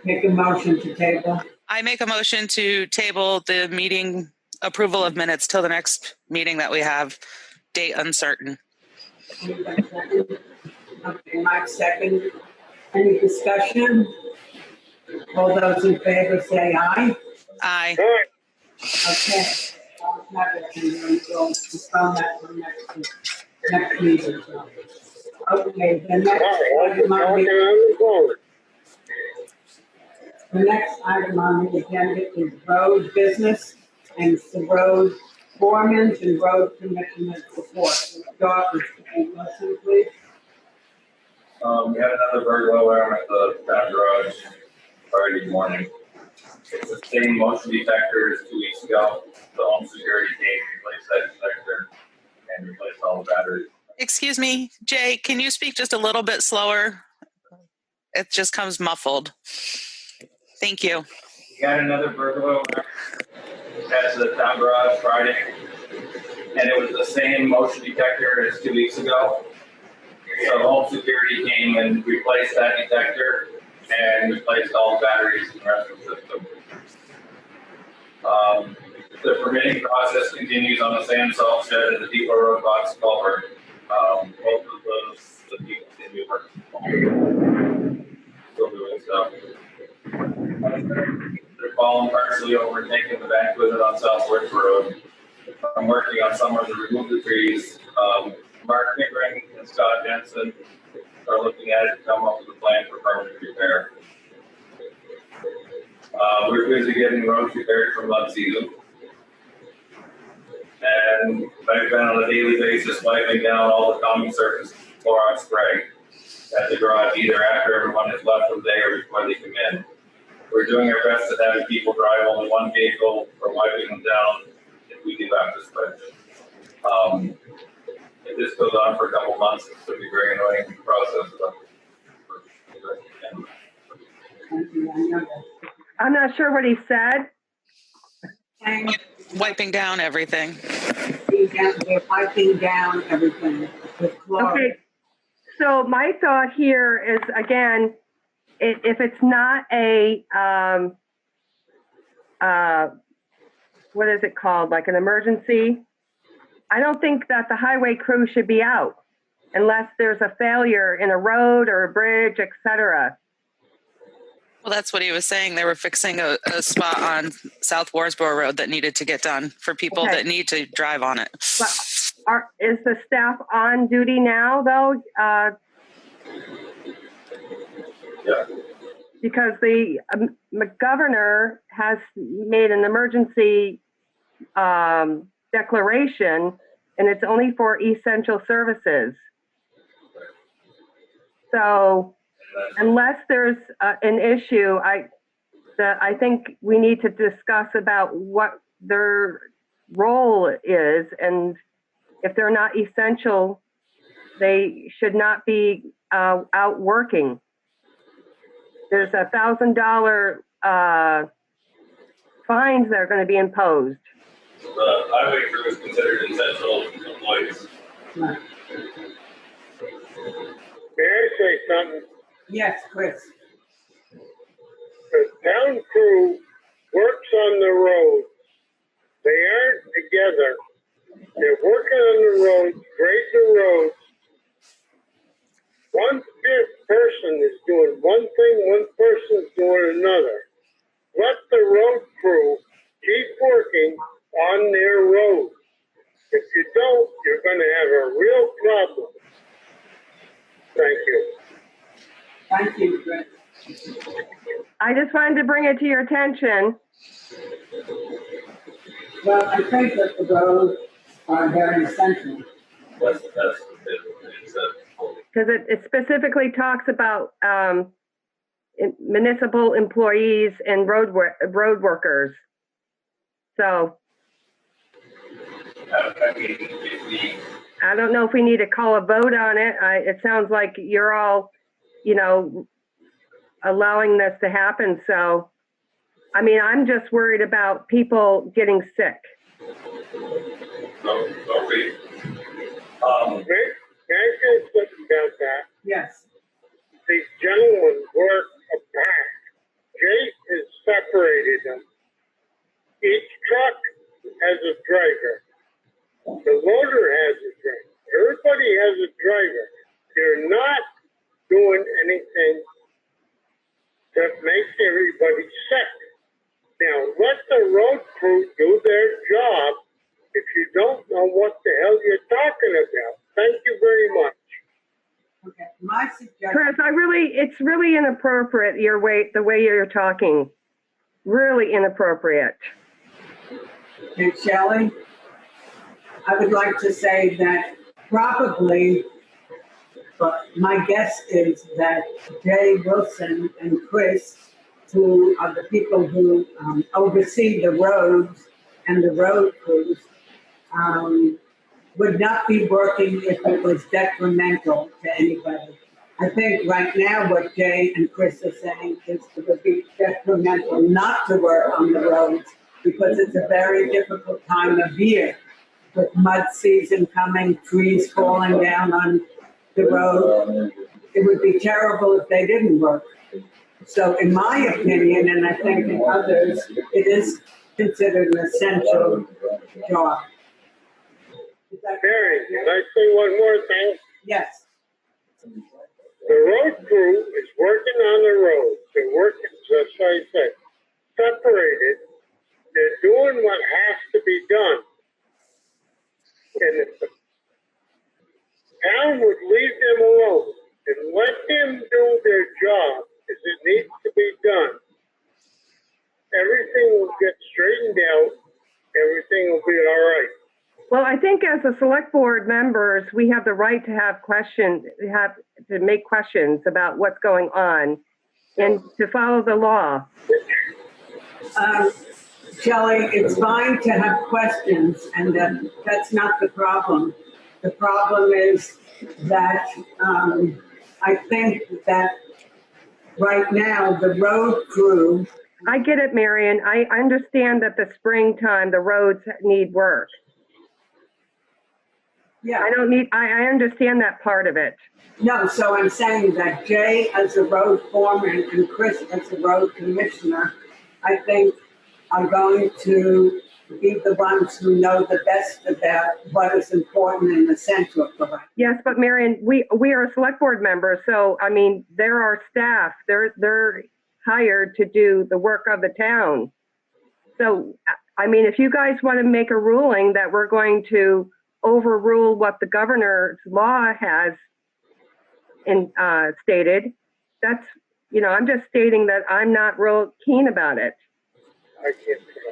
Make a motion to table. I make a motion to table the meeting approval of minutes till the next meeting that we have, date uncertain. Okay, Mike second. Any discussion? All those in favor say aye. Aye. Okay. I'll have it and then we'll postpone that for next meeting. Okay, the next item on the agenda is road business, and it's the road foremen and road commissioners report. Start with Wilson, please. We had another burglar alarm at the town garage Friday morning. It's the same motion detector as 2 weeks ago. The home security came, replaced that detector, and replaced all the batteries. Excuse me, Jay, can you speak just a little bit slower? It just comes muffled. Thank you. We had another burglar alarm at the town garage Friday, and it was the same motion detector as 2 weeks ago. So home security came and replaced that detector and replaced all the batteries in the rest of the system. The permitting process continues on the sand salt shed and the Depot Road box culvert. Both of those, the people continue working. Still doing stuff. They're falling partially over and taking the bank with it on South Woods Road. I'm working on somewhere to remove the trees. Mark Pickering and Scott Jensen are looking at it to come up with a plan for permanent repair. We're busy getting roads repaired for mud season. And I've been on a daily basis wiping down all the common surface Clorox spray at the garage, either after everyone has left for the day or before they come in. We're doing our best at having people drive only one vehicle or wiping them down if we do have to spray. If this goes on for a couple months, it's going to be a very annoying process. I'm not sure what he said. Wiping down everything. They're wiping down everything with chlorine. Okay, so my thought here is, again, if it's not a, what is it called, like an emergency, I don't think that the highway crew should be out unless there's a failure in a road or a bridge, etc. Well, that's what he was saying. They were fixing a spot on South Warsboro Road that needed to get done for people that need to drive on it. But is the staff on duty now, though? Yeah. Because the governor has made an emergency declaration, and it's only for essential services. So unless there's an issue, I think we need to discuss about what their role is, and if they're not essential, they should not be out working. There's $1,000 fines that are going to be imposed. The highway crew is considered essential employees. May I say something? Yes, Chris. The town crew works on the roads. They aren't together. They're working on the roads, grade the roads. One fifth person is doing one thing, one person's doing another. Let the road crew keep working on their road. If you don't, you're going to have a real problem. Thank you. Thank you, Chris. I just wanted to bring it to your attention. Well, I think that the roads are very essential. Because it specifically talks about municipal employees and road workers. So I don't know if we need to call a vote on it. It sounds like you're all, allowing this to happen. So, I mean, I'm just worried about people getting sick. May I say something about that? Yes. These gentlemen work apart. Jay has separated them. Each truck has a driver. The loader has a driver. Everybody has a driver. They're not doing anything that makes everybody sick. Now, let the road crew do their job if you don't know what the hell you're talking about. Thank you very much. Okay, my suggestion. Chris, it's really inappropriate the way you're talking. Really inappropriate. Hey, Shelley, I would like to say that probably, but my guess is that Jay Wilson and Chris, who are the people who oversee the roads and the road crews, would not be working if it was detrimental to anybody. I think right now what Jay and Chris are saying is it would be detrimental not to work on the roads because it's a very difficult time of year with mud season coming, trees falling down on the road. It would be terrible if they didn't work. So in my opinion, and I think in others, it is considered an essential job. Mary, can I say one more thing? Yes. The road crew is working on the roads. They're working, just like I said, separated. They're doing what has to be done. And if the town would leave them alone and let them do their job as it needs to be done, everything will get straightened out. Everything will be all right. Well, I think as a select board members, we have the right to have questions, to make questions about what's going on and to follow the law. Shelley, it's fine to have questions, and that's not the problem. The problem is that I think that right now the road crew. I get it, Marion. I understand that the springtime, the roads need work. Yeah. I understand that part of it. No, so I'm saying that Jay as a road foreman and Chris as a road commissioner, I think are going to be the ones who know the best about what is important and essential for us. Yes, but Marion, we are select board members, so I mean, there are staff. They're hired to do the work of the town. So, I mean, if you guys want to make a ruling that we're going to overrule what the governor's law has stated, that's, I'm just stating that I'm not real keen about it.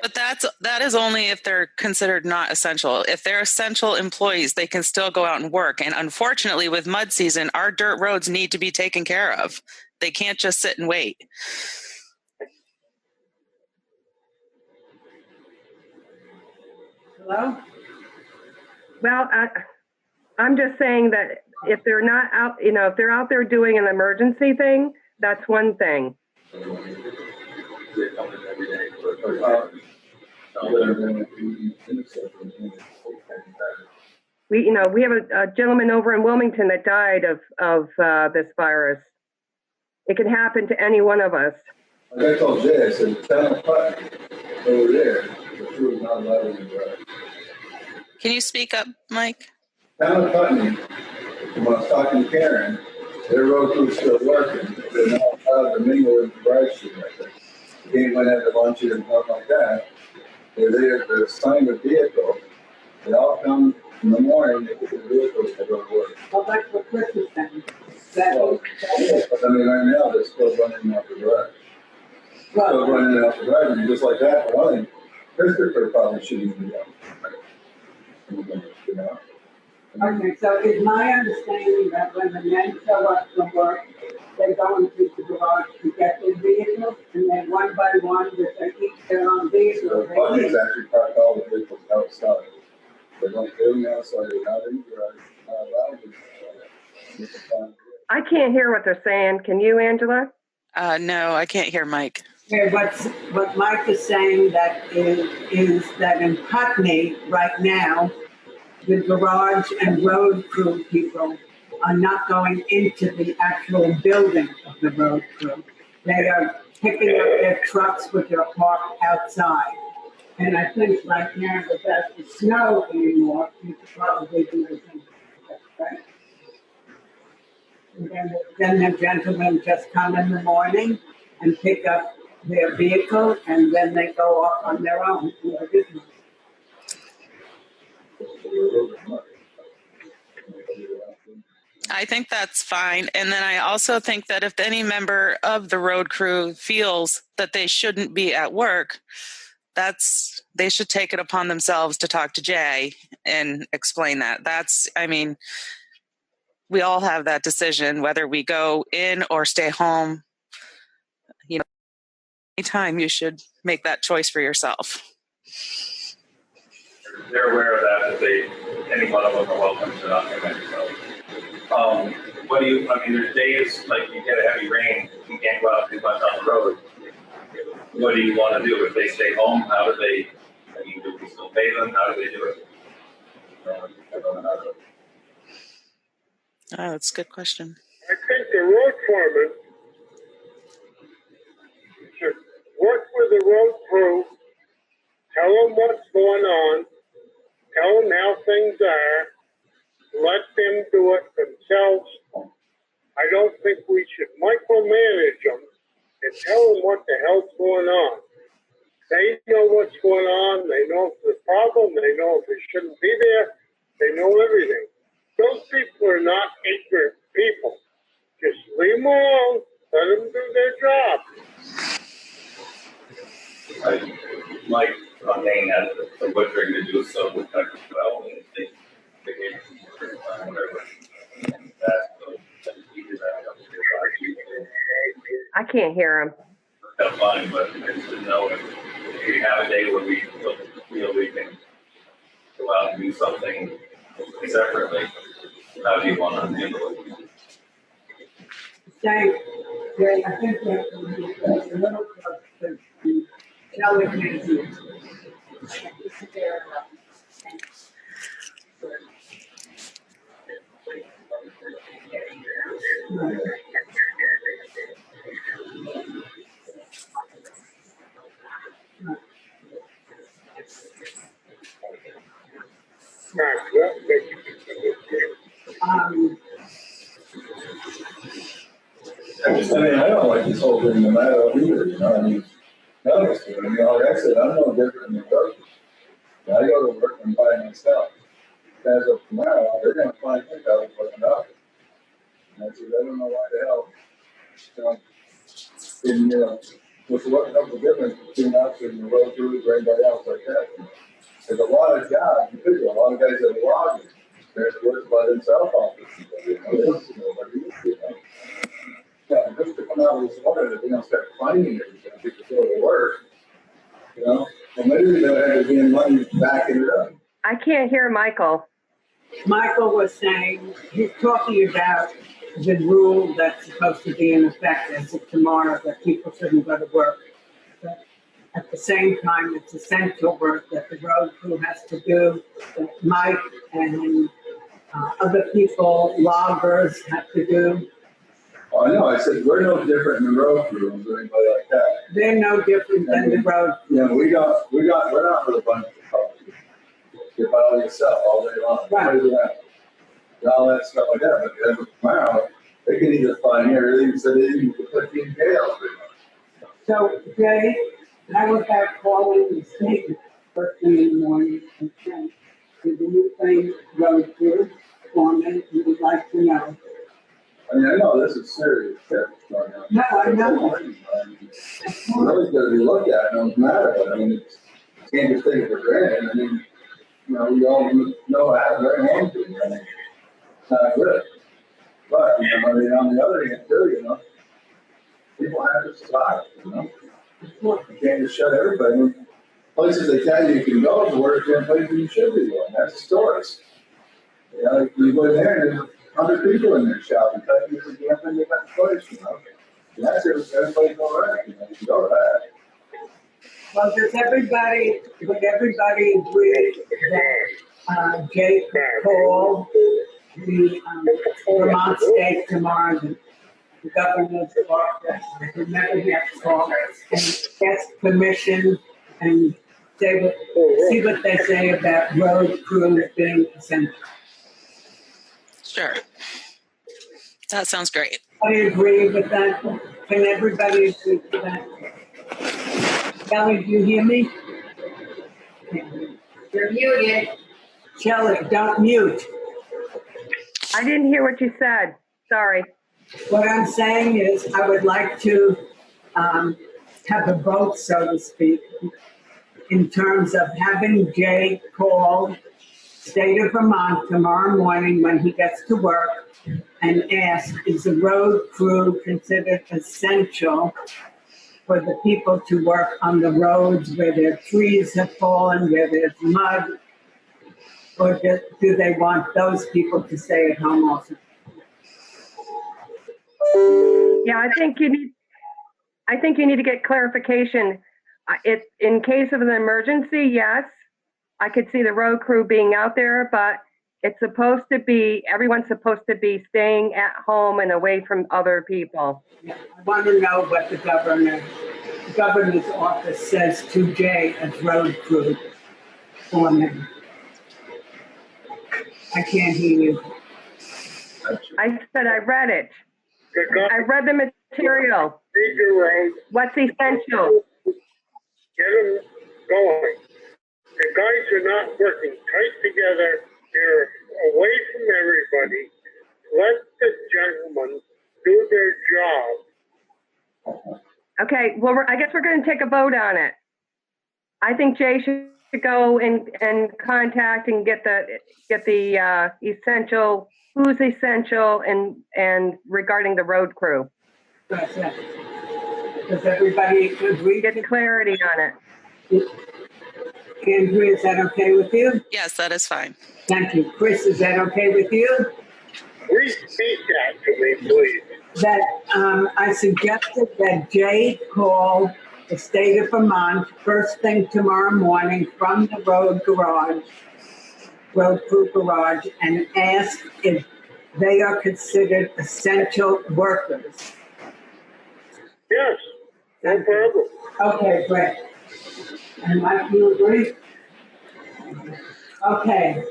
But that is only if they're considered not essential. If they're essential employees, they can still go out and work. And unfortunately, with mud season, our dirt roads need to be taken care of. They can't just sit and wait. Hello? Well, I'm just saying that if they're not out, if they're out there doing an emergency thing, that's one thing. We have a gentleman over in Wilmington that died of this virus. It can happen to any one of us. Like I told Jay, I said, town of Putney over there, the crew is not allowed to drive. Can you speak up, Mike? Town of Putney, when I was talking to Karen, their road crew's still working. They're not allowed to mingle in the drive street like that. You can't went out to lunch and stuff like that. They're there, they're assigned a vehicle. They all come in the morning, they get their vehicles to go to work. Well, that's what Chris is saying. I mean, right now, they're still running out the drive. Still running out the drive, and just like that, for one thing, Christopher probably shouldn't be done. You know? Okay, so is my understanding that when the men show up from work, they go into the garage to get their vehicles, and then one by one, with their each their own vehicle, The they public's leave? actually parked all the vehicles outside. They don't do them outside, they're not in the garage, not allowed to. I can't hear what they're saying. Can you, Angela? No, I can't hear Mike. Yeah, what Mike is saying that is that in Putney right now, the garage and road crew people are not going into the actual building of the road crew. They are picking up their trucks which are parked outside. And I think right now without the snow anymore, you could probably do the same. Right? And then the gentlemen just come in the morning and pick up their vehicle, and then they go off on their own. I think that's fine. And then I also think that if any member of the road crew feels that they shouldn't be at work, they should take it upon themselves to talk to Jay and explain that. We all have that decision, whether we go in or stay home. You know, anytime you should make that choice for yourself. They're aware of that any one of them are welcome to not come in. So, there's days like you get a heavy rain, you can't go out too much on the road. What do you want to do? If they stay home, do we still pay them? How do they do it? I don't know how to. Oh, that's a good question. I think the road foreman should work with the road crew, tell them what's going on, tell them how things are, let them do it themselves. I don't think we should micromanage them and tell them what the hell's going on. They know what's going on. They know if there's a problem. They know if it shouldn't be there. They know everything. Those people are not ignorant people. Just leave them alone. Let them do their job. Mike Maine has the butchering to do so with Dr. Bell and they gave whatever. I can't hear him. That's fine, but I just didn't know if we have a day where we feel we can go out and do something separately. How do you want to handle it? Jay, I think that a little close to delegating. I don't like this whole thing no matter what either, you know, honestly, like I said, I'm no different than work. I go to work and buy myself. As of tomorrow, they're gonna find me out fucking up. And I said, I don't know why the hell, what's the difference between us and the road crews or anybody else like that? There's a lot of jobs, a lot of guys that are logging. There's work by themselves off this, just to come out of this water that they don't start finding everything, people go to work, and maybe they'll have to be money backing it up. I can't hear Michael. Michael was saying, he's talking about the rule that's supposed to be in effect as of tomorrow, that people shouldn't go to work. But at the same time, it's essential work that the road crew has to do, that Mike and other people, loggers, have to do. Oh, I know, I said, we're no different than the road crew or anybody like that. They're no different than the road crew. We're not with a bunch of public. You're by yourself all day long. Right. And all that stuff like that, but as of tomorrow, they can either find here, they even said they even put you in jail. So, Jay, how about calling the state first thing in the morning and saying, did the new thing road crew foreman, we would like to know. I mean, I know this is serious shit going on. No, I know. It's really going to be looked at, no matter what. I mean, can't just take it for granted. I mean, you know, we all know how very long to do. I mean, it's not good. But, you know, I mean, on the other hand, too, you know, people have to survive, you know. You can't just shut everybody. I mean, places they tell you can go to work, and places you should be going. That's the stores. You know, you go in there and there's 100 people in there shopping, touching you again, they got the place, you know. And that's everybody's all right, you know, you can go to that. Well, would everybody agree that Jay could call the Vermont State tomorrow, the governor's office, whomever he has to call, and ask permission and see what they say about road crews being essential? Sure. That sounds great. I agree with that. Can everybody agree with that? Kelly, do you hear me? You're muted. Kelly, don't mute. I didn't hear what you said. Sorry. What I'm saying is I would like to have a vote, so to speak, in terms of having Jay call State of Vermont tomorrow morning when he gets to work and ask, is the road crew considered essential for the people to work on the roads where their trees have fallen, where there's mud, or do they want those people to stay at home also? Yeah, I think you need to get clarification. It's in case of an emergency, yes, I could see the road crew being out there, but it's supposed to be, everyone's supposed to be staying at home and away from other people. Yeah, I want to know what the governor's office says to Jay as road crew foreman. I can't hear you. I said I read it. I read the material. What's essential? Get them going. The guys are not working tight together. They're away from everybody. Let the gentlemen do their job. Okay, well, I guess we're going to take a vote on it. I think Jay should go and contact and get the essential, who's essential, and regarding the road crew. Does everybody agree? Get clarity on it. Andrew, is that okay with you? Yes, that is fine. Thank you. Chris, is that okay with you? Repeat that to me, please. That I suggested that Jay call the state of Vermont first thing tomorrow morning from the road crew garage, and ask if they are considered essential workers. Yes, no problem. Okay, great. And Mike, you agree? Okay,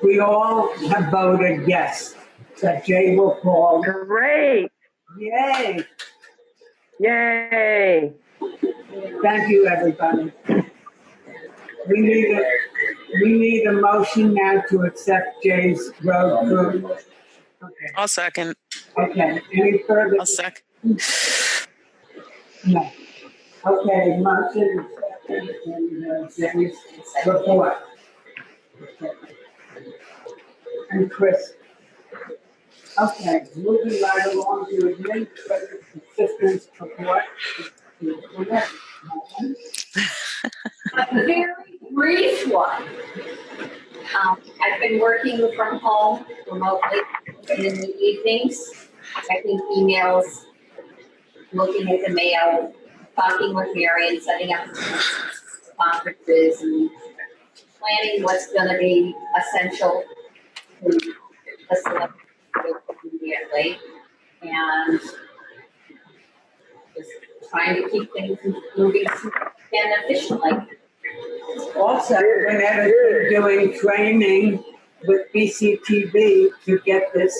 we all have voted yes, that Jay will call. Great. Yay. Yay. Thank you, everybody. We need a motion now to accept Jay's road crew. Okay. I'll second. Okay, any further? I'll second. No. Okay, motion and Jay's report. And Chris. Okay, moving right along to administrative assistance report. A very brief one. I've been working from home remotely in the evenings, checking emails, looking at the mail, talking with Mary and setting up conferences and planning what's going to be essential to the select immediately, and just trying to keep things moving and efficiently. Also, Renetta's been doing training with BCTV to get this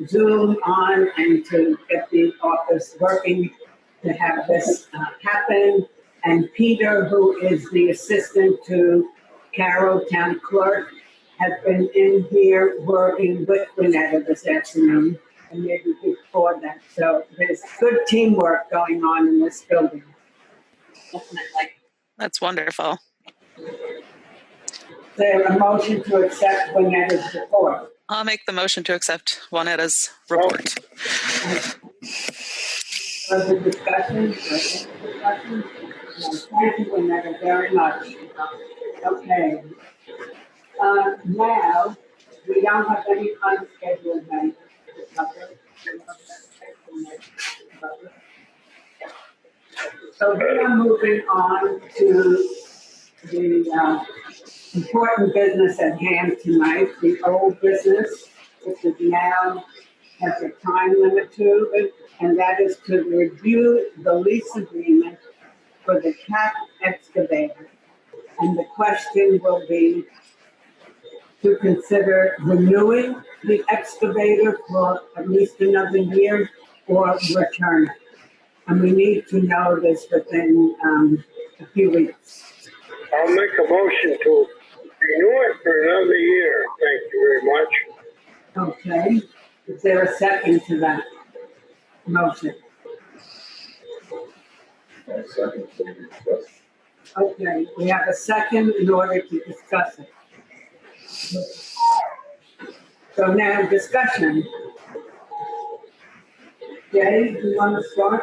Zoom on and to get the office working to have this happen. And Peter, who is the assistant to Carroll Town Clerk, has been in here working with Renetta this afternoon and maybe before that. So there's good teamwork going on in this building. That's wonderful. there a motion to accept Juanetta's report? I'll make the motion to accept Juanetta's report. Further discussion? Discussion? No, thank you, Juanetta, very much. Okay. Now, we don't have any unscheduled matters to cover. So we are moving on to the important business at hand tonight, the old business, which is now has a time limit to it, and that is to review the lease agreement for the cat excavator. And the question will be to consider renewing the excavator for at least another year or return it. And we need to know this within a few weeks. I'll make a motion to renew it for another year. Thank you very much. Okay, is there a second to that motion? Okay, we have a second in order to discuss it. So now discussion. Jay, do you want to start?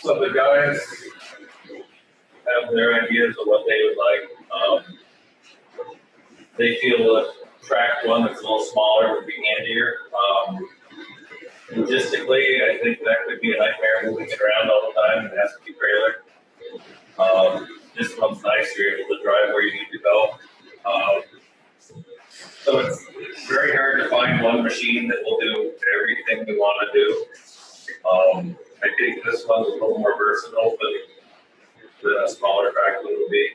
So the guys have their ideas of what they would like. They feel the tracked one that's a little smaller would be handier. Logistically, I think that could be a nightmare moving it around all the time. It has to be trailer. This one's nice. You're able to drive where you need to go. So it's very hard to find one machine that will do everything we want to do. I think this one's a little more versatile than a smaller tractor would be.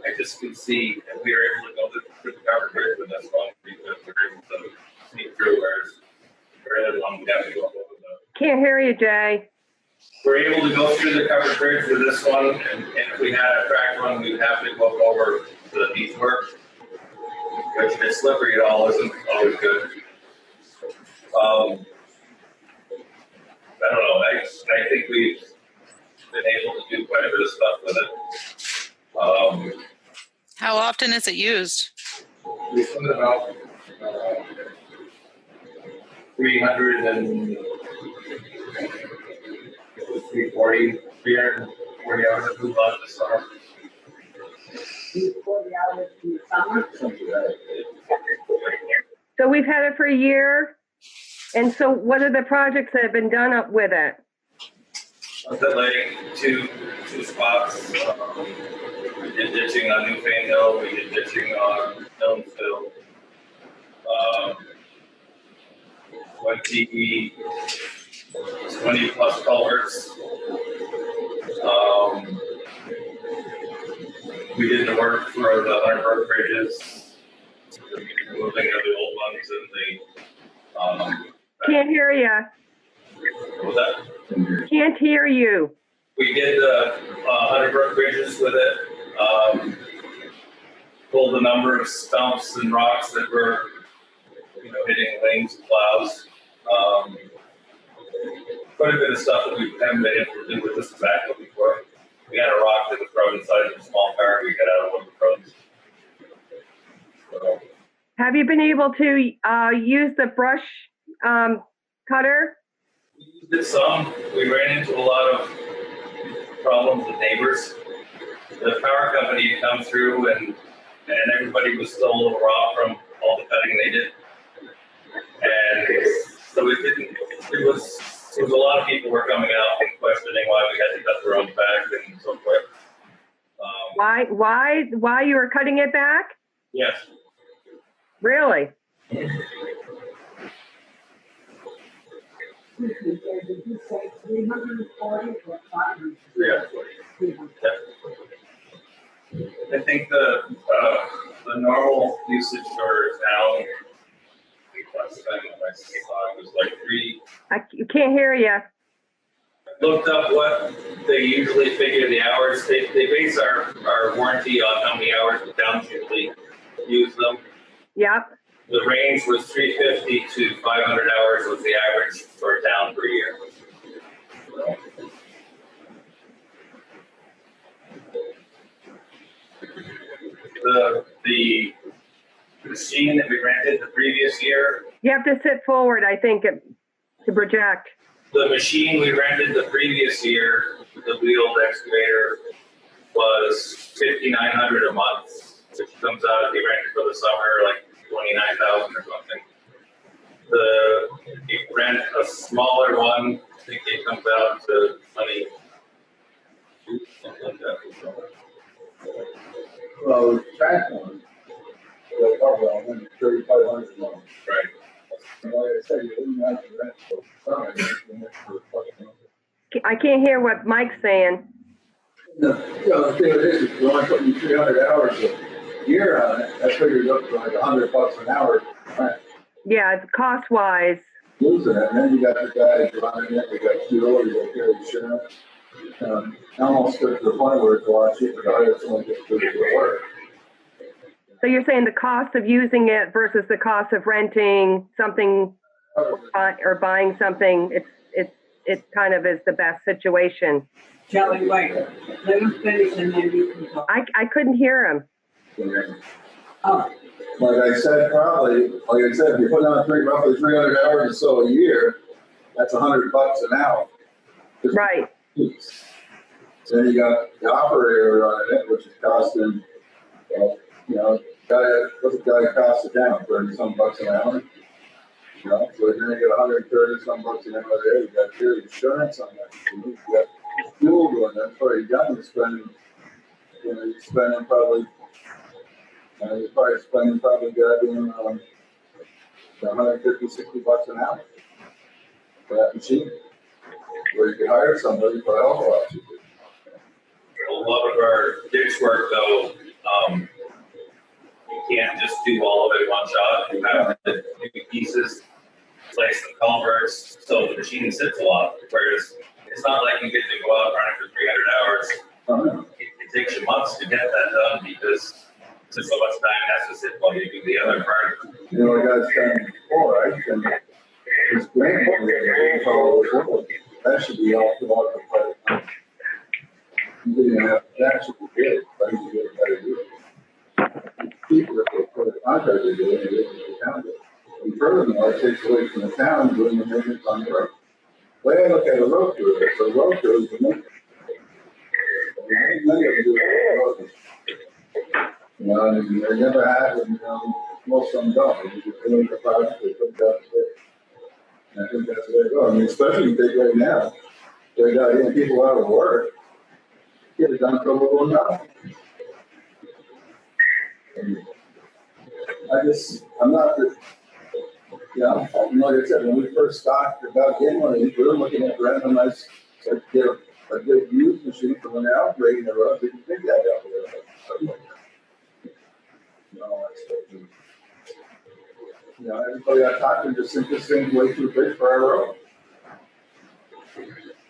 I just can see if we were able to go through the covered bridge with this one because we're able to sneak through, whereas the other one we have to go over the. Can't hear you, Jay. We're able to go through the covered bridge with this one, and if we had a tracked one, we'd have to go over the beach work, which if it's slippery at all isn't always good. I don't know. I think we've been able to do quite a bit of stuff with it. How often is it used? We put about 340 hours of move on this summer. 40 hours in the summer? So we've had it for a year. And so what are the projects that have been done up with it? The lake, two spots. We did ditching on Newfane Hill. We did ditching on Helmsville. 20 plus culverts. We did the work for the Hunterbrook bridges, moving of the old ones and the. Can't hear you. What was that? Can't hear you. We did the Hunterbrook bridges with it. Pulled a number of stumps and rocks that were, hitting lanes and plows. Quite a bit of stuff that we haven't been able to do with this tobacco before. We had a rock that was thrown inside of a small car. We got out of one of the roads. So, Have you been able to use the brush cutter? we used it some. We ran into a lot of problems with neighbors. The power company had come through and everybody was still a little raw from all the cutting they did. And so it was a lot of people were coming out and questioning why we had to cut the road back and so forth. Why you were cutting it back? Yes. Really? Did you say 340 or 500? 340. I think the normal usage for town, last time I saw it was like 3. I can't hear you. Looked up what they usually figure the hours. They base our warranty on how many hours the towns usually use them. Yep. The range was 350 to 500 hours was the average for a town per year. The machine that we rented the previous year. You have to sit forward, I think, to project. The machine we rented the previous year, the wheeled excavator, was $5,900 a month, which comes out if you rent it for the summer, like $29,000 or something. If you rent a smaller one, I think it comes out to $20, something like that. Well, the track one, they'll cover $100, $3,500 a month. Right. And like I said, you wouldn't have to rent for summer, you can rent for fucking. I can't hear what Mike's saying. No, the thing is, if you're only putting 300 hours a year on it, that figures up to like $100 an hour. Right? Yeah, it's cost-wise. Losing it, and then you got the guys running it, you got fuel, you got your insurance. Almost to the point where it's a lot cheaper to hire someone just to do the work. So you're saying the cost of using it versus the cost of renting something or buying something, it kind of is the best situation. Kelly, wait, let him finish and then you can talk. I couldn't hear him. Yeah. Oh. Like I said, if you put on roughly 300 hours or so a year, that's $100 an hour. Right. Then you got the operator running it, which is costing, what's the guy cost it down, 30 some bucks an hour? So then you got 130 some bucks an hour there. You got your insurance on that. You got fuel going there. Before you're done, you're spending probably. You're probably spending goddamn 150, 60 bucks an hour for that machine. Where you could hire somebody for a hell of a lot cheaper. A lot of our ditch work, though, you can't just do all of it in one shot. You have to do pieces, place the culverts, so the machine sits a lot. Whereas it's not like you get to go out running for 300 hours. It takes you months to get that done because so much time has to sit while you do the other part. Like I was saying before, I think this grant that should be off the market by the time. That should be good. I think you get a better deal. People, if they put a contractor to do it, they can count it. And furthermore, it takes away from the town doing the maintenance on the road. The way I look at a road crew, if a road crew is the maintenance. Many of them do it on the road. And they never have, and most of them don't. They just do the project, they put it down there. And I think that's the way to go. Especially right now, they got people out of work, get it done for a little now. I'm not the, like I said, when we first started about getting one of these, we were looking at renting a nice, get a good used machine for when they're out grading the road. They can figure that out there. Everybody I talk to just think this thing's way too big for our road.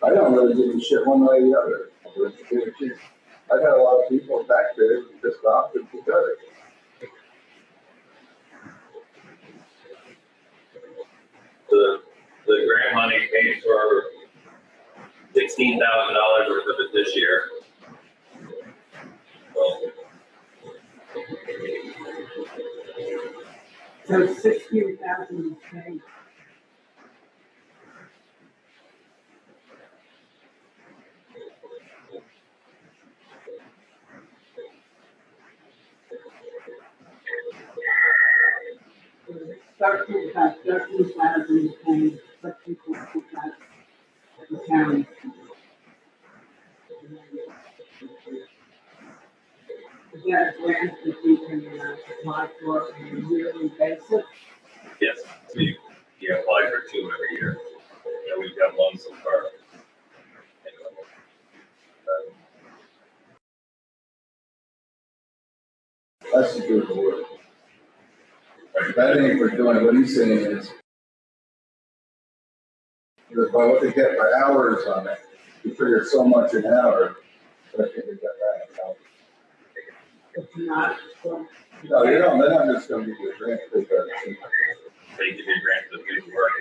I don't really give a shit one way or the other. I've had a lot of people back there pissed off with each other. The grant money paid for $16,000 worth of it this year. So 16,000 is paid. About 13,000 is paid, but people put that the county. Is that a grant that you can apply for on a yearly basis? Yes, we apply for 2 every year. We've got 1 so far. That's the good work. That ain't for doing what he's saying is by what they get by hours on it, you figure so much an hour, that they get that out. If not, well, No, you don't, they're not just gonna give you a grant, because They give you a grant to do the work,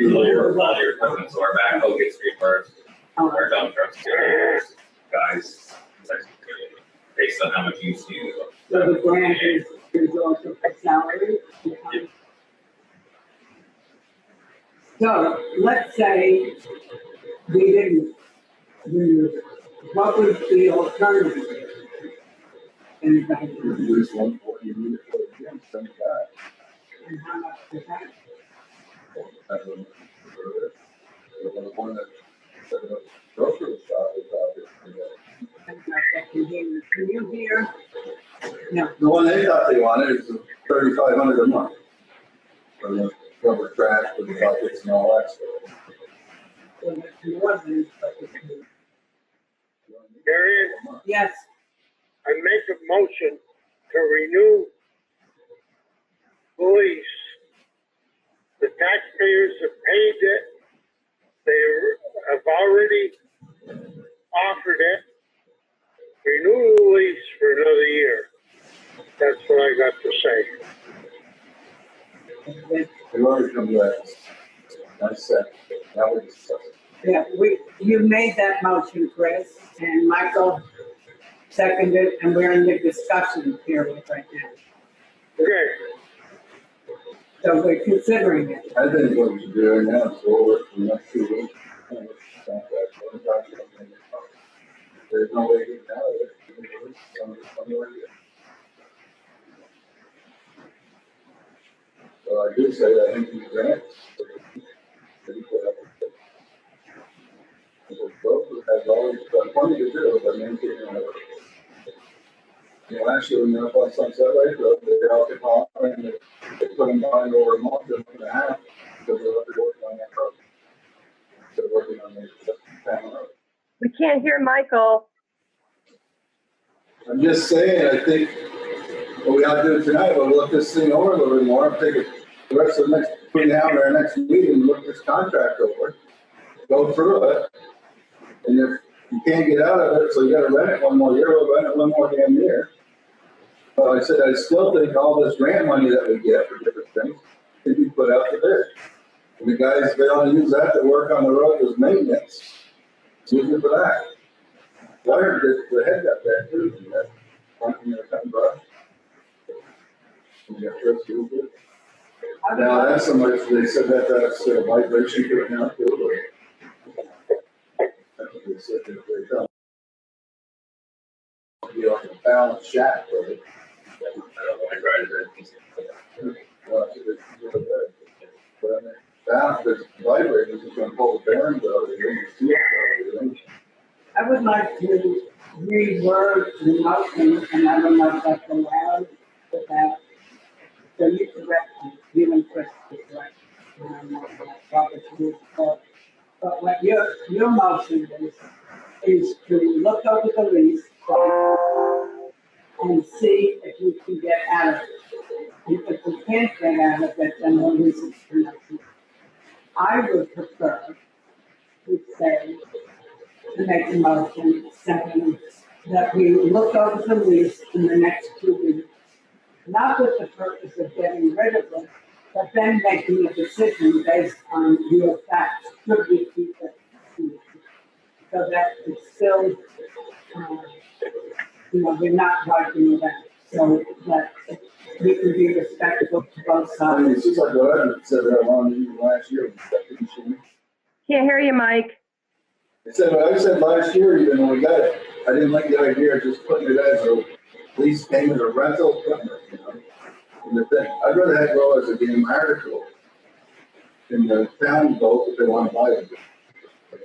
all your equipment, so our backhoe gets reimbursed, our dump trucks get reimbursed, guys, based on how much use you use. so the grant is also for salary. So let's say we didn't use, what would the alternative? Anybody? Use 140, you need it for the gym, send it back. And how much is that? That's what the one that set up grocery shop is out there. Can you hear? No. The one they thought they wanted is $3,500 a month. For the rubber trash, for the buckets and all that stuff. So that's more than, but it's. Marion, Yes, I make a motion to renew the lease. The taxpayers have paid it. They have already offered it. Renew the lease for another year. That's what I got to say. They've already come back. I said, now we discuss it. yeah, you made that motion, Chris, and Michael seconded, and we're in the discussion period right now. Okay. So we're considering it. I think what we should do right now is go over it for the next 2 weeks. There's no way to get out of it. So I do say that I think these grants. Broker has always got plenty to do, but maintaining it. You know, actually, when you're up on Sunset Lake Road, they all get off and they put them down over a month and a half because they're working on that road. They're working on the town road. We can't hear Michael. I'm just saying, I think what we ought to do tonight, we'll look this thing over a little bit more, take it the rest of the next, between now and our next meeting, look this contract over, go through it. And if you can't get out of it, so you gotta rent it one more year, we'll rent it one more damn year. But I said, I still think all this grant money that we get for different things can be put out to bid. And the guys, if they don't use that to work on the road as maintenance, use it for that. Wire, the head got that too, and that funky in the cutting brush. And you got Chris use it. Now, that's so much, they said that that's a vibration to it now too. That's what they said, they done. Be like a balanced shack, right? I don't know, I tried it. Well, it's really good. But I mean, balance, there's vibrators, it's gonna pull the bearings out of it, and see it out of it. I would like to reword the motion, and I don't know if that's allowed with that. So you correct me, you and Chris is correct. But what your motion is to look over the lease and see if you can get out of it. And if you can't get out of it, then we'll lease it for next year. I would prefer to say, to make a motion saying that we look over the lease in the next 2 weeks, not with the purpose of getting rid of it, but then making a decision based on real facts. Should we keep it? So that it's still, we're not wiping it out. So that we can be respectful to both I mean, sides. it's just like what I said that one last year. Can't hear you, Mike. I said what I said last year, even when we got it, I didn't like the idea of just putting it as a lease payment or rental equipment, you know. And the thing, I'd rather have it go as a damn article in the town vote if they want to buy it.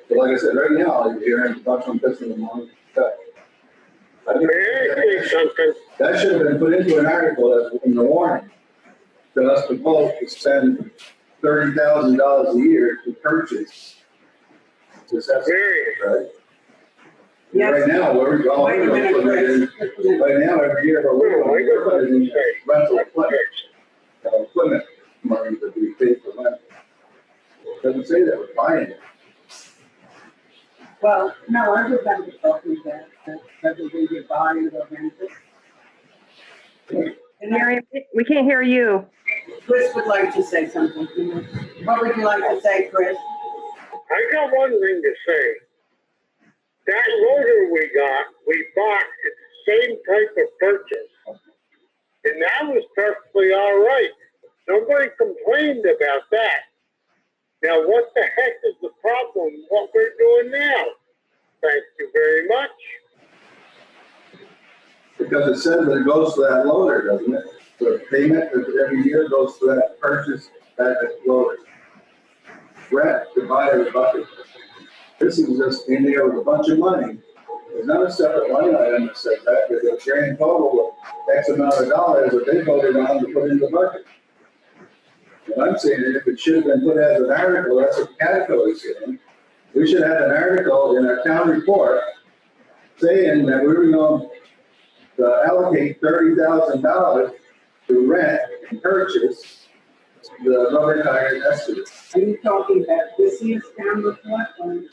But like I said, right now, you're hearing a bunch of this in the morning. That should have been put into an article as in the warning. To us to vote to spend $30,000 a year to purchase. This right? Yes. Right now, we're going, right now, every year, we're putting in rental equipment. Equipment money that we pay for rent. Doesn't say that we're buying it. Well, no, everybody's talking that whether we get buy it or rent it. Mary, we can't hear you. Chris would like to say something. What would you like to say, Chris? I got one thing to say. That loader we bought, it's the same type of purchase. And that was perfectly all right. Nobody complained about that. Now, what the heck is the problem, what we're doing now? Thank you very much. Because it says that it goes to that loader, doesn't it? The payment every year goes to that purchase, that loader. Bratt divided the bucket. This is just in there with a bunch of money. There's not a separate line item that says that. There's a grand total of X amount of dollars that they voted on to put in the budget. What I'm saying is if it should have been put as an article, that's what Caterpillar is saying. We should have an article in our town report saying that we were going to allocate $30,000 to rent and purchase the rubber tire excavator. Are you talking about this year's town report?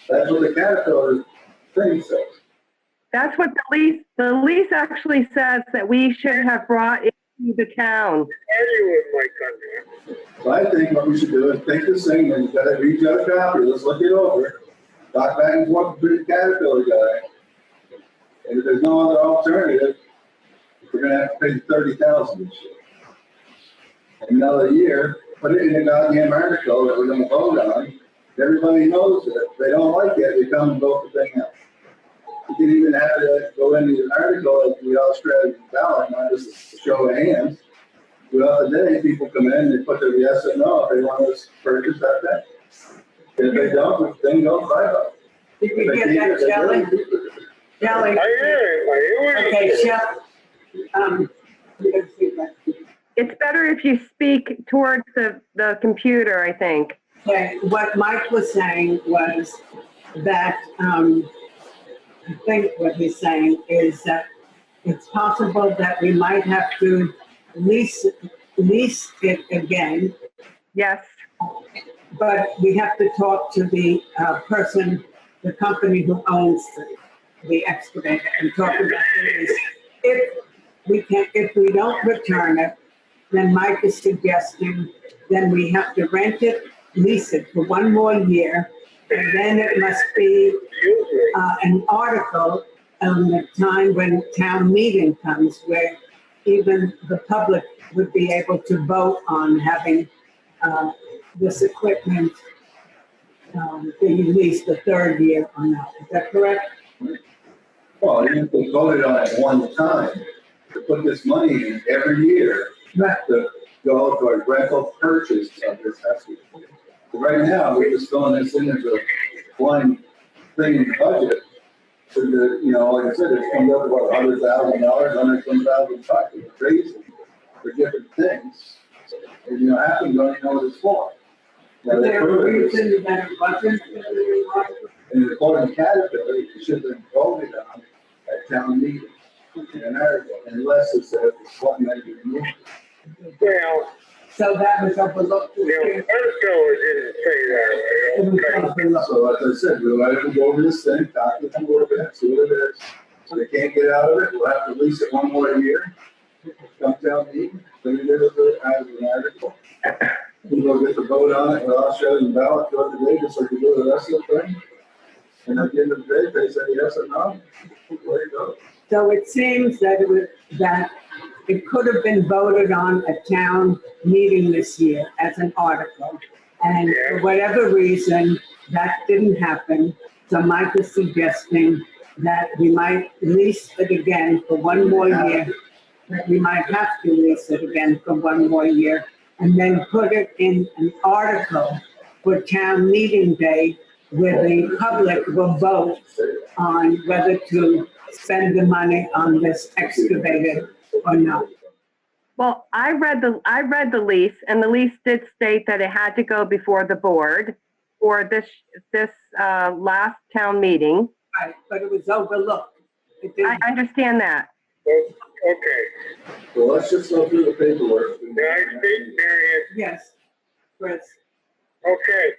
That's what the Caterpillar thing says. That's what the lease actually says that we should have brought into the town. Anyway, my country. So I think what we should do is take this thing and get a rejudge copy, let's look it over, talk back and forth with the Caterpillar guy. And if there's no other alternative, we're gonna have to pay $30,000 this year. Another year, put it in the goddamn article that we're gonna vote on. Everybody knows it. If they don't like it, they come and vote the thing out. You can even have it go into an article like the Australian ballot, not just a show of hands. Throughout the day, people come in, they put their yes or no if they want to purchase that thing. If they don't, the thing goes bye-bye. Did we get that, Shelley? Shelley? I hear it. Okay, Shelley. It's better if you speak towards the computer, I think. Okay, what Mike was saying was that, I think what he's saying is that it's possible that we might have to lease it again. Yes. But we have to talk to the person, the company who owns the excavator and talk about it. If we don't return it, then Mike is suggesting then we have to rent it, lease it for one more year, and then it must be an article on the time when town meeting comes where even the public would be able to vote on having this equipment being leased the third year or not. Is that correct? Well, if we voted on it one time, to put this money in every year, to go to a rental purchase of this excavator. Right now, we're just throwing this in as a one thing in the budget. So the, like I said, it's come up to what, $100,000, $120,000. It's crazy for different things. And half of them don't even know what it's for. Now, Is there a reason that it wasn't? And according to Caterpillar, it should have been voted on at town meeting in an article, unless it says it's one that you need. Well, so that was overlooked. Caterpillar didn't say that. Okay. So as I said, we'll let them go over this thing, talk to them a little bit, see what it is. So they can't get out of it, we'll have to lease it one more year. Come down meeting, then it as an article. We'll get the vote on it, we'll show you the ballot throughout the day, just like we do the rest of the thing. And at the end of the day, they say yes or no, there you go. So it seems that it could have been voted on at town meeting this year as an article. And for whatever reason, that didn't happen. So Mike is suggesting that we might lease it again for one more year. That we might have to lease it again for one more year. And then put it in an article for town meeting day where the public will vote on whether to spend the money on this excavator or not. Well, I read the lease, and the lease did state that it had to go before the board for this last town meeting. Right, but it was overlooked. I understand that. Okay. Well, let's just go through the paperwork. Can I speak, Marion? Yes, Chris. Okay.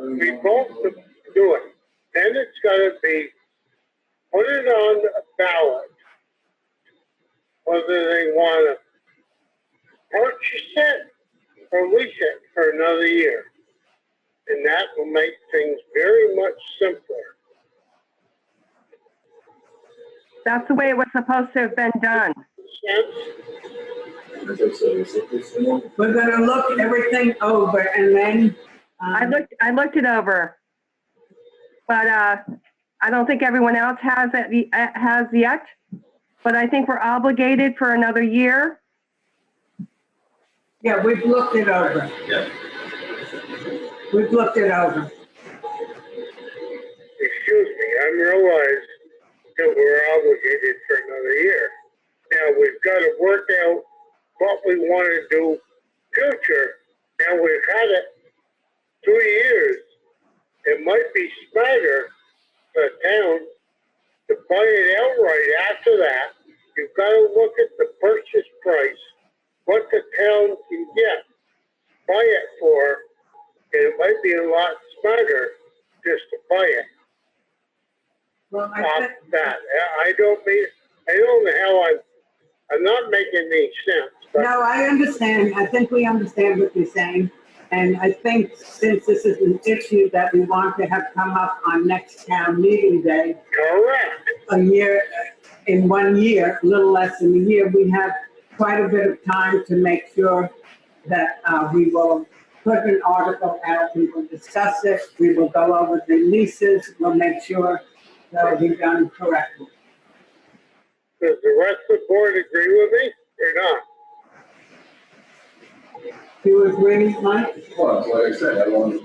We both do it. Then it's gotta be, put it on a ballot whether they want to purchase it or lease it for another year. And that will make things very much simpler. That's the way it was supposed to have been done. We're gonna look everything over and then. I looked it over, but I don't think everyone else has yet. But I think we're obligated for another year. Yeah, we've looked it over. Yeah. We've looked it over. Excuse me, I realize that we're obligated for another year. Now, we've got to work out what we want to do future. Now, we've had it 2 years. It might be smarter for the town to buy it outright after that. You've got to look at the purchase price, what the town can get, buy it for, and it might be a lot smarter just to buy it. Well, That. I don't know how I'm not making any sense. But no, I understand. I think we understand what you're saying. And I think since this is an issue that we want to have come up on next town meeting day. Correct. In 1 year, a little less than a year, we have quite a bit of time to make sure that we will put an article out, we will discuss it, we will go over the leases, we'll make sure that it'll be done correctly. Does the rest of the board agree with me or not? Do you agree, Mike? Well, that's like I said, I want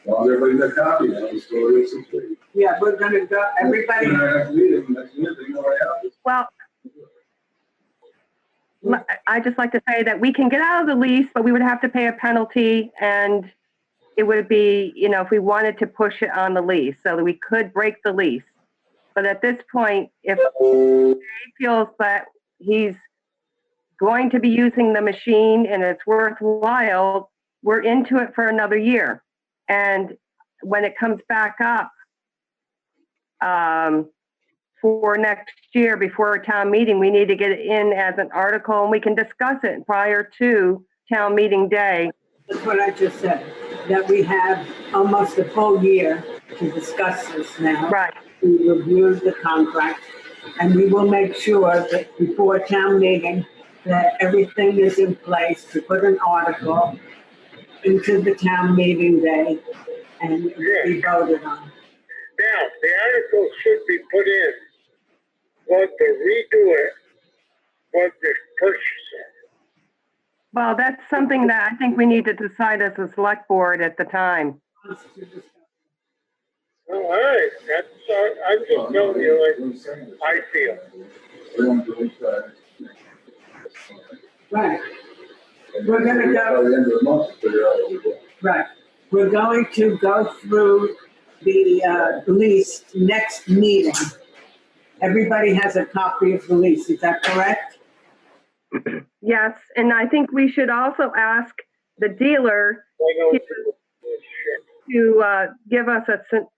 everybody to copy now, the story is complete. Yeah, we're gonna go, everybody. Next meeting, you know what happens. Well, I just like to say that we can get out of the lease, but we would have to pay a penalty, and it would be, if we wanted to push it on the lease, so that we could break the lease. But at this point, if Dave feels that he's going to be using the machine and it's worthwhile, we're into it for another year. And when it comes back up for next year before a town meeting, we need to get it in as an article, and we can discuss it prior to town meeting day. That's what I just said, that we have almost a full year to discuss this now. Right. We reviewed the contract, and we will make sure that before town meeting, that everything is in place to put an article into the town meeting day and be voted on. Now, the article should be put in, what to redo it, what to purchase it. Well, that's something that I think we need to decide as a select board at the time. Oh, all right, I'm just telling you like I feel. Right. We're gonna go. By the end of the month, figure out what we do. Right. We're going to go through the lease next meeting. Everybody has a copy of the lease, is that correct? Yes, and I think we should also ask the dealer to give us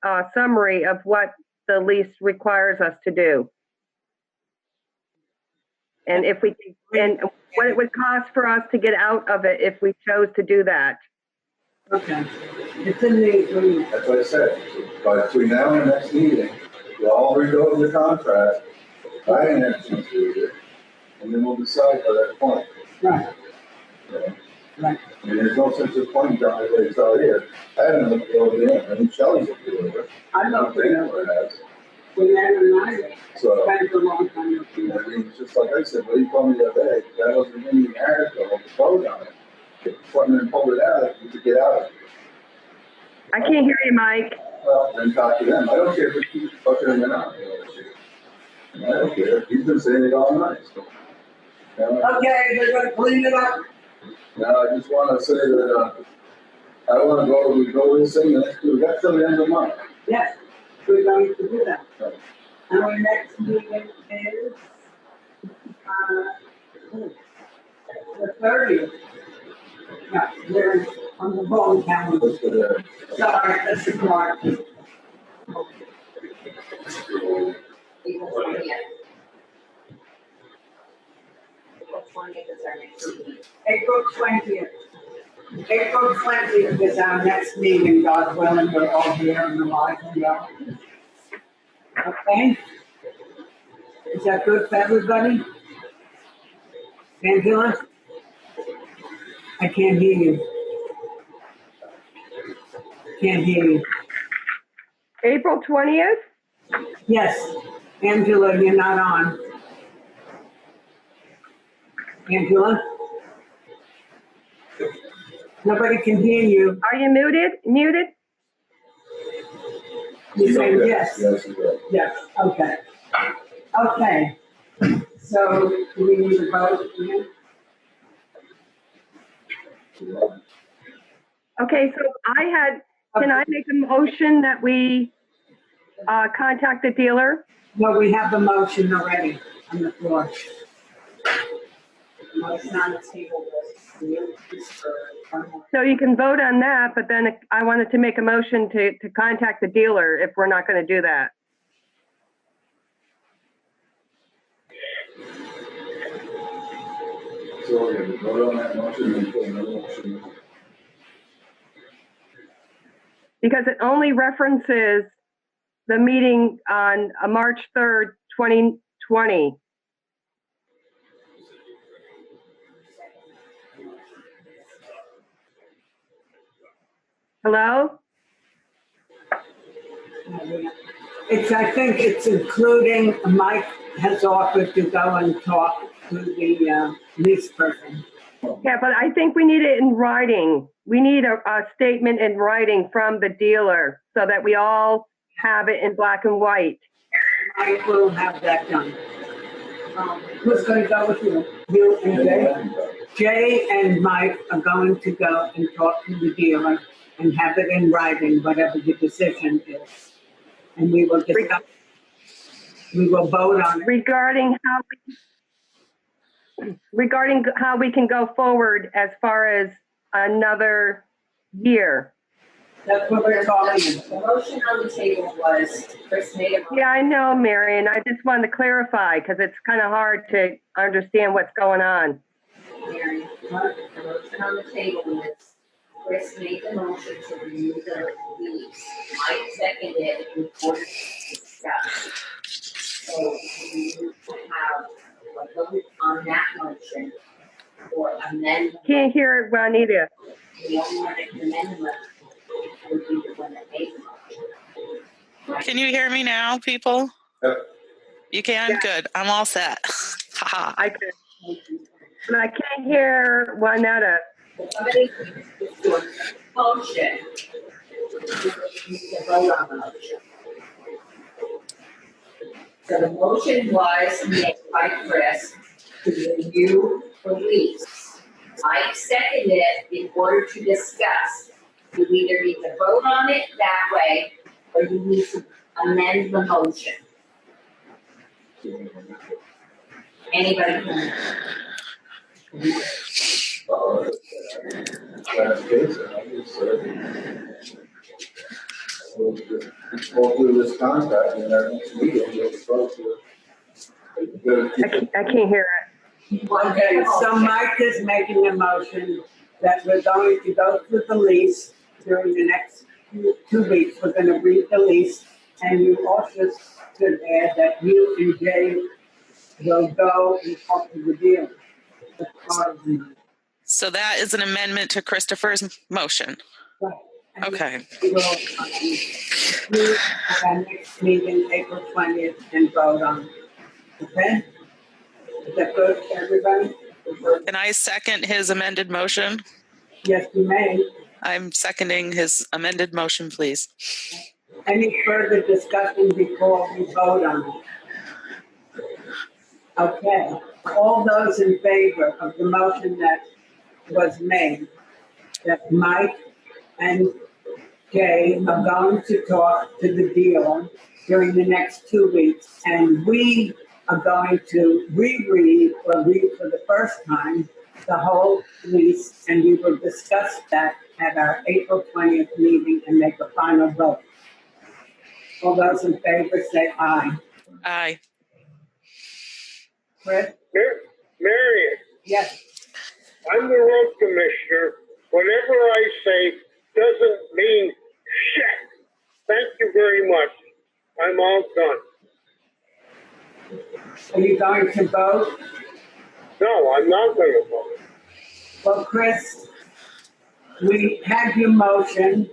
a summary of what the lease requires us to do. And and what it would cost for us to get out of it if we chose to do that. Okay. It's in the agreement. That's what I said. But between now and the next meeting, we'll all read over the contract, I ain't had a chance to read it, and then we'll decide by that point. Right. Okay? Right. I mean, there's no sense of point down there, it's all here. I haven't looked it over there, I think Shelley's looked it over. I looked it over. It has. We never mind. So, It's been a long time. I mean, it's just like I said, what you told me the other day, that wasn't in the article, the vote on it. If someone pulled it out, you could get out of it. I can't hear you, Mike. Well, then talk to them. I don't care if he's fucking him or not. I don't care. He's been saying it all night. So. Okay, they're gonna clean it up. Now, I just want to say that I want to go this thing next week. That's till the end of the month. Yes, we're going to do that. And our next meeting is the 30th. No, we're on the wrong calendar. Sorry, that's the mark. 20th is our next meeting. April 20th. April 20th is our next meeting, God willing, we're all here in the live window. Okay? Is that good for everybody? Angela? I can't hear you. Can't hear you. April 20th? Yes, Angela, you're not on. Angela? Nobody can hear you. Are you muted? Muted? You say yes? Yes, it is. Yes, okay. Okay. So, do we need to vote again? Okay, so can I make a motion that we contact the dealer? No, we have the motion already on the floor. Motion on the table was. So you can vote on that, but then I wanted to make a motion to contact the dealer if we're not going to do that. So we're going to vote on that motion and put another motion. Because it only references the meeting on March 3rd, 2020. Hello? I think it's including, Mike has offered to go and talk to the lease person. Yeah, but I think we need it in writing. We need a statement in writing from the dealer so that we all have it in black and white. I will have that done. Who's going to go with you? You and Jay? Jay and Mike are going to go and talk to the dealer and have it in writing, whatever the decision is. And we will discuss, we will vote on it. Regarding how we can go forward as far as another year. That's what we're talking about. The motion on the table was Chris made a motion. Yeah, I know, Marion. I just wanted to clarify because it's kind of hard to understand what's going on. Mary, the motion on the table is Chris made the motion to remove the lease. Mike seconded it in order to discuss. So we need to have a vote on that motion or amend. Can't hear it, Juanita. The only one that can amend the would be the one that made the motion. Can you hear me now, people? Yep. You can? Yeah. Good. I'm all set. Haha. I can. But I can't hear Juanita. Somebody is doing a motion. We need to vote on the motion. So the motion was made by Chris to review the lease. Mike seconded it in order to discuss. You either need to vote on it that way, or you need to amend the motion. Anybody can. That's the case, and I guess, we'll just go through this contract and our next meeting, we'll vote to. I can't hear it. Okay, so Mike is making a motion that we're going to go through the lease during the next 2 weeks. We're going to read the lease, and you also should add that you and Jay will go and talk to the dealer. That's part of the. So that is an amendment to Christopher's motion. Right. Okay. We will meet at our next meeting, April 20th, and vote on it. Okay? Is that good for everybody? Can I second his amended motion? Yes, you may. I'm seconding his amended motion, please. Any further discussion before we vote on it? Okay. All those in favor of the motion that was made, that Mike and Jay are going to talk to the dealer during the next 2 weeks, and we are going to reread or read for the first time the whole lease, and we will discuss that at our April 20th meeting and make a final vote. All those in favor say aye. Aye. Chris? Marion, Yes. I'm the road commissioner. Whatever I say doesn't mean shit. Thank you very much. I'm all done. Are you going to vote? No, I'm not going to vote. Well, Chris, we had your motion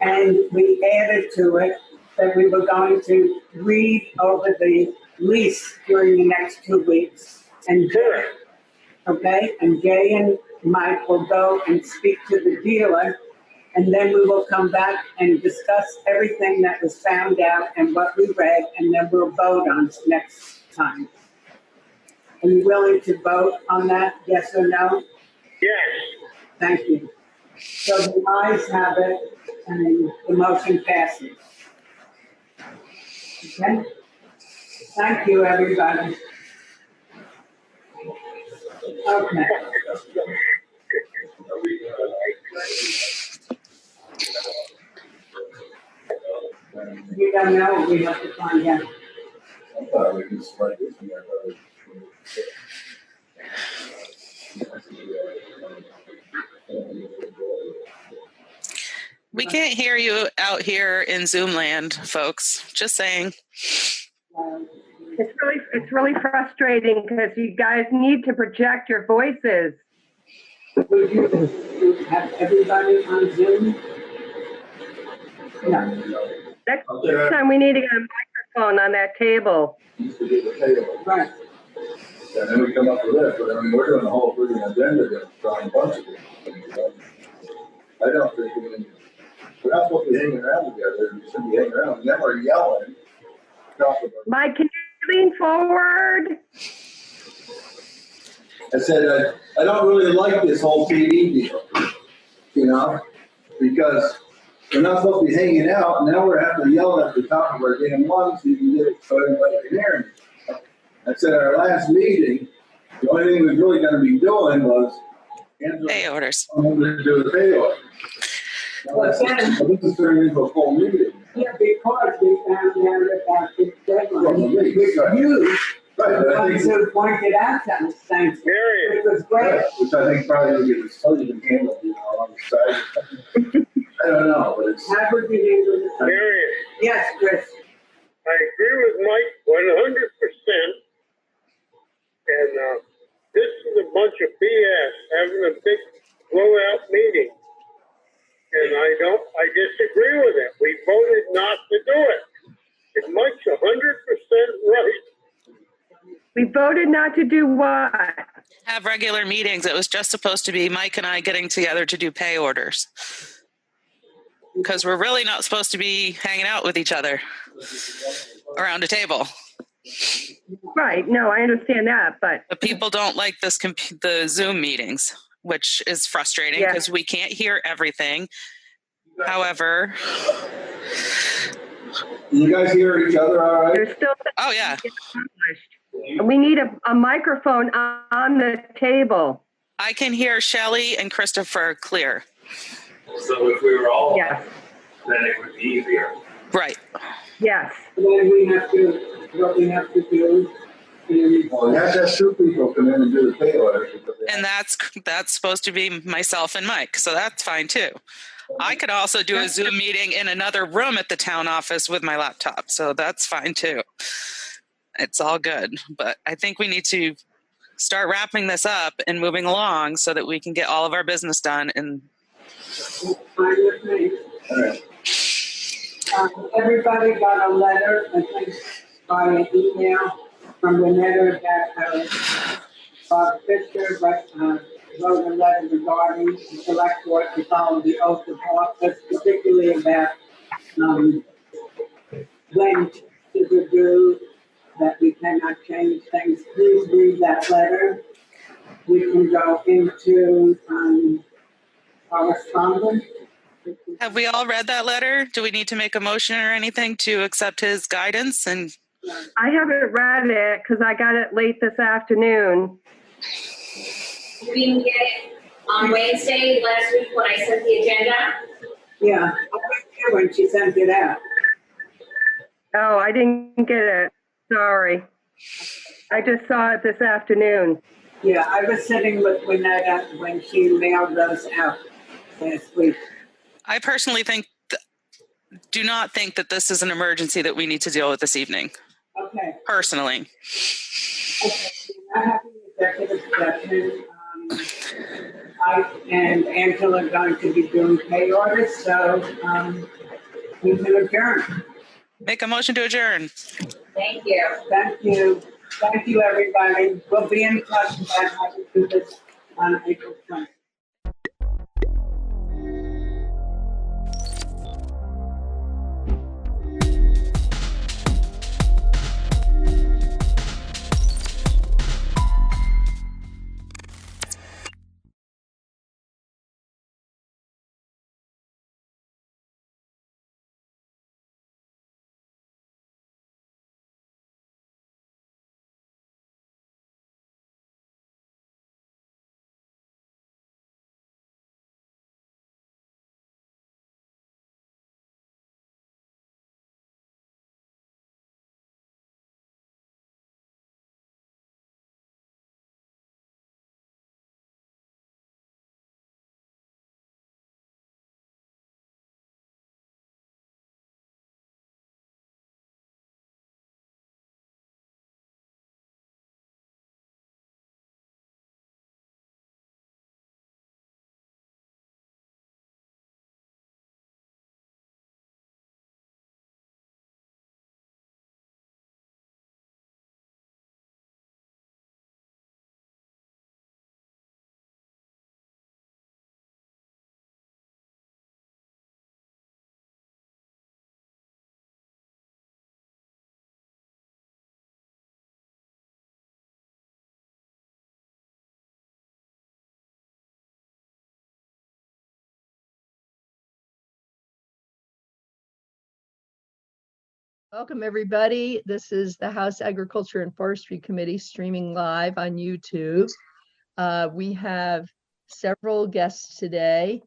and we added to it that we were going to read over the lease during the next 2 weeks. And Jay, okay, and Jay and Mike will go and speak to the dealer, and then we will come back and discuss everything that was found out and what we read, and then we'll vote on it next time. Are you willing to vote on that, yes or no? Yes. Thank you. So the ayes have it, and the motion passes. Okay? Thank you, everybody. Okay. We don't know, we have to find out. We can't hear you out here in Zoom land, folks. Just saying. It's really frustrating because you guys need to project your voices. Would you have everybody on Zoom? No. Next time we need to get a microphone on that table. Right. And then we come up with this, but I mean, we're doing a whole freaking agenda to try and bunch of it. I don't think we're not supposed to be hanging around together. We shouldn't be hanging around. And then we're yelling. Mike, can you lean forward? I said, I don't really like this whole TV deal, you know, because we're not supposed to be hanging out, and now we're having to yell at the top of our damn lungs so you can get it so everybody can hear me. I said at our last meeting, the only thing we was really going to be doing was pay orders. To do the pay order. Well, This is turning into a full meeting. Yeah, because we found out about this deadline, which you, the ones who pointed out to us, thanks, which was great. Which I think probably would get totally been handled, you know, on the side. I don't know, but it's. How would you handle it? Marion. Yes, Chris. I agree with Mike 100%. And this is a bunch of BS, having a big blowout meeting. And I disagree with it. We voted not to do it. And Mike's 100% right. We voted not to do what? Have regular meetings. It was just supposed to be Mike and I getting together to do pay orders. Because we're really not supposed to be hanging out with each other around a table. Right. No, I understand that, but people don't like the Zoom meetings, which is frustrating because we can't hear everything. However, you guys hear each other all right? there's still oh yeah. We need a microphone on the table. I can hear Shelley and Christopher clear. So if we were all, then it would be easier. Right. Yes. And then we have to, what we have to do is. Well, you have to have two people come in and do the pay order. And that's supposed to be myself and Mike, so that's fine too. I could also do a Zoom meeting in another room at the town office with my laptop, so that's fine too. It's all good, but I think we need to start wrapping this up and moving along so that we can get all of our business done. And Fine with me. Everybody got a letter, I think, by an email from the letter that Bob Fisher wrote a letter regarding the select board to follow the oath of office, particularly about when to do that we cannot change things. Please read that letter. We can go into correspondence. have we all read that letter? Do we need to make a motion or anything to accept his guidance? And I haven't read it because I got it late this afternoon. We didn't get it on Wednesday last week when I sent the agenda. Yeah, I was here when she sent it out. Oh, I didn't get it. Sorry. I just saw it this afternoon. Yeah, I was sitting with Winetta when she mailed those out last week. I personally do not think that this is an emergency that we need to deal with this evening. Okay. Personally. Okay, I have an executive session. I and Angela are going to be doing pay orders, so we can adjourn. Make a motion to adjourn. Thank you. Thank you. Thank you, everybody. We'll be in touch about how to do this on April 20th. Welcome, everybody. This is the House Agriculture and Forestry Committee streaming live on YouTube. We have several guests today,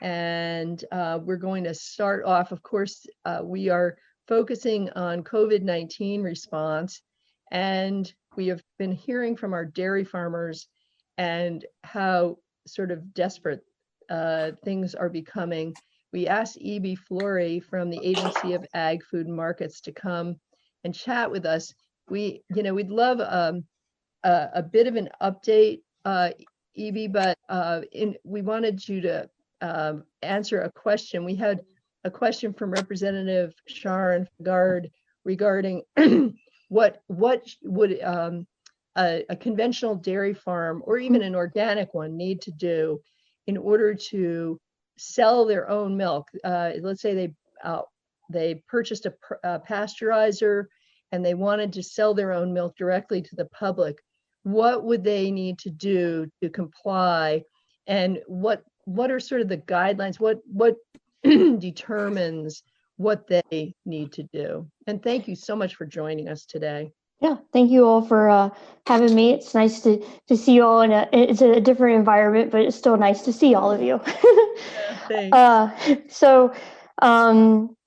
and we're going to start off. Of course, we are focusing on COVID-19 response, and we have been hearing from our dairy farmers and how sort of desperate things are becoming. We asked E.B. Flory from the Agency of Ag, Food and Markets to come and chat with us. We'd love a bit of an update, E.B., but we wanted you to answer a question. We had a question from Representative Sharon Fagard regarding what would a conventional dairy farm or even an organic one need to do in order to sell their own milk. Let's say they purchased a pasteurizer and they wanted to sell their own milk directly to the public. What would they need to do to comply? And what are sort of the guidelines? What determines what they need to do? And thank you so much for joining us today. Yeah, thank you all for having me. It's nice to see you all it's a different environment, but it's still nice to see all of you. Thanks. So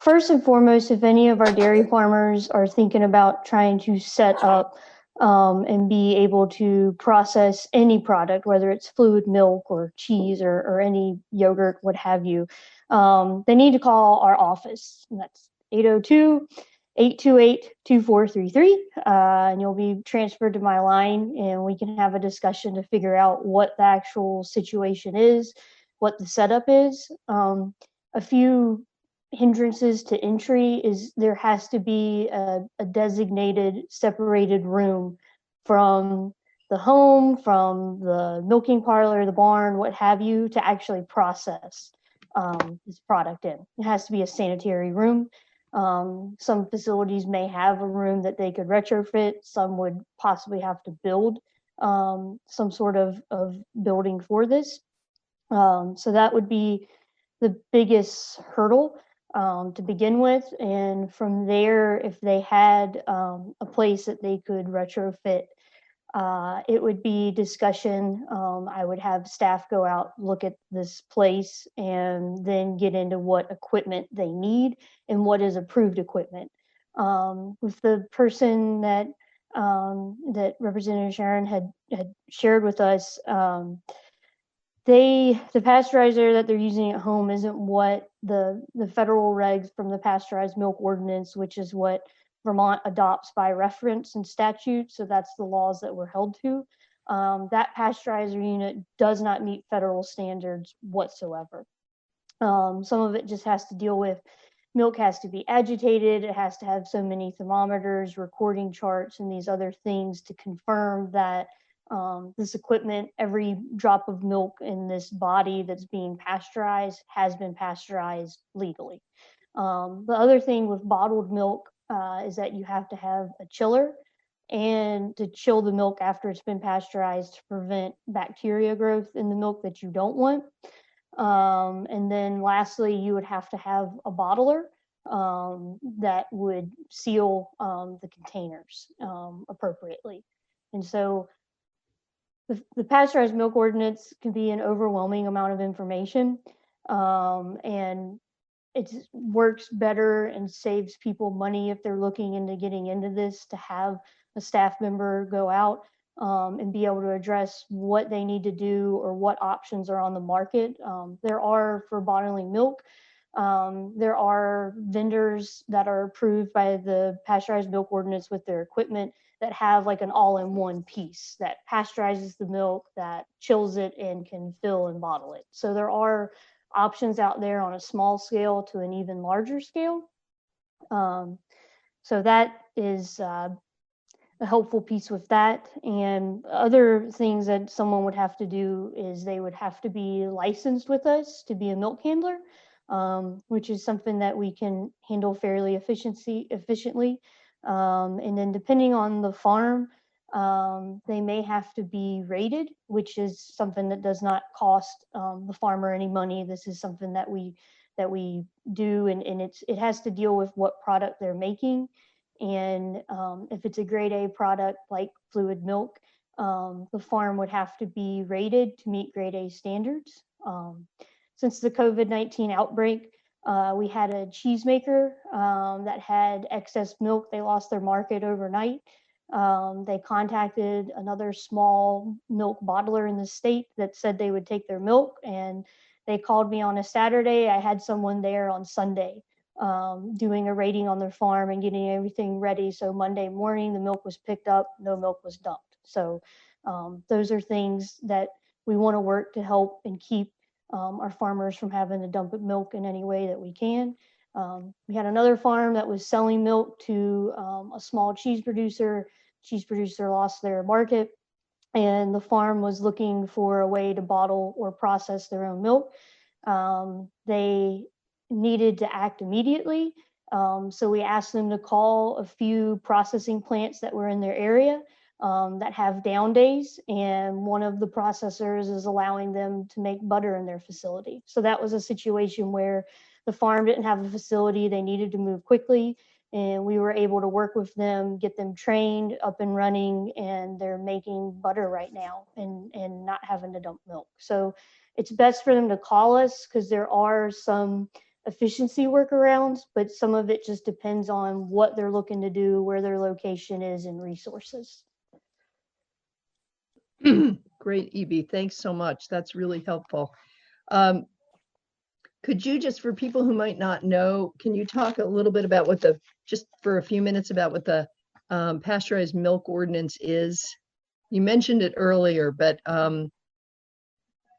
first and foremost, if any of our dairy farmers are thinking about trying to set up and be able to process any product, whether it's fluid milk or cheese or any yogurt, what have you, they need to call our office. And that's 828-2433, and you'll be transferred to my line and we can have a discussion to figure out what the actual situation is, what the setup is. A few hindrances to entry is there has to be a designated separated room from the home, from the milking parlor, the barn, what have you, to actually process this product in. It has to be a sanitary room. Some facilities may have a room that they could retrofit. Some would possibly have to build some sort of building for this. So that would be the biggest hurdle to begin with. And from there, if they had a place that they could retrofit, it would be discussion. I would have staff go out, look at this place, and then get into what equipment they need and what is approved equipment. With the person that that Representative Sharon had shared with us, the pasteurizer that they're using at home isn't what the federal regs from the pasteurized milk ordinance, which is what Vermont adopts by reference and statute. So that's the laws that we're held to. That pasteurizer unit does not meet federal standards whatsoever. Some of it just has to deal with milk has to be agitated. It has to have so many thermometers, recording charts, and these other things to confirm that this equipment, every drop of milk in this body that's being pasteurized has been pasteurized legally. The other thing with bottled milk is that you have to have a chiller and to chill the milk after it's been pasteurized to prevent bacteria growth in the milk that you don't want. And then lastly, you would have to have a bottler that would seal the containers appropriately. And so the pasteurized milk ordinance can be an overwhelming amount of information, and it works better and saves people money if they're looking into getting into this to have a staff member go out and be able to address what they need to do or what options are on the market. There are for bottling milk. There are vendors that are approved by the pasteurized milk ordinance with their equipment that have like an all-in-one piece that pasteurizes the milk, that chills it, and can fill and bottle it. So there are options out there on a small scale to an even larger scale. So that is a helpful piece with that. And other things that someone would have to do is they would have to be licensed with us to be a milk handler, which is something that we can handle fairly efficiently. And then depending on the farm, they may have to be rated, which is something that does not cost the farmer any money. This is something that we do, and it has to deal with what product they're making. And if it's a grade A product like fluid milk, the farm would have to be rated to meet grade A standards. Since the COVID-19 outbreak, we had a cheesemaker that had excess milk. They lost their market overnight. They contacted another small milk bottler in the state that said they would take their milk, and they called me on a Saturday. I had someone there on Sunday doing a rating on their farm and getting everything ready. So Monday morning, the milk was picked up, no milk was dumped. So those are things that we want to work to help and keep our farmers from having to dump milk in any way that we can. We had another farm that was selling milk to a small cheese producer. Cheese producer lost their market, and the farm was looking for a way to bottle or process their own milk. They needed to act immediately. So we asked them to call a few processing plants that were in their area that have down days. And one of the processors is allowing them to make butter in their facility. So that was a situation where the farm didn't have a facility. They needed to move quickly. And we were able to work with them, get them trained, up and running, and they're making butter right now and not having to dump milk. So it's best for them to call us because there are some efficiency workarounds, but some of it just depends on what they're looking to do, where their location is, and resources. Great, EB. Thanks so much. That's really helpful. Could you just, for people who might not know, can you talk a little bit about what just for a few minutes about what the pasteurized milk ordinance is? You mentioned it earlier, but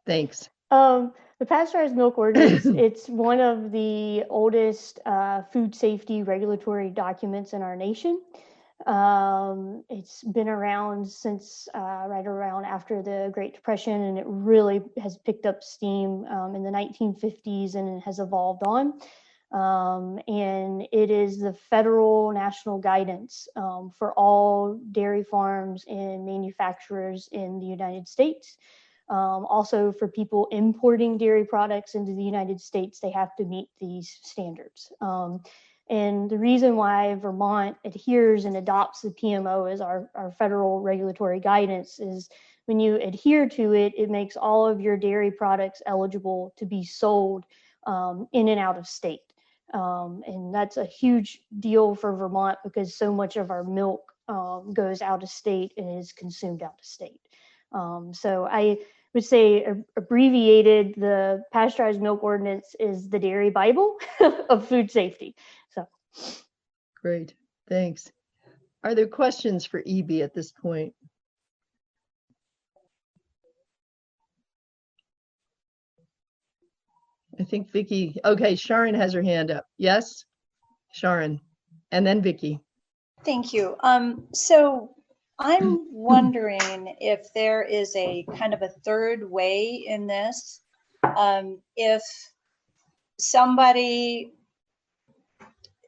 thanks. The pasteurized milk ordinance, it's one of the oldest food safety regulatory documents in our nation. It's been around since right around after the Great Depression, and it really has picked up steam in the 1950s and it has evolved on. And it is the federal national guidance for all dairy farms and manufacturers in the United States. Also, for people importing dairy products into the United States, they have to meet these standards. And the reason why Vermont adheres and adopts the PMO as our federal regulatory guidance is when you adhere to it, it makes all of your dairy products eligible to be sold in and out of state. And that's a huge deal for Vermont because so much of our milk goes out of state and is consumed out of state. So I would say abbreviated, the pasteurized milk ordinance is the dairy Bible of food safety. So Great, thanks. Are there questions for EB at this point? I think Vicky, okay, Sharon has her hand up. Yes, Sharon, and then Vicky. Thank you. So I'm wondering if there is a kind of a third way in this. If somebody,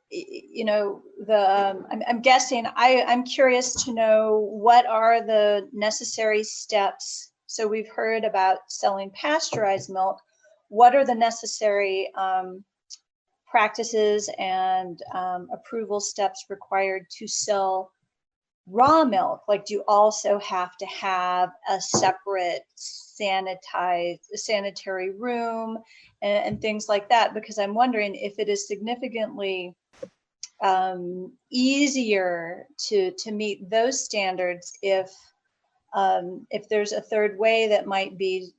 you know, I'm guessing, I'm curious to know what are the necessary steps. So we've heard about selling pasteurized milk. What are the necessary practices and approval steps required to sell raw milk? Like, do you also have to have a separate sanitary room and things like that? Because I'm wondering if it is significantly easier to meet those standards if there's a third way that might be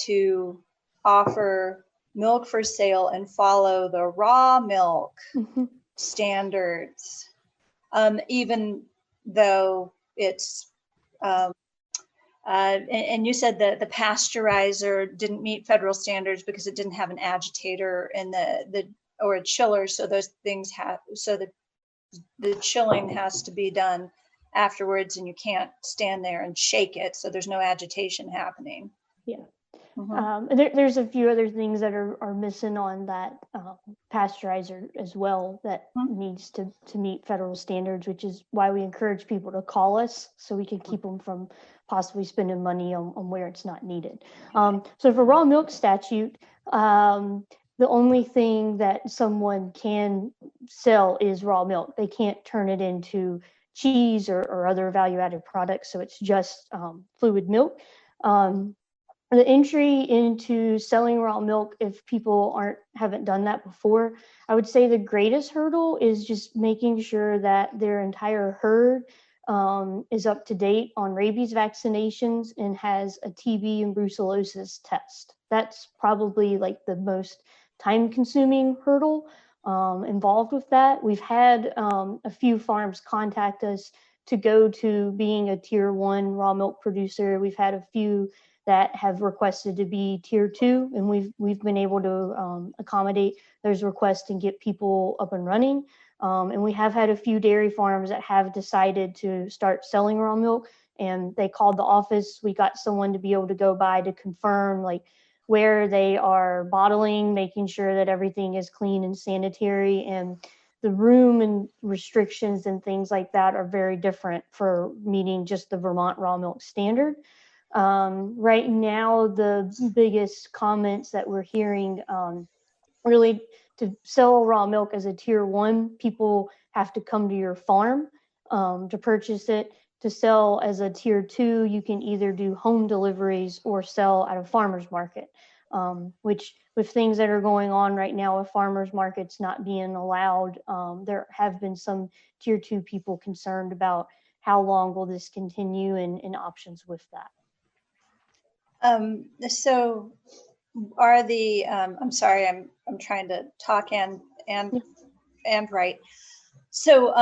to offer milk for sale and follow the raw milk standards, even though it's and you said that the pasteurizer didn't meet federal standards because it didn't have an agitator and or a chiller, so those things the chilling has to be done afterwards, and you can't stand there and shake it, so there's no agitation happening. Yeah. There's a few other things that are missing on that pasteurizer as well that needs to meet federal standards, which is why we encourage people to call us so we can keep them from possibly spending money on where it's not needed. So for raw milk statute, the only thing that someone can sell is raw milk. They can't turn it into cheese or other value-added products, so it's just fluid milk. The entry into selling raw milk, if people haven't done that before, I would say the greatest hurdle is just making sure that their entire herd is up to date on rabies vaccinations and has a TB and brucellosis test. That's probably like the most time-consuming hurdle involved with that. We've had a few farms contact us to go to being a tier 1 raw milk producer. We've had a few that have requested to be tier 2, and we've been able to accommodate those requests and get people up and running. And we have had a few dairy farms that have decided to start selling raw milk, and they called the office. We got someone to be able to go by to confirm like where they are bottling, making sure that everything is clean and sanitary, and the room and restrictions and things like that are very different for meeting just the Vermont raw milk standard. Right now, the biggest comments that we're hearing really to sell raw milk as a tier 1, people have to come to your farm to purchase it. To sell as a tier 2, you can either do home deliveries or sell at a farmer's market, which with things that are going on right now with farmers markets not being allowed, there have been some tier 2 people concerned about how long will this continue and options with that. So are the I'm sorry, I'm trying to talk and write. So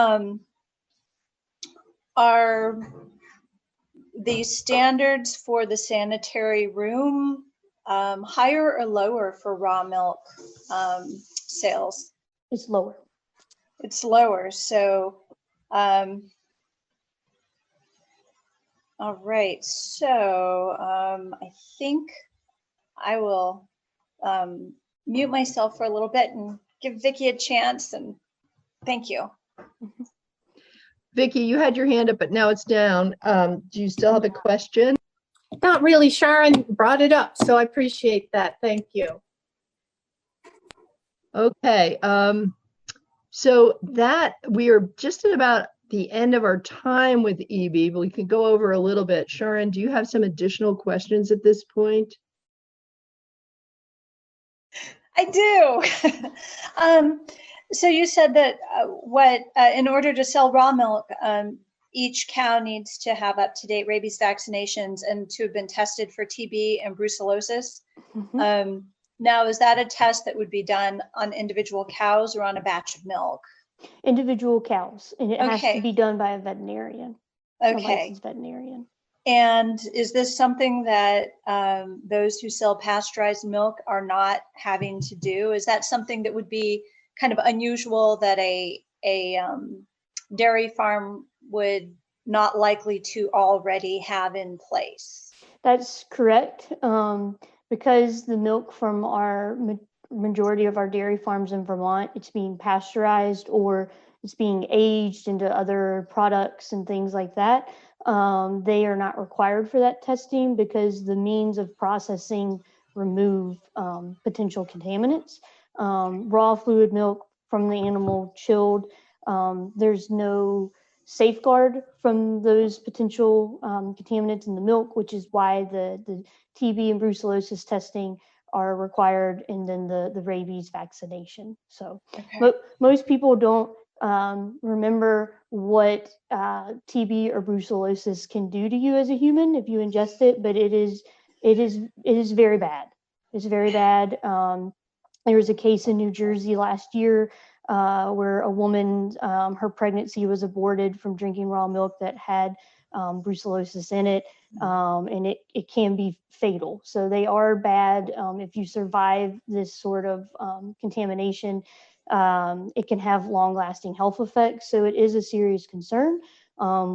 are the standards for the sanitary room higher or lower for raw milk sales? It's lower. It's lower. So all right, so I think I will mute myself for a little bit and give Vicky a chance, and thank you. Vicky, you had your hand up, but now it's down. Do you still have a question? Not really. Sharon brought it up, so I appreciate that. Thank you. Okay, so that we are just at about the end of our time with EB, but we can go over a little bit. Sharon, do you have some additional questions at this point? I do. So you said that in order to sell raw milk, each cow needs to have up-to-date rabies vaccinations and to have been tested for TB and brucellosis. Now, is that a test that would be done on individual cows or on a batch of milk? Individual cows, and it has to Okay. be done by a veterinarian, a Okay. licensed veterinarian. And is this something that those who sell pasteurized milk are not having to do? Is that something that would be kind of unusual that a dairy farm would not likely to already have in place? That's correct. Because the milk from our majority of our dairy farms in Vermont, it's being pasteurized or it's being aged into other products and things like that. They are not required for that testing because the means of processing remove potential contaminants. Raw fluid milk from the animal chilled, there's no safeguard from those potential contaminants in the milk, which is why the TB and brucellosis testing are required, and then the rabies vaccination. So most people don't remember what TB or brucellosis can do to you as a human if you ingest it, but it is very bad. It's very bad. There was a case in New Jersey last year where a woman, her pregnancy was aborted from drinking raw milk that had brucellosis in it, and it can be fatal. So they are bad. If you survive this sort of contamination, it can have long-lasting health effects. So it is a serious concern,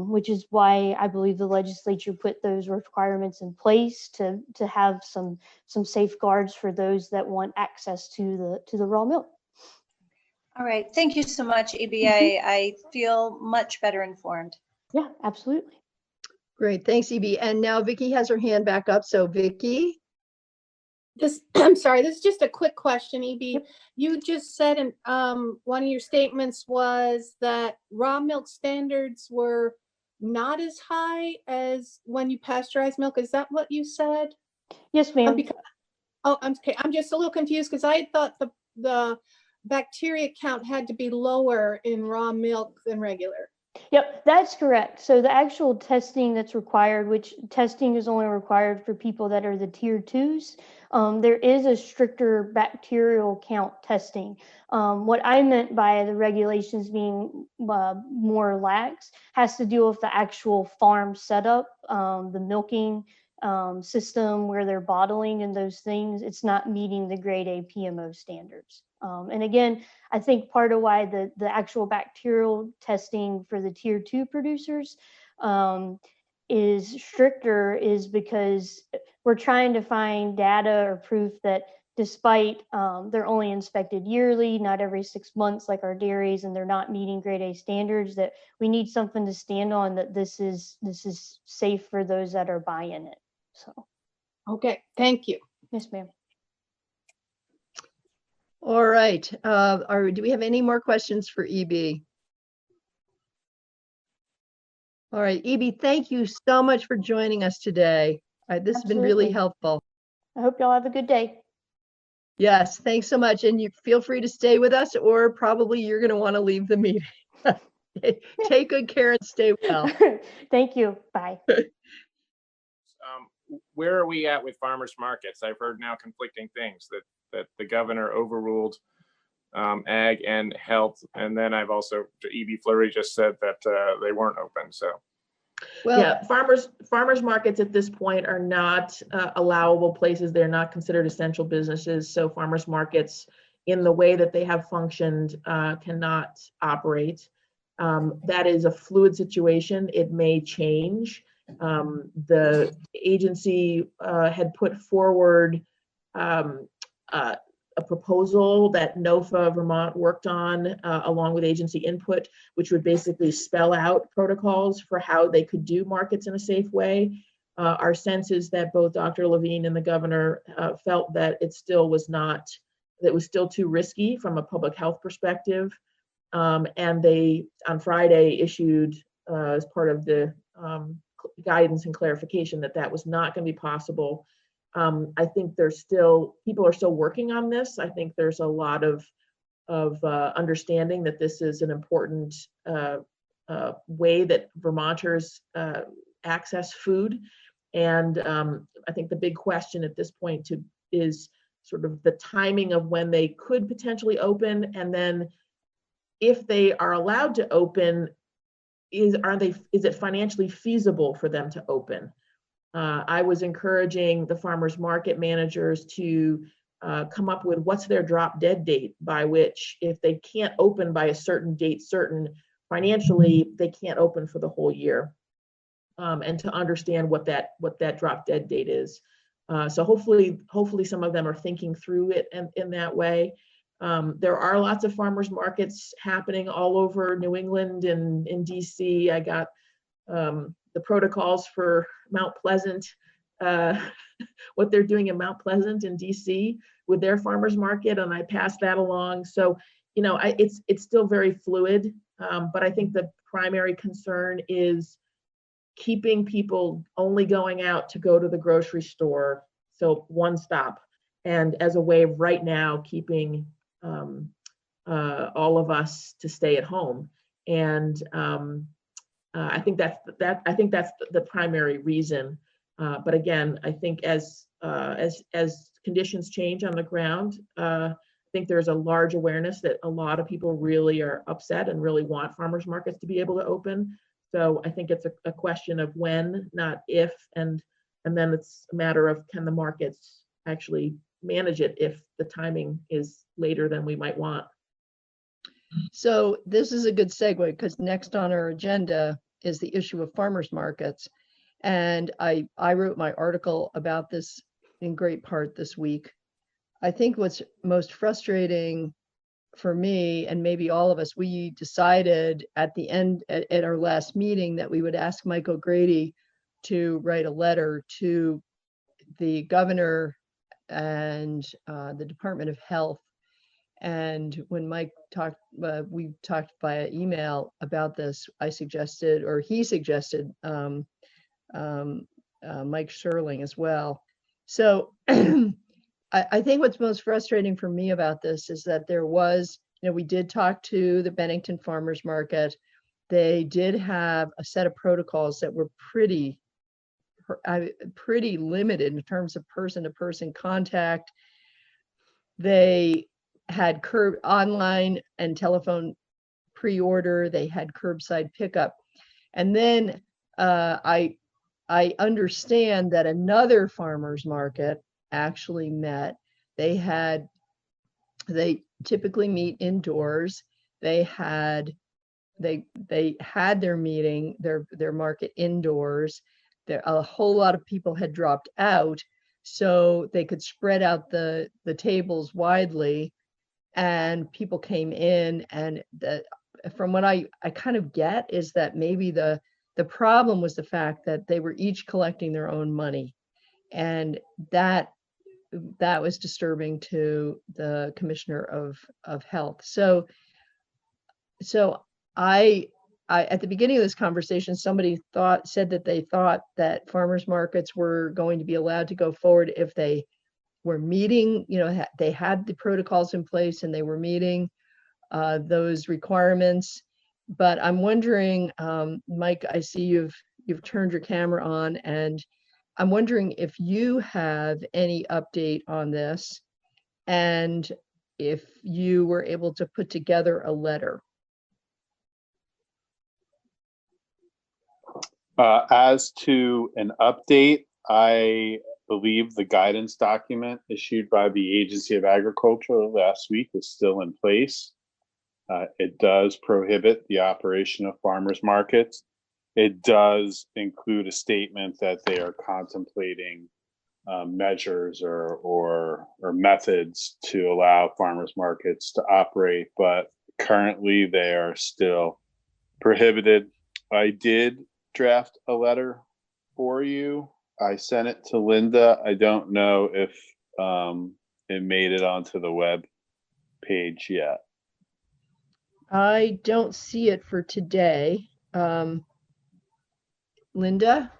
which is why I believe the legislature put those requirements in place to have some safeguards for those that want access to the raw milk. All right. Thank you so much, EB. I feel much better informed. Yeah, absolutely. Great. Thanks, EB. And now Vicky has her hand back up. So Vicky. I'm sorry, this is just a quick question, EB. Yep. You just said in one of your statements was that raw milk standards were not as high as when you pasteurize milk. Is that what you said? Yes, ma'am. I'm okay. I'm just a little confused because I thought the bacteria count had to be lower in raw milk than regular. Yep, that's correct. So the actual testing that's required, which testing is only required for people that are the tier 2s, there is a stricter bacterial count testing. What I meant by the regulations being more lax has to do with the actual farm setup, the milking system where they're bottling and those things. It's not meeting the grade A PMO standards. And again, I think part of why the actual bacterial testing for the tier 2 producers is stricter is because we're trying to find data or proof that despite they're only inspected yearly, not every 6 months like our dairies, and they're not meeting grade A standards, that we need something to stand on that this is safe for those that are buying it. So, okay, thank you. Yes, ma'am. All right. Do we have any more questions for EB? All right, EB, thank you so much for joining us today. This has been really helpful. I hope y'all have a good day. Yes, thanks so much. And you feel free to stay with us, or probably you're going to want to leave the meeting. Take good care and stay well. Thank you. Bye. Where are we at with farmers markets? I've heard now conflicting things that the governor overruled ag and health, and then I've also, EB Fleury just said that they weren't open. So, well, yeah, farmers markets at this point are not allowable places. They're not considered essential businesses. So farmers markets, in the way that they have functioned, cannot operate. That is a fluid situation. It may change. The agency had put forward a proposal that NOFA Vermont worked on along with agency input, which would basically spell out protocols for how they could do markets in a safe way. Our sense is that both Dr. Levine and the governor felt that it still was not, that was still too risky from a public health perspective. And they, on Friday, issued as part of the guidance and clarification that that was not going to be possible. I think there's still, people are still working on this. I think there's a lot of understanding that this is an important way that Vermonters access food. And I think the big question at this point is sort of the timing of when they could potentially open, and then if they are allowed to open, is it financially feasible for them to open? I was encouraging the farmers market managers to come up with what's their drop dead date by which, if they can't open by a certain date certain financially, they can't open for the whole year, and to understand what that drop dead date is. So hopefully some of them are thinking through it in that way. There are lots of farmers markets happening all over New England and in DC. I got the protocols for Mount Pleasant, what they're doing in Mount Pleasant in DC with their farmers market, and I passed that along. So, you know, it's still very fluid, but I think the primary concern is keeping people only going out to go to the grocery store, so one stop, and as a way of right now keeping all of us to stay at home. And I think that's the primary reason. But again, I think as conditions change on the ground, I think there's a large awareness that a lot of people really are upset and really want farmers markets to be able to open. So I think it's a question of when, not if, and then it's a matter of, can the markets actually manage it if the timing is later than we might want. So this is a good segue, because next on our agenda is the issue of farmers markets. And I wrote my article about this in great part this week. I think what's most frustrating for me, and maybe all of us, we decided at the end, at our last meeting, that we would ask Mike O'Grady to write a letter to the governor and the Department of Health. And when Mike talked, we talked via email about this, I suggested, or he suggested, Mike Sherling as well. So I think what's most frustrating for me about this is that there was, you know, we did talk to the Bennington Farmers Market. They did have a set of protocols that were pretty limited in terms of person-to-person contact. They had online and telephone pre-order. They had curbside pickup. And then I understand that another farmer's market actually met. They typically meet indoors. They had their meeting, their market indoors. A whole lot of people had dropped out, so they could spread out the tables widely, and people came in. And from what I kind of get is that maybe the problem was the fact that they were each collecting their own money, and that was disturbing to the Commissioner of Health. So I at the beginning of this conversation, somebody said that they thought that farmers markets were going to be allowed to go forward if they were meeting, you know, they had the protocols in place and they were meeting those requirements. But I'm wondering, Mike, I see you've turned your camera on, and I'm wondering if you have any update on this, and if you were able to put together a letter. As to an update, I believe the guidance document issued by the Agency of Agriculture last week is still in place. It does prohibit the operation of farmers markets. It does include a statement that they are contemplating measures or methods to allow farmers markets to operate, but currently they are still prohibited. I did draft a letter for you. I sent it to Linda. I don't know if it made it onto the web page yet. I don't see it for today. Linda,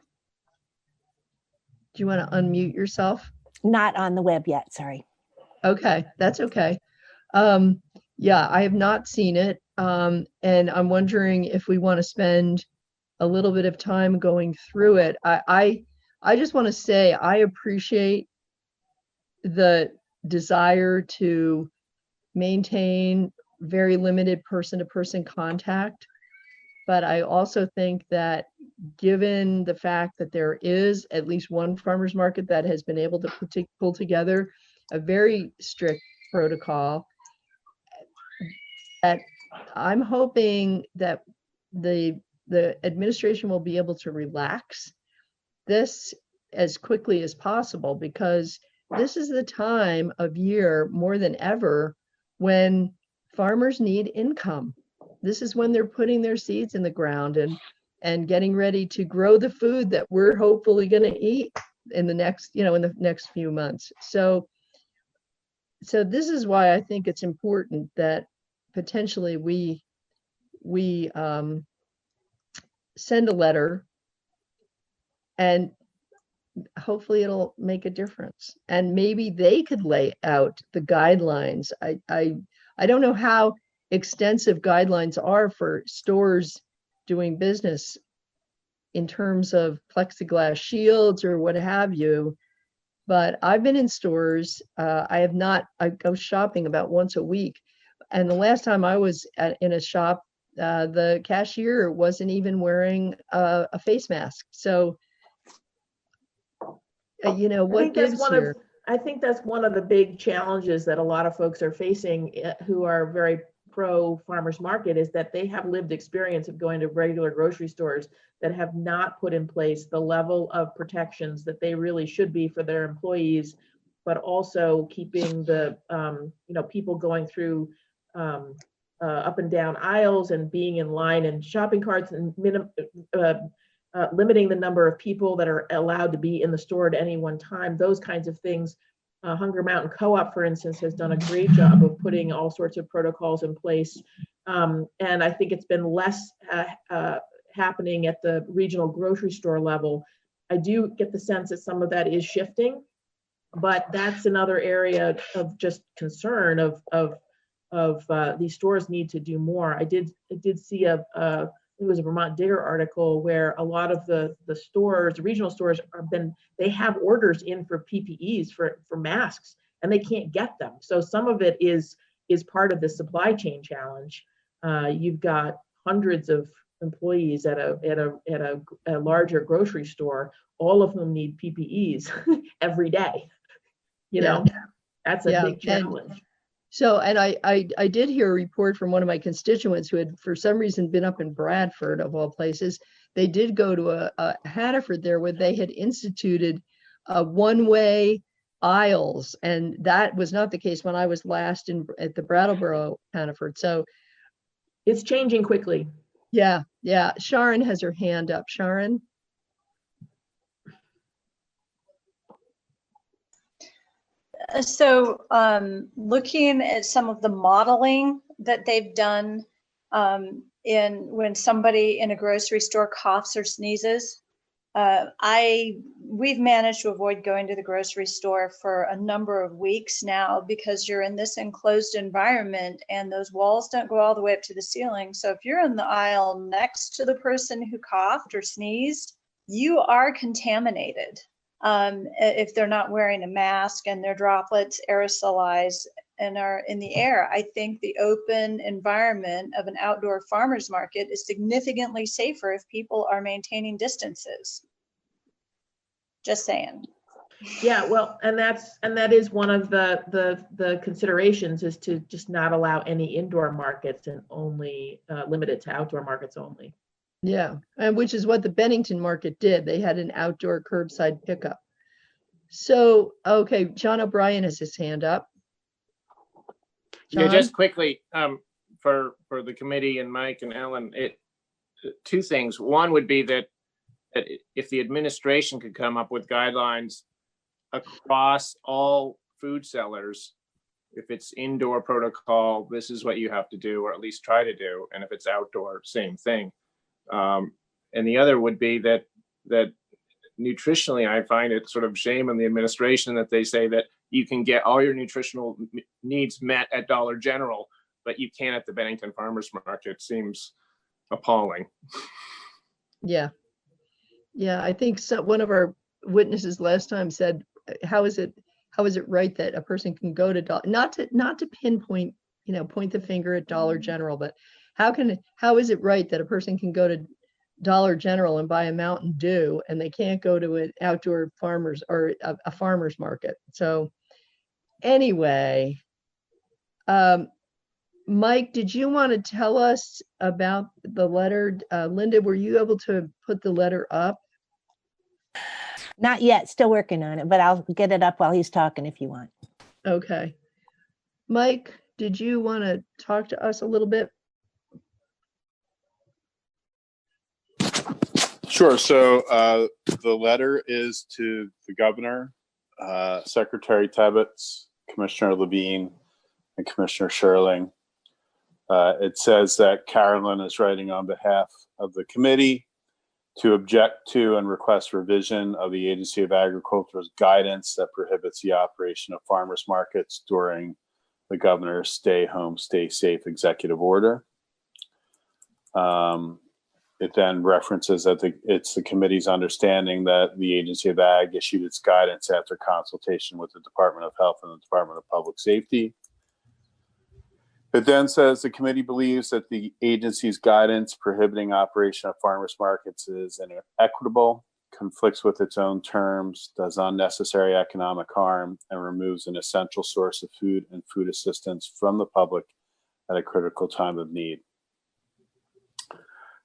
do you want to unmute yourself? Not on the web yet, sorry. Okay, that's okay. Yeah, I have not seen it. And I'm wondering if we want to spend a little bit of time going through it. I just want to say I appreciate the desire to maintain very limited person-to-person contact. But I also think that given the fact that there is at least one farmer's market that has been able to pull together a very strict protocol, that I'm hoping that the administration will be able to relax this as quickly as possible, because this is the time of year more than ever when farmers need income. This is when they're putting their seeds in the ground and getting ready to grow the food that we're hopefully going to eat in the next, in the next few months. So this is why I think it's important that potentially we send a letter, and hopefully it'll make a difference. And maybe they could lay out the guidelines. I don't know how extensive guidelines are for stores doing business in terms of plexiglass shields or what have you, but I've been in stores. I go shopping about once a week. And the last time I was in a shop, the cashier wasn't even wearing a face mask. So, what gives here? I think that's one of the big challenges that a lot of folks are facing who are very pro farmers market, is that they have lived experience of going to regular grocery stores that have not put in place the level of protections that they really should be for their employees, but also keeping the people going through up and down aisles and being in line and shopping carts, and limiting the number of people that are allowed to be in the store at any one time, those kinds of things. Hunger Mountain Co-op, for instance, has done a great job of putting all sorts of protocols in place. And I think it's been less happening at the regional grocery store level. I do get the sense that some of that is shifting, but that's another area of just concern of these stores need to do more. I did see it was a Vermont Digger article where a lot of the stores, the regional stores, they have orders in for PPEs, for masks, and they can't get them. So some of it is part of the supply chain challenge. You've got hundreds of employees at a larger grocery store, all of whom need PPEs every day. That's a big challenge. And I did hear a report from one of my constituents who had, for some reason, been up in Bradford, of all places. They did go to a Hannaford there where they had instituted one-way aisles, and that was not the case when I was last at the Brattleboro Hannaford. So it's changing quickly. Yeah. Sharon has her hand up. Sharon? So looking at some of the modeling that they've done in when somebody in a grocery store coughs or sneezes, we've managed to avoid going to the grocery store for a number of weeks now, because you're in this enclosed environment and those walls don't go all the way up to the ceiling. So if you're in the aisle next to the person who coughed or sneezed, you are contaminated. If they're not wearing a mask and their droplets aerosolize and are in the air. I think the open environment of an outdoor farmer's market is significantly safer if people are maintaining distances. Just saying. Yeah, well, and that is one of the considerations, is to just not allow any indoor markets and only limit it to outdoor markets only. Yeah, and which is what the Bennington market did. They had an outdoor curbside pickup. So, okay, John O'Brien has his hand up. John? Yeah, just quickly, for the committee and Mike and Ellen, two things. One would be that if the administration could come up with guidelines across all food sellers, if it's indoor protocol, this is what you have to do, or at least try to do. And if it's outdoor, same thing. And the other would be that nutritionally, I find it sort of shame on the administration that they say that you can get all your nutritional needs met at Dollar General, but you can at the Bennington Farmers Market seems appalling. Yeah. Yeah, I think one of our witnesses last time said, how is it right that a person can go to not to pinpoint, point the finger at Dollar General, but how is it right that a person can go to Dollar General and buy a Mountain Dew and they can't go to an outdoor farmers or a farmer's market? So anyway, Mike, did you want to tell us about the letter? Linda, were you able to put the letter up? Not yet, still working on it, but I'll get it up while he's talking if you want. Okay. Mike, did you want to talk to us a little bit? Sure. So the letter is to the governor, Secretary Tebbets, Commissioner Levine, and Commissioner Sherling. It says that Carolyn is writing on behalf of the committee to object to and request revision of the Agency of Agriculture's guidance that prohibits the operation of farmers markets during the governor's stay home, stay safe executive order. It then references that it's the committee's understanding that the Agency of Ag issued its guidance after consultation with the Department of Health and the Department of Public Safety. It then says the committee believes that the agency's guidance prohibiting operation of farmers markets is inequitable, conflicts with its own terms, does unnecessary economic harm, and removes an essential source of food and food assistance from the public at a critical time of need.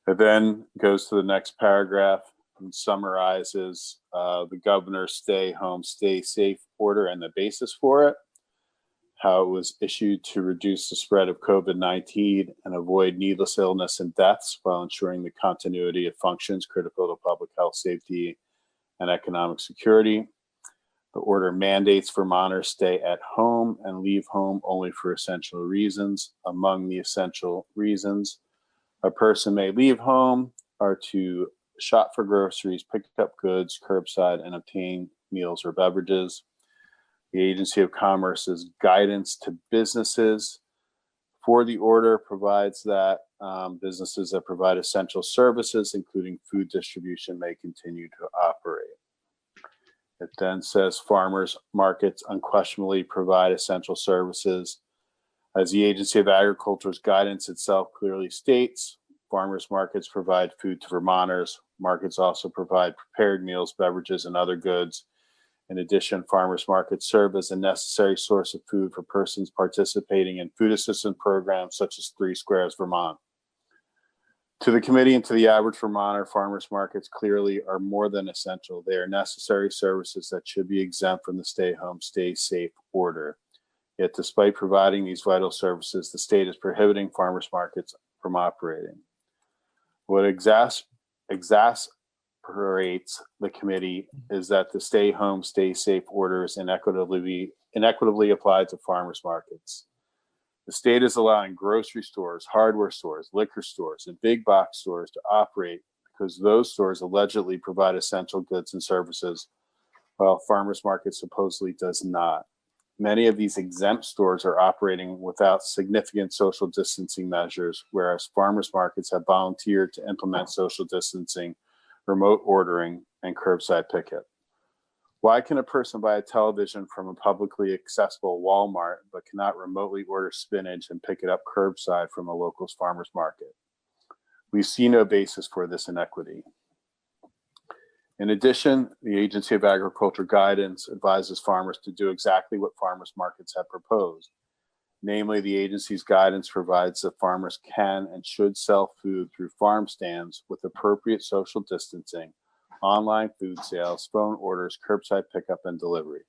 It then goes to the next paragraph and summarizes the governor's stay home, stay safe order and the basis for it, how it was issued to reduce the spread of COVID-19 and avoid needless illness and deaths while ensuring the continuity of functions critical to public health, safety, and economic security. The order mandates Vermonters stay at home and leave home only for essential reasons. Among the essential reasons a person may leave home are to shop for groceries, pick up goods curbside, and obtain meals or beverages. The Agency of Commerce's guidance to businesses for the order provides that businesses that provide essential services, including food distribution, may continue to operate. It then says farmers markets unquestionably provide essential services. As the Agency of Agriculture's guidance itself clearly states, farmers markets provide food to Vermonters. Markets also provide prepared meals, beverages, and other goods. In addition, farmers markets serve as a necessary source of food for persons participating in food assistance programs such as 3 Squares Vermont. To the committee and to the average Vermonter, farmers markets clearly are more than essential. They are necessary services that should be exempt from the stay home, stay safe order. Yet despite providing these vital services, the state is prohibiting farmers markets from operating. What exasperates the committee is that the stay home, stay safe order is inequitably applied to farmers markets. The state is allowing grocery stores, hardware stores, liquor stores, and big box stores to operate because those stores allegedly provide essential goods and services, while farmers market supposedly does not. Many of these exempt stores are operating without significant social distancing measures, whereas farmers markets have volunteered to implement social distancing, remote ordering, and curbside pickup. Why can a person buy a television from a publicly accessible Walmart but cannot remotely order spinach and pick it up curbside from a local farmer's market? We see no basis for this inequity. In addition, the Agency of Agriculture guidance advises farmers to do exactly what farmers markets have proposed. Namely, the agency's guidance provides that farmers can and should sell food through farm stands with appropriate social distancing, online food sales, phone orders, curbside pickup, and delivery.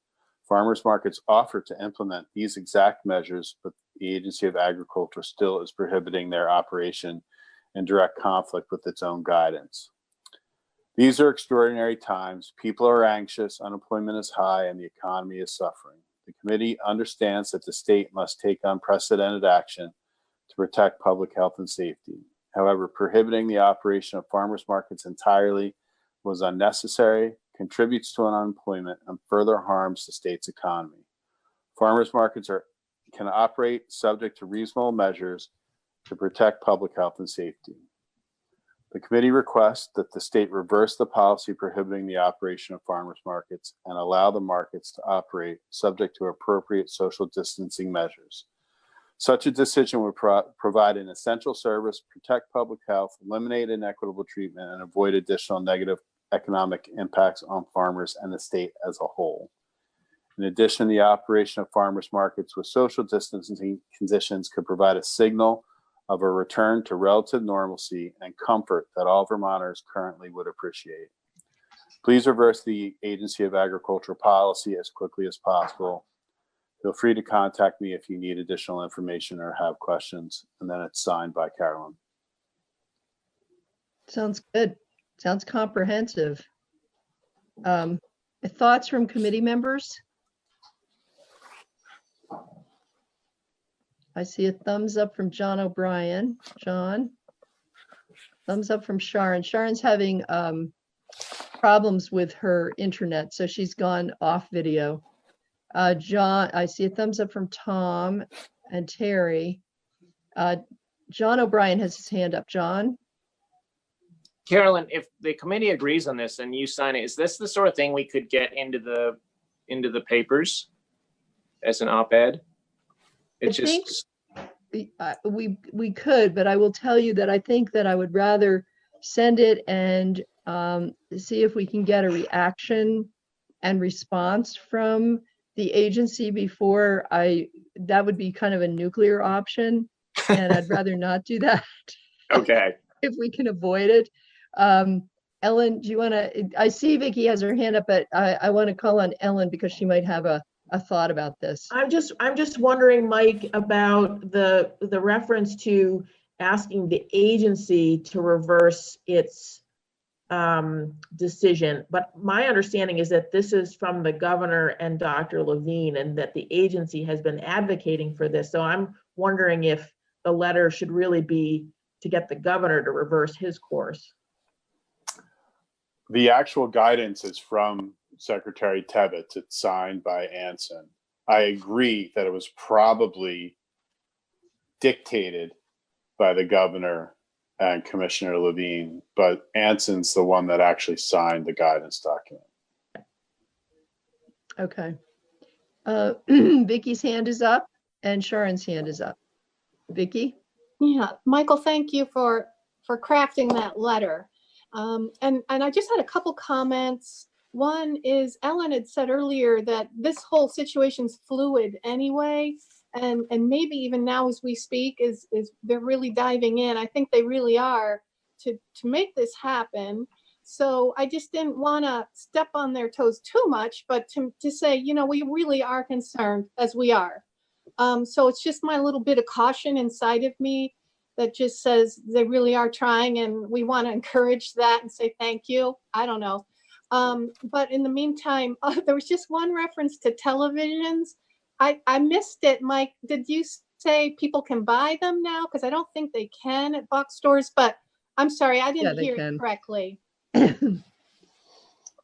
Farmers markets offer to implement these exact measures, but the Agency of Agriculture still is prohibiting their operation in direct conflict with its own guidance. These are extraordinary times. People are anxious, unemployment is high, and the economy is suffering. The committee understands that the state must take unprecedented action to protect public health and safety. However, prohibiting the operation of farmers markets entirely was unnecessary, contributes to unemployment, and further harms the state's economy. Farmers markets can operate subject to reasonable measures to protect public health and safety. The committee requests that the state reverse the policy prohibiting the operation of farmers markets and allow the markets to operate subject to appropriate social distancing measures. Such a decision would provide an essential service, protect public health, eliminate inequitable treatment, and avoid additional negative economic impacts on farmers and the state as a whole. In addition, the operation of farmers markets with social distancing conditions could provide a signal of a return to relative normalcy and comfort that all Vermonters currently would appreciate. Please reverse the Agency of Agricultural policy as quickly as possible. Feel free to contact me if you need additional information or have questions. And then it's signed by Carolyn. Sounds good. Sounds comprehensive. Thoughts from committee members? I see a thumbs up from John O'Brien. John. Thumbs up from Sharon. Sharon's having problems with her internet, so she's gone off video. John, I see a thumbs up from Tom and Terry. John O'Brien has his hand up. John? Carolyn, if the committee agrees on this and you sign it, is this the sort of thing we could get into the papers as an op-ed? We could, but I will tell you that I think that I would rather send it and see if we can get a reaction and response from the agency before that would be kind of a nuclear option, and I'd rather not do that. Okay. If we can avoid it. Ellen, do you want to, I see Vicki has her hand up, but I want to call on Ellen because she might have a thought about this. I'm just wondering, Mike, about the reference to asking the agency to reverse its decision. But my understanding is that this is from the governor and Dr. Levine, and that the agency has been advocating for this. So I'm wondering if the letter should really be to get the governor to reverse his course. The actual guidance is from Secretary Tebbetts. It's signed by Anson. I agree that it was probably dictated by the governor and Commissioner Levine, but Anson's the one that actually signed the guidance document. Okay. Vicki's hand is up and Sharon's hand is up. Vicki? Yeah, Michael, thank you for crafting that letter. And I just had a couple comments. One is Ellen had said earlier that this whole situation's fluid anyway, and maybe even now as we speak is they're really diving in. I think they really are to make this happen. So I just didn't want to step on their toes too much, but to say, you know, we really are concerned as we are. So it's just my little bit of caution inside of me that just says they really are trying, and we want to encourage that and say thank you. I don't know. But in the meantime, there was just one reference to televisions. I missed it, Mike. Did you say people can buy them now? Because I don't think they can at box stores, but I'm sorry, I didn't hear it correctly.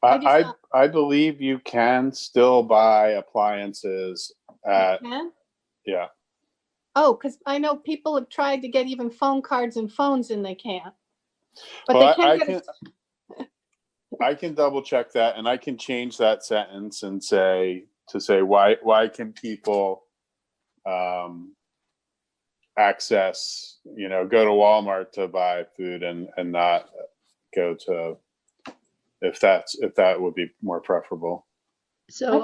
I believe you can still buy appliances at, yeah. Oh, because I know people have tried to get even phone cards and phones and they can't. But well, they can I can double check that, and I can change that sentence and say why can people access, you know, go to Walmart to buy food and not go to, if that would be more preferable. So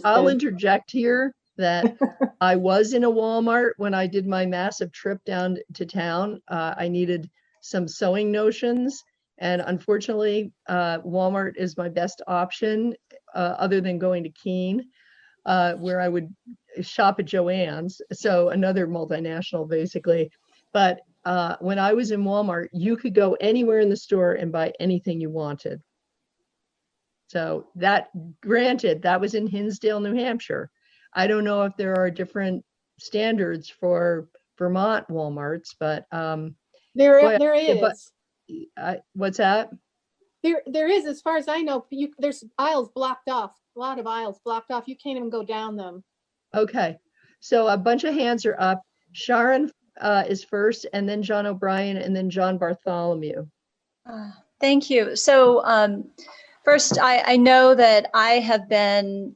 I'll interject here that I was in a Walmart when I did my massive trip down to town. I needed some sewing notions, and unfortunately, Walmart is my best option other than going to Keene, where I would shop at Joann's, so another multinational basically. But when I was in Walmart, you could go anywhere in the store and buy anything you wanted. So that, granted, that was in Hinsdale, New Hampshire. I don't know if there are different standards for Vermont Walmarts, but there is. What's that? There is, as far as I know. There's aisles blocked off. A lot of aisles blocked off. You can't even go down them. Okay, So a bunch of hands are up. Sharon is first, and then John O'Brien, and then John Bartholomew. Thank you. So first, I know that I have been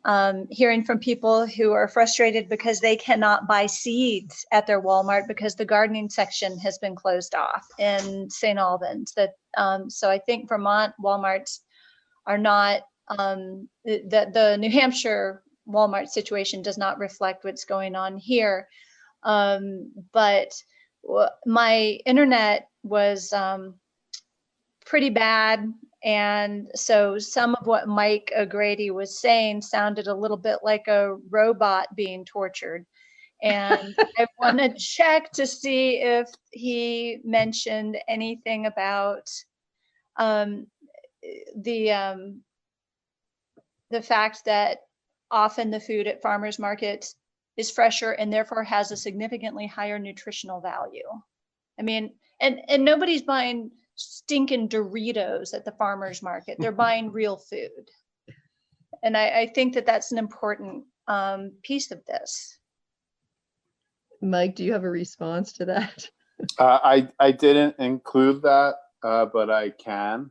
hearing from people who are frustrated because they cannot buy seeds at their Walmart because the gardening section has been closed off in St. Albans. So I think Vermont Walmarts are not, the New Hampshire Walmart situation does not reflect what's going on here. But my internet was pretty bad. And so some of what Mike O'Grady was saying sounded a little bit like a robot being tortured. And I want to check to see if he mentioned anything about the fact that often the food at farmers markets is fresher and therefore has a significantly higher nutritional value. I mean, and nobody's buying stinking Doritos at the farmers market. They're buying real food. And I think that that's an important piece of this. Mike, do you have a response to that? I didn't include that, but I can.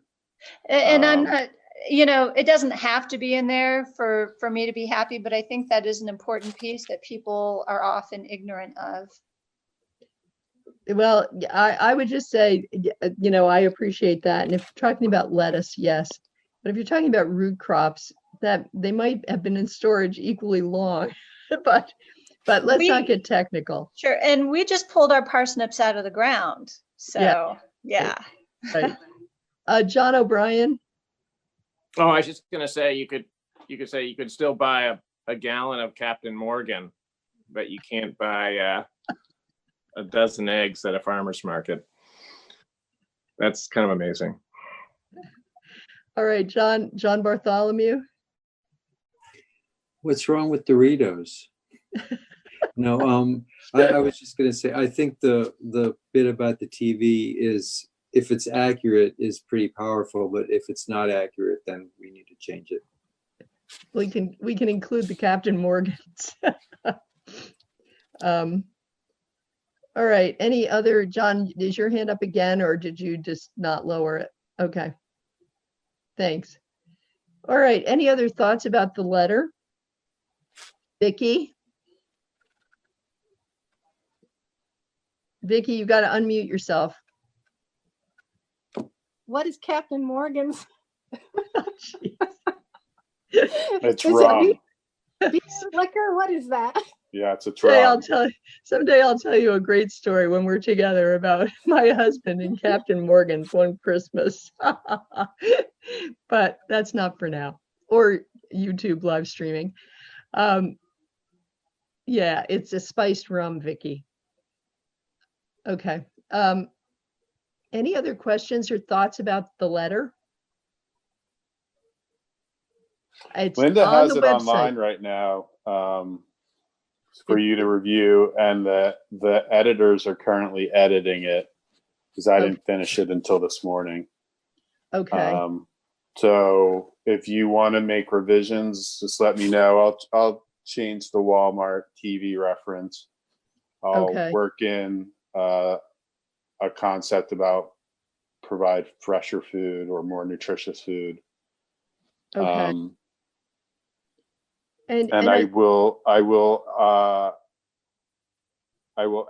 And I'm not, it doesn't have to be in there for me to be happy, but I think that is an important piece that people are often ignorant of. Well, I would just say, I appreciate that. And if you're talking about lettuce, yes. But if you're talking about root crops, that they might have been in storage equally long, but let's not get technical. Sure. And we just pulled our parsnips out of the ground. So yeah. Right. John O'Brien. Oh, I was just gonna say you could still buy a gallon of Captain Morgan, but you can't buy a dozen eggs at a farmer's market. That's kind of amazing. All right, John Bartholomew. What's wrong with Doritos? No, I was just going to say, I think the bit about the TV is, if it's accurate, is pretty powerful, but if it's not accurate, then we need to change it. We can include the Captain Morgans. All right, any other, John, is your hand up again, or did you just not lower it? Okay, thanks. All right, any other thoughts about the letter? Vicki? Vicki, you got to unmute yourself. What is Captain Morgan's? It's rum. Beef liquor? What is that? Yeah, it's a Someday I'll tell you a great story when we're together about my husband and Captain Morgan's one Christmas. But that's not for now, or YouTube live streaming. Yeah, it's a spiced rum, Vicki. Okay. Any other questions or thoughts about the letter? It's Linda on has the it website. online right now for you to review, and the editors are currently editing it because I didn't finish it until this morning. Okay. So if you want to make revisions, just let me know. I'll change the Walmart TV reference. I'll work in a concept about provide fresher food or more nutritious food. Okay. And I will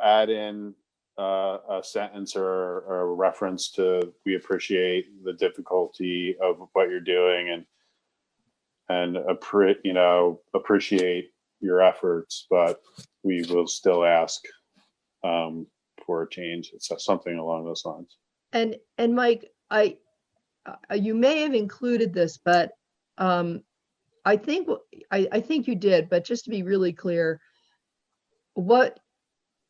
add in a sentence or a reference to, we appreciate the difficulty of what you're doing and appreciate your efforts, but we will still ask for a change. It's something along those lines. And Mike, you may have included this, but I think you did, but just to be really clear, what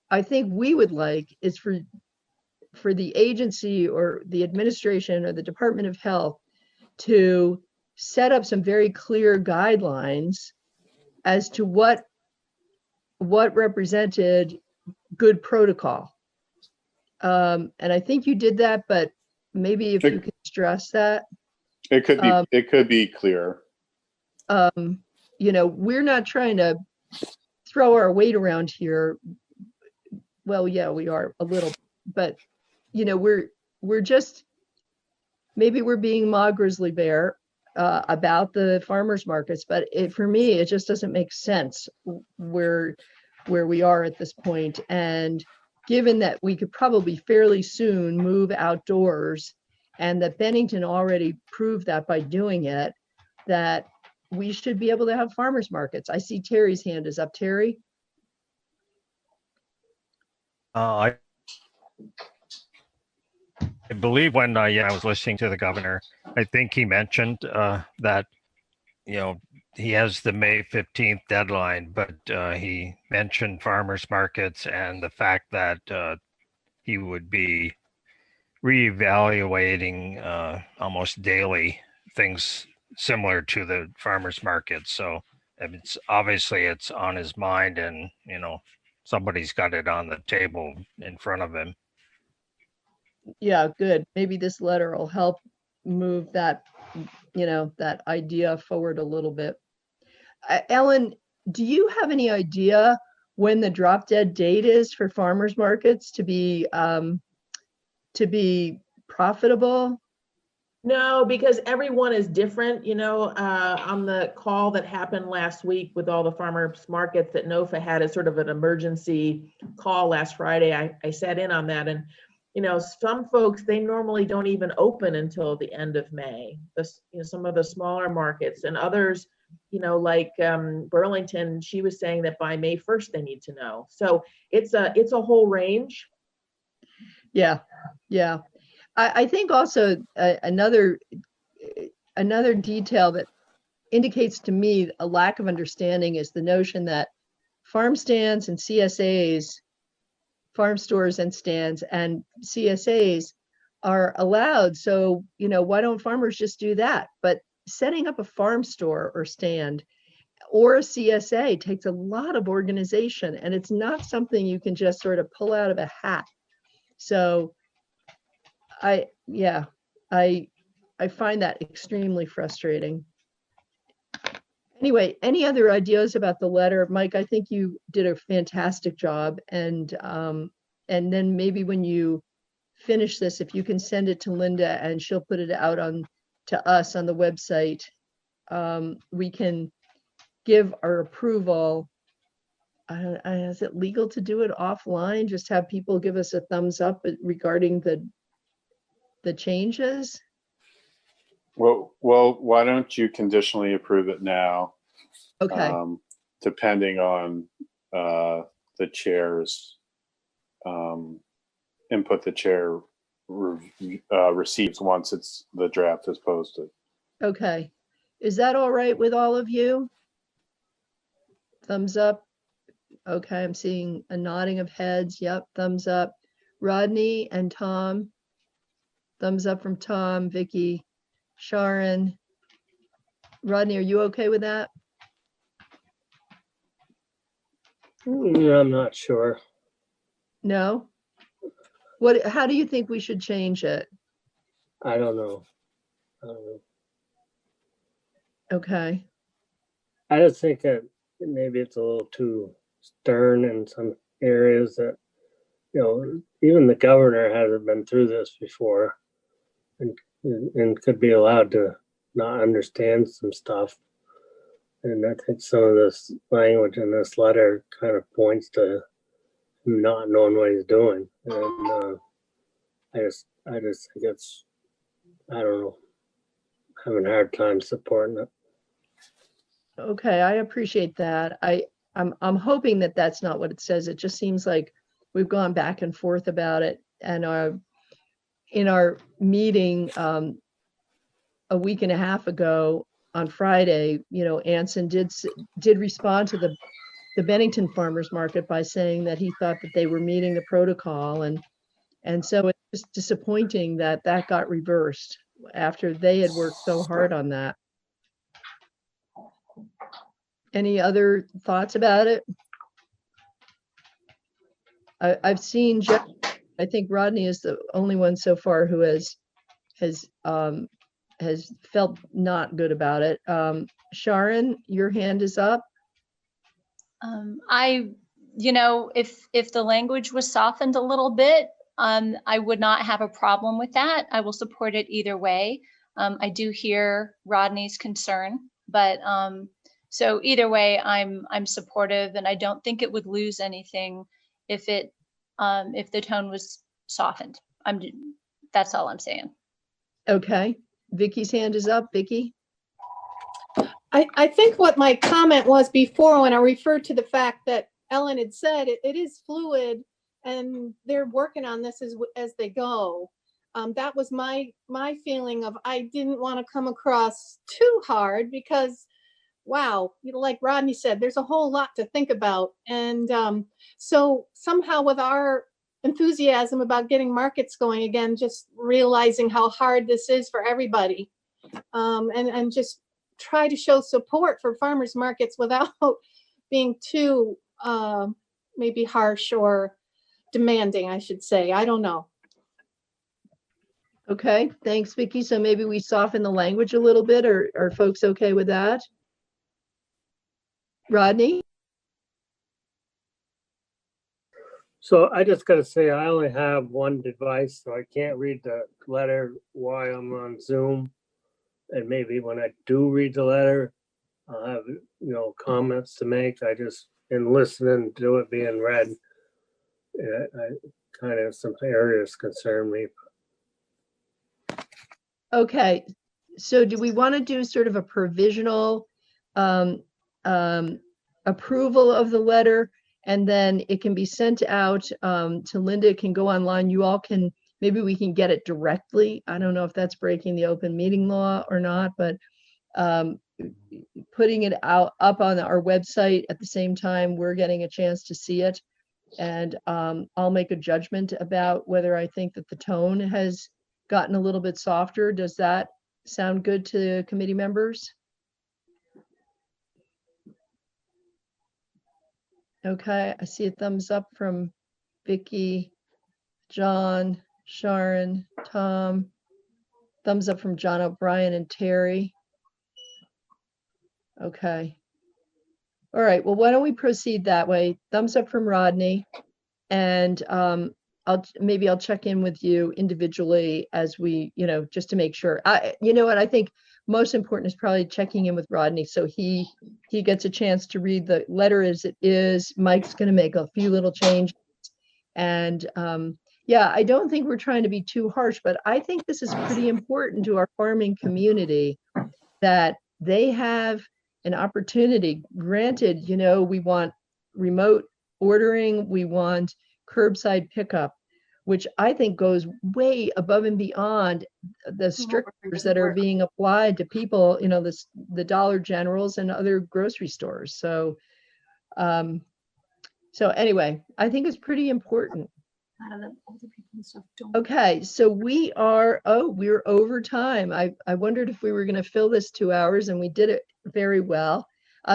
I think we would like is for the agency or the administration or the Department of Health to set up some very clear guidelines as to what represented good protocol. And I think you did that, but maybe if you could stress that. It could be clear. We're not trying to throw our weight around here. Well, yeah, we are a little, but you know, we're just, maybe we're being Ma Grizzly Bear about the farmers markets, but for me, it just doesn't make sense where we are at this point. And given that we could probably fairly soon move outdoors, and that Bennington already proved that by doing it, that we should be able to have farmers markets. I see Terry's hand is up. Terry? I believe when I was listening to the governor, I think he mentioned that, you know, he has the May 15th deadline, but he mentioned farmers markets and the fact that he would be reevaluating almost daily things similar to the farmers market. So it's obviously it's on his mind, and you know, somebody's got it on the table in front of him. Yeah, good. Maybe this letter will help move that, you know, that idea forward a little bit. Ellen, do you have any idea when the drop dead date is for farmers markets to be profitable? No, because everyone is different. You know, on the call that happened last week with all the farmers markets that NOFA had as sort of an emergency call last Friday, I sat in on that. And, you know, some folks, they normally don't even open until the end of May. You know, some of the smaller markets, and others, you know, like Burlington, she was saying that by May 1st, they need to know. So it's a whole range. Yeah, yeah. I think also another detail that indicates to me a lack of understanding is the notion that farm stands and CSAs, farm stores and stands and CSAs are allowed. So, you know, why don't farmers just do that? But setting up a farm store or stand or a CSA takes a lot of organization, and it's not something you can just sort of pull out of a hat. So I find that extremely frustrating. Anyway, any other ideas about the letter? Mike, I think you did a fantastic job. And then maybe when you finish this, if you can send it to Linda and she'll put it out to us on the website, we can give our approval. Is it legal to do it offline? Just have people give us a thumbs up regarding the changes? Well, why don't you conditionally approve it now? Okay. Depending on the chair's input, the chair receives once the draft is posted. Okay. Is that all right with all of you? Thumbs up. Okay, I'm seeing a nodding of heads. Yep, thumbs up. Rodney and Tom. Thumbs up from Tom, Vicky, Sharon. Rodney, are you okay with that? I'm not sure. No? How do you think we should change it? I don't know. Okay. I just think that maybe it's a little too stern in some areas that, you know, even the governor hasn't been through this before and could be allowed to not understand some stuff. And I think some of this language in this letter kind of points to him not knowing what he's doing. And I just think it's, I don't know, having a hard time supporting it. Okay, I appreciate that. I'm hoping that that's not what it says. It just seems like we've gone back and forth about it. And in our meeting a week and a half ago on Friday, you know, Anson did respond to the Bennington Farmers Market by saying that he thought that they were meeting the protocol, and so it's just disappointing that got reversed after they had worked so hard on that. Any other thoughts about it? I've seen Jeff. I think Rodney is the only one so far who has felt not good about it. Sharon, your hand is up. If the language was softened a little bit, I would not have a problem with that. I will support it either way. I do hear Rodney's concern, but so either way, I'm supportive, and I don't think it would lose anything if the tone was softened. That's all I'm saying. Okay, Vicky's hand is up. Vicky. I think what my comment was before when I referred to the fact that Ellen had said it is fluid and they're working on this as they go. That was my feeling of, I didn't want to come across too hard because, wow, like Rodney said, there's a whole lot to think about. And so somehow with our enthusiasm about getting markets going again, just realizing how hard this is for everybody, and just try to show support for farmers markets without being too maybe harsh or demanding, I should say. I don't know. Okay, thanks, Vicky. So maybe we soften the language a little bit, or are folks okay with that? Rodney? So I just got to say, I only have one device, so I can't read the letter while I'm on Zoom. And maybe when I do read the letter, I'll have, comments to make. I just, in listening to it being read, I kind of, some areas concern me. Okay, so do we want to do sort of a provisional approval of the letter, and then it can be sent out to Linda? It can go online. You all can, maybe we can get it directly. I don't know if that's breaking the open meeting law or not, but putting it up on our website at the same time we're getting a chance to see it. And I'll make a judgment about whether I think that the tone has gotten a little bit softer. Does that sound good to committee members? Okay, I see a thumbs up from Vicky, John, Sharon, Tom. Thumbs up from John O'Brien and Terry. Okay. All right, well, why don't we proceed that way? Thumbs up from Rodney. And I'll check in with you individually as we, just to make sure. What I think most important is probably checking in with Rodney so he gets a chance to read the letter as it is. Mike's going to make a few little changes. And I don't think we're trying to be too harsh, but I think this is pretty important to our farming community that they have an opportunity. Granted, we want remote ordering, we want curbside pickup, which I think goes way above and beyond the strictures that are being applied to people, the Dollar Generals and other grocery stores. So anyway, I think it's pretty important. Okay, so we're over time. I wondered if we were going to fill this 2 hours, and we did it very well.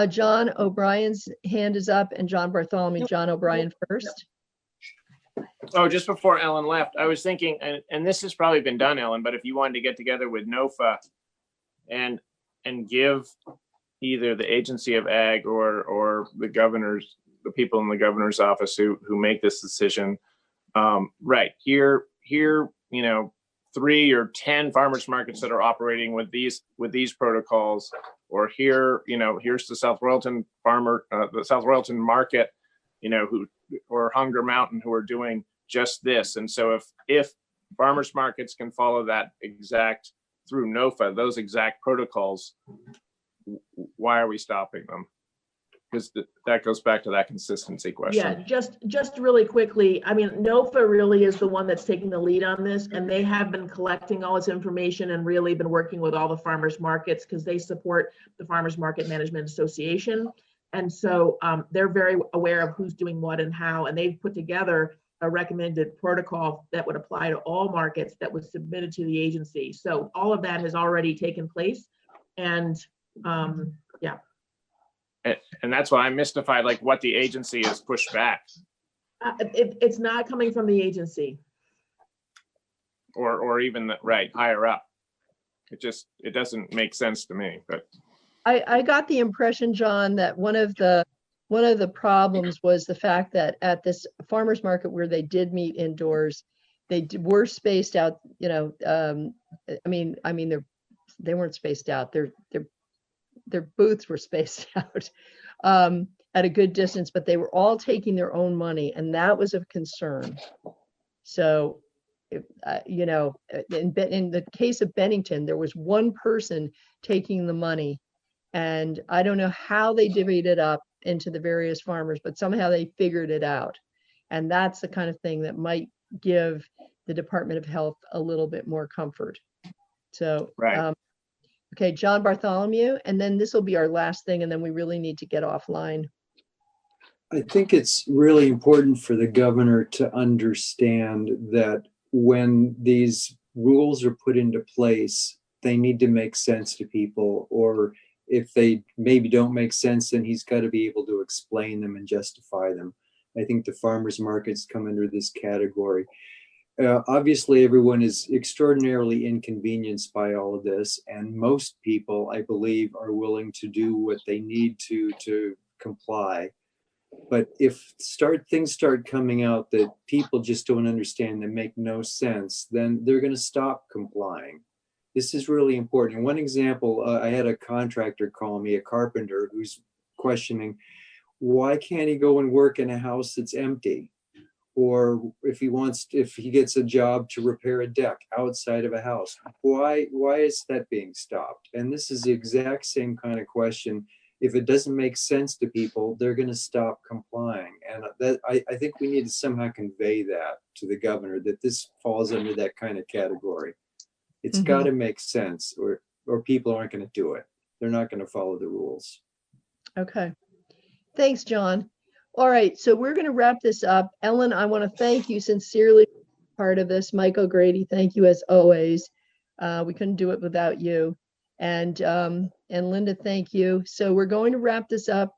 John O'Brien's hand is up, and John Bartholomew. John O'Brien first. Oh, just before Ellen left, I was thinking, and this has probably been done, Ellen, but if you wanted to get together with NOFA and give either the Agency of Ag or the people in the governor's office who make this decision, right here, 3 or 10 farmers markets that are operating with these protocols, or here's the South Royalton the South Royalton market, or Hunger Mountain, who are doing just this. And so if farmers markets can follow that exact through NOFA, those exact protocols, why are we stopping them? Because that goes back to that consistency question. Yeah, just really quickly, I mean, NOFA really is the one that's taking the lead on this, and they have been collecting all this information and really been working with all the farmers markets because they support the Farmers Market Management Association. And so they're very aware of who's doing what and how, and they've put together a recommended protocol that would apply to all markets that was submitted to the agency. So all of that has already taken place. And yeah. And that's why I'm mystified, like what the agency has pushed back. It's not coming from the agency. Or even higher up. It doesn't make sense to me, but. I got the impression, John, that one of the one of the problems was the fact that at this farmer's market where they did meet indoors, were spaced out, you know, they weren't spaced out. Their booths were spaced out at a good distance, but they were all taking their own money, and that was of concern. So, you know, in the case of Bennington, there was one person taking the money, and I don't know how they divvied it up into the various farmers, but somehow they figured it out. And that's the kind of thing that might give the Department of Health a little bit more comfort. So, Right. okay, John Bartholomew, and then this will be our last thing, and then we really need to get offline. I think it's really important for the governor to understand that when these rules are put into place, they need to make sense to people, or if they maybe don't make sense, then he's got to be able to explain them and justify them. I think the farmers markets come under this category. Obviously, everyone is extraordinarily inconvenienced by all of this, and most people, I believe, are willing to do what they need to comply. But if things start coming out that people just don't understand, that make no sense, then they're going to stop complying. This is really important. One example, I had a contractor call me, a carpenter, who's questioning, why can't he go and work in a house that's empty? Or if he gets a job to repair a deck outside of a house, why is that being stopped? And this is the exact same kind of question. If it doesn't make sense to people, they're going to stop complying. And that I think we need to somehow convey that to the governor, that this falls under that kind of category. It's got to make sense, or people aren't going to do it. They're not going to follow the rules. Okay. Thanks, John. All right, so we're going to wrap this up. Ellen, I want to thank you sincerely for part of this. Mike O'Grady, thank you as always. We couldn't do it without you. And Linda, thank you. So we're going to wrap this up,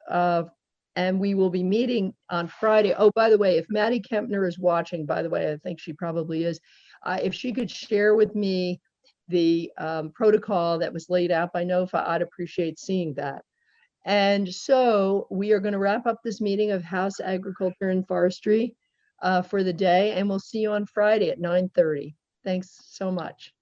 and we will be meeting on Friday. Oh, by the way, if Maddie Kempner is watching, by the way, I think she probably is, if she could share with me the protocol that was laid out by NOFA, I'd appreciate seeing that. And so we are going to wrap up this meeting of House Agriculture and Forestry for the day, and we'll see you on Friday at 9:30. Thanks so much.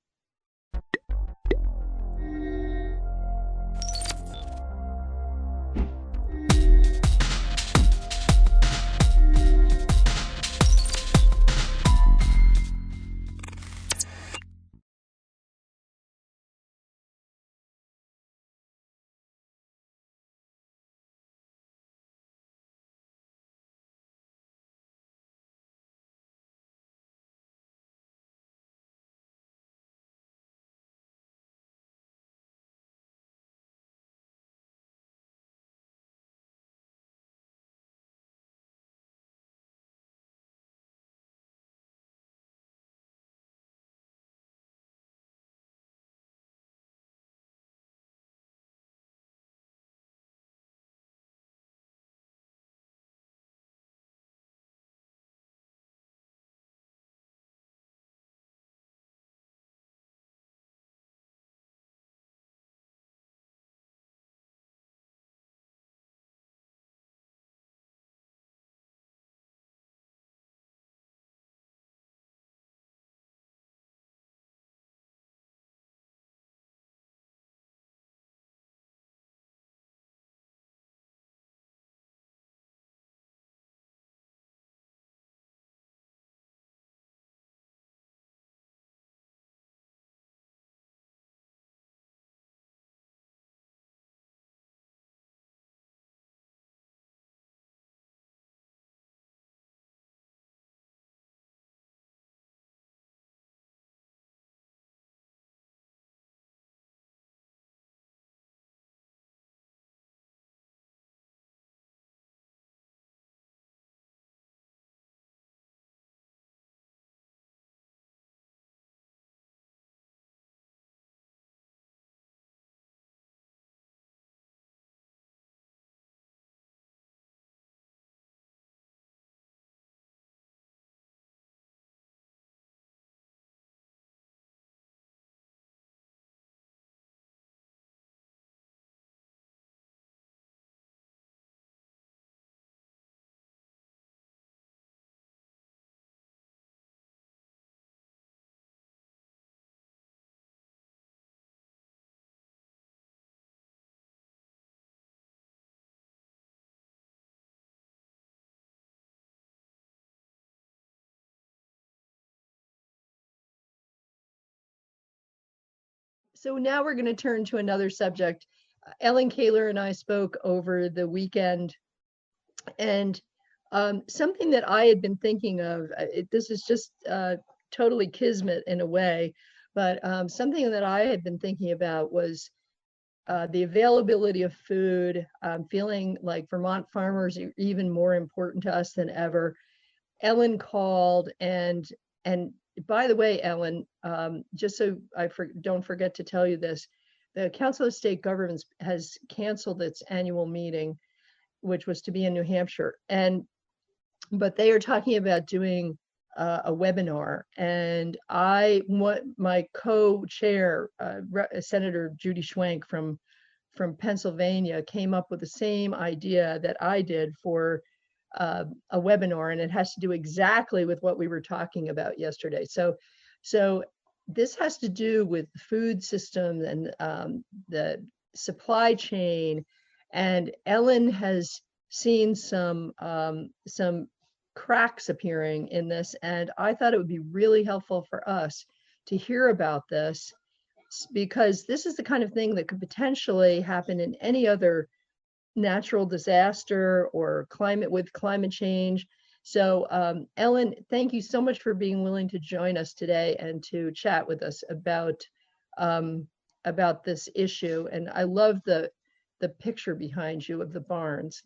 So now we're going to turn to another subject. Ellen Kaler and I spoke over the weekend, and something that I had been thinking of, this is just totally kismet in a way, but something that I had been thinking about was the availability of food. Feeling like Vermont farmers are even more important to us than ever. Ellen called, and by the way, Ellen, just so I don't forget to tell you this, the Council of State Governments has canceled its annual meeting, which was to be in New Hampshire, but they are talking about doing a webinar, and my co-chair, Senator Judy Schwenk from Pennsylvania, came up with the same idea that I did for a webinar, and it has to do exactly with what we were talking about yesterday. So this has to do with the food system and the supply chain, and Ellen has seen some cracks appearing in this, and I thought it would be really helpful for us to hear about this, because this is the kind of thing that could potentially happen in any other natural disaster or climate change. So Ellen, thank you so much for being willing to join us today and to chat with us about this issue. And I love the picture behind you of the barns.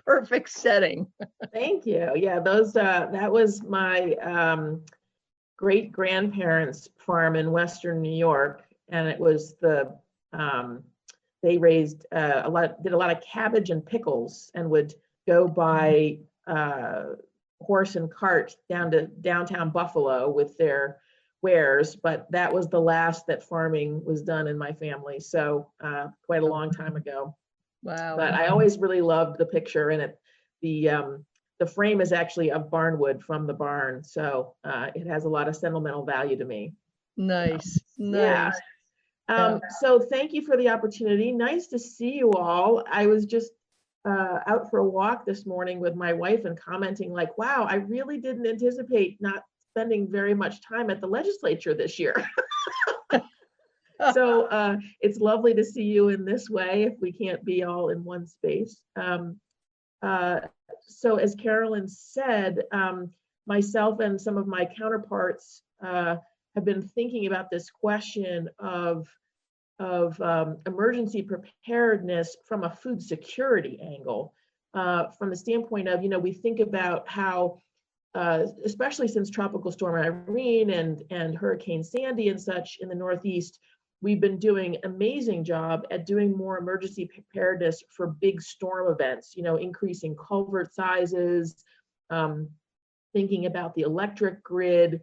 Perfect setting. Thank you. Yeah, that was my great grandparents' farm in Western New York, and it was they raised did a lot of cabbage and pickles, and would go by horse and cart down to downtown Buffalo with their wares. But that was the last that farming was done in my family, so quite a long time ago. Wow. But I always really loved the picture, and the frame is actually of barnwood from the barn, so it has a lot of sentimental value to me. Nice. Yeah. So thank you for the opportunity. Nice to see you all. I was just out for a walk this morning with my wife and commenting like, wow, I really didn't anticipate not spending very much time at the legislature this year. So it's lovely to see you in this way if we can't be all in one space. So as Carolyn said, myself and some of my counterparts have been thinking about this question of emergency preparedness from a food security angle, from the standpoint of, we think about how, especially since Tropical Storm Irene and Hurricane Sandy and such in the Northeast, we've been doing an amazing job at doing more emergency preparedness for big storm events, increasing culvert sizes, thinking about the electric grid,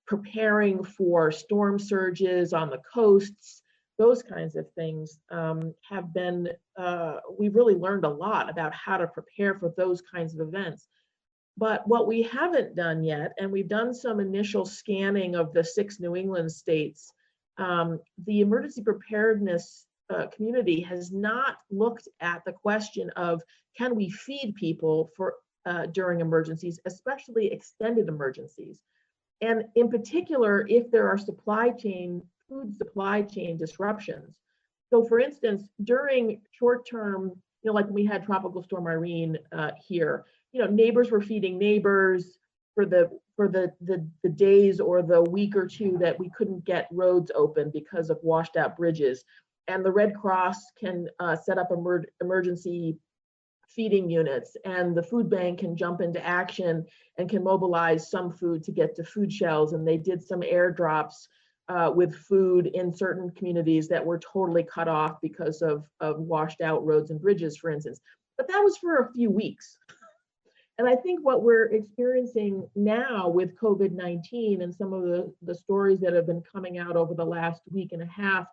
preparing for storm surges on the coasts. Those kinds of things have been, we've really learned a lot about how to prepare for those kinds of events. But what we haven't done yet, and we've done some initial scanning of the 6 New England states, the emergency preparedness community has not looked at the question of, can we feed people during emergencies, especially extended emergencies? And in particular, if there are food supply chain disruptions. So for instance, during short-term, like we had Tropical Storm Irene here, neighbors were feeding neighbors for the days or the week or two that we couldn't get roads open because of washed out bridges. And the Red Cross can set up emergency feeding units, and the food bank can jump into action and can mobilize some food to get to food shelves. And they did some airdrops with food in certain communities that were totally cut off because of washed out roads and bridges, for instance. But that was for a few weeks. And I think what we're experiencing now with COVID-19 and some of the stories that have been coming out over the last week and a half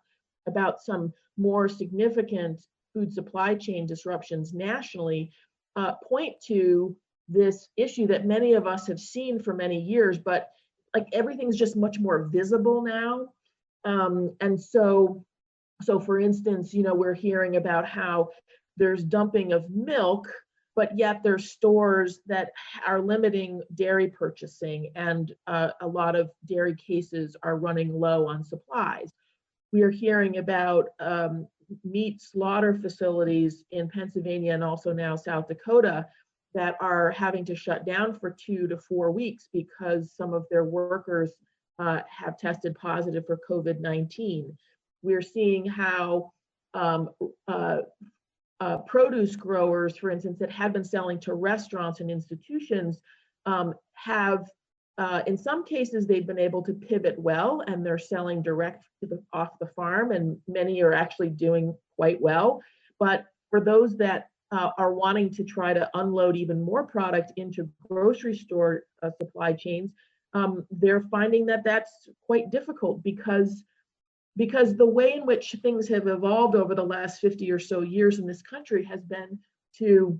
about some more significant food supply chain disruptions nationally point to this issue that many of us have seen for many years, but like everything's just much more visible now. And so for instance, we're hearing about how there's dumping of milk but yet there's stores that are limiting dairy purchasing, and a lot of dairy cases are running low on supplies. We are hearing about meat slaughter facilities in Pennsylvania and also now South Dakota that are having to shut down for 2 to 4 weeks because some of their workers have tested positive for COVID-19. We're seeing how produce growers, for instance, that had been selling to restaurants and institutions have, in some cases, they've been able to pivot well and they're selling direct off the farm, and many are actually doing quite well. But for those that are wanting to try to unload even more product into grocery store supply chains, they're finding that that's quite difficult because the way in which things have evolved over the last 50 or so years in this country has been to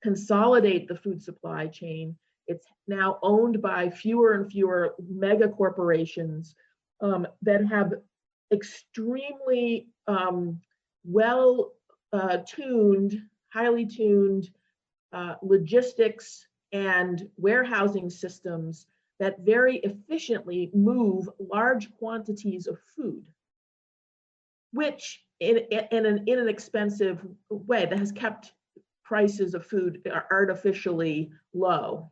consolidate the food supply chain. It's now owned by fewer and fewer mega corporations that have extremely well-tuned, highly tuned logistics and warehousing systems that very efficiently move large quantities of food, which in an inexpensive way that has kept prices of food artificially low,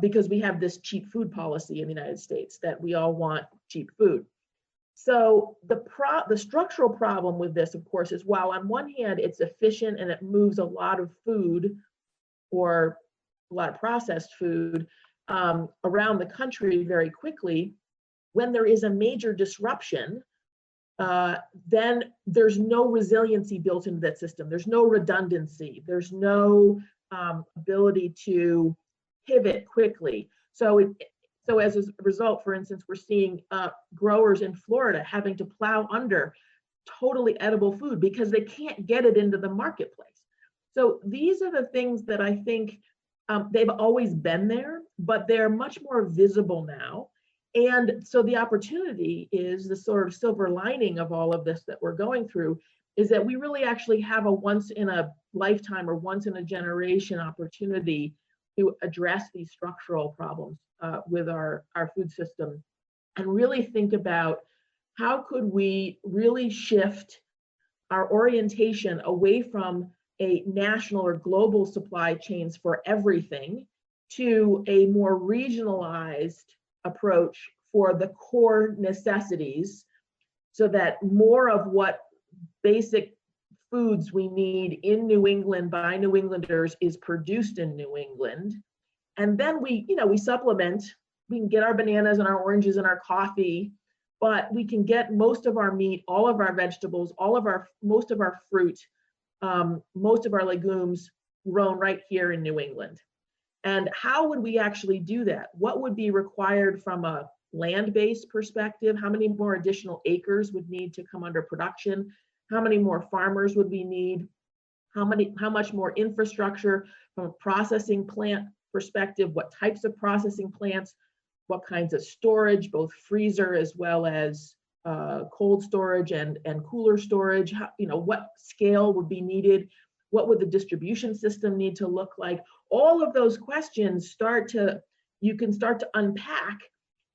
because we have this cheap food policy in the United States that we all want cheap food. So the structural problem with this, of course, is while on one hand it's efficient and it moves a lot of food or a lot of processed food around the country very quickly, when there is a major disruption, then there's no resiliency built into that system. There's no redundancy. There's no ability to pivot quickly. So as a result, for instance, we're seeing growers in Florida having to plow under totally edible food because they can't get it into the marketplace. So these are the things that I think they've always been there, but they're much more visible now. And so the opportunity is the sort of silver lining of all of this that we're going through is that we really actually have a once in a lifetime or once in a generation opportunity to address these structural problems with our food system and really think about how could we really shift our orientation away from a national or global supply chains for everything to a more regionalized approach for the core necessities, so that more of what basic foods we need in New England by New Englanders is produced in New England. And then we supplement. We can get our bananas and our oranges and our coffee, but we can get most of our meat, all of our vegetables, most of our fruit, most of our legumes grown right here in New England. And how would we actually do that? What would be required from a land-based perspective? How many more additional acres would need to come under production? How many more farmers would we need? How much more infrastructure from a processing plant perspective? What types of processing plants? What kinds of storage, both freezer as well as cold storage and cooler storage? What scale would be needed? What would the distribution system need to look like? All of those questions you can start to unpack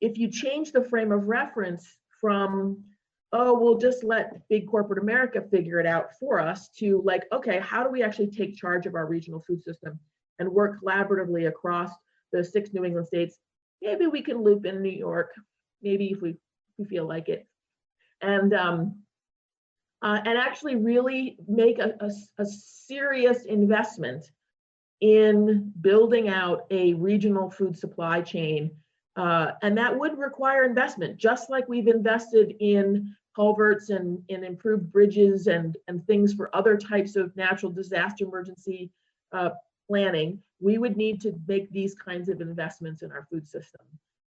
if you change the frame of reference from, oh, we'll just let big corporate America figure it out for us, to like, okay, how do we actually take charge of our regional food system and work collaboratively across the 6 New England states? Maybe we can loop in New York, maybe if we feel like it. And actually really make a serious investment in building out a regional food supply chain. And that would require investment, just like we've invested in culverts and in improved bridges and things for other types of natural disaster emergency planning. We would need to make these kinds of investments in our food system.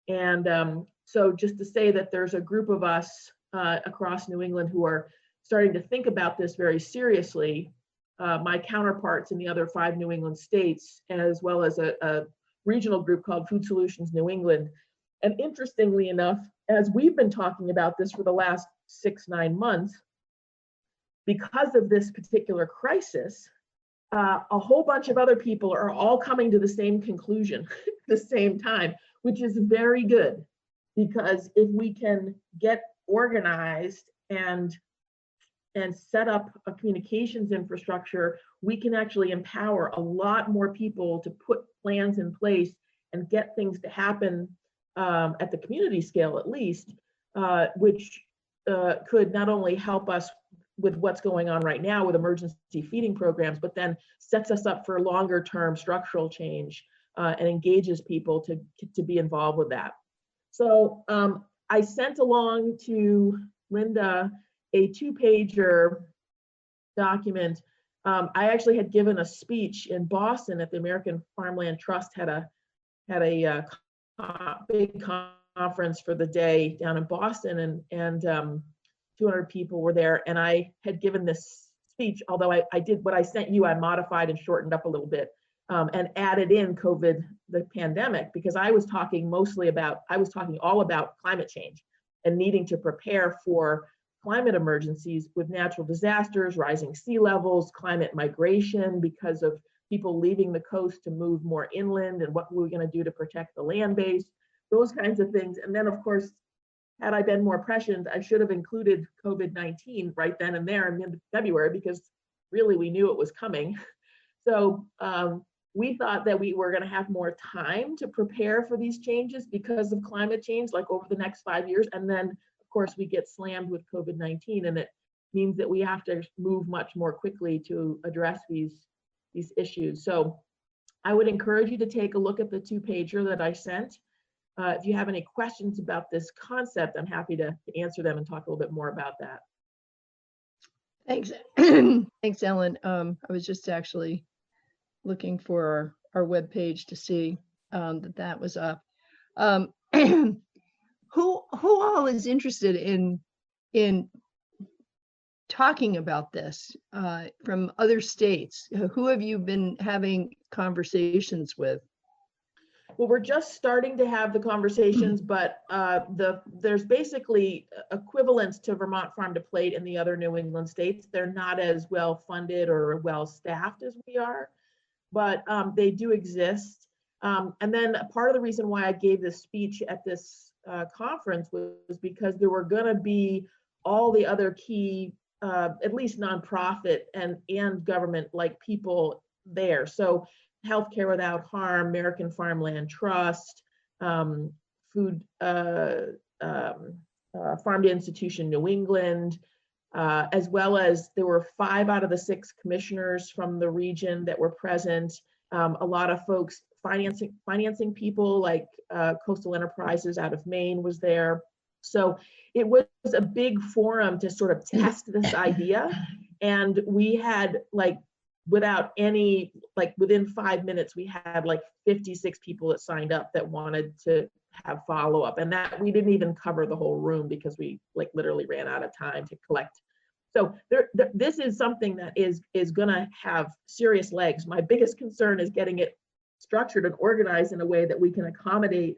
And so just to say that there's a group of us across New England who are starting to think about this very seriously, my counterparts in the other 5 New England states, as well as a regional group called Food Solutions New England. And interestingly enough, as we've been talking about this for the last 6-9 months, because of this particular crisis, a whole bunch of other people are all coming to the same conclusion at the same time, which is very good, because if we can get organized and set up a communications infrastructure, we can actually empower a lot more people to put plans in place and get things to happen at the community scale, at least, which could not only help us with what's going on right now with emergency feeding programs, but then sets us up for longer term structural change and engages people to be involved with that. So I sent along to Linda a 2-pager document. I actually had given a speech in Boston at the American Farmland Trust, had a big conference for the day down in Boston, and 200 people were there, and I had given this speech, although I did what I sent you, I modified and shortened up a little bit and added in COVID, the pandemic, because I was talking all about climate change and needing to prepare for climate emergencies with natural disasters, rising sea levels, climate migration because of people leaving the coast to move more inland, and what we're going to do to protect the land base, those kinds of things. And then, of course, had I been more prescient, I should have included COVID-19 right then and there in mid-February, because really we knew it was coming. So we thought that we were going to have more time to prepare for these changes because of climate change, like over the next 5 years. And then, of course, we get slammed with COVID-19, and it means that we have to move much more quickly to address these issues. So I would encourage you to take a look at the 2-pager that I sent. If you have any questions about this concept, I'm happy to answer them and talk a little bit more about that. Thanks. Thanks, Ellen. I was just actually looking for our webpage to see that was up. Who all is interested in talking about this from other states? Who have you been having conversations with? Well, we're just starting to have the conversations, but there's basically equivalents to Vermont Farm to Plate in the other New England states. They're not as well funded or well staffed as we are, but they do exist. And then part of the reason why I gave this speech at this conference was because there were going to be all the other key, at least nonprofit and government like people there. So Healthcare Without Harm, American Farmland Trust, Farm to Institution New England, as well as there were 5 out of the 6 commissioners from the region that were present. A lot of folks, financing people like Coastal Enterprises out of Maine was there. So it was a big forum to sort of test this idea. And we had within 5 minutes, we had 56 people that signed up that wanted to have follow-up, and that we didn't even cover the whole room because we literally ran out of time to collect. So this is something that is going to have serious legs. My biggest concern is getting it structured and organized in a way that we can accommodate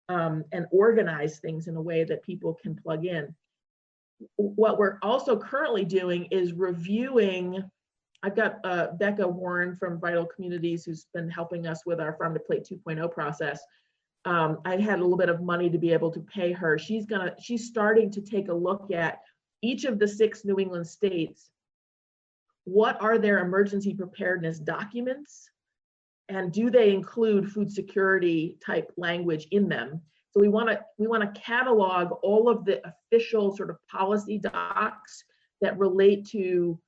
and organize things in a way that people can plug in. What we're also currently doing is reviewing. I've got Becca Warren from Vital Communities, who's been helping us with our Farm to Plate 2.0 process. I had a little bit of money to be able to pay her. She's starting to take a look at each of the 6 New England states. What are their emergency preparedness documents? And do they include food security type language in them? So we want to catalog all of the official sort of policy docs that relate to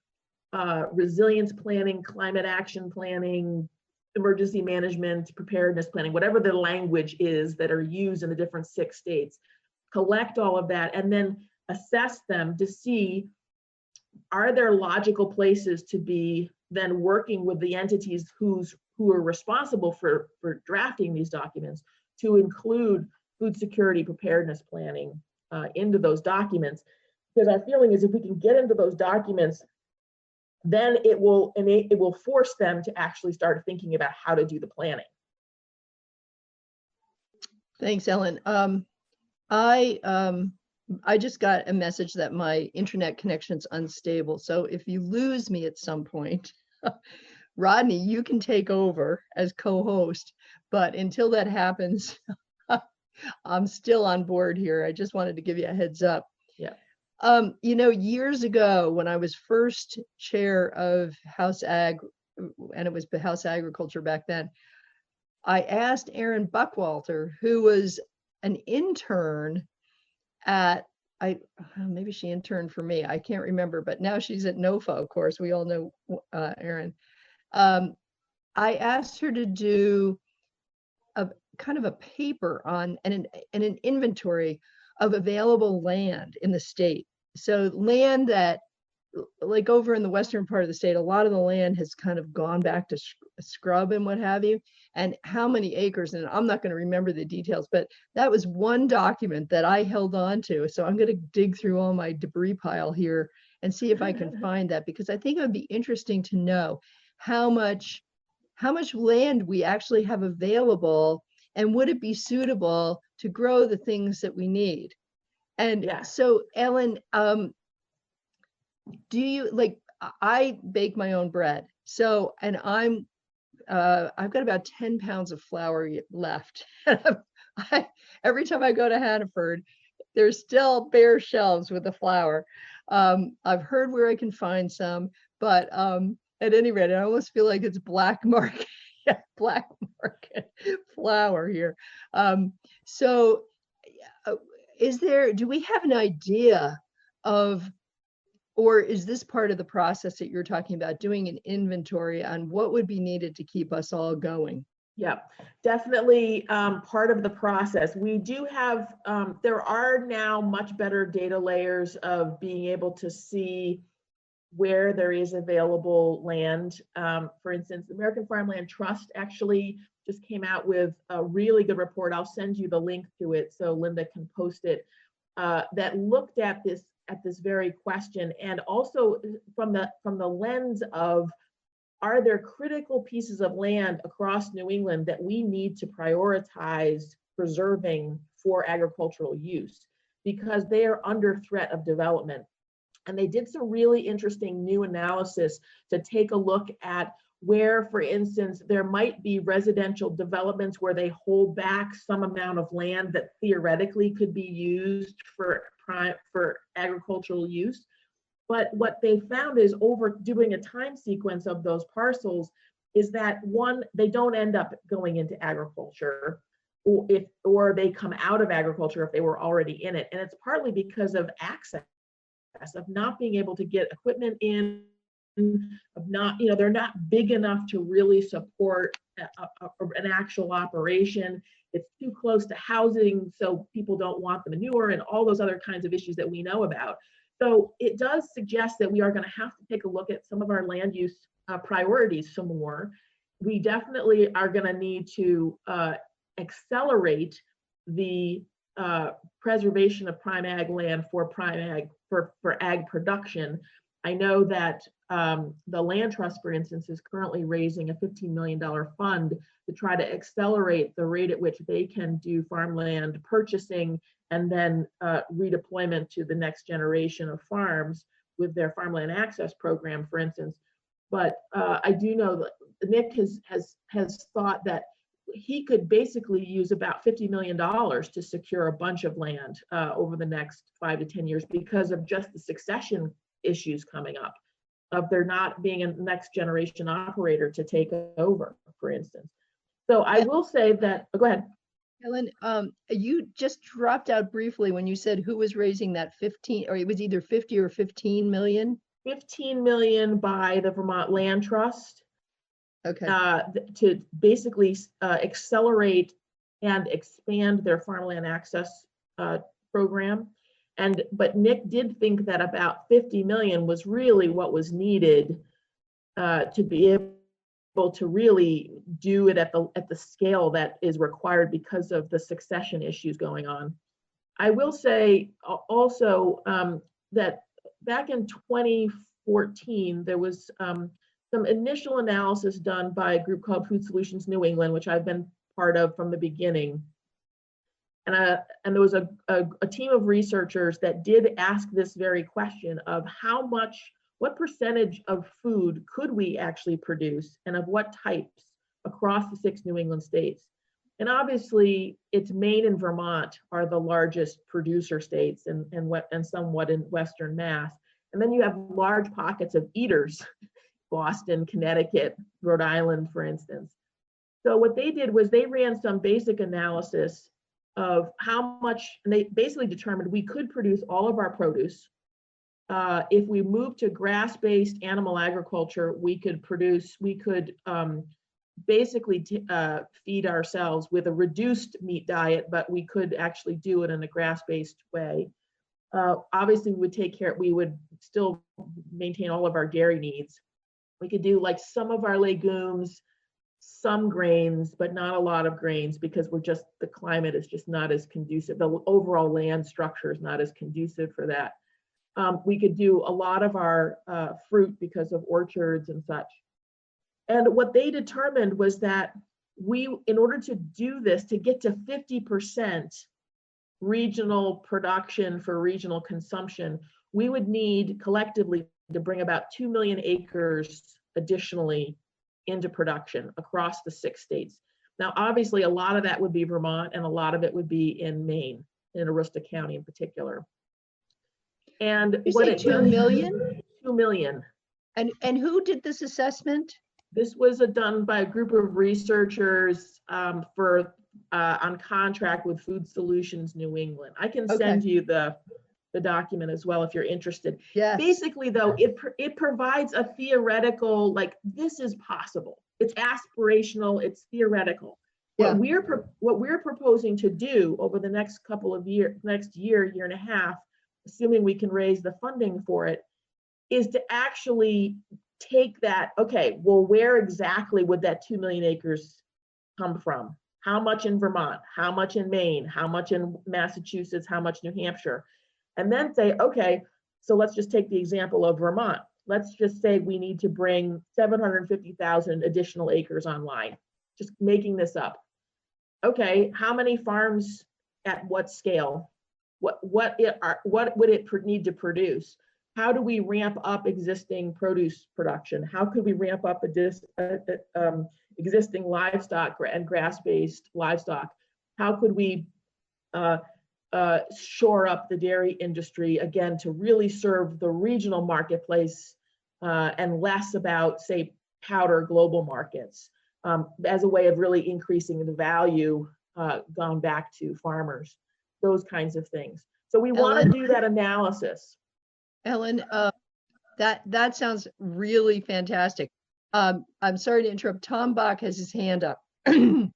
resilience planning, climate action planning, emergency management, preparedness planning, whatever the language is that are used in the different 6 states. Collect all of that and then assess them to see, are there logical places to be then working with the entities who are responsible for drafting these documents to include food security preparedness planning into those documents. Because our feeling is if we can get into those documents, then it will force them to actually start thinking about how to do the planning. Thanks, Ellen. I just got a message that my internet connection's unstable. So if you lose me at some point, Rodney, you can take over as co-host, but until that happens, I'm still on board here. I just wanted to give you a heads up. Yeah. You know, years ago when I was first chair of House Ag, and it was the House Agriculture back then, I asked Erin Buckwalter, who was an intern at, maybe she interned for me, I can't remember, but now she's at NOFA, of course, we all know Erin. I asked her to do a kind of a paper on an inventory of available land in the state. So land that, like over in the western part of the state, a lot of the land has kind of gone back to scrub and what have you, and how many acres, and I'm not going to remember the details, but that was one document that I held on to. So I'm going to dig through all my debris pile here and see if I can find that, because I think it would be interesting to know how much land we actually have available, and would it be suitable to grow the things that we need. And so Ellen, do you, like, I bake my own bread. So, and I've got about 10 pounds of flour left. Every time I go to Hannaford, there's still bare shelves with the flour. I've heard where I can find some, but at any rate, I almost feel like it's black market, black market flour here. So do we have an idea of, or is this part of the process that you're talking about, doing an inventory on what would be needed to keep us all going? Yeah, definitely part of the process. We do have, there are now much better data layers of being able to see where there is available land. For instance, the American Farmland Trust actually just came out with a really good report. I'll send you the link to it so Linda can post it, that looked at this very question, and also from the lens of, are there critical pieces of land across New England that we need to prioritize preserving for agricultural use, because they are under threat of development. And they did some really interesting new analysis to take a look at where, for instance, there might be residential developments where they hold back some amount of land that theoretically could be used for agricultural use. But what they found is, over doing a time sequence of those parcels, is that one, they don't end up going into agriculture, or they come out of agriculture if they were already in it. And it's partly because of access, of not being able to get equipment in, of not, they're not big enough to really support an actual operation. It's too close to housing, so people don't want the manure and all those other kinds of issues that we know about. So it does suggest that we are going to have to take a look at some of our land use priorities some more. We definitely are going to need to accelerate the preservation of prime ag land for prime ag, for ag production. I know that the Land Trust, for instance, is currently raising a $15 million fund to try to accelerate the rate at which they can do farmland purchasing and then redeployment to the next generation of farms with their farmland access program, for instance. But I do know that Nick has thought that he could basically use about $50 million to secure a bunch of land over the next 5 to 10 years, because of just the succession issues coming up, of there not being a next generation operator to take over, for instance. So I will say that, go ahead. Helen, you just dropped out briefly when you said who was raising that 15, or it was either 50 or 15 million? 15 million by the Vermont Land Trust. Okay. To basically accelerate and expand their farmland access program. But Nick did think that about 50 million was really what was needed to be able to really do it at the scale that is required because of the succession issues going on. I will say also that back in 2014, there was some initial analysis done by a group called Food Solutions New England, which I've been part of from the beginning. And there was a team of researchers that did ask this very question of how much what percentage of food could we actually produce and of what types across the 6 New England states? And obviously, it's Maine and Vermont are the largest producer states and somewhat in Western Mass. And then you have large pockets of eaters, Boston, Connecticut, Rhode Island, for instance. So what they did was they ran some basic analysis of how much, and they basically determined we could produce all of our produce. If we moved to grass-based animal agriculture, we could basically feed ourselves with a reduced meat diet, but we could actually do it in a grass-based way. Obviously, we would still maintain all of our dairy needs. We could do like some of our legumes, some grains, but not a lot of grains because the climate is just not as conducive. The overall land structure is not as conducive for that. We could do a lot of our fruit because of orchards and such. And what they determined was that in order to do this, to get to 50% regional production for regional consumption, we would need collectively to bring about 2 million acres additionally into production across the 6 states. Now, obviously, a lot of that would be Vermont and a lot of it would be in Maine, in Aroostook County in particular. And You what say it 2 million? 2 million. And who did this assessment? This was done by a group of researchers on contract with Food Solutions New England. I can send you the document as well if you're interested. Yes. Basically, though, it provides a theoretical, like, this is possible. It's aspirational, it's theoretical. Yeah. What we're proposing to do over the next year and a half, assuming we can raise the funding for it, is to actually take that, okay, well, where exactly would that 2 million acres come from? How much in Vermont? How much in Maine? How much in Massachusetts? How much New Hampshire? And then say, okay, so let's just take the example of Vermont. Let's just say we need to bring 750,000 additional acres online, just making this up. Okay, how many farms at what scale? What would it need to produce? How do we ramp up existing produce production? How could we ramp up existing livestock and grass-based livestock? How could we shore up the dairy industry, again, to really serve the regional marketplace and less about, say, powder global markets as a way of really increasing the value gone back to farmers, those kinds of things. So we want to do that analysis. Ellen, that sounds really fantastic. I'm sorry to interrupt. Tom Bach has his hand up. Tom,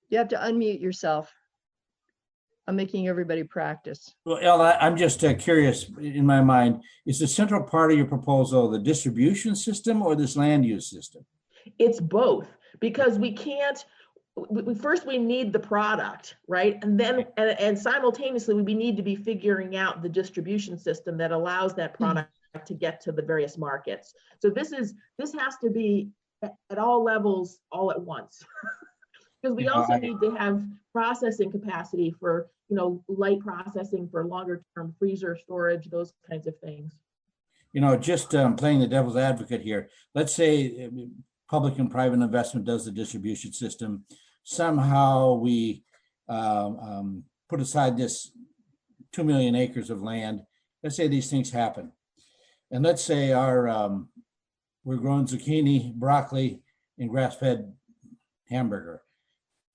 you have to unmute yourself. I'm making everybody practice. Well, Ella, I'm just curious in my mind, is the central part of your proposal the distribution system or this land use system? It's both, because we can't, first we need the product, right? And then, and simultaneously, we need to be figuring out the distribution system that allows that product to get to the various markets. So this has to be at all levels, all at once. Because we also need to have processing capacity for, light processing for longer term freezer storage, those kinds of things. Just playing the devil's advocate here. Let's say public and private investment does the distribution system. Somehow we put aside this 2 million acres of land. Let's say these things happen. And let's say we're growing zucchini, broccoli, and grass-fed hamburger.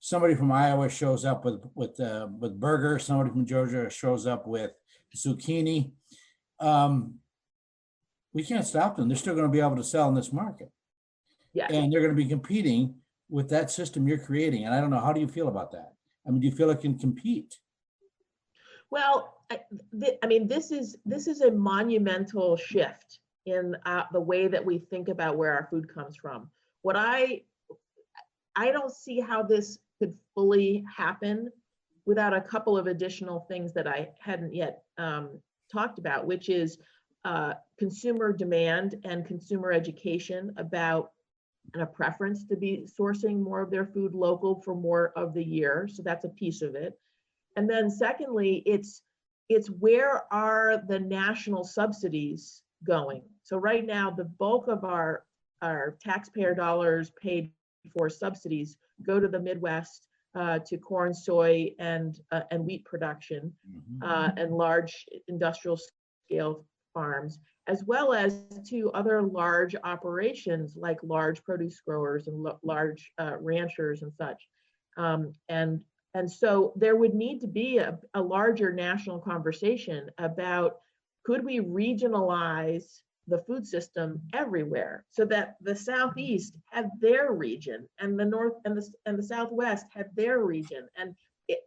Somebody from Iowa shows up with burger. Somebody from Georgia shows up with zucchini. We can't stop them. They're still going to be able to sell in this market. Yeah. And they're going to be competing with that system you're creating. And I don't know, how do you feel about that? I mean, do you feel it can compete? Well, this is a monumental shift in the way that we think about where our food comes from. What I don't see how this could fully happen without a couple of additional things that I hadn't yet talked about, which is consumer demand and consumer education about a preference to be sourcing more of their food local for more of the year. So that's a piece of it. And then secondly, it's it's where are the national subsidies going? So right now, the bulk of our taxpayer dollars paid for subsidies go to the Midwest, to corn, soy, and wheat production, and large industrial scale farms, as well as to other large operations like large produce growers and large ranchers and such. And so there would need to be a larger national conversation about, could we regionalize the food system everywhere so that the Southeast had their region and the North and the Southwest had their region.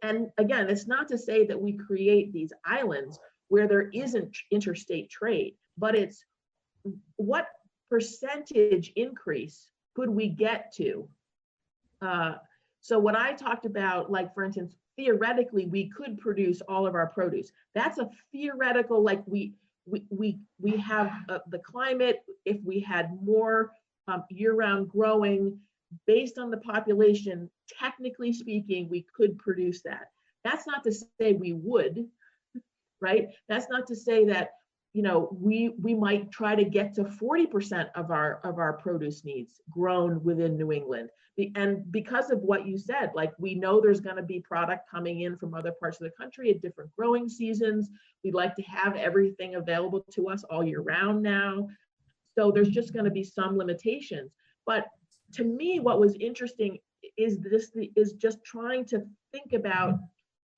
And again, it's not to say that we create these islands where there isn't interstate trade, but it's what percentage increase could we get to? So what I talked about, like for instance, theoretically, we could produce all of our produce. That's a theoretical, like we have the climate. If we had more year-round growing based on the population, technically speaking, we could produce that. That's not to say we would, right? That's not to say that, you know, we might try to get to 40% of our produce needs grown within New England. And because of what you said, like we know there's going to be product coming in from other parts of the country at different growing seasons. We'd like to have everything available to us all year round now. So there's just going to be some limitations. But to me, what was interesting is just trying to think about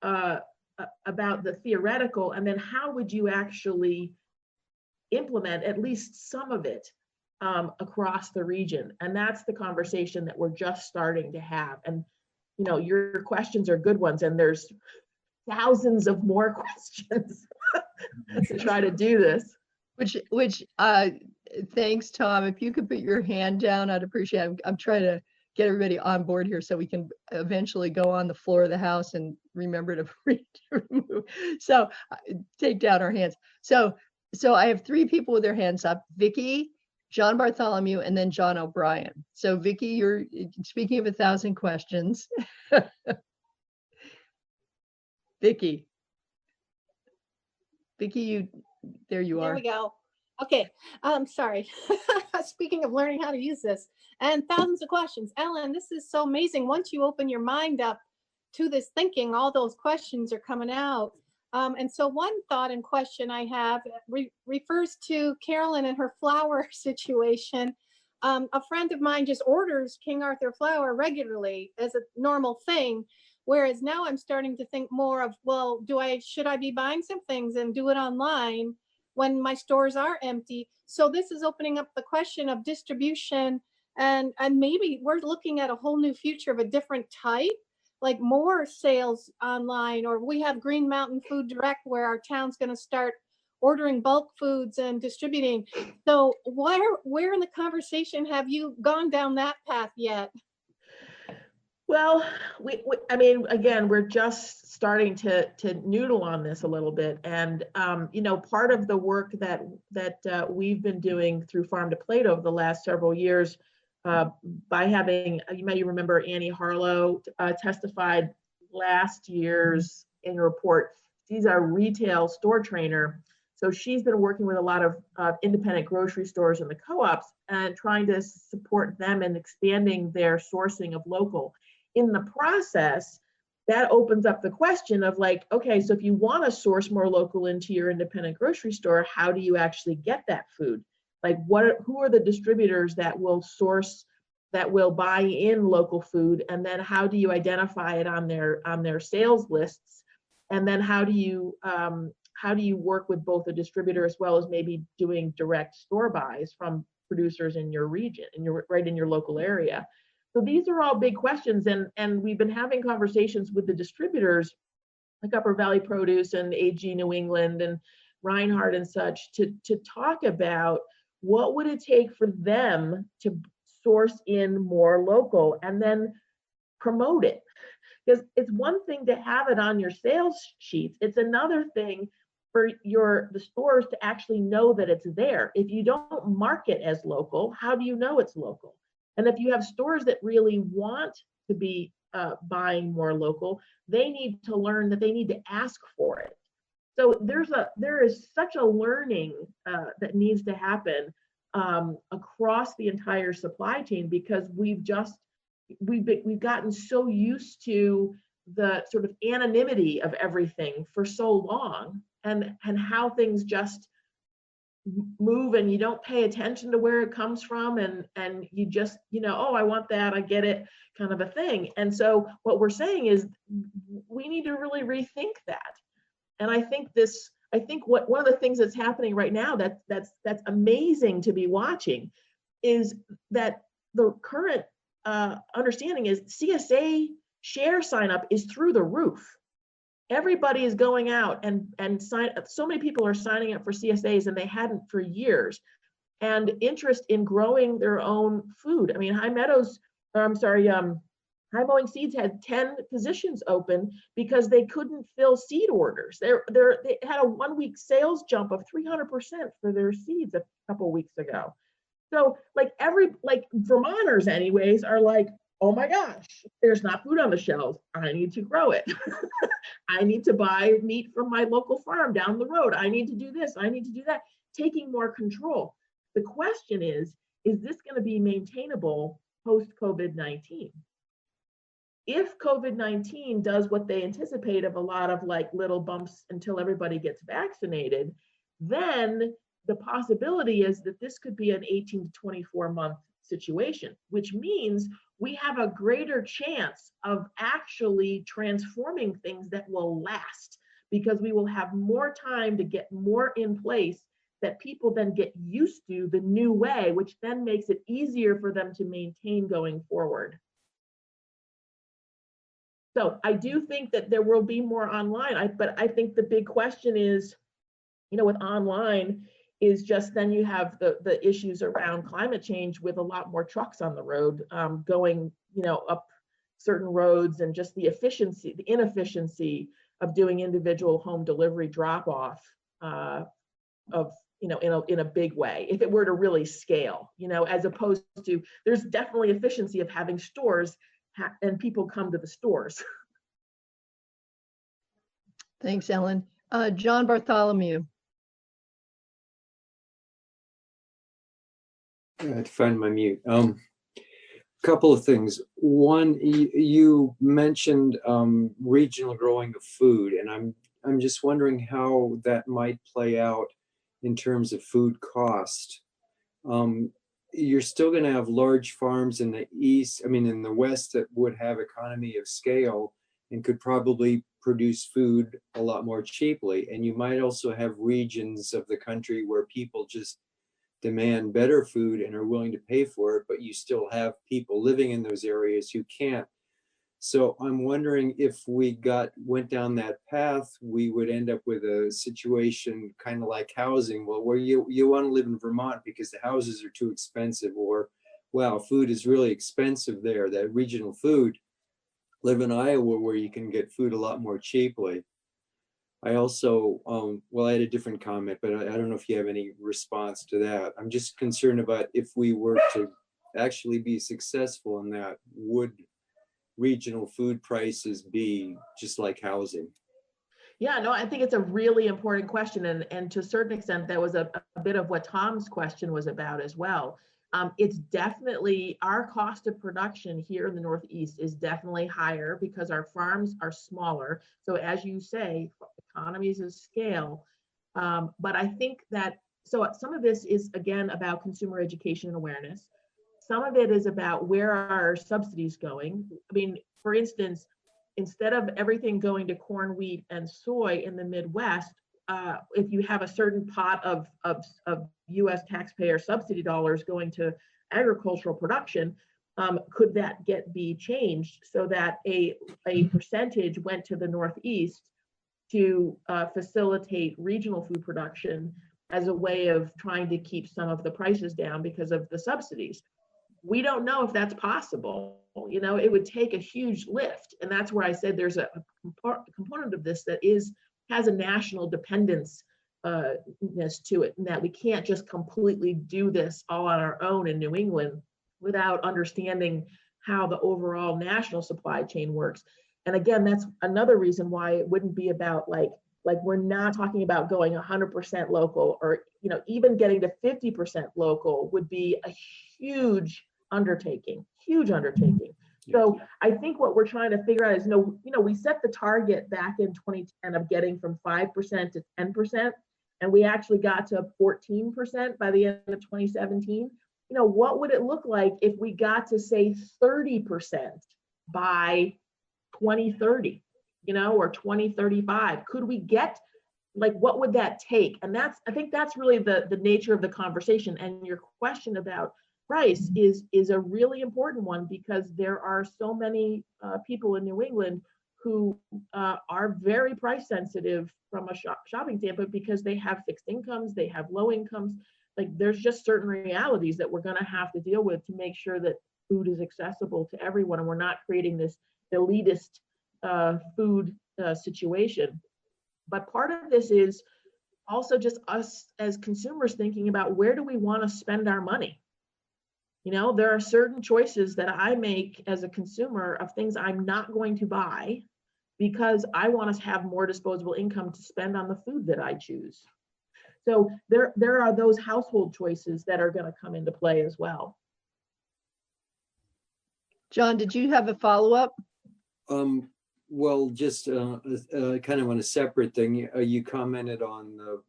the theoretical, and then how would you actually implement at least some of it across the region. And that's the conversation that we're just starting to have. And, you know, your questions are good ones, and there's thousands of more questions to try to do this. Thanks, Tom. If you could put your hand down, I'd appreciate it. I'm trying to get everybody on board here so we can eventually go on the floor of the House and remember to remove. So take down our hands. So I have three people with their hands up: Vicky, John Bartholomew, and then John O'Brien. So Vicky, you're speaking of 1,000 questions. Vicky, there you are. There we go. Okay, sorry. Speaking of learning how to use this, and thousands of questions. Ellen, this is so amazing. Once you open your mind up to this thinking, all those questions are coming out. And so one thought and question I have refers to Carolyn and her flour situation. A friend of mine just orders King Arthur flour regularly as a normal thing, whereas now I'm starting to think more of, well, should I be buying some things and do it online when my stores are empty? So this is opening up the question of distribution, and maybe we're looking at a whole new future of a different type, like more sales online, or we have Green Mountain Food Direct where our town's going to start ordering bulk foods and distributing. So where in the conversation have you gone down that path yet? Well, I mean, again, we're just starting to noodle on this a little bit, and you know, part of the work that we've been doing through Farm to Plate over the last several years, by having, you may remember Annie Harlow testified last year's annual report. She's our retail store trainer, so she's been working with a lot of independent grocery stores and the co-ops and trying to support them in expanding their sourcing of local. In the process, that opens up the question of like, okay, so if you want to source more local into your independent grocery store, how do you actually get that food? Like who are the distributors that will source, that will buy in local food? And then how do you identify it on their sales lists? And then how do you work with both a distributor as well as maybe doing direct store buys from producers in your region, right in your local area? So these are all big questions, and we've been having conversations with the distributors like Upper Valley Produce and AG New England and Reinhardt and such to talk about what would it take for them to source in more local and then promote it. Because it's one thing to have it on your sales sheets. It's another thing for the stores to actually know that it's there. If you don't mark it as local, how do you know it's local? And if you have stores that really want to be buying more local, they need to learn that they need to ask for it. So there is such a learning that needs to happen across the entire supply chain, because we've gotten so used to the sort of anonymity of everything for so long, and how things just move, and you don't pay attention to where it comes from, and you just, oh, I want that, I get it, kind of a thing. And so what we're saying is we need to really rethink that. And I think one of the things that's happening right now that's amazing to be watching is that the current understanding is CSA share sign up is through the roof. Everybody is going out and so many people are signing up for CSAs, and they hadn't for years. And interest in growing their own food. I mean, High Mowing Seeds had 10 positions open because they couldn't fill seed orders. They had a 1 week sales jump of 300% for their seeds a couple weeks ago. So like Vermonters anyways are like, oh my gosh, there's not food on the shelves. I need to grow it. I need to buy meat from my local farm down the road. I need to do this. I need to do that. Taking more control. The question is this going to be maintainable post-COVID-19? If COVID-19 does what they anticipate of a lot of like little bumps until everybody gets vaccinated, then the possibility is that this could be an 18 to 24 month situation, which means we have a greater chance of actually transforming things that will last, because we will have more time to get more in place that people then get used to the new way, which then makes it easier for them to maintain going forward. So I do think that there will be more online, but I think the big question is, with online is just then you have the issues around climate change with a lot more trucks on the road going, up certain roads, and just the inefficiency of doing individual home delivery drop off in a big way, if it were to really scale, as opposed to, there's definitely efficiency of having stores and people come to the stores. Thanks, Ellen. John Bartholomew. I had to find my mute. Couple of things. One, you mentioned regional growing of food, and I'm just wondering how that might play out in terms of food cost. You're still going to have large farms in the in the West that would have economy of scale and could probably produce food a lot more cheaply. And you might also have regions of the country where people just demand better food and are willing to pay for it, but you still have people living in those areas who can't. So I'm wondering if we went down that path, we would end up with a situation kind of like housing, where you want to live in Vermont because the houses are too expensive, or wow, food is really expensive there, that regional food. Live in Iowa where you can get food a lot more cheaply. I also, I had a different comment, but I don't know if you have any response to that. I'm just concerned about if we were to actually be successful in that, would regional food prices be just like housing? Yeah, no, I think it's a really important question. And to a certain extent, that was a bit of what Tom's question was about as well. It's definitely, our cost of production here in the Northeast is definitely higher because our farms are smaller. So as you say, economies of scale. But I think that, so some of this is again about consumer education and awareness. Some of it is about where are our subsidies going. I mean, for instance, instead of everything going to corn, wheat, and soy in the Midwest, if you have a certain pot of U.S. taxpayer subsidy dollars going to agricultural production, could that be changed so that a percentage went to the Northeast to facilitate regional food production as a way of trying to keep some of the prices down because of the subsidies? We don't know if that's possible. It would take a huge lift. And that's where I said there's a component of this that has a national dependence to it, and that we can't just completely do this all on our own in New England without understanding how the overall national supply chain works. And again, that's another reason why it wouldn't be about like Like, we're not talking about going 100% local, or, you know, even getting to 50% local would be a huge undertaking, huge undertaking. So I think what we're trying to figure out is, you know, we set the target back in 2010 of getting from 5% to 10%, and we actually got to 14% by the end of 2017. You know, what would it look like if we got to, say, 30% by 2030, you know, or 2035? Could we get, like, what would that take? And that's, I think that's really the nature of the conversation. And your question about price is a really important one, because there are so many people in New England who are very price sensitive from a shopping standpoint, because they have fixed incomes, they have low incomes. Like, there's just certain realities that we're going to have to deal with to make sure that food is accessible to everyone, and we're not creating this elitist food situation. But part of this is also just us as consumers thinking about, where do we want to spend our money? You know, there are certain choices that I make as a consumer of things I'm not going to buy because I want to have more disposable income to spend on the food that I choose. So there are those household choices that are going to come into play as well. John, did you have a follow-up? Well, just kind of on a separate thing, you commented on the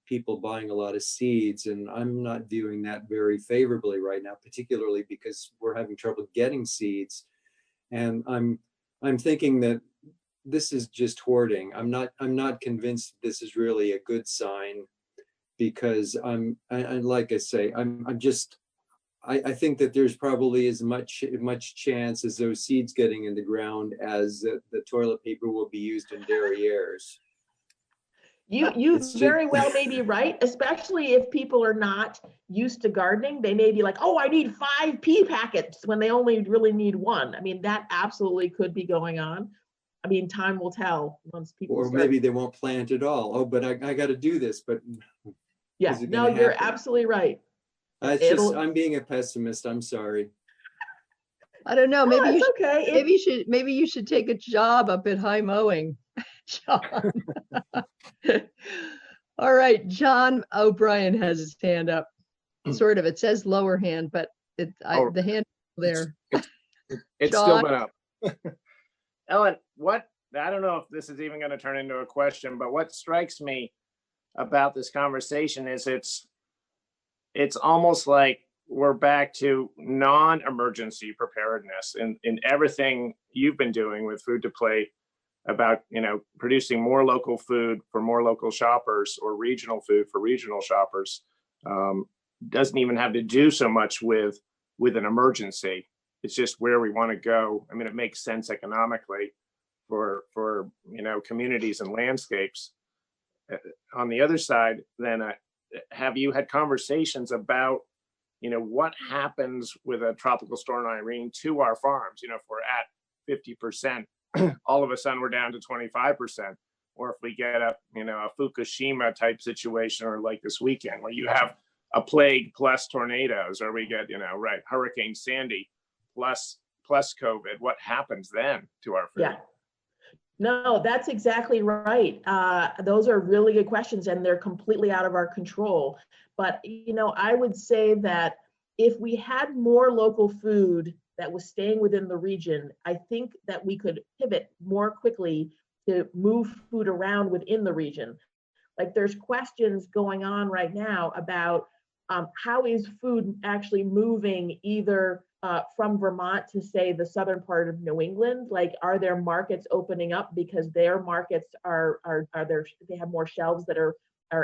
people buying a lot of seeds, and I'm not viewing that very favorably right now, particularly because we're having trouble getting seeds. And I'm thinking that this is just hoarding. I'm not convinced this is really a good sign, because like I say, I think that there's probably as much chance as those seeds getting in the ground as the toilet paper will be used in derrieres. You very well may be right, especially if people are not used to gardening. They may be like, oh, I need 5 pea packets when they only really need 1. I mean, that absolutely could be going on. I mean, time will tell once people Or start. maybe they won't plant at all. Oh, but I got to do this. But yeah, no, you're absolutely right. It's just, I'm being a pessimist. I'm sorry. I don't know. Maybe it's okay. Maybe you should take a job up at High Mowing, John. All right, John O'Brien has his hand up. Sort of. It says lower hand, but the hand there. It's still been up. Ellen, I don't know if this is even going to turn into a question, but what strikes me about this conversation is it's almost like we're back to non-emergency preparedness in everything you've been doing with Food to Plate about, you know, producing more local food for more local shoppers, or regional food for regional shoppers. Doesn't even have to do so much with an emergency. It's just where we want to go. I mean, it makes sense economically for you know, communities and landscapes. On the other side, then have you had conversations about, you know, what happens with a tropical storm Irene to our farms? You know, if we're at 50%, all of a sudden we're down to 25%. Or if we get a Fukushima type situation, or like this weekend where you have a plague plus tornadoes, or we get, Hurricane Sandy plus COVID, what happens then to our food? Yeah. No, that's exactly right. Those are really good questions, and they're completely out of our control. But, I would say that if we had more local food that was staying within the region, I think that we could pivot more quickly to move food around within the region. Like, there's questions going on right now about how is food actually moving either from Vermont to, say, the southern part of New England? Like, are there markets opening up because their markets are there? They have more shelves that are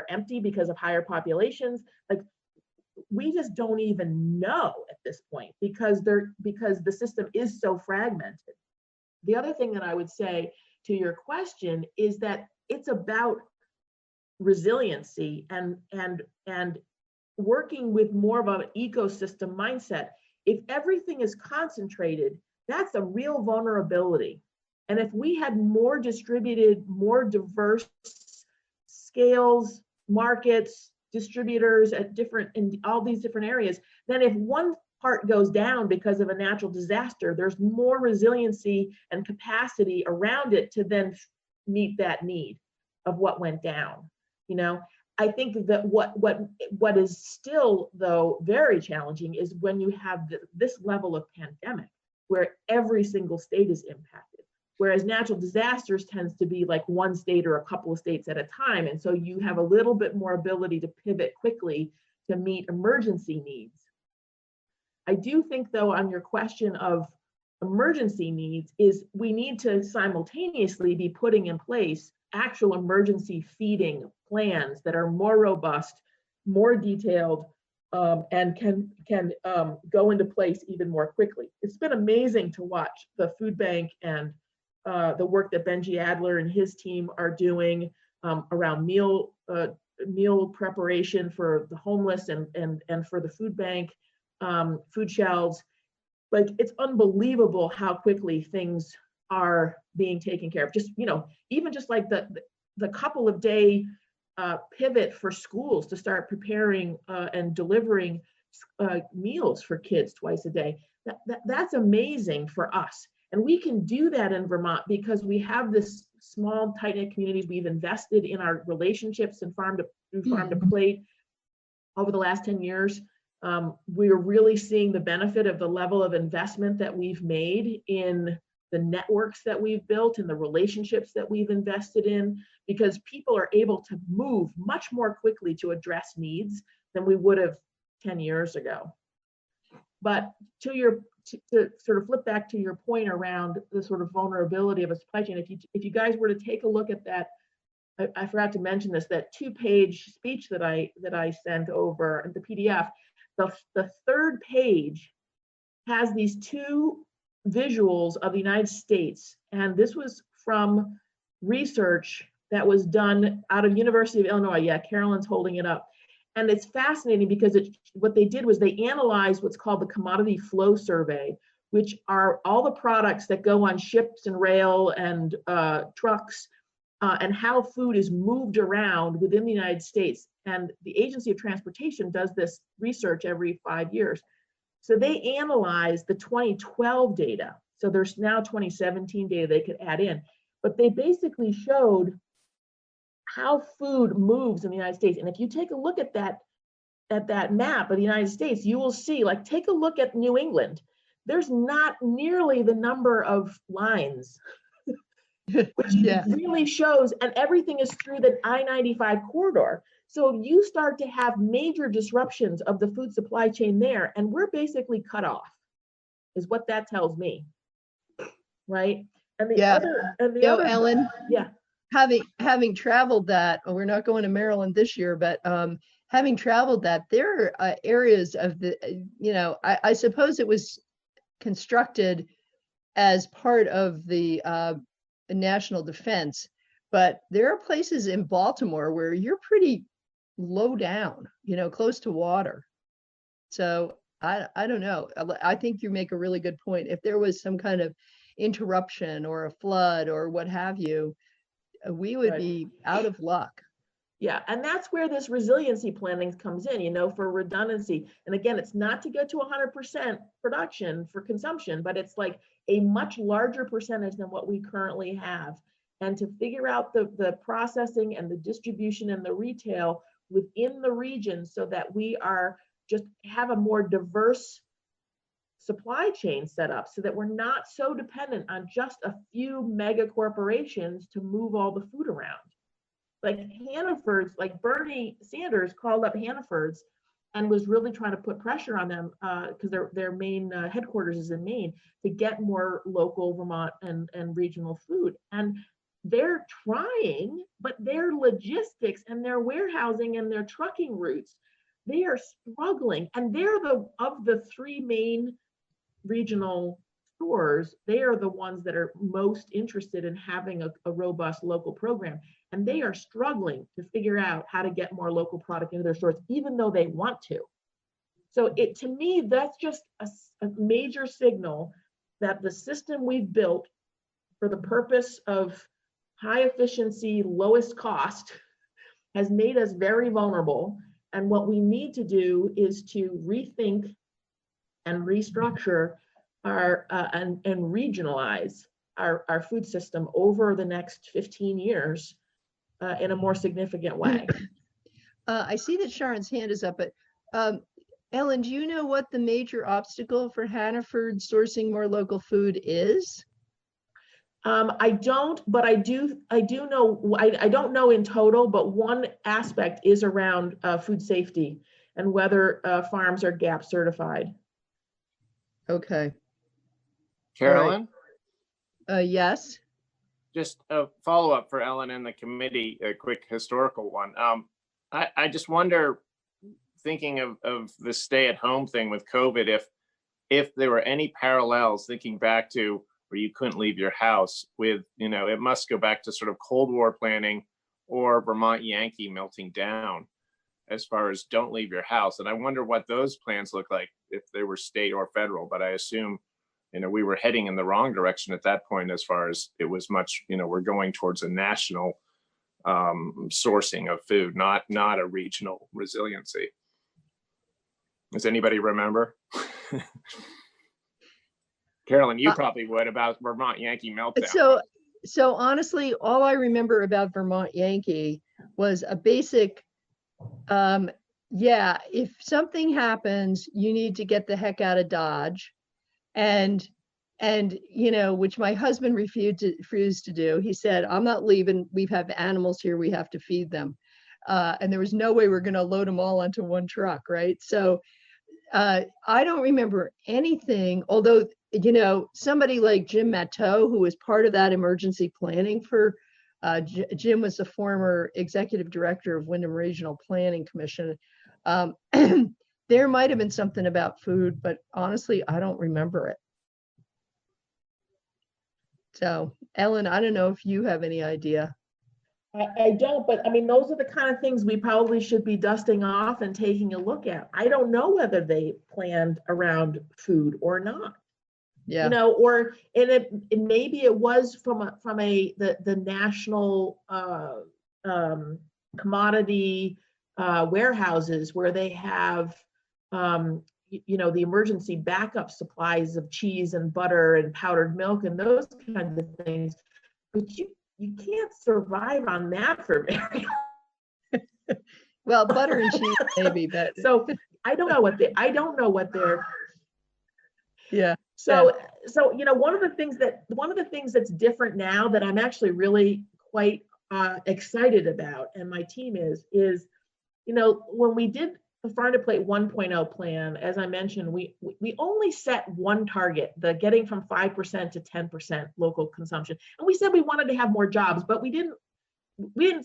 empty because of higher populations. Like, we just don't even know at this point because the system is so fragmented. The other thing that I would say to your question is that it's about resiliency and working with more of an ecosystem mindset. If everything is concentrated, that's a real vulnerability. And if we had more distributed, more diverse scales, markets, distributors in all these different areas, then if one part goes down because of a natural disaster, there's more resiliency and capacity around it to then meet that need. of what went down. You know, I think that what is still though very challenging is when you have this level of pandemic where every single state is impacted, whereas natural disasters tends to be like one state or a couple of states at a time, and so you have a little bit more ability to pivot quickly to meet emergency needs. I do think though, on your question of emergency needs, is we need to simultaneously be putting in place actual emergency feeding plans that are more robust, more detailed, and can go into place even more quickly. It's been amazing to watch the food bank and the work that Benji Adler and his team are doing around meal preparation for the homeless and for the food bank, food shelves. Like, it's unbelievable how quickly things are being taken care of. Just, you know, even just like the couple of day pivot for schools to start preparing and delivering meals for kids twice a day. That's amazing for us. And we can do that in Vermont because we have this small, tight-knit community. We've invested in our relationships and farm to plate over the last 10 years. We're really seeing the benefit of the level of investment that we've made in the networks that we've built and the relationships that we've invested in, because people are able to move much more quickly to address needs than we would have 10 years ago. But to sort of flip back to your point around the sort of vulnerability of a supply chain, if you guys were to take a look at that, I forgot to mention this, that 2-page speech that I sent over, the PDF, the third page has these 2 visuals of the United States. And this was from research that was done out of University of Illinois. Yeah, Carolyn's holding it up. And it's fascinating because what they did was they analyzed what's called the commodity flow survey, which are all the products that go on ships and rail and trucks, and how food is moved around within the United States. And the Agency of Transportation does this research every 5 years. So they analyzed the 2012 data. So there's now 2017 data they could add in, but they basically showed how food moves in the United States. And if you take a look at that map of the United States, you will see, like, take a look at New England. There's not nearly the number of lines, which really shows, and everything is through the I-95 corridor. So you start to have major disruptions of the food supply chain there, and we're basically cut off, is what that tells me, right? And the other, Ellen, yeah, having traveled that, we're not going to Maryland this year, but having traveled that, there are areas of the, you know, I suppose it was constructed as part of the national defense, but there are places in Baltimore where you're pretty low down, you know, close to water. So I don't know. I think you make a really good point. If there was some kind of interruption or a flood or what have you, we would be out of luck. Yeah, and that's where this resiliency planning comes in, you know, for redundancy. And again, it's not to get to 100% production for consumption, but it's like a much larger percentage than what we currently have. And to figure out the processing and the distribution and the retail within the region so that we are just have a more diverse supply chain set up so that we're not so dependent on just a few mega corporations to move all the food around. Like Hannaford's, like Bernie Sanders called up Hannaford's and was really trying to put pressure on them because their main headquarters is in Maine, to get more local Vermont and regional food. And they're trying, but their logistics and their warehousing and their trucking routes, they are struggling. And they're of the 3 main regional stores, they are the ones that are most interested in having a robust local program. And they are struggling to figure out how to get more local product into their stores, even though they want to. So to me, that's just a major signal that the system we've built for the purpose of high efficiency, lowest cost has made us very vulnerable. And what we need to do is to rethink and restructure our and regionalize our food system over the next 15 years in a more significant way. I see that Sharon's hand is up, but Ellen, do you know what the major obstacle for Hannaford sourcing more local food is? I don't, but I do know, I don't know in total, but one aspect is around food safety and whether farms are GAP certified. Okay. Carolyn? Yes. Just a follow-up for Ellen and the committee, a quick historical one. I just wonder, thinking of the stay-at-home thing with COVID, if there were any parallels, thinking back to where you couldn't leave your house with, it must go back to sort of Cold War planning or Vermont Yankee melting down as far as don't leave your house. And I wonder what those plans look like if they were state or federal, but I assume, we were heading in the wrong direction at that point as far as it was much, we're going towards a national sourcing of food, not a regional resiliency. Does anybody remember? Carolyn, you probably would, about Vermont Yankee meltdown. So honestly, all I remember about Vermont Yankee was a basic, if something happens, you need to get the heck out of Dodge. And which my husband refused to do. He said, I'm not leaving. We have animals here. We have to feed them. And there was no way we're going to load them all onto one truck, right? So I don't remember anything, although, somebody like Jim Matteau, who was part of that emergency planning for, Jim was the former executive director of Wyndham Regional Planning Commission. There might have been something about food, but honestly, I don't remember it. So, Ellen, I don't know if you have any idea. I don't, but I mean, those are the kind of things we probably should be dusting off and taking a look at. I don't know whether they planned around food or not. Yeah. Maybe it was from the national commodity warehouses where they have the emergency backup supplies of cheese and butter and powdered milk and those kinds of things, but you can't survive on that for very long. Well, butter and cheese maybe, but so I don't know what they're yeah. So one of the things that's different now that I'm actually really quite excited about, and my team is when we did the Farm to Plate 1.0 plan, as I mentioned, we only set one target, the getting from 5% to 10% local consumption. And we said we wanted to have more jobs, but we didn't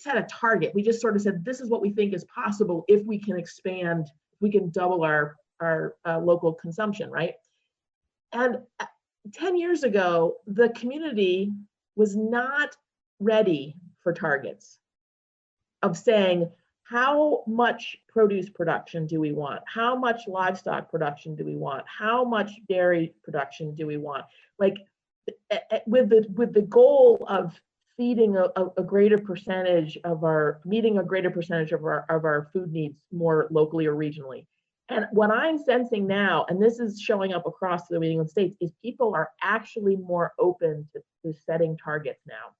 set a target. We just sort of said, this is what we think is possible if we can expand, we can double our local consumption, right? And 10 years ago, the community was not ready for targets of saying, how much produce production do we want? How much livestock production do we want? How much dairy production do we want? Like with the goal of feeding a greater percentage of meeting a greater percentage of our food needs more locally or regionally. And what I'm sensing now, and this is showing up across the New England states, is people are actually more open to setting targets now.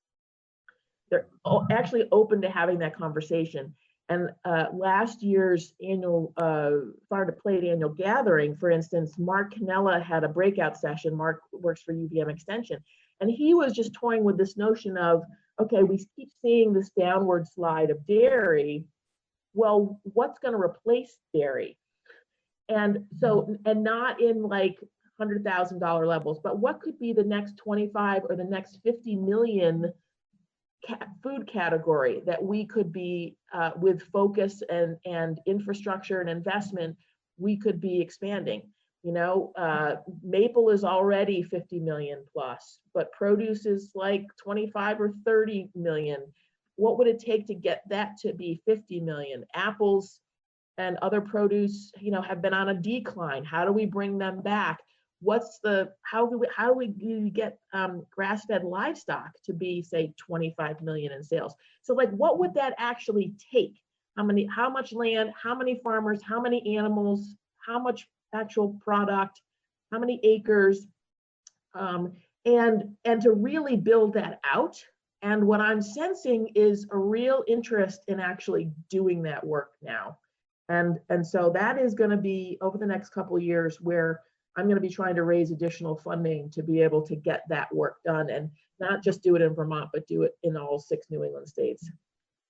They're actually open to having that conversation. And last year's annual Farm to Plate annual gathering, for instance, Mark Cannella had a breakout session. Mark works for UVM Extension. And he was just toying with this notion of, okay, we keep seeing this downward slide of dairy. Well, what's going to replace dairy? And not in like $100,000 levels, but what could be the next 25 or the next 50 million food category that we could be with focus and infrastructure and investment, we could be expanding. Maple is already 50 million plus, but produce is like 25 or 30 million. What would it take to get that to be 50 million? Apples and other produce, have been on a decline. How do we bring them back? How do we get grass-fed livestock to be, say, 25 million in sales? So like, what would that actually take? How much land, how many farmers, how many animals, how much actual product, how many acres, and to really build that out And what I'm sensing is a real interest in actually doing that work now. And so that is going to be over the next couple of years where I'm going to be trying to raise additional funding to be able to get that work done, and not just do it in Vermont, but do it in all 6 New England states.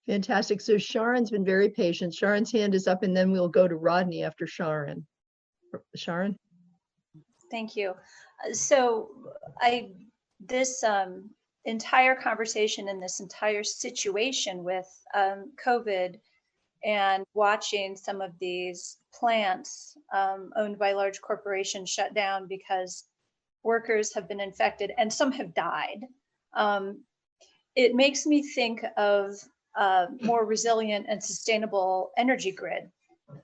Fantastic. So Sharon's been very patient. Sharon's hand is up, and then we'll go to Rodney after Sharon. Sharon? Thank you. So this entire conversation and this entire situation with COVID and watching some of these plants owned by large corporations shut down because workers have been infected and some have died, it makes me think of a more resilient and sustainable energy grid.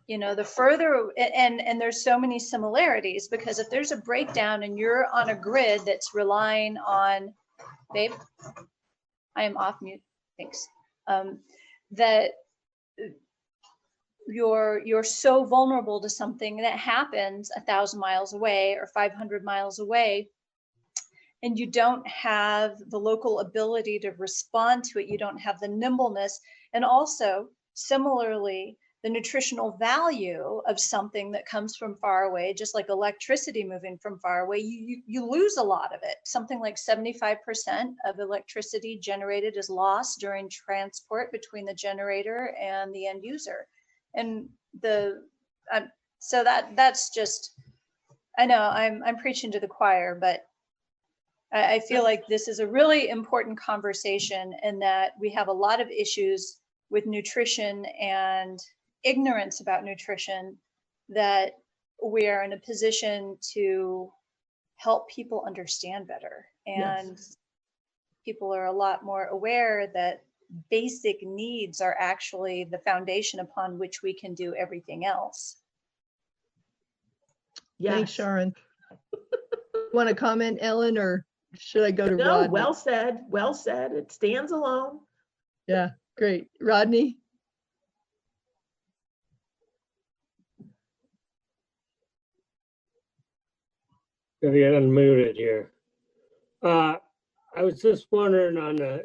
You know, the further, and there's so many similarities, because if there's a breakdown and you're on a grid that's relying on, babe, I am off mute, thanks, that you're so vulnerable to something that happens 1,000 miles away or 500 miles away, and you don't have the local ability to respond to it. You don't have the nimbleness. And also, similarly, the nutritional value of something that comes from far away, just like electricity moving from far away, you lose a lot of it. Something like 75% of electricity generated is lost during transport between the generator and the end user. And so that's just, I know I'm preaching to the choir, but I feel like this is a really important conversation, and that we have a lot of issues with nutrition and ignorance about nutrition, that we are in a position to help people understand better. And yes, people are a lot more aware that basic needs are actually the foundation upon which we can do everything else. Yes. Thanks, Sharon. Want to comment, Ellen, or should I go to No, Rodney? well said, well said. It stands alone. Yeah, great. Rodney? Gotta get unmuted here. I was just wondering on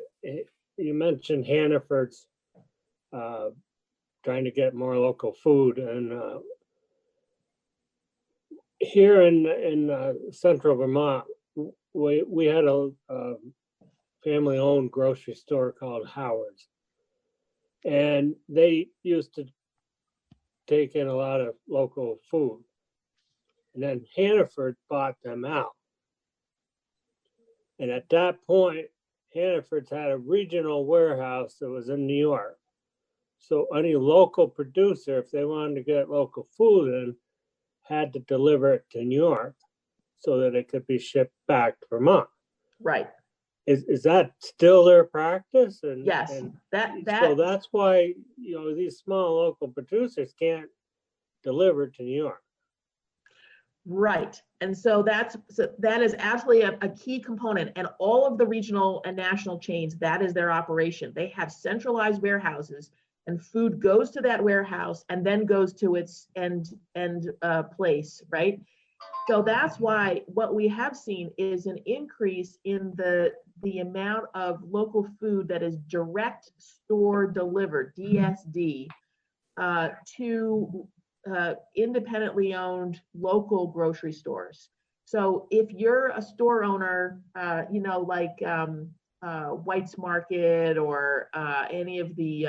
you mentioned Hannaford's trying to get more local food, and here in central Vermont, we had a family-owned grocery store called Howard's, and they used to take in a lot of local food. And then Hannaford bought them out. And at that point, Hannaford's had a regional warehouse that was in New York. So any local producer, if they wanted to get local food in, had to deliver it to New York so that it could be shipped back to Vermont. Right. Is that still their practice? And yes, and so that's why, you know, these small local producers can't deliver to New York. Right. And so that is absolutely a key component. And all of the regional and national chains, that is their operation. They have centralized warehouses, and food goes to that warehouse and then goes to its end place, right? So that's why what we have seen is an increase in the amount of local food that is direct store delivered, DSD, to independently owned local grocery stores. So if you're a store owner, you know, like White's Market, or any of the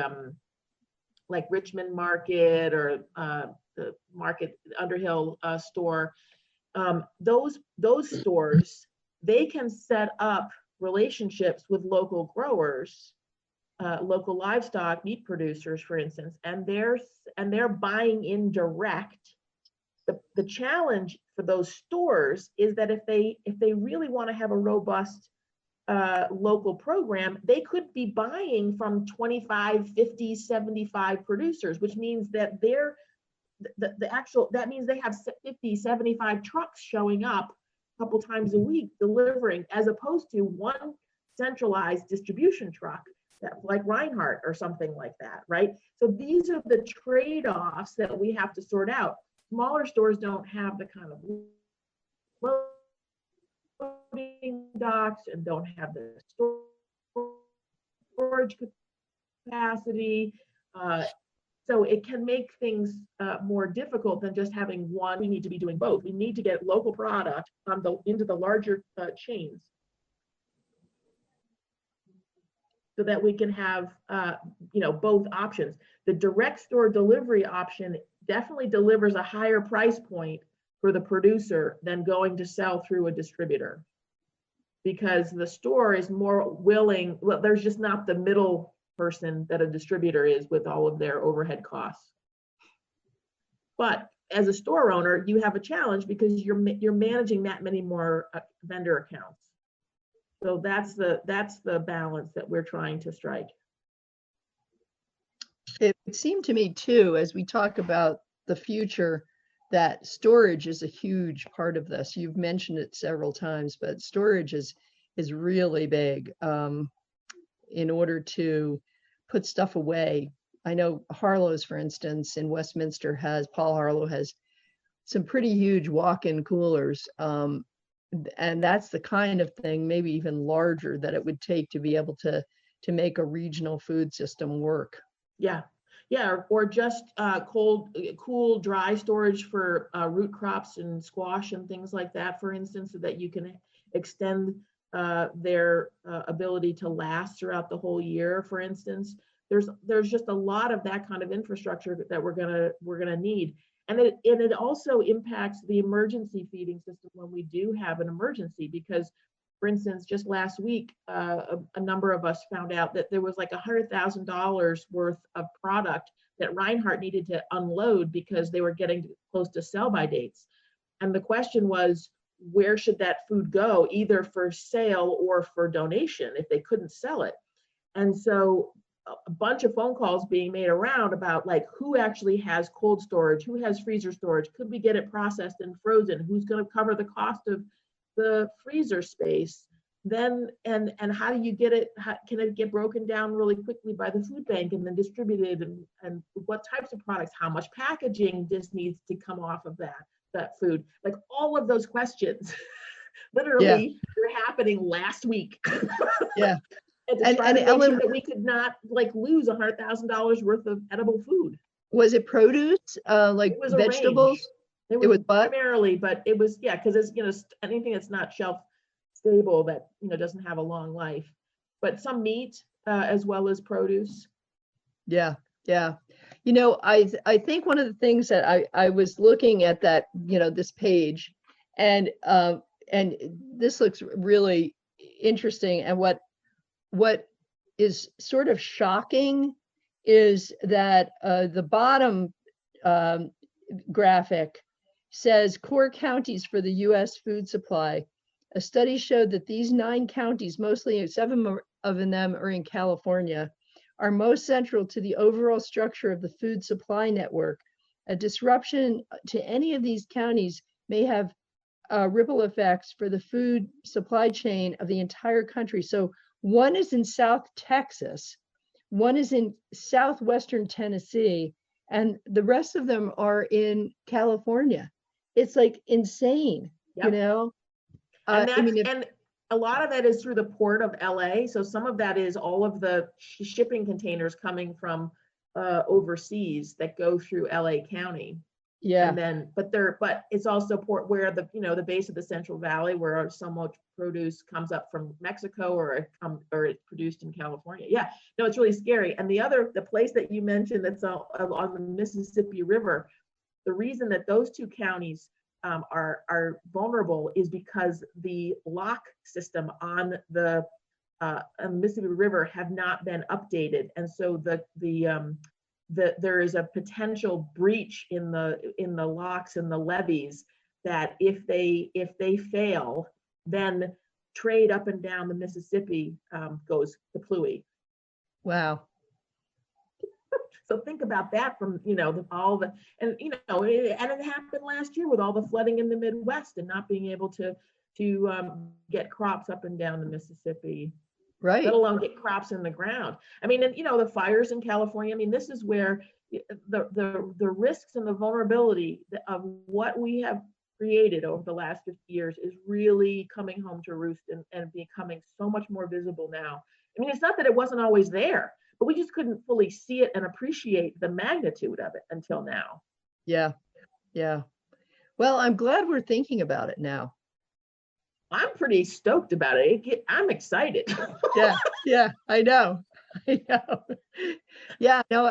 like Richmond Market, or the Market Underhill store, those stores, they can set up relationships with local growers, local livestock meat producers, for instance, and they're buying in direct. The challenge for those stores is that if they really want to have a robust local program, they could be buying from 25, 50, 75 producers, which means that that means they have 50, 75 trucks showing up a couple times a week delivering, as opposed to one centralized distribution truck, like Reinhardt or something like that, right? So these are the trade-offs that we have to sort out. Smaller stores don't have the kind of loading docks and don't have the store storage capacity. So it can make things more difficult than just having one. We need to be doing both. We need to get local product on into the larger chains, so that we can have both options. The direct store delivery option definitely delivers a higher price point for the producer than going to sell through a distributor, because the store is more willing. Well, there's just not the middle person that a distributor is with all of their overhead costs. But as a store owner, you have a challenge because you're managing that many more vendor accounts. So that's the balance that we're trying to strike. It seemed to me too, as we talk about the future, that storage is a huge part of this. You've mentioned it several times, but storage is really big in order to put stuff away. I know Harlow's, for instance, in Westminster Paul Harlow has some pretty huge walk-in coolers. And that's the kind of thing, maybe even larger, that it would take to be able to make a regional food system work. Yeah, or just cool, dry storage for root crops and squash and things like that, for instance, so that you can extend their ability to last throughout the whole year, for instance. There's just a lot of that kind of infrastructure that we're gonna need. And it also impacts the emergency feeding system when we do have an emergency, because, for instance, just last week, a number of us found out that there was like $100,000 worth of product that Reinhardt needed to unload because they were getting close to sell-by dates. And the question was, where should that food go, either for sale or for donation, if they couldn't sell it? And so a bunch of phone calls being made around about like who actually has cold storage, who has freezer storage, could we get it processed and frozen, who's going to cover the cost of the freezer space, then and how do you get it, can it get broken down really quickly by the food bank and then distributed, and what types of products, how much packaging just needs to come off of that food, like all of those questions literally were happening last week. Yeah. And to try to make sure that we could not like lose $100,000 worth of edible food. Was it produce, like it was vegetables? It was primarily, but it was, because it's, anything that's not shelf stable that, doesn't have a long life, but some meat as well as produce. Yeah. I think one of the things that I was looking at that, this page, and this looks really interesting, and what is sort of shocking is that the bottom graphic says core counties for the U.S. food supply. A study showed that these 9 counties, mostly 7 of them are in California, are most central to the overall structure of the food supply network. A disruption to any of these counties may have ripple effects for the food supply chain of the entire country. So one is in South Texas, one is in southwestern Tennessee, and the rest of them are in California. It's like insane, Yep. And and a lot of that is through the port of LA. So some of that is all of the shipping containers coming from overseas that go through LA County. Yeah. And then, but it's also port where the base of the Central Valley, where so much produce comes up from Mexico or it's produced in California. Yeah, no, it's really scary. And the place that you mentioned that's on the Mississippi River, the reason that those 2 counties are vulnerable is because the lock system on the Mississippi River have not been updated, and so there is a potential breach in the locks and the levees that if they fail, then trade up and down the Mississippi goes kaplooey. Wow. So think about that from, and it happened last year with all the flooding in the Midwest and not being able to get crops up and down the Mississippi. Right. Let alone get crops in the ground. I mean, and the fires in California, I mean, this is where the risks and the vulnerability of what we have created over the last 50 years is really coming home to roost and becoming so much more visible now. I mean, it's not that it wasn't always there, but we just couldn't fully see it and appreciate the magnitude of it until now. Yeah. Yeah. Well, I'm glad we're thinking about it now. I'm pretty stoked about it. I'm excited. Yeah. Yeah. I know. I know. Yeah. No,